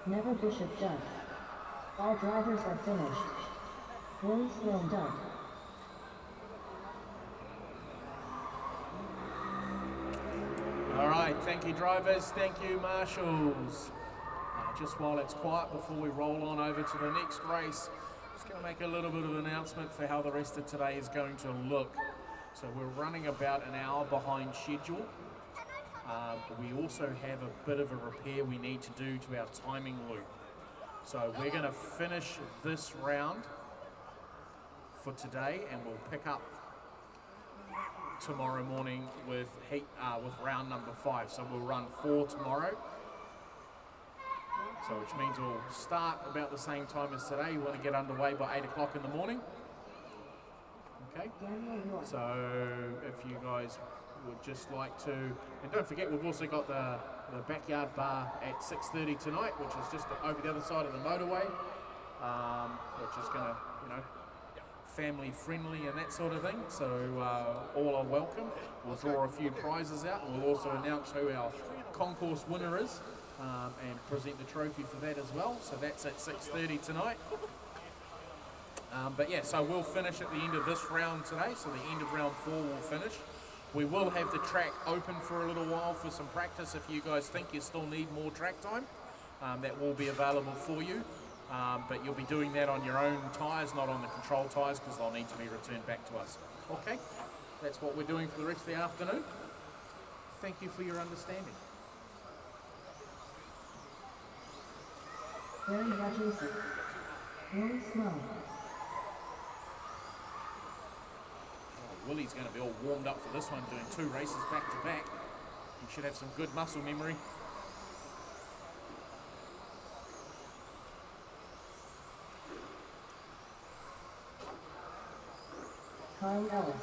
Never Bishop done. All drivers are finished. Willie Sloan done. All right, thank you drivers, thank you marshals. Just while it's quiet before we roll on over to the next race, just going to make a little bit of an announcement for how the rest of today is going to look. So we're running about an hour behind schedule. We also have a bit of a repair we need to do to our timing loop. So we're going to finish this round for today, and we'll pick up tomorrow morning with round number 5. So we'll run 4 tomorrow. So which means we'll start about the same time as today. You want to get underway by 8 o'clock in the morning. Okay. So if you guys would just like to, and don't forget we've also got the backyard bar at 6:30 tonight, which is just over the other side of the motorway, which is going to, family friendly and that sort of thing. So all are welcome. We'll draw a few prizes out, and we'll also announce who our concourse winner is and present the trophy for that as well. So that's at 6:30 tonight. But yeah, so we'll finish at the end of this round today. So the end of round 4 will finish. We will have the track open for a little while for some practice if you guys think you still need more track time. That will be available for you. But you'll be doing that on your own tyres, not on the control tyres, because they'll need to be returned back to us. Okay, that's what we're doing for the rest of the afternoon. Thank you for your understanding. Very Rogers, very slow. Willie's going to be all warmed up for this one, doing 2 races back to back. He should have some good muscle memory. Kyle Ellis.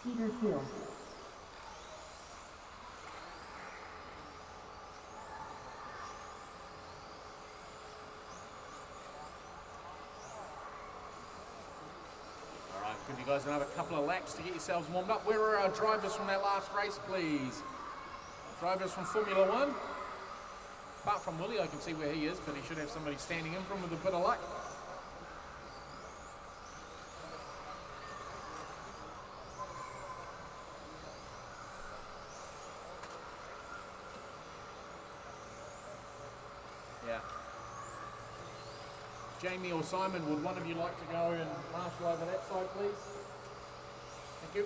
Peter Hill. Give you guys another couple of laps to get yourselves warmed up. Where are our drivers from that last race, please? Drivers from Formula 1. Apart from Willie, I can see where he is, but he should have somebody standing in for him with a bit of luck. Yeah. Jamie or Simon, would one of you like to go and marshal over that side, please? Thank you.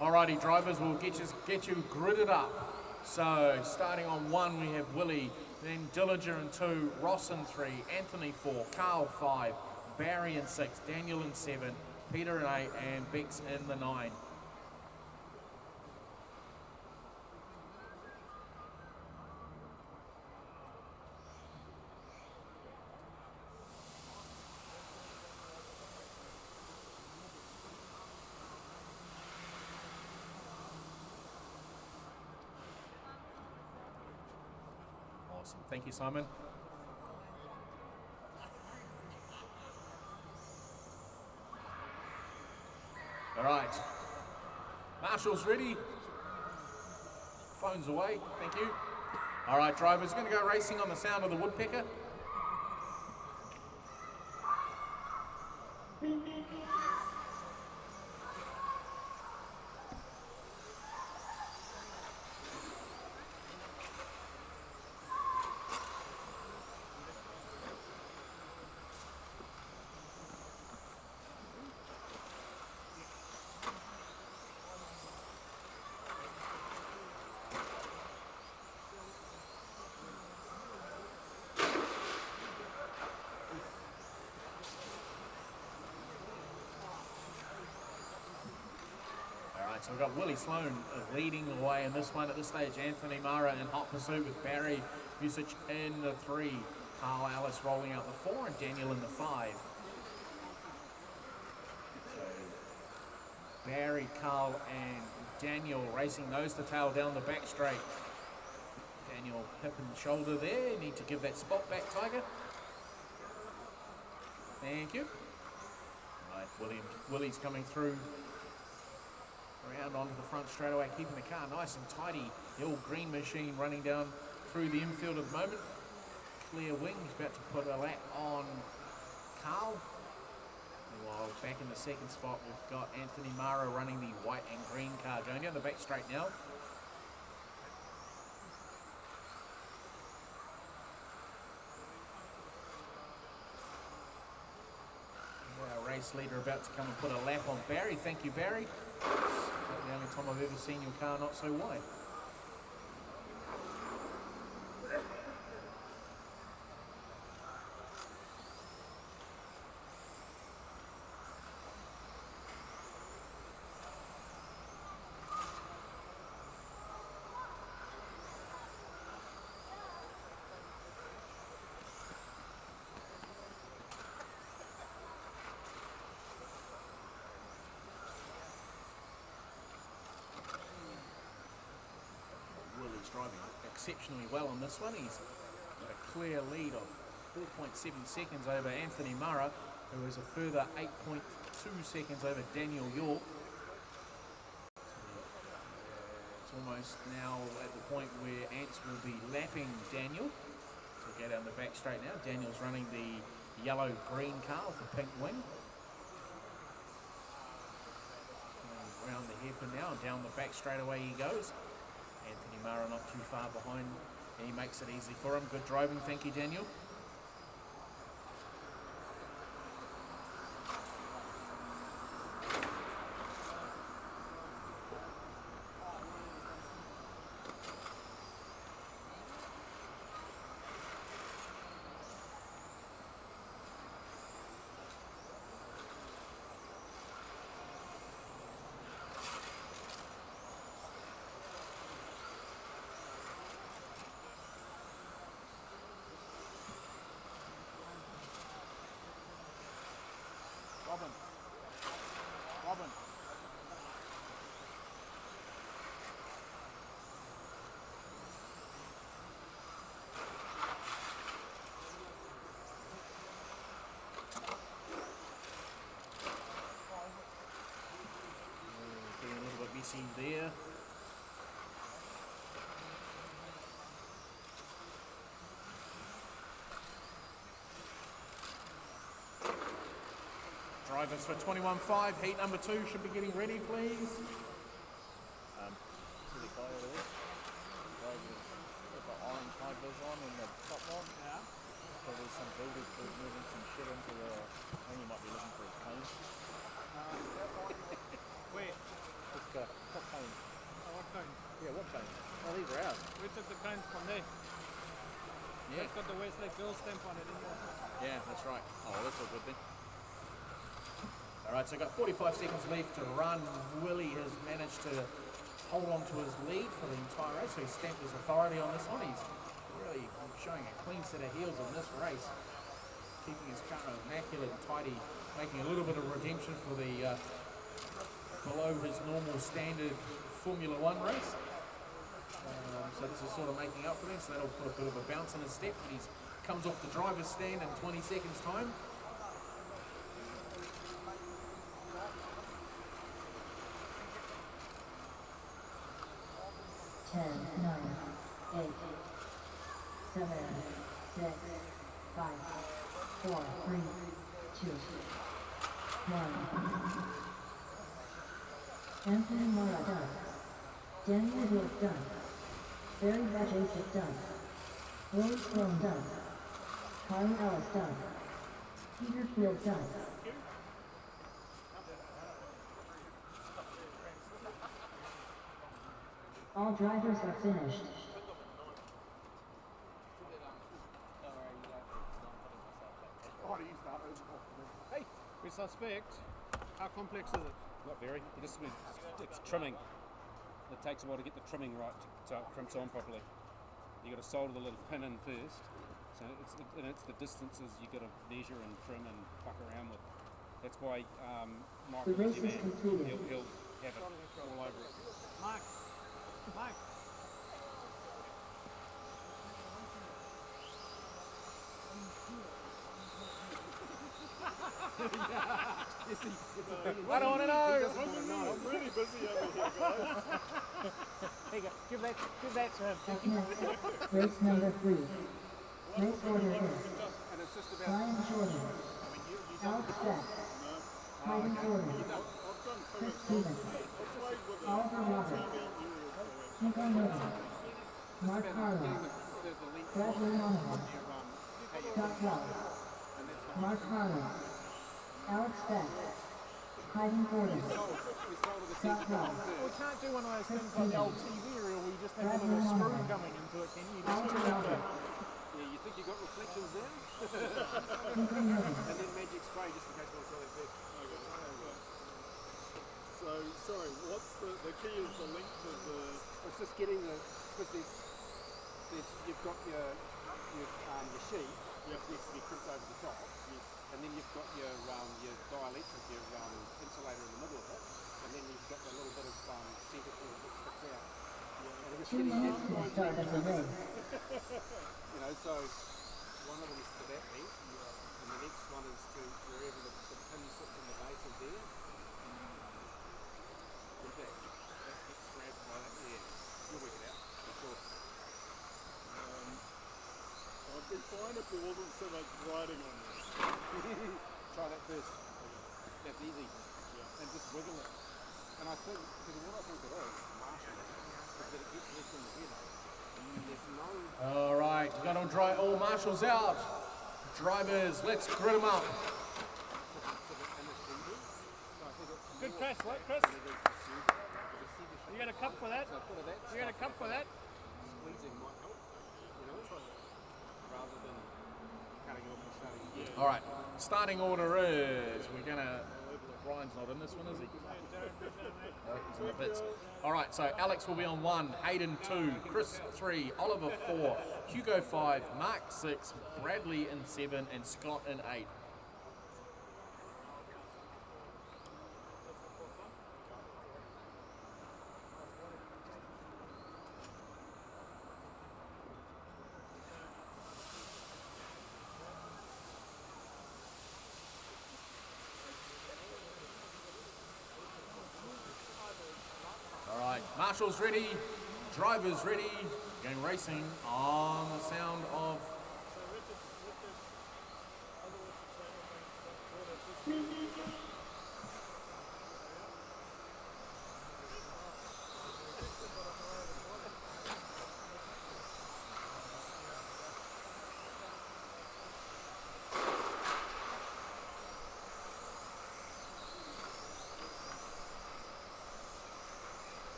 Alrighty, drivers, we'll get you gridded up. So, starting on 1, we have Willie, then Dillinger in 2, Ross in 3, Anthony 4, Carl 5, Barry in 6, Daniel in 7, Peter in 8, and Bex in the 9. Awesome. Thank you, Simon. All right. Marshall's ready. Phone's away. Thank you. All right, drivers, going to go racing on the sound of the woodpecker. So we've got Willie Sloan leading the way in this one at this stage. Anthony Mara in hot pursuit with Barry Busich in the 3. Carl Ellis rolling out the 4 and Daniel in the 5. So Barry, Carl and Daniel racing nose to tail down the back straight. Daniel hip and shoulder there. Need to give that spot back, Tiger. Thank you. All right, Willie's coming through. Around onto the front straight away, keeping the car nice and tidy. The old green machine running down through the infield at the moment. Clear wing, he's about to put a lap on Carl. While back in the second spot, we've got Anthony Mara running the white and green car. Going down the back straight now. Our race leader about to come and put a lap on Barry. Thank you, Barry. The only time I've ever seen your car not so wide. Willie's driving exceptionally well on this one. He's got a clear lead of 4.7 seconds over Anthony Murrah, who is a further 8.2 seconds over Daniel York. It's almost now at the point where Ants will be lapping Daniel. So go down the back straight now. Daniel's running the yellow-green car with the pink wing. Round the hairpin now, and down the back straight away he goes. Anthony Murrah not too far behind, and he makes it easy for him. Good driving, thank you, Daniel. Robin. Being a little bit messy there. Drivers for 21.5, heat number 2 should be getting ready, please. Pretty quiet it is. Guys with the orange high vis on and the top on. Yeah. So there's some builders moving some shit into the. I think you might be looking for a cone. Wait. Just top cone. Oh, what cones? Yeah, what cone? Oh, these are ours. We took the cones from there. Yeah. It's got the Westlake Girl stamp on it, isn't it? Yeah, that's right. Oh, that's all good then. All right, so got 45 seconds left to run. Willie has managed to hold on to his lead for the entire race, so he's stamped his authority on this one. He's really showing a clean set of heels in this race, keeping his car immaculate and tidy, making a little bit of redemption for the below his normal standard Formula One race. So this is sort of making up for this, so that'll put a bit of a bounce in his step, but he comes off the driver's stand in 20 seconds time. 10, 9, 8, 7, 6, 5, 4, 3, 2, 1. Anthony Murrah done. Daniel York done. Barry Bajasic done. Willie Sloan done. Kyle Ellis done. Peter Field done. All drivers are finished. Hey, we suspect. How complex is it? Not very. It's trimming. It takes a while to get the trimming right so it crimps on properly. You got to solder the little pin in first. So it's the distances you got to measure and trim and fuck around with. That's why Michael The race is completed. he'll have it all over it. Mike. I don't want to know. I'm really busy over here, guys. Here you go. Give that to him. Race number 3. Race order is And it's just about Brian Jordan, Alex Beck, Gordon, Chris Stevens, Oliver Roberts, Nico Newton, Mark Harlow, Bradley Monahan, Scott Wells, Mark Harlow, Alex Beck, Hayden Gordon, Scott Wells, We can't do one of those things like the old TV reel where you just have a little screw coming into it, can you? You just Oliver turn it Roberts, Yeah, you think you got reflections there? Nico Newton. And then magic spray just in case you want to throw that back. So, sorry, what's the key is the length of the... It's just getting the, because there's you've got your sheath, which needs to be crimped over the top, and then you've got your dielectric, your insulator in the middle of it, and then you've got the little bit of centre cord that sticks out. And it's 2 getting minutes to the start of the race. you know, so one of them is to that length, and the next one is to wherever the pin sits in the base of there. With that gets grabbed by that, yeah, you'll work it out, for sure. I'd be fine if there wasn't so much writing on this. Try that first. That's easy. Yeah. And just wiggle it. And I think, because what I think it is, marshalling, is that it gets left in the header. There's no... All right, we're going to dry all marshals out. Drivers, let's grid them up. Good crash work, Chris. You got a cup for that? You got a cup for that? Squeezing might help, you know, rather than cutting off and starting again. All right, starting order is, we're going to, Brian's not in this one, is he? No, he's in the pits. All right, so Alex will be on 1, Hayden 2, Chris 3, Oliver 4, Hugo 5, Mark 6, Bradley in 7, and Scott in 8. Marshals ready, drivers ready, going racing on the sound of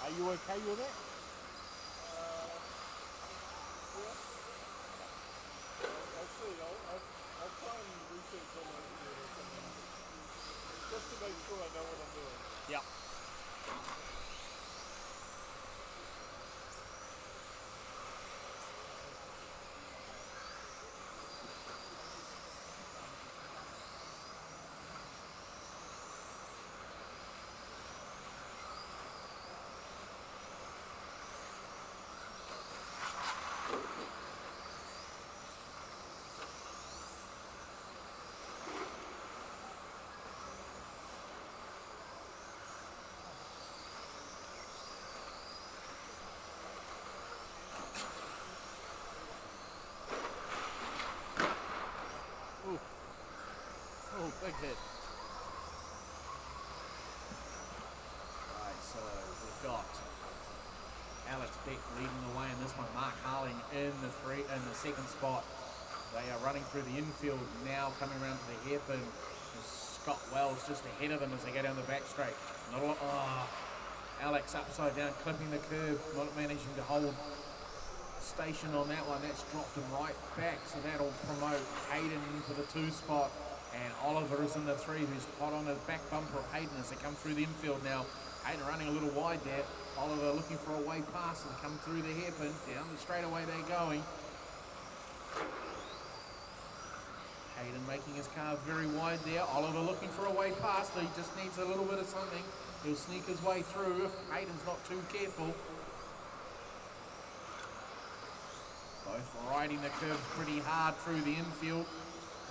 Are you okay with that? I'll see. I'll try and research on those or something. Just to make sure I know what I'm doing. Yeah. Oh, big hit. Right, so we've got Alex Beck leading the way in this one. Mark Harling in the second spot. They are running through the infield now, coming around to the hairpin. Scott Wells just ahead of them as they go down the back straight. Alex upside down, clipping the curb, not managing to hold station on that one. That's dropped him right back, so that'll promote Hayden into the 2 spot. And Oliver is in the 3, who's hot on the back bumper of Hayden as they come through the infield now. Hayden running a little wide there. Oliver looking for a way past and come through the hairpin. Down the straightaway they're going. Hayden making his car very wide there. Oliver looking for a way past. He just needs a little bit of something. He'll sneak his way through if Hayden's not too careful. Both riding the curves pretty hard through the infield.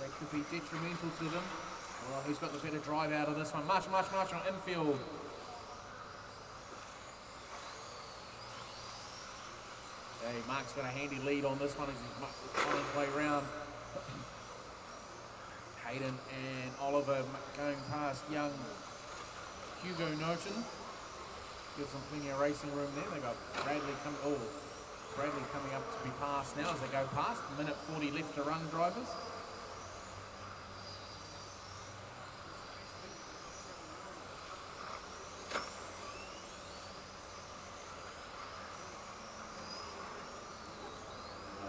That could be detrimental to them. Well, who's got the better drive out of this one? Much on infield. Okay, Mark's got a handy lead on this one as he's on his way round. Hayden and Oliver going past young Hugo Norton. Gives them plenty of racing room there. They've got Bradley coming up to be passed now as they go past. A minute 40 left to run, drivers.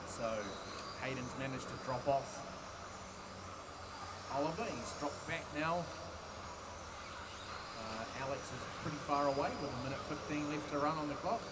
So Hayden's managed to drop off Oliver. He's dropped back now. Alex is pretty far away with a minute 15 left to run on the clock.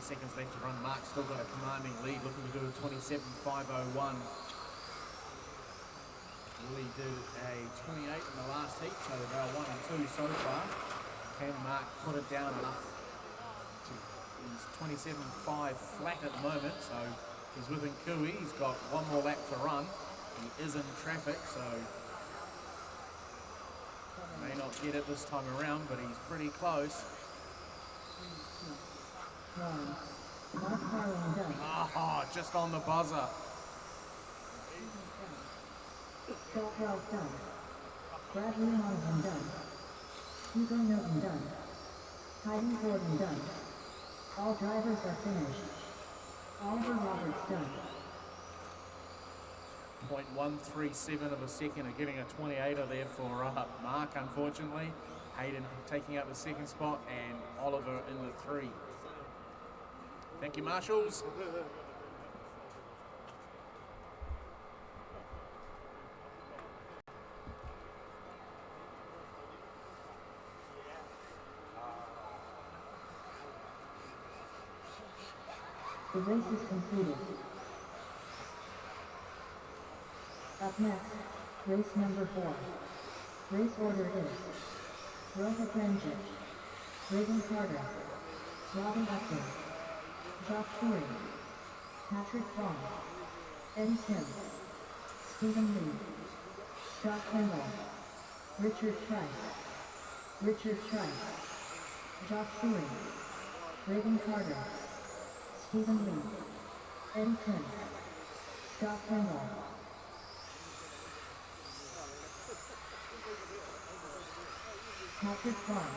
Seconds left to run. Mark's still got a commanding lead, looking to do a 27.501. Willie did a 28 in the last heat, so they're 1 and 2 so far. Can Mark put it down enough? He's 27.5 flat at the moment, so he's within Kui. He's got one more lap to run. He is in traffic, so may not get it this time around, but he's pretty close. Mark Harlan done. Oh, just on the buzzer. Scott Ralph done. Bradley Monahan done. Hugo Norton done. Hayden Gordon done. All drivers are finished. Oliver Roberts done. 0.137 of a second of getting a 28er there for Mark, unfortunately. Hayden taking out the second spot and Oliver in the 3. Thank you, marshals. The race is completed. Up next, race number 4. Race order is Rohit Ranjit, Reagan Carter, Robin Upton, Josh Fury, Patrick Vaughn, Eddie Kim, Stephen Lee, Scott Kendall, Richard Trice, Josh Fury, Reagan Carter, Stephen Lee, Eddie Kim, Scott Kendall. Patrick Vaughn.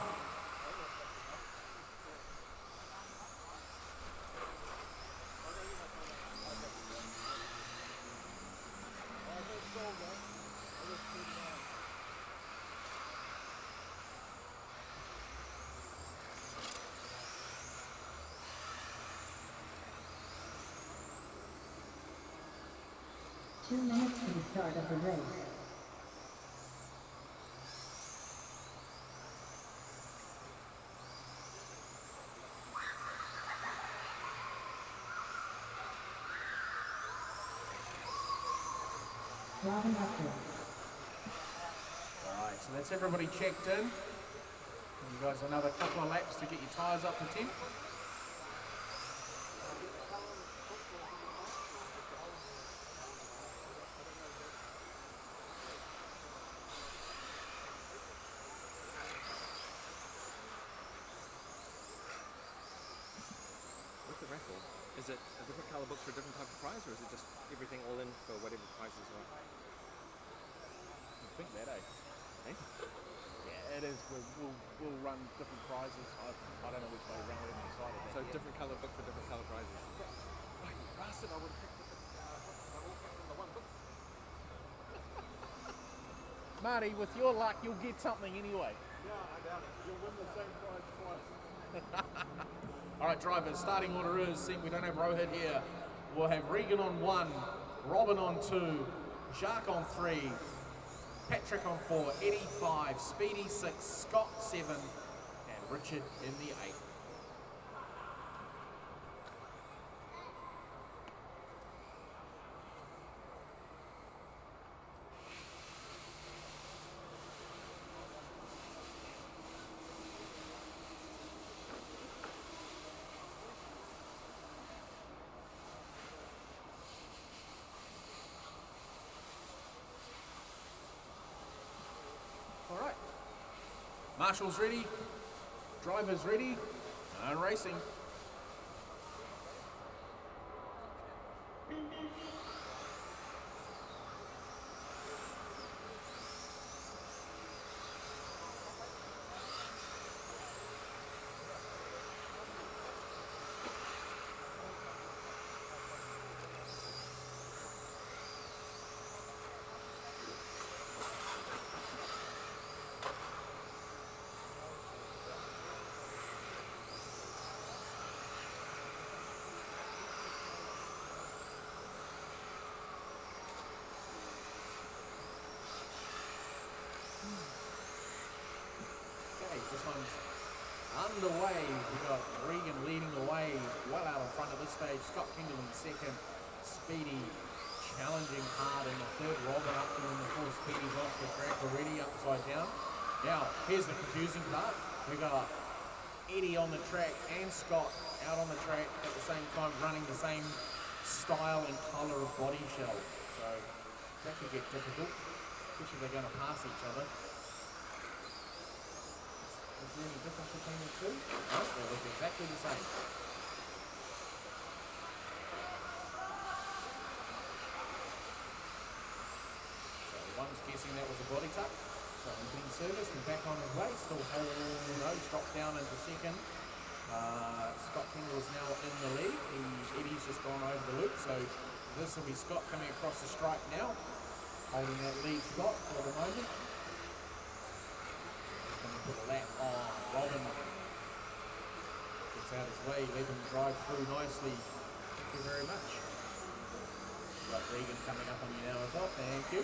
Two minutes to the start of the race. Robin Upton. Alright, so that's everybody checked in. You guys another couple of laps to get your tyres up to temp. raffle, is it a different colour book for a different type of prize, or is it just everything all in for whatever prize is right? I think that, eh? Eh? Yeah, it is. We'll run different prizes. I don't know which way around we haven't decided that So yet. different colour book for different colour prizes. Oh, you bastard! I would have picked they're all picked from the one book. Marty, with your luck, you'll get something anyway. Yeah, I doubt it. You'll win the same prize twice. All right, drivers, starting order is, see, we don't have Rohit here. We'll have Regan on 1, Robin on 2, Jacques on 3, Patrick on 4, Eddie 5, Speedy 6, Scott 7, and Richard in the 8. All right. Marshall's ready, drivers ready, and racing. Okay, this one's underway. We've got Regan leading the way, well out in front at this stage. Scott Kingdom in second. Speedy challenging hard in the third. Robin up to him before Speedy's off the track already, upside down. Now, here's the confusing part. We've got Eddie on the track and Scott out on the track at the same time, running the same style and colour of body shell. So that could get difficult, especially if they're going to pass each other. Is there any difference between the two? No, they look exactly the same. So one's guessing that was a body tuck. So he's been serviced and back on his way. Still holding nose, dropped down into second. Scott Kendall is now in the lead. Eddie's just gone over the loop. So this will be Scott coming across the stripe now, holding that lead spot for the moment. Put a lap on Robin. Gets out his way, let him drive through nicely. Thank you very much. Got Regan coming up on you now as well. Thank you.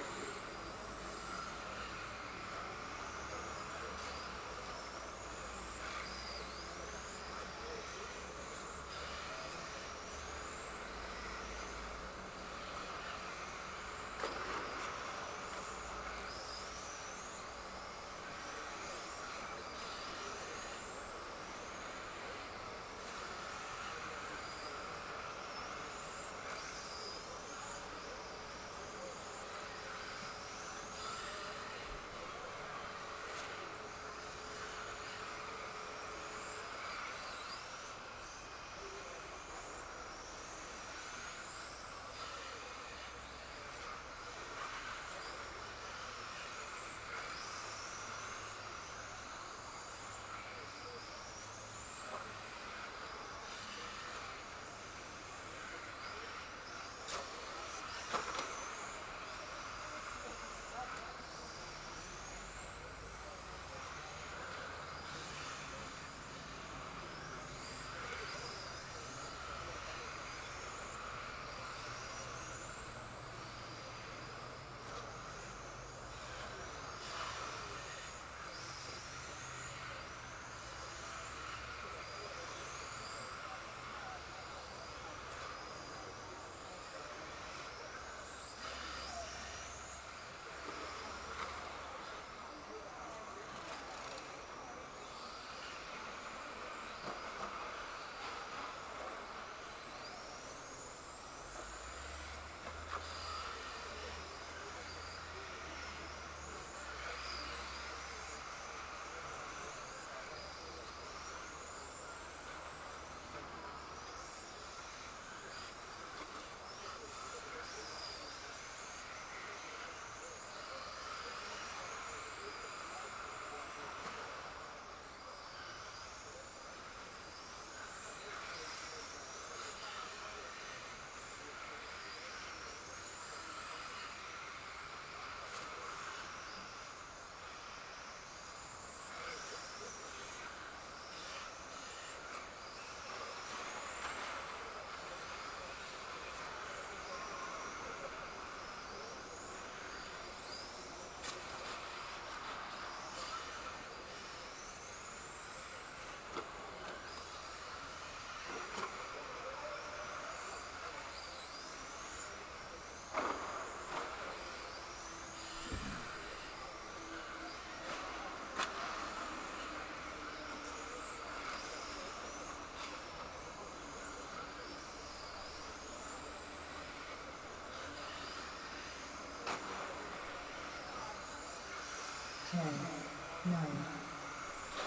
10, 9,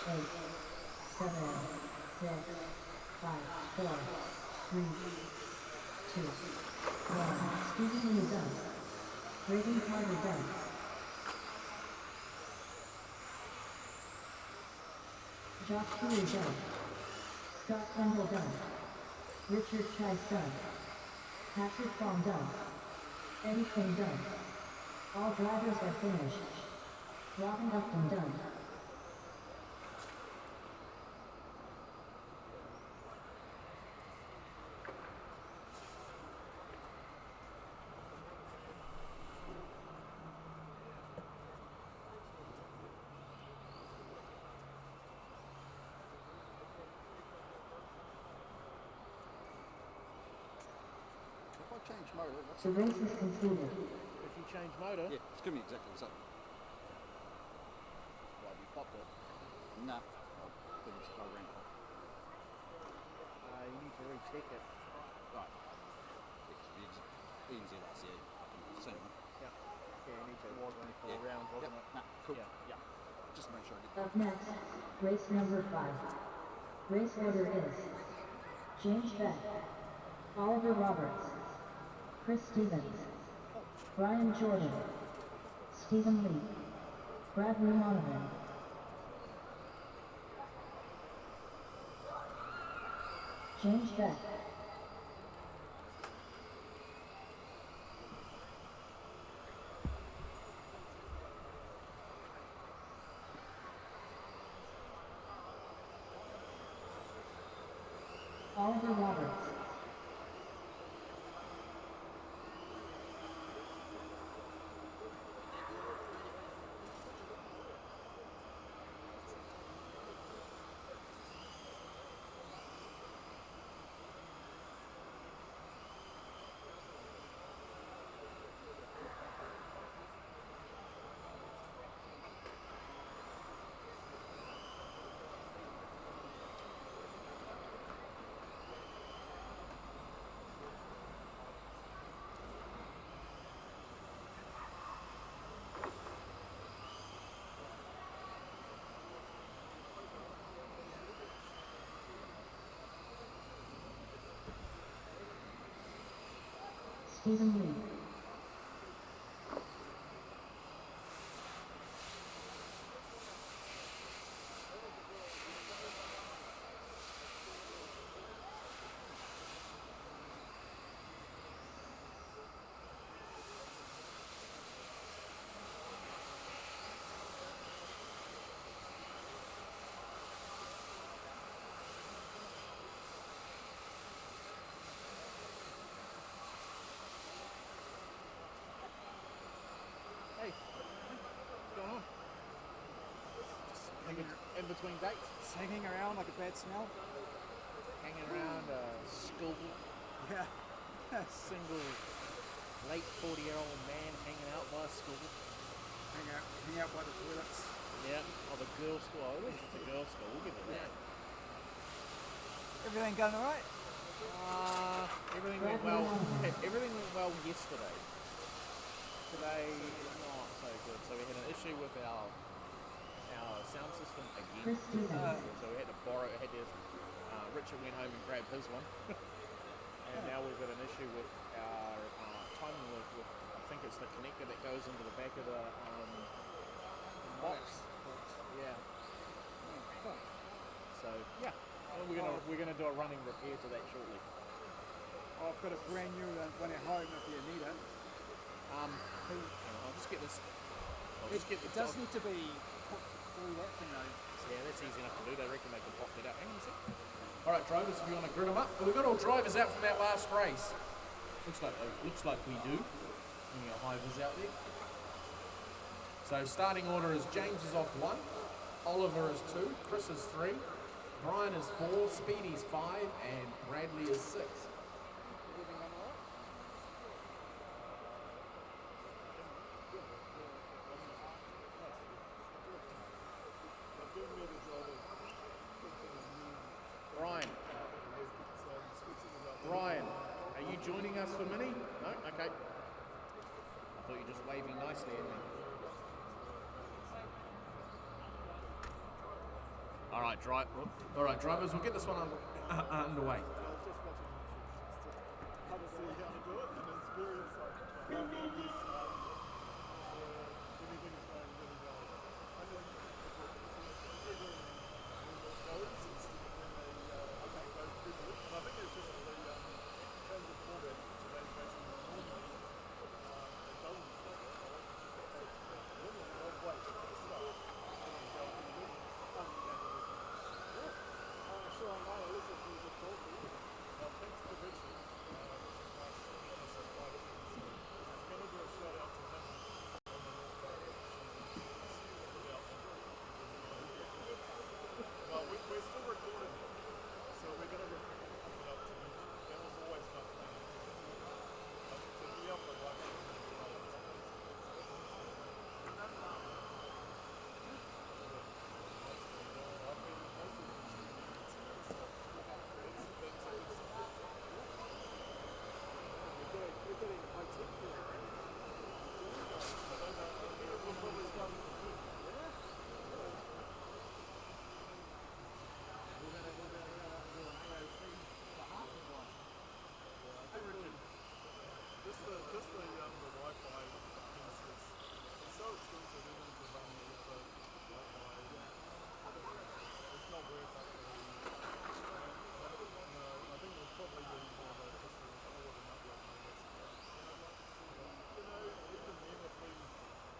8, 7, 6, 5, 4, 3, 2, 1. Stephen Lee done. Raven Carter done. Josh Cooley done. Scott Kendall done. Richard Chice done. Patrick Baum done. Eddie Quinn done. All drivers are finished. Robin Upton done. If I change motor, what's The race is concluded. If you change motor, yeah, it's giving me exactly the same. why have you popped it? Nah. I think it's no rank. You need to recheck it. Right. It's ENZRC, same one. Yeah. Yeah, you need to. It was only 4 rounds, wasn't it? Nah, cool. Yeah. Just make sure I get Up next, race number 5. Race order is James Beck, Oliver Roberts, Chris Stevens, Brian Jordan, Stephen Lee, Bradley Monovan. James Beck, Oliver Roberts, Stephen Lee, Hey, what's going on? Just hanging in between dates? Just hanging around like a bad smell. Hanging around a school. Yeah. Single late 40-year-old man hanging out by a school. Hang out by the toilets. Yeah, of a girls' school. Oh, at least it's a girls' school. We'll give it that. Everything going alright? Everything went well. Everything went well yesterday. Today, not so good. So we had an issue with our sound system again. So we had to borrow. Richard went home and grabbed his one, and now we've got an issue with our timing with I think it's the connector that goes into the back of the box. Yeah. So yeah, well, we're gonna do a running repair to that shortly. I've got a brand new one at home if you need it. I'll just get this. It does need to be put through that thing though. Yeah, that's easy enough to do. They reckon they can pop that out. Hang on a sec. All right, drivers, if you want to grid them up. But we've got all drivers out from that last race. Looks like we do. Bringing our hivers out there. So starting order is James is off 1, Oliver is 2, Chris is 3, Brian is 4, Speedy's 5, and Bradley is 6. Brian, are you joining us for Mini? No? Okay. I thought you were just waving nicely at me. All right, drivers, we'll get this one underway. How to see how to do it, and it's very exciting. Anything is going really well. I know I think it's just the terms of format today's racing normally it doesn't stop it. Wait for the start. Sure, I know. Listen to the talking. Thanks to Richard. I'm going to do a shout out to him. We're still recording, so we're going to put it up to YouTube. That was always my plan. To be able to watch it. We're getting high tech here. We'll probably start with the good. Just the Wi-Fi pieces. It's so expensive even to run with the Wi-Fi. It's not worth it. No, I think it'll probably be more of just a record and upload videos. You know, even then if we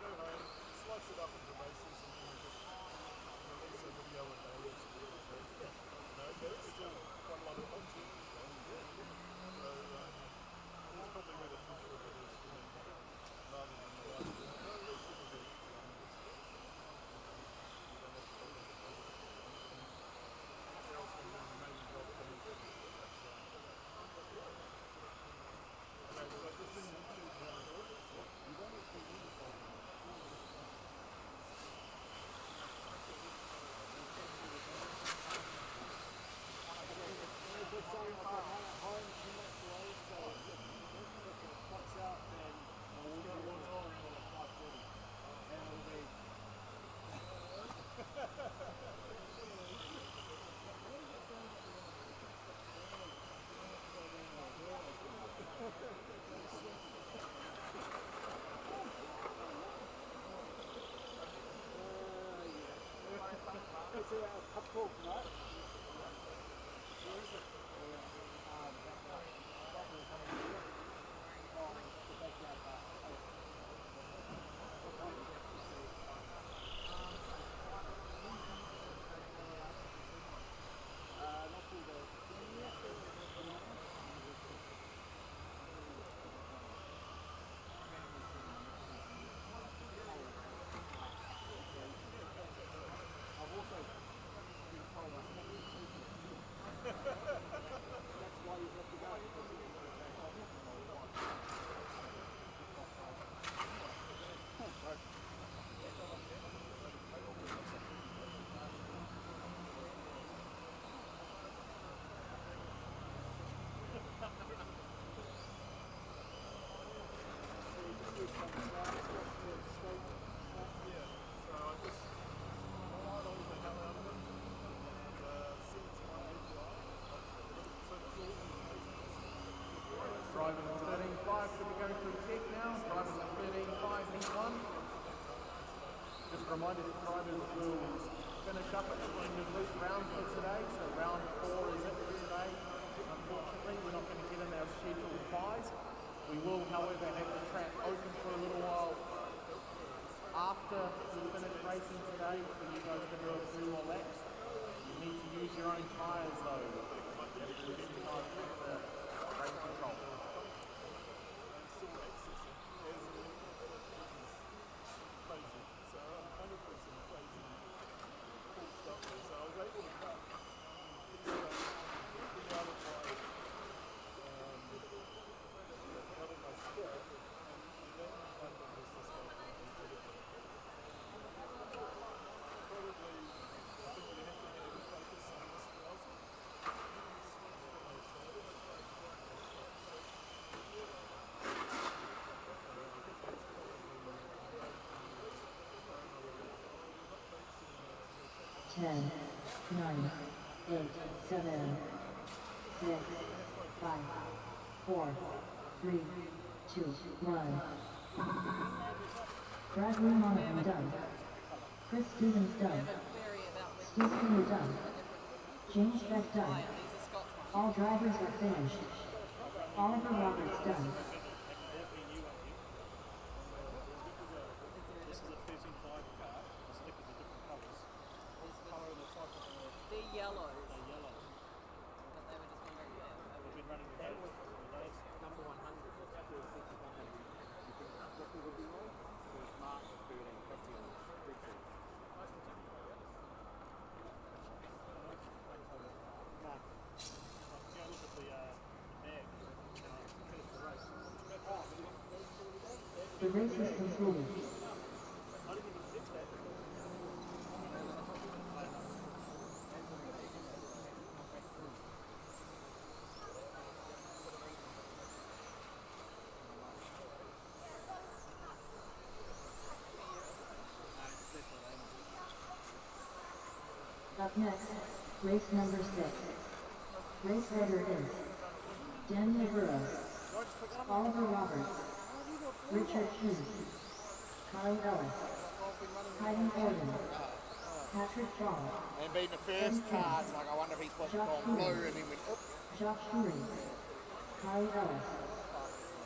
go home, slice it up into races and then we just release a video a day or something like that. No, there is still quite a lot of content. So that's probably where the future of it is, rather than the last one. No, that's super good. Carol's been doing an amazing job coming through. Okay, so just in YouTube now, you don't have to use it. It's so far home in that way, so if it cuts out, then we'll go on at 5:30. And it'll be. It's a cup talk tonight. Where is it? Drivers 13.5 should be going through check now. Drivers at 13.5, heat 1. Just a reminder that drivers will finish up at the end of this round for today. So round 4 is it for today. Unfortunately, we're not going to get in our scheduled 5. We will, however, have the track open for a little while after we finish racing today for you guys to do a few more laps. You need to use your own tyres though. Race control. Ten, 9, 8, 7, 6, 5, 4, 3, 2, 1. Bradley Monaghan done. Chris Stevens done. Steve Skinner done. James Beck done. All drivers are finished. Oliver Roberts done. This is a 13.5 car. The stickers are different colours. What's the colour of the type of the... They're yellow. They're yellow. But they were just wondering where. We've been running the days. Number 100 was 465. What we would be on was Mark at 1350 on the street food. Mark, go look at the bag. Finish the race. The race is concluded. I didn't even fix that. Up next, race number 6. Race leader is Daniel Burrows, Oliver Roberts, Richard Hughes, Kyle Ellis, Hayden Gordon, Patrick Shaw, And being the first car, it's like I wonder if he's supposed to go on blue and then went, oop, Josh Shuri, Kyle Ellis,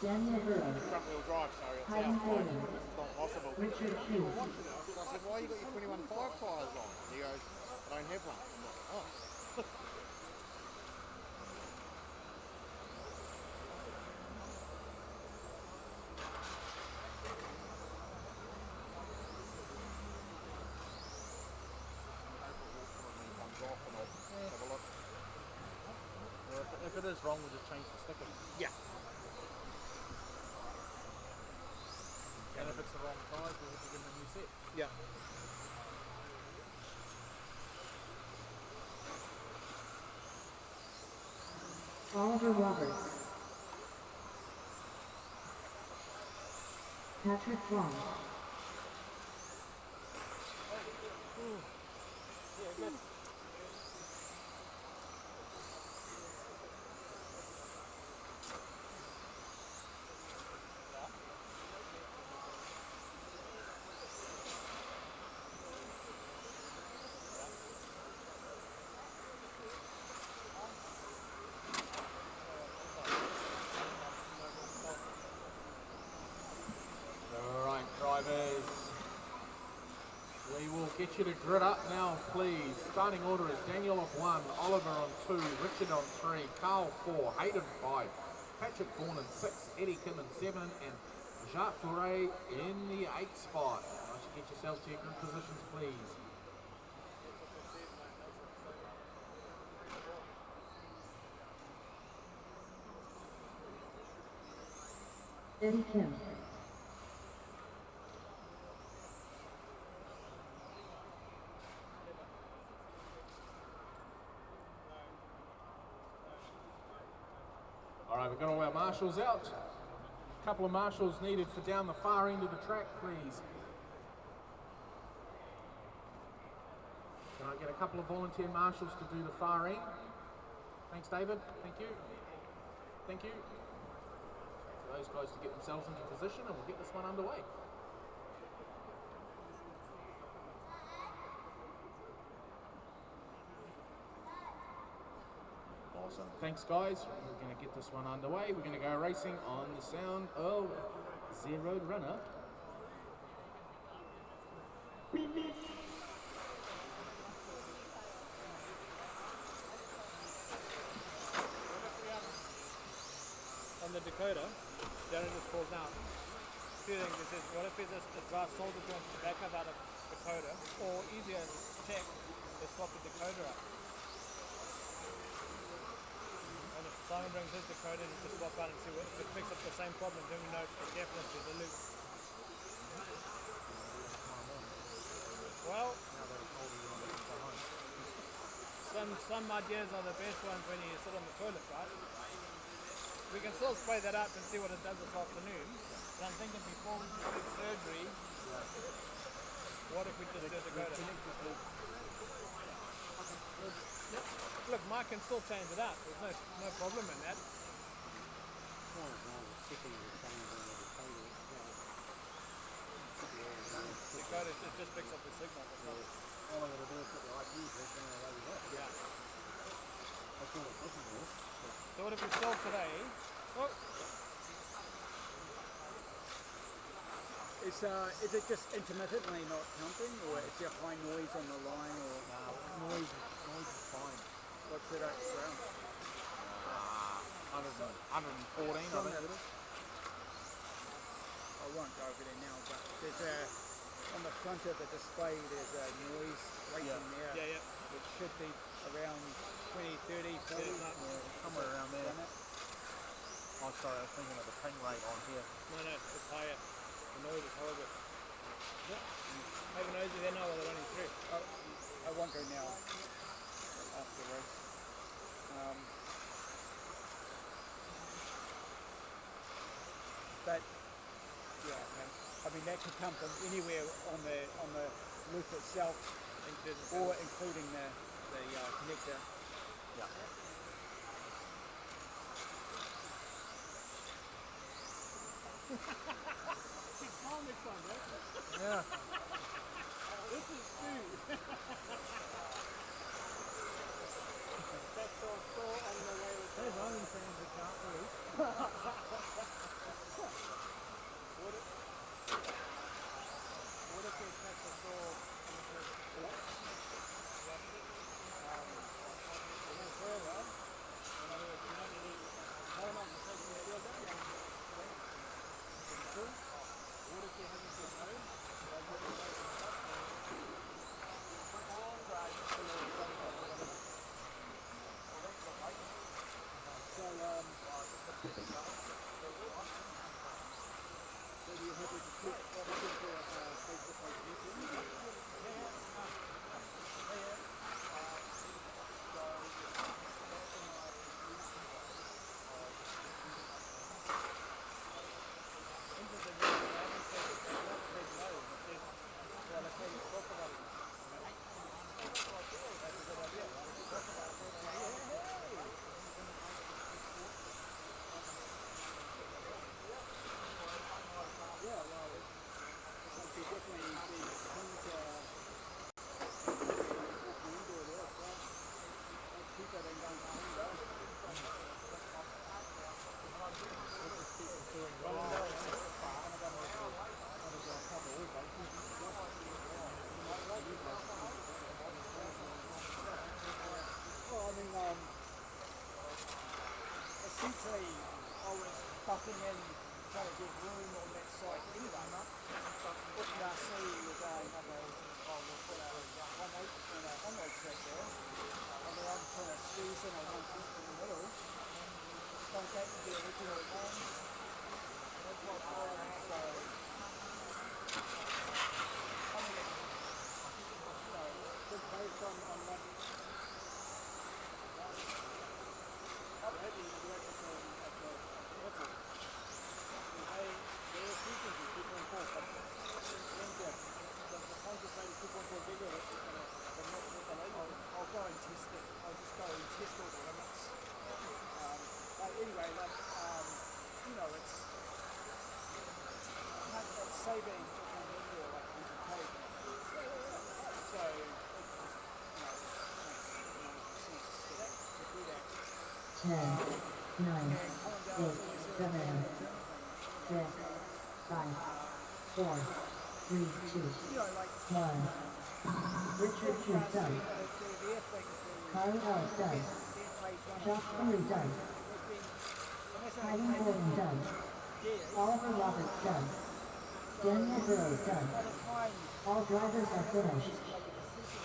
Daniel Burrows, front wheel drive, so it's Hayden out. Gordon, It's not possible. Richard Hughes. So I said, why you got your 21.5 tyres on? And he goes, I don't have one. I'm like, oh. If it is wrong, we'll just change the sticker. Yeah. And if it's the wrong size, we'll have to give them a new set. Yeah. Oliver Roberts, Patrick Long, Alright, drivers. We will get you to grid up now, please. Starting order is Daniel on 1, Oliver on 2, Richard on 3, Carl 4, Hayden 5, Patrick Vaughan in 6, Eddie Kim in 7, and Jacques Foray in the 8th spot. I should get yourselves to your grid positions, please. Eddie Kim, Alright, we've got all our marshals out. A couple of marshals needed for down the far end of the track, please. Can I get a couple of volunteer marshals to do the far end? Thanks, David. Thank you. Thank you. For those guys to get themselves into position, and we'll get this one underway. Awesome. Thanks, guys. We're going to get this one underway. We're going to go racing on the sound of Zero Runner. On the Dakota, Darren just calls out. Two things. It says, what if there's a drive soldier joint to the back of out of Dakota, or easier check, is swap the Dakota up. And if Simon brings his Dakota, you just swap out and see if it picks up the same problem, then we know it's the definite to the loop. Well, some ideas are the best ones when you sit on the toilet, right? We can still spray that out and see what it does this afternoon. But I'm thinking before we do the surgery, what if we just do Dakota? Look, Mike can still change it up. There's no problem in that. Dakota, it just picks up the signal. All I got to do is put the IQ test and away we go. Yeah. That's all it's looking for. So what if you sold today? Oh. Is it just intermittently not counting, or is there high noise on the line, or Noise is fine. what's it at around? 114, I think it is. I won't go over there now, but there's on the front of the display there's a noise rating there. Yeah. It should be around 20, 30, 40. Somewhere around there. Oh, sorry, I was thinking of the ping rate on here. No, it's higher. The noise is horrible. Have a nosy there now while they're running through. I won't go now after the race. But yeah, I mean that could come from anywhere on the loop itself, or including the connector. Yeah. It's calm this time, right? Yeah. This is food. That's all still on the way with There's only fans that can't believe. What if they catch us all on the first floor? And then further, and then it's not really hard enough to take the field down. What if they haven't been home? So you happy to keep looking for a face-to-face meeting? Essentially, I was bucking in trying to get room on that site anyway. What you see is another, we'll put a 1/8 and a on-road track there, and then I'm trying to squeeze in a 1/10 in the middle. Don't get to the original one. So, I mean, good pace on one. I'm happy to do it at the airport. There are frequencies, 2.4, but then the concentrated 2.4 gigahertz is going to not work alone. I'll go and test it. I'll just go and test all the limits. But anyway, like, it's saving on window like a piece of cake. So, it just, makes sense to do that. 10, 9, 8, 7, 6, 5, 4, 3, 2, 1. Richard Hughes done. Carly Ellis done. Josh Henry done. Heidi Gordon done. Oliver Roberts done. Daniel Burrow done. All drivers are finished.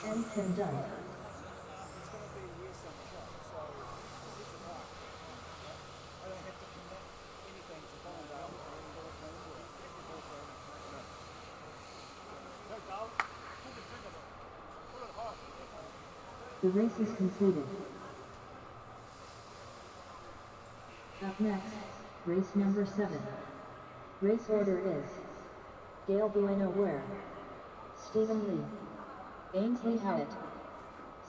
Ensign done. The race is completed. Up next, race number 7. Race order is Gail Bueno Ware, Stephen Lee, Ainsley Howard,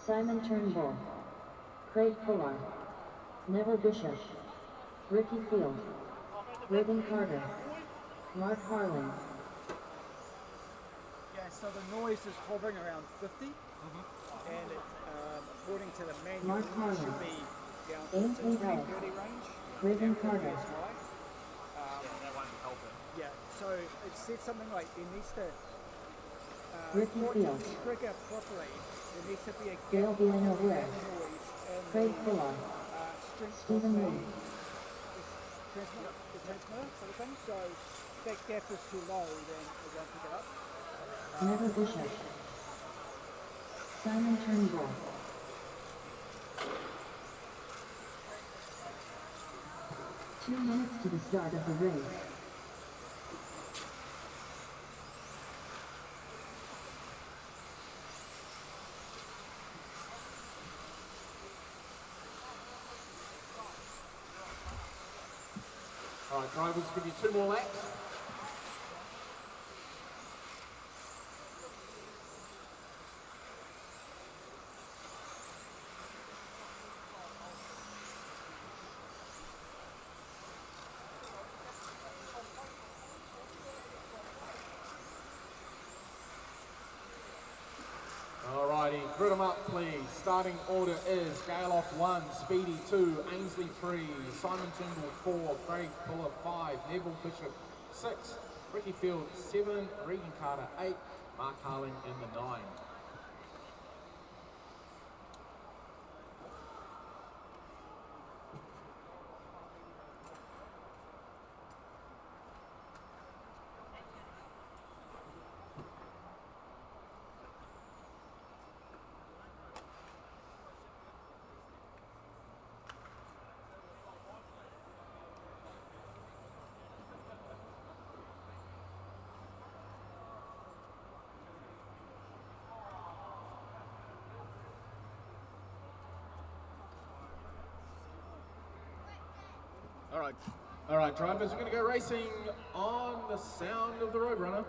Simon Turnbull, Craig Fuller, Neville Bishop, Ricky Field, Reagan Carter, Mark Harlan. Yeah, so the noise is hovering around 50, and it, according to the manual, Mark it Harlan, should be down to Ainsley the Ellis, 330 range. Reagan and Carter. it's high. That won't help it. Yeah, so it said something like there needs to, Ricky for it Field, to trigger properly, there needs to be a Dale gap between Villanueva that West, noise and Craig the Fuller, strength Stephen of Lee, the transmitter sort of thing. So if that gap is too low, then it won't pick it up. Neville Bishop, Simon Turnbull. 2 minutes to the start of the race. All right, drivers, give you 2 more laps. Alrighty, grid them up please. Starting order is Gale off 1, Speedy 2, Ainsley 3, Simon Turnbull 4, Craig Fuller 5, Neville Bishop 6, Ricky Field 7, Regan Carter 8, Mark Harlan in the 9. All right, drivers, we're going to go racing on the sound of the Roadrunner.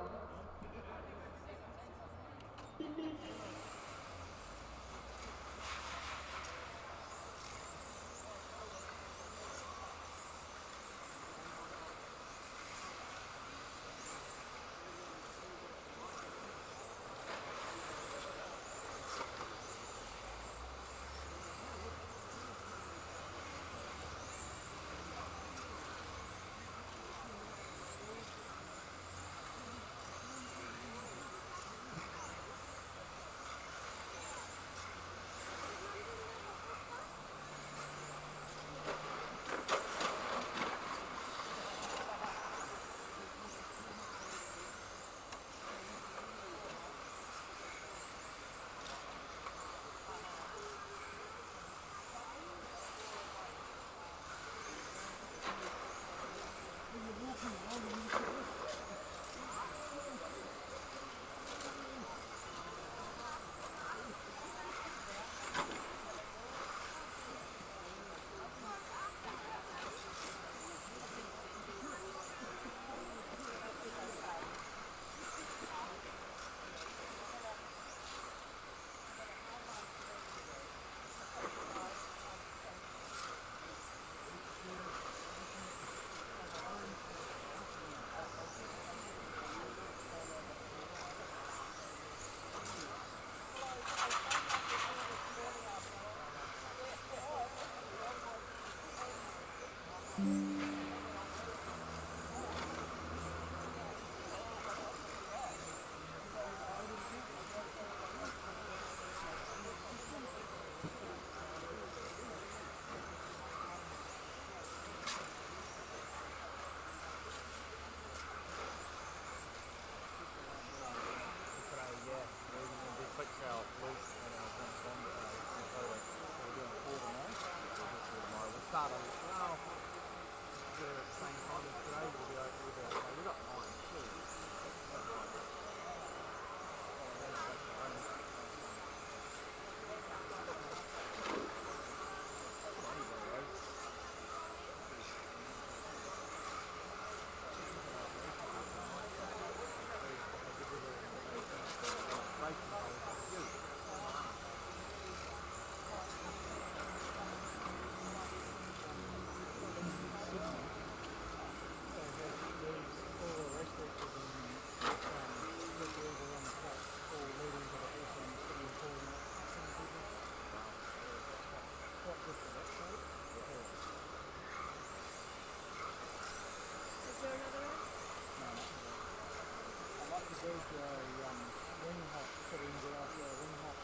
wing hop fittings are after a wing hop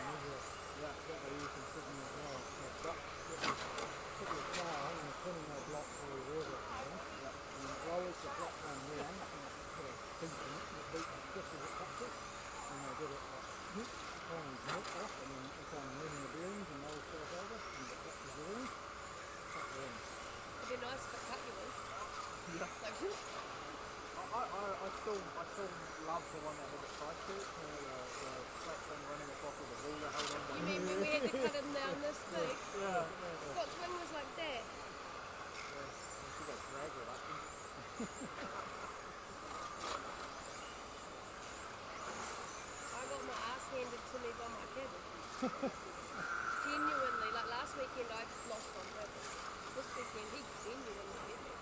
measure that they use in Sydney as well. Put your trial in a 20mm block before you rev it, and then rolls the block down round and put a beat in it, and it beats it just as it cuts it, and they get it like trying to melt off, and then it's on moving the bearings and rolls stuff over, and it catches the ring, cut the ring. It'd be nice if it cut you in. Yeah. Like, I still love the one that has a side shoot, the flat thing running across with the ruler held on. you mean when we had to cut him down this big? Yeah. Scott's wing was like that. You got drag it up. I got my ass handed to me by my cabin. Genuinely, like last weekend I lost on purpose. This weekend he genuinely hit me.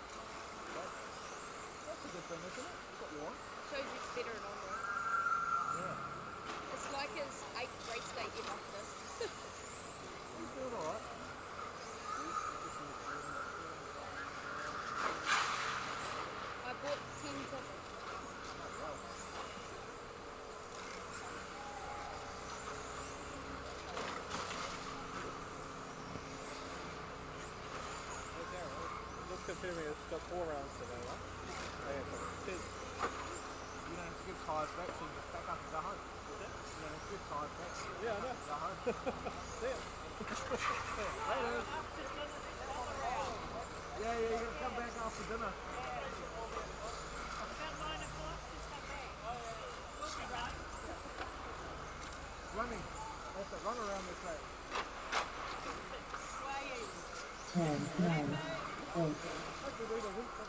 That's a good thing, isn't it? That's what you want. Shows you it's better in on road. Yeah. It's like his 8th race day ever missed. He's doing alright. I bought 10 tickets. Just considering it's got 4 rounds today, right? You don't have to give tyres back, so you just back up and go home. You don't have to give tyres back. Yeah, I know. Go home. See ya. Later. Yeah, you're going to come back after dinner. Running. That's it. Run around this way. 10, 9, 8,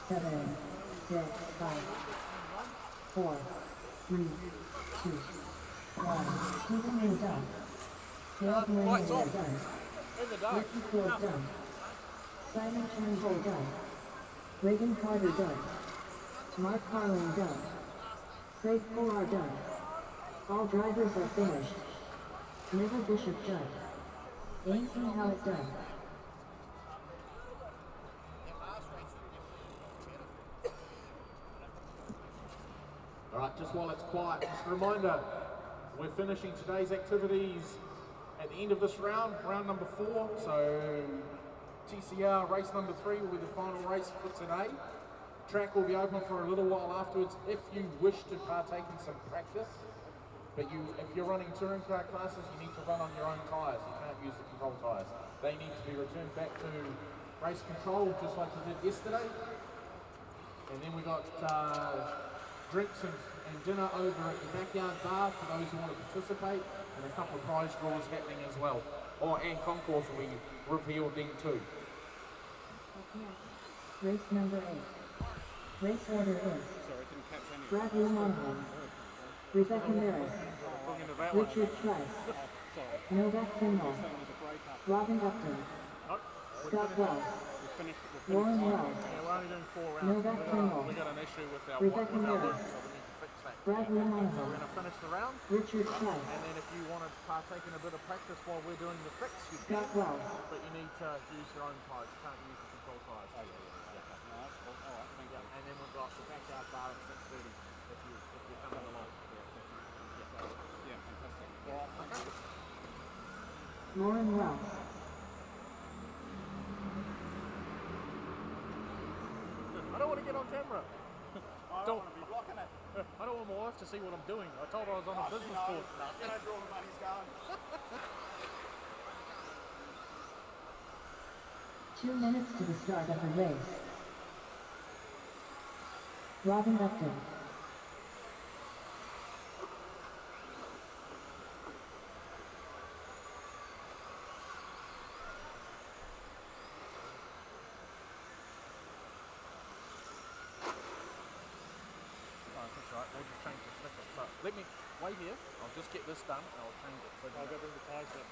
7, 6, 5, 4, 3, 2, 1. Keeping you done. Caleb Lights Marino off. done. In the dark. Ricky Ford done. Simon Turnbull done. Reagan Carter done. Mark Carlin done. Craig Pollard done. All drivers are finished. Neville Bishop done. Ainsley Howard done. Alright, just while it's quiet, just a reminder, we're finishing today's activities at the end of this round, round number 4, so TCR race number 3 will be the final race for today. Track will be open for a little while afterwards if you wish to partake in some practice, but if you're running touring car classes, you need to run on your own tyres, you can't use the control tyres. They need to be returned back to race control just like we did yesterday. And then we got drinks and dinner over at the backyard bar for those who want to participate, and a couple of prize draws happening as well. And concourse will be revealed then too. Race number 8. Race order is Sorry, I didn't catch any. Bradley Monahan, Rebecca Maris, Richard Schleiss, Novak Finlay, Robin Upton, Scott Wells, Warren Wells, We're only doing 4 rounds. Novak Finlay, We got an issue with our Rebecca loop, Maris, so we need to fix that. Bradley So we're Monahan, going to finish the round, Richard Schleiss, and then if you want to partake in a bit of practice while we're doing the fix, you can. Scott Wells. But you need to use your own tyres. You can't use the control tyres. Oh, yeah. No, that's cool. All right, thank you. And then we've got the backyard bar at 6:30 if you're coming along. Yeah, fantastic. All right, Okay. Lauren Wells, I don't want to get on camera. I don't want to be blocking it. I don't want my wife to see what I'm doing. I told her I was on a business course. You know where all the money's going. 2 minutes to the start of the race. Robin Upton, That's right. We'll just change the sticker. So let me wait here. I'll just get this done and I'll change it. So I'll go bring the tyres back.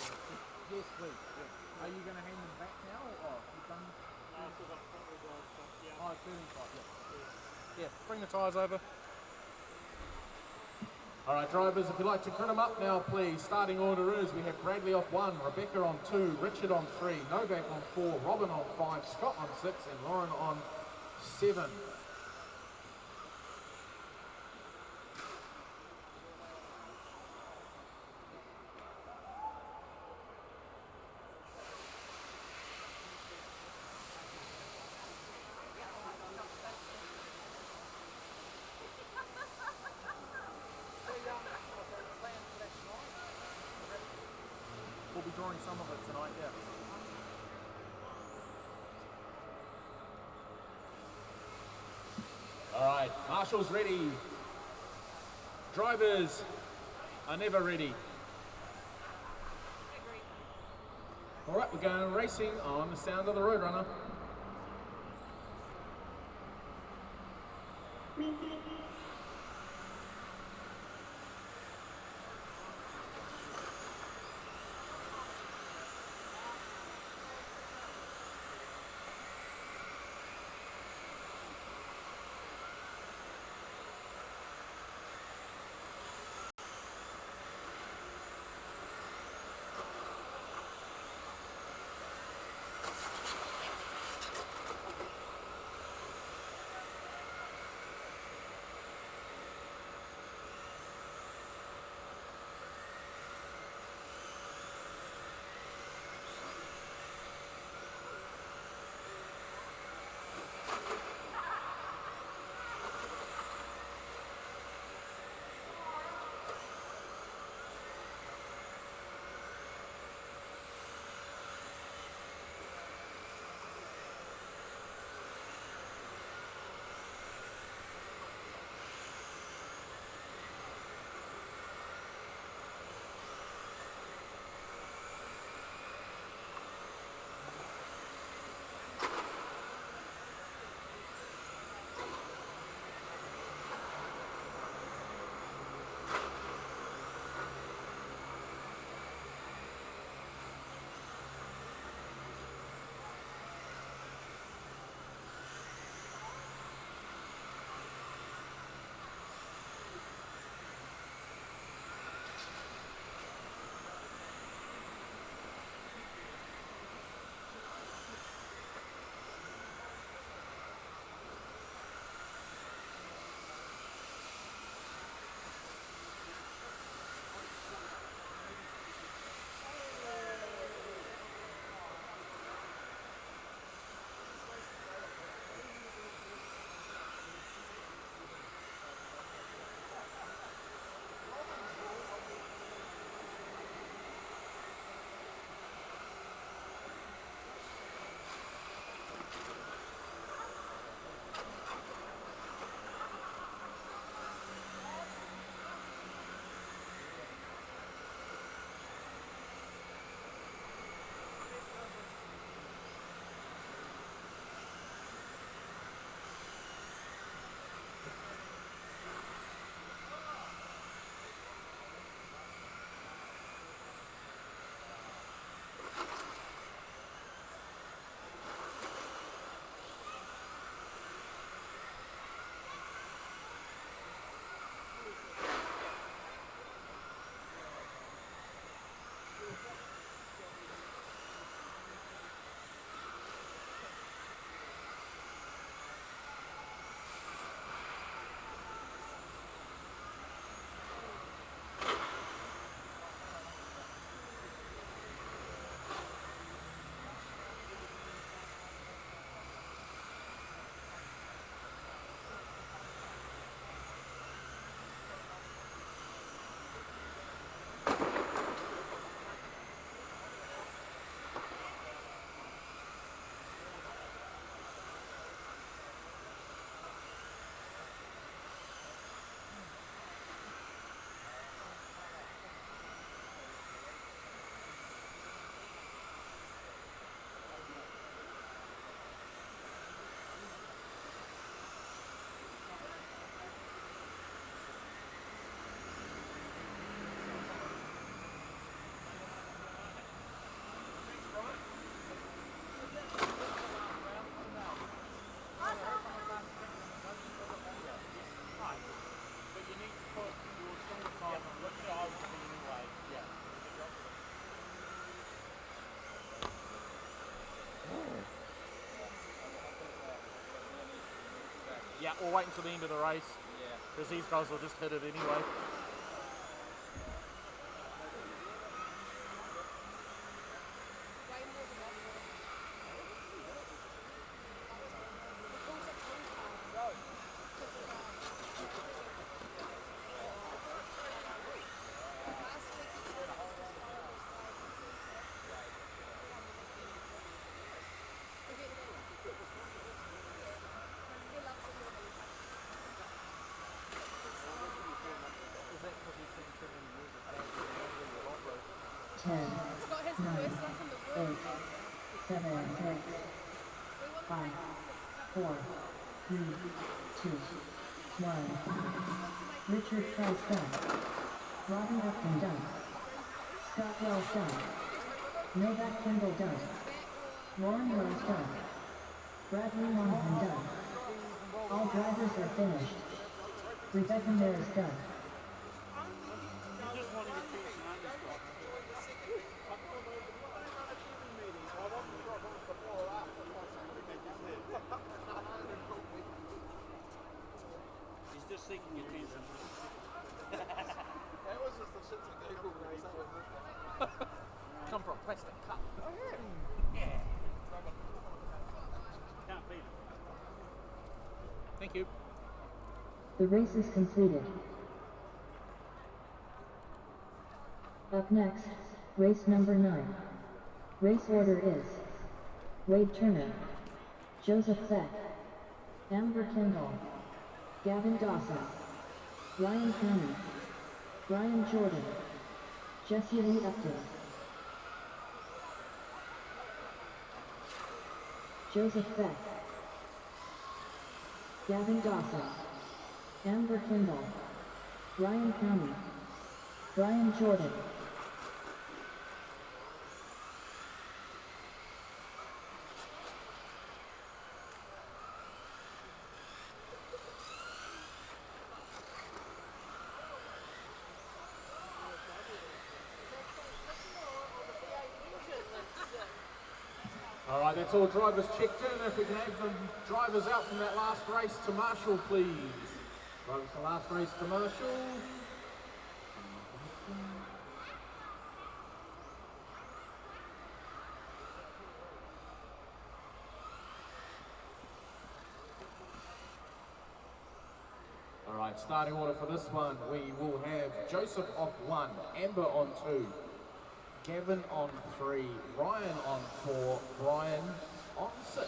yes, please. Yeah. Are you going to hand them back now or you done? No, I've still got front wheel drive stuff. Yeah. Oh, turning part. Yeah. Yeah. Bring the tyres over. Alright drivers, if you'd like to print them up now please. Starting order is, we have Bradley off 1, Rebecca on 2, Richard on 3, Novak on 4, Robin on 5, Scott on 6 and Lauren on 7. showing some of it tonight, yeah. All right, Marshall's ready. Drivers are never ready. All right, we're going racing on the sound of the Roadrunner. Yeah, or wait until the end of the race. Yeah. Because these guys will just hit it anyway. 10, Scott has the 9, worst luck in the world. 8, 7, 6, 5, 4, 3, 2, 1. Richard Price done. Robbie Upton done. Scott Wells done. Novak Kendall done. Lauren Rose done. Bradley Monahan done. All drivers are finished. Rebecca Maris done. He's just seeking attention. That was just the shit that they organised. Come from a plastic cup. Oh yeah. Yeah. Can't beat it. Thank you. The race is completed. Up next, race number 9. Race order is Wade Turner, Joseph Beck, Amber Kendall, Gavin Dawson, Ryan Hannon, Brian Jordan, Jesse Lee Upton, Joseph Beck, Gavin Dawson, Amber Kendall, Ryan Hannon, Brian Jordan. All right, that's all drivers checked in. If we can have the drivers out from that last race to Marshall, please. Drivers from the last race to Marshall. All right, starting order for this one, we will have Joseph off 1, Amber on 2, Gavin on 3, Ryan on 4, Brian on 6.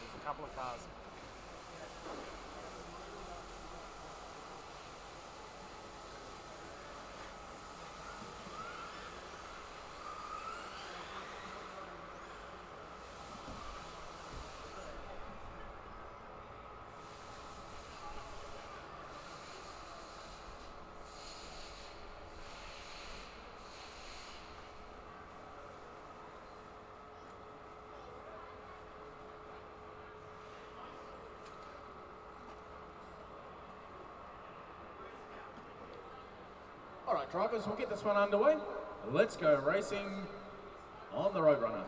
There's a couple of cars. All right, drivers, we'll get this one underway. Let's go racing on the Roadrunner.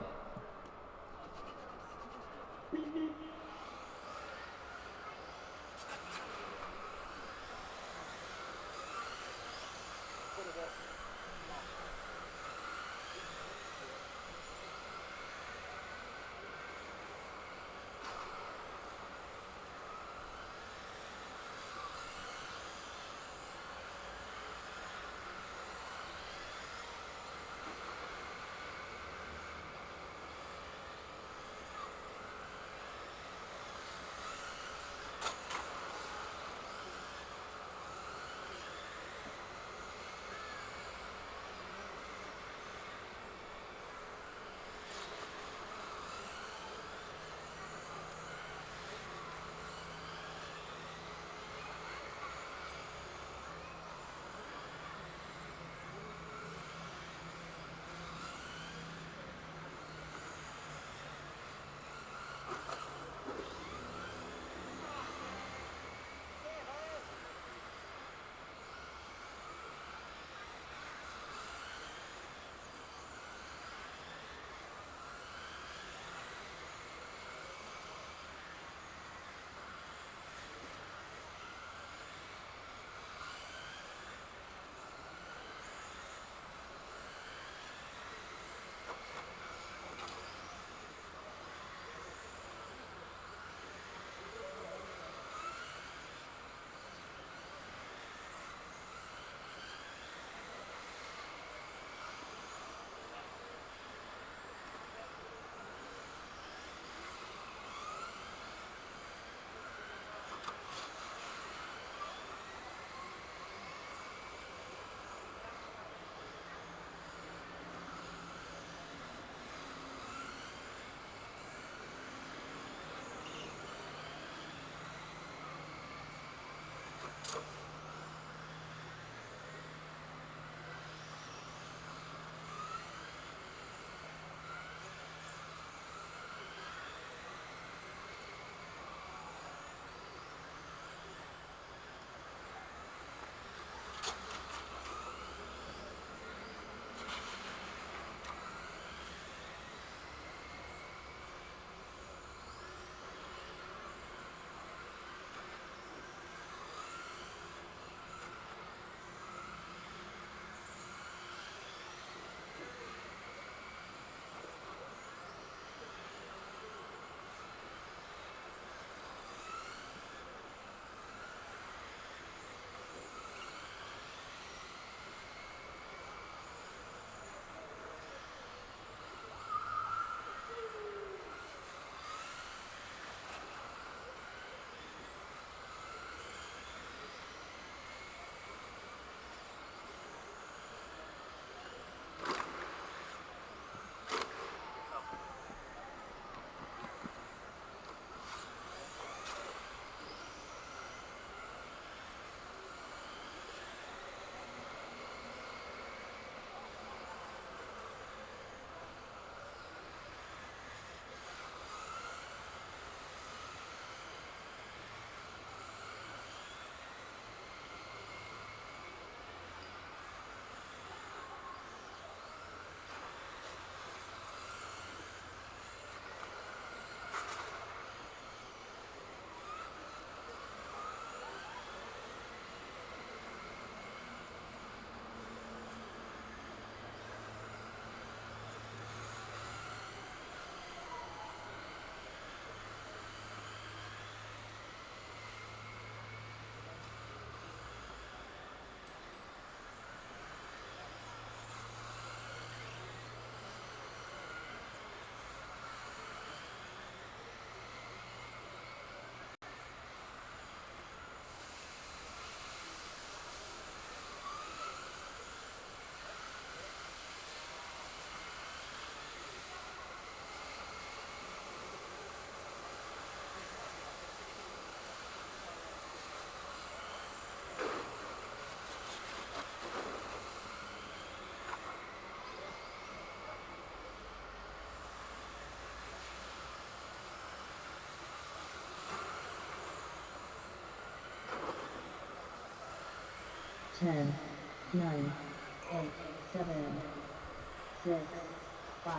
10, 9, 8, 7, 6, 5,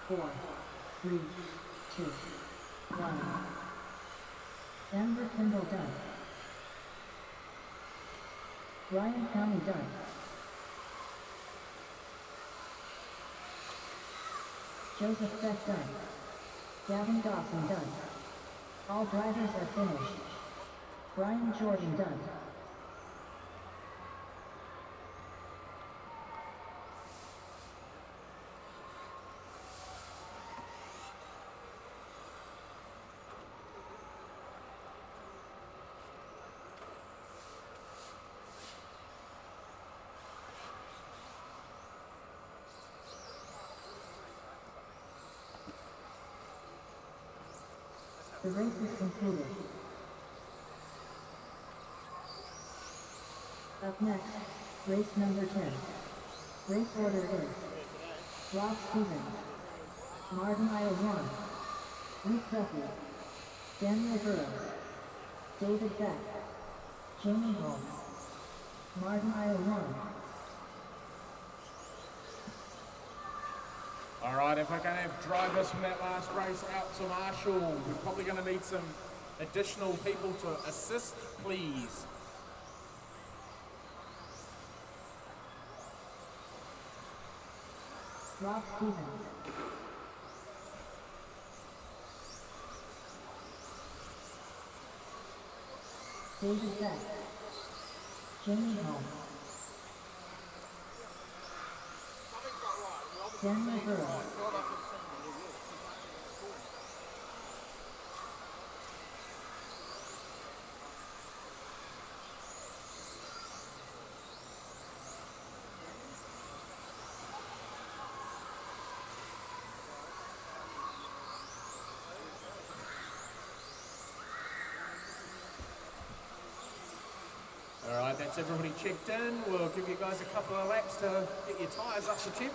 4, 3, 2, 1. Amber Kendall done. Ryan County done. Joseph Beck done. Gavin Dawson done. All drivers are finished. Brian Jordan done. The race is concluded. Up next, race number 10. Race order is Rob Stevens, Martin Iowano, Luke Duffy, Daniel Burrows, David Beck, Jamie Holmes, Martin Iowano. All right, if we're going to have drivers from that last race out to Marshall, we're probably going to need some additional people to assist, please. Rob Stevens, David Beck, Jamie Holmes, Daniel Burrows. All right, that's everybody checked in. We'll give you guys a couple of laps to get your tyres up to temp.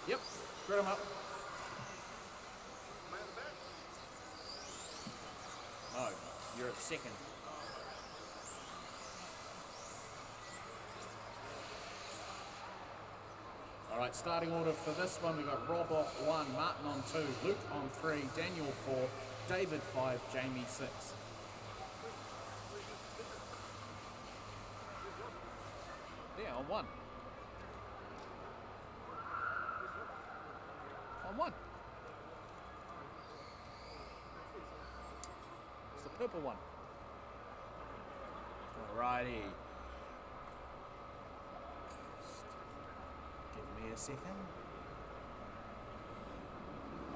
Yep, spread them up. No, you're at second. All right, starting order for this one, we've got Rob off 1, Martin on 2, Luke on 3, Daniel 4, David 5, Jamie 6. Yeah, on 1. On 1. It's the purple one. Alrighty. Give me a second.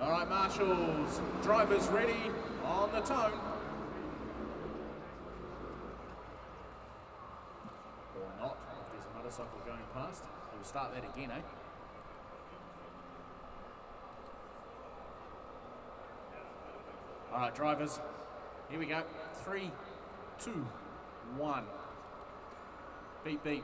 Alright, marshals. Drivers ready on the tone. Or not, if there's a motorcycle going past. We'll start that again, eh? All right, drivers, here we go. 3, 2, 1. Beep, beep.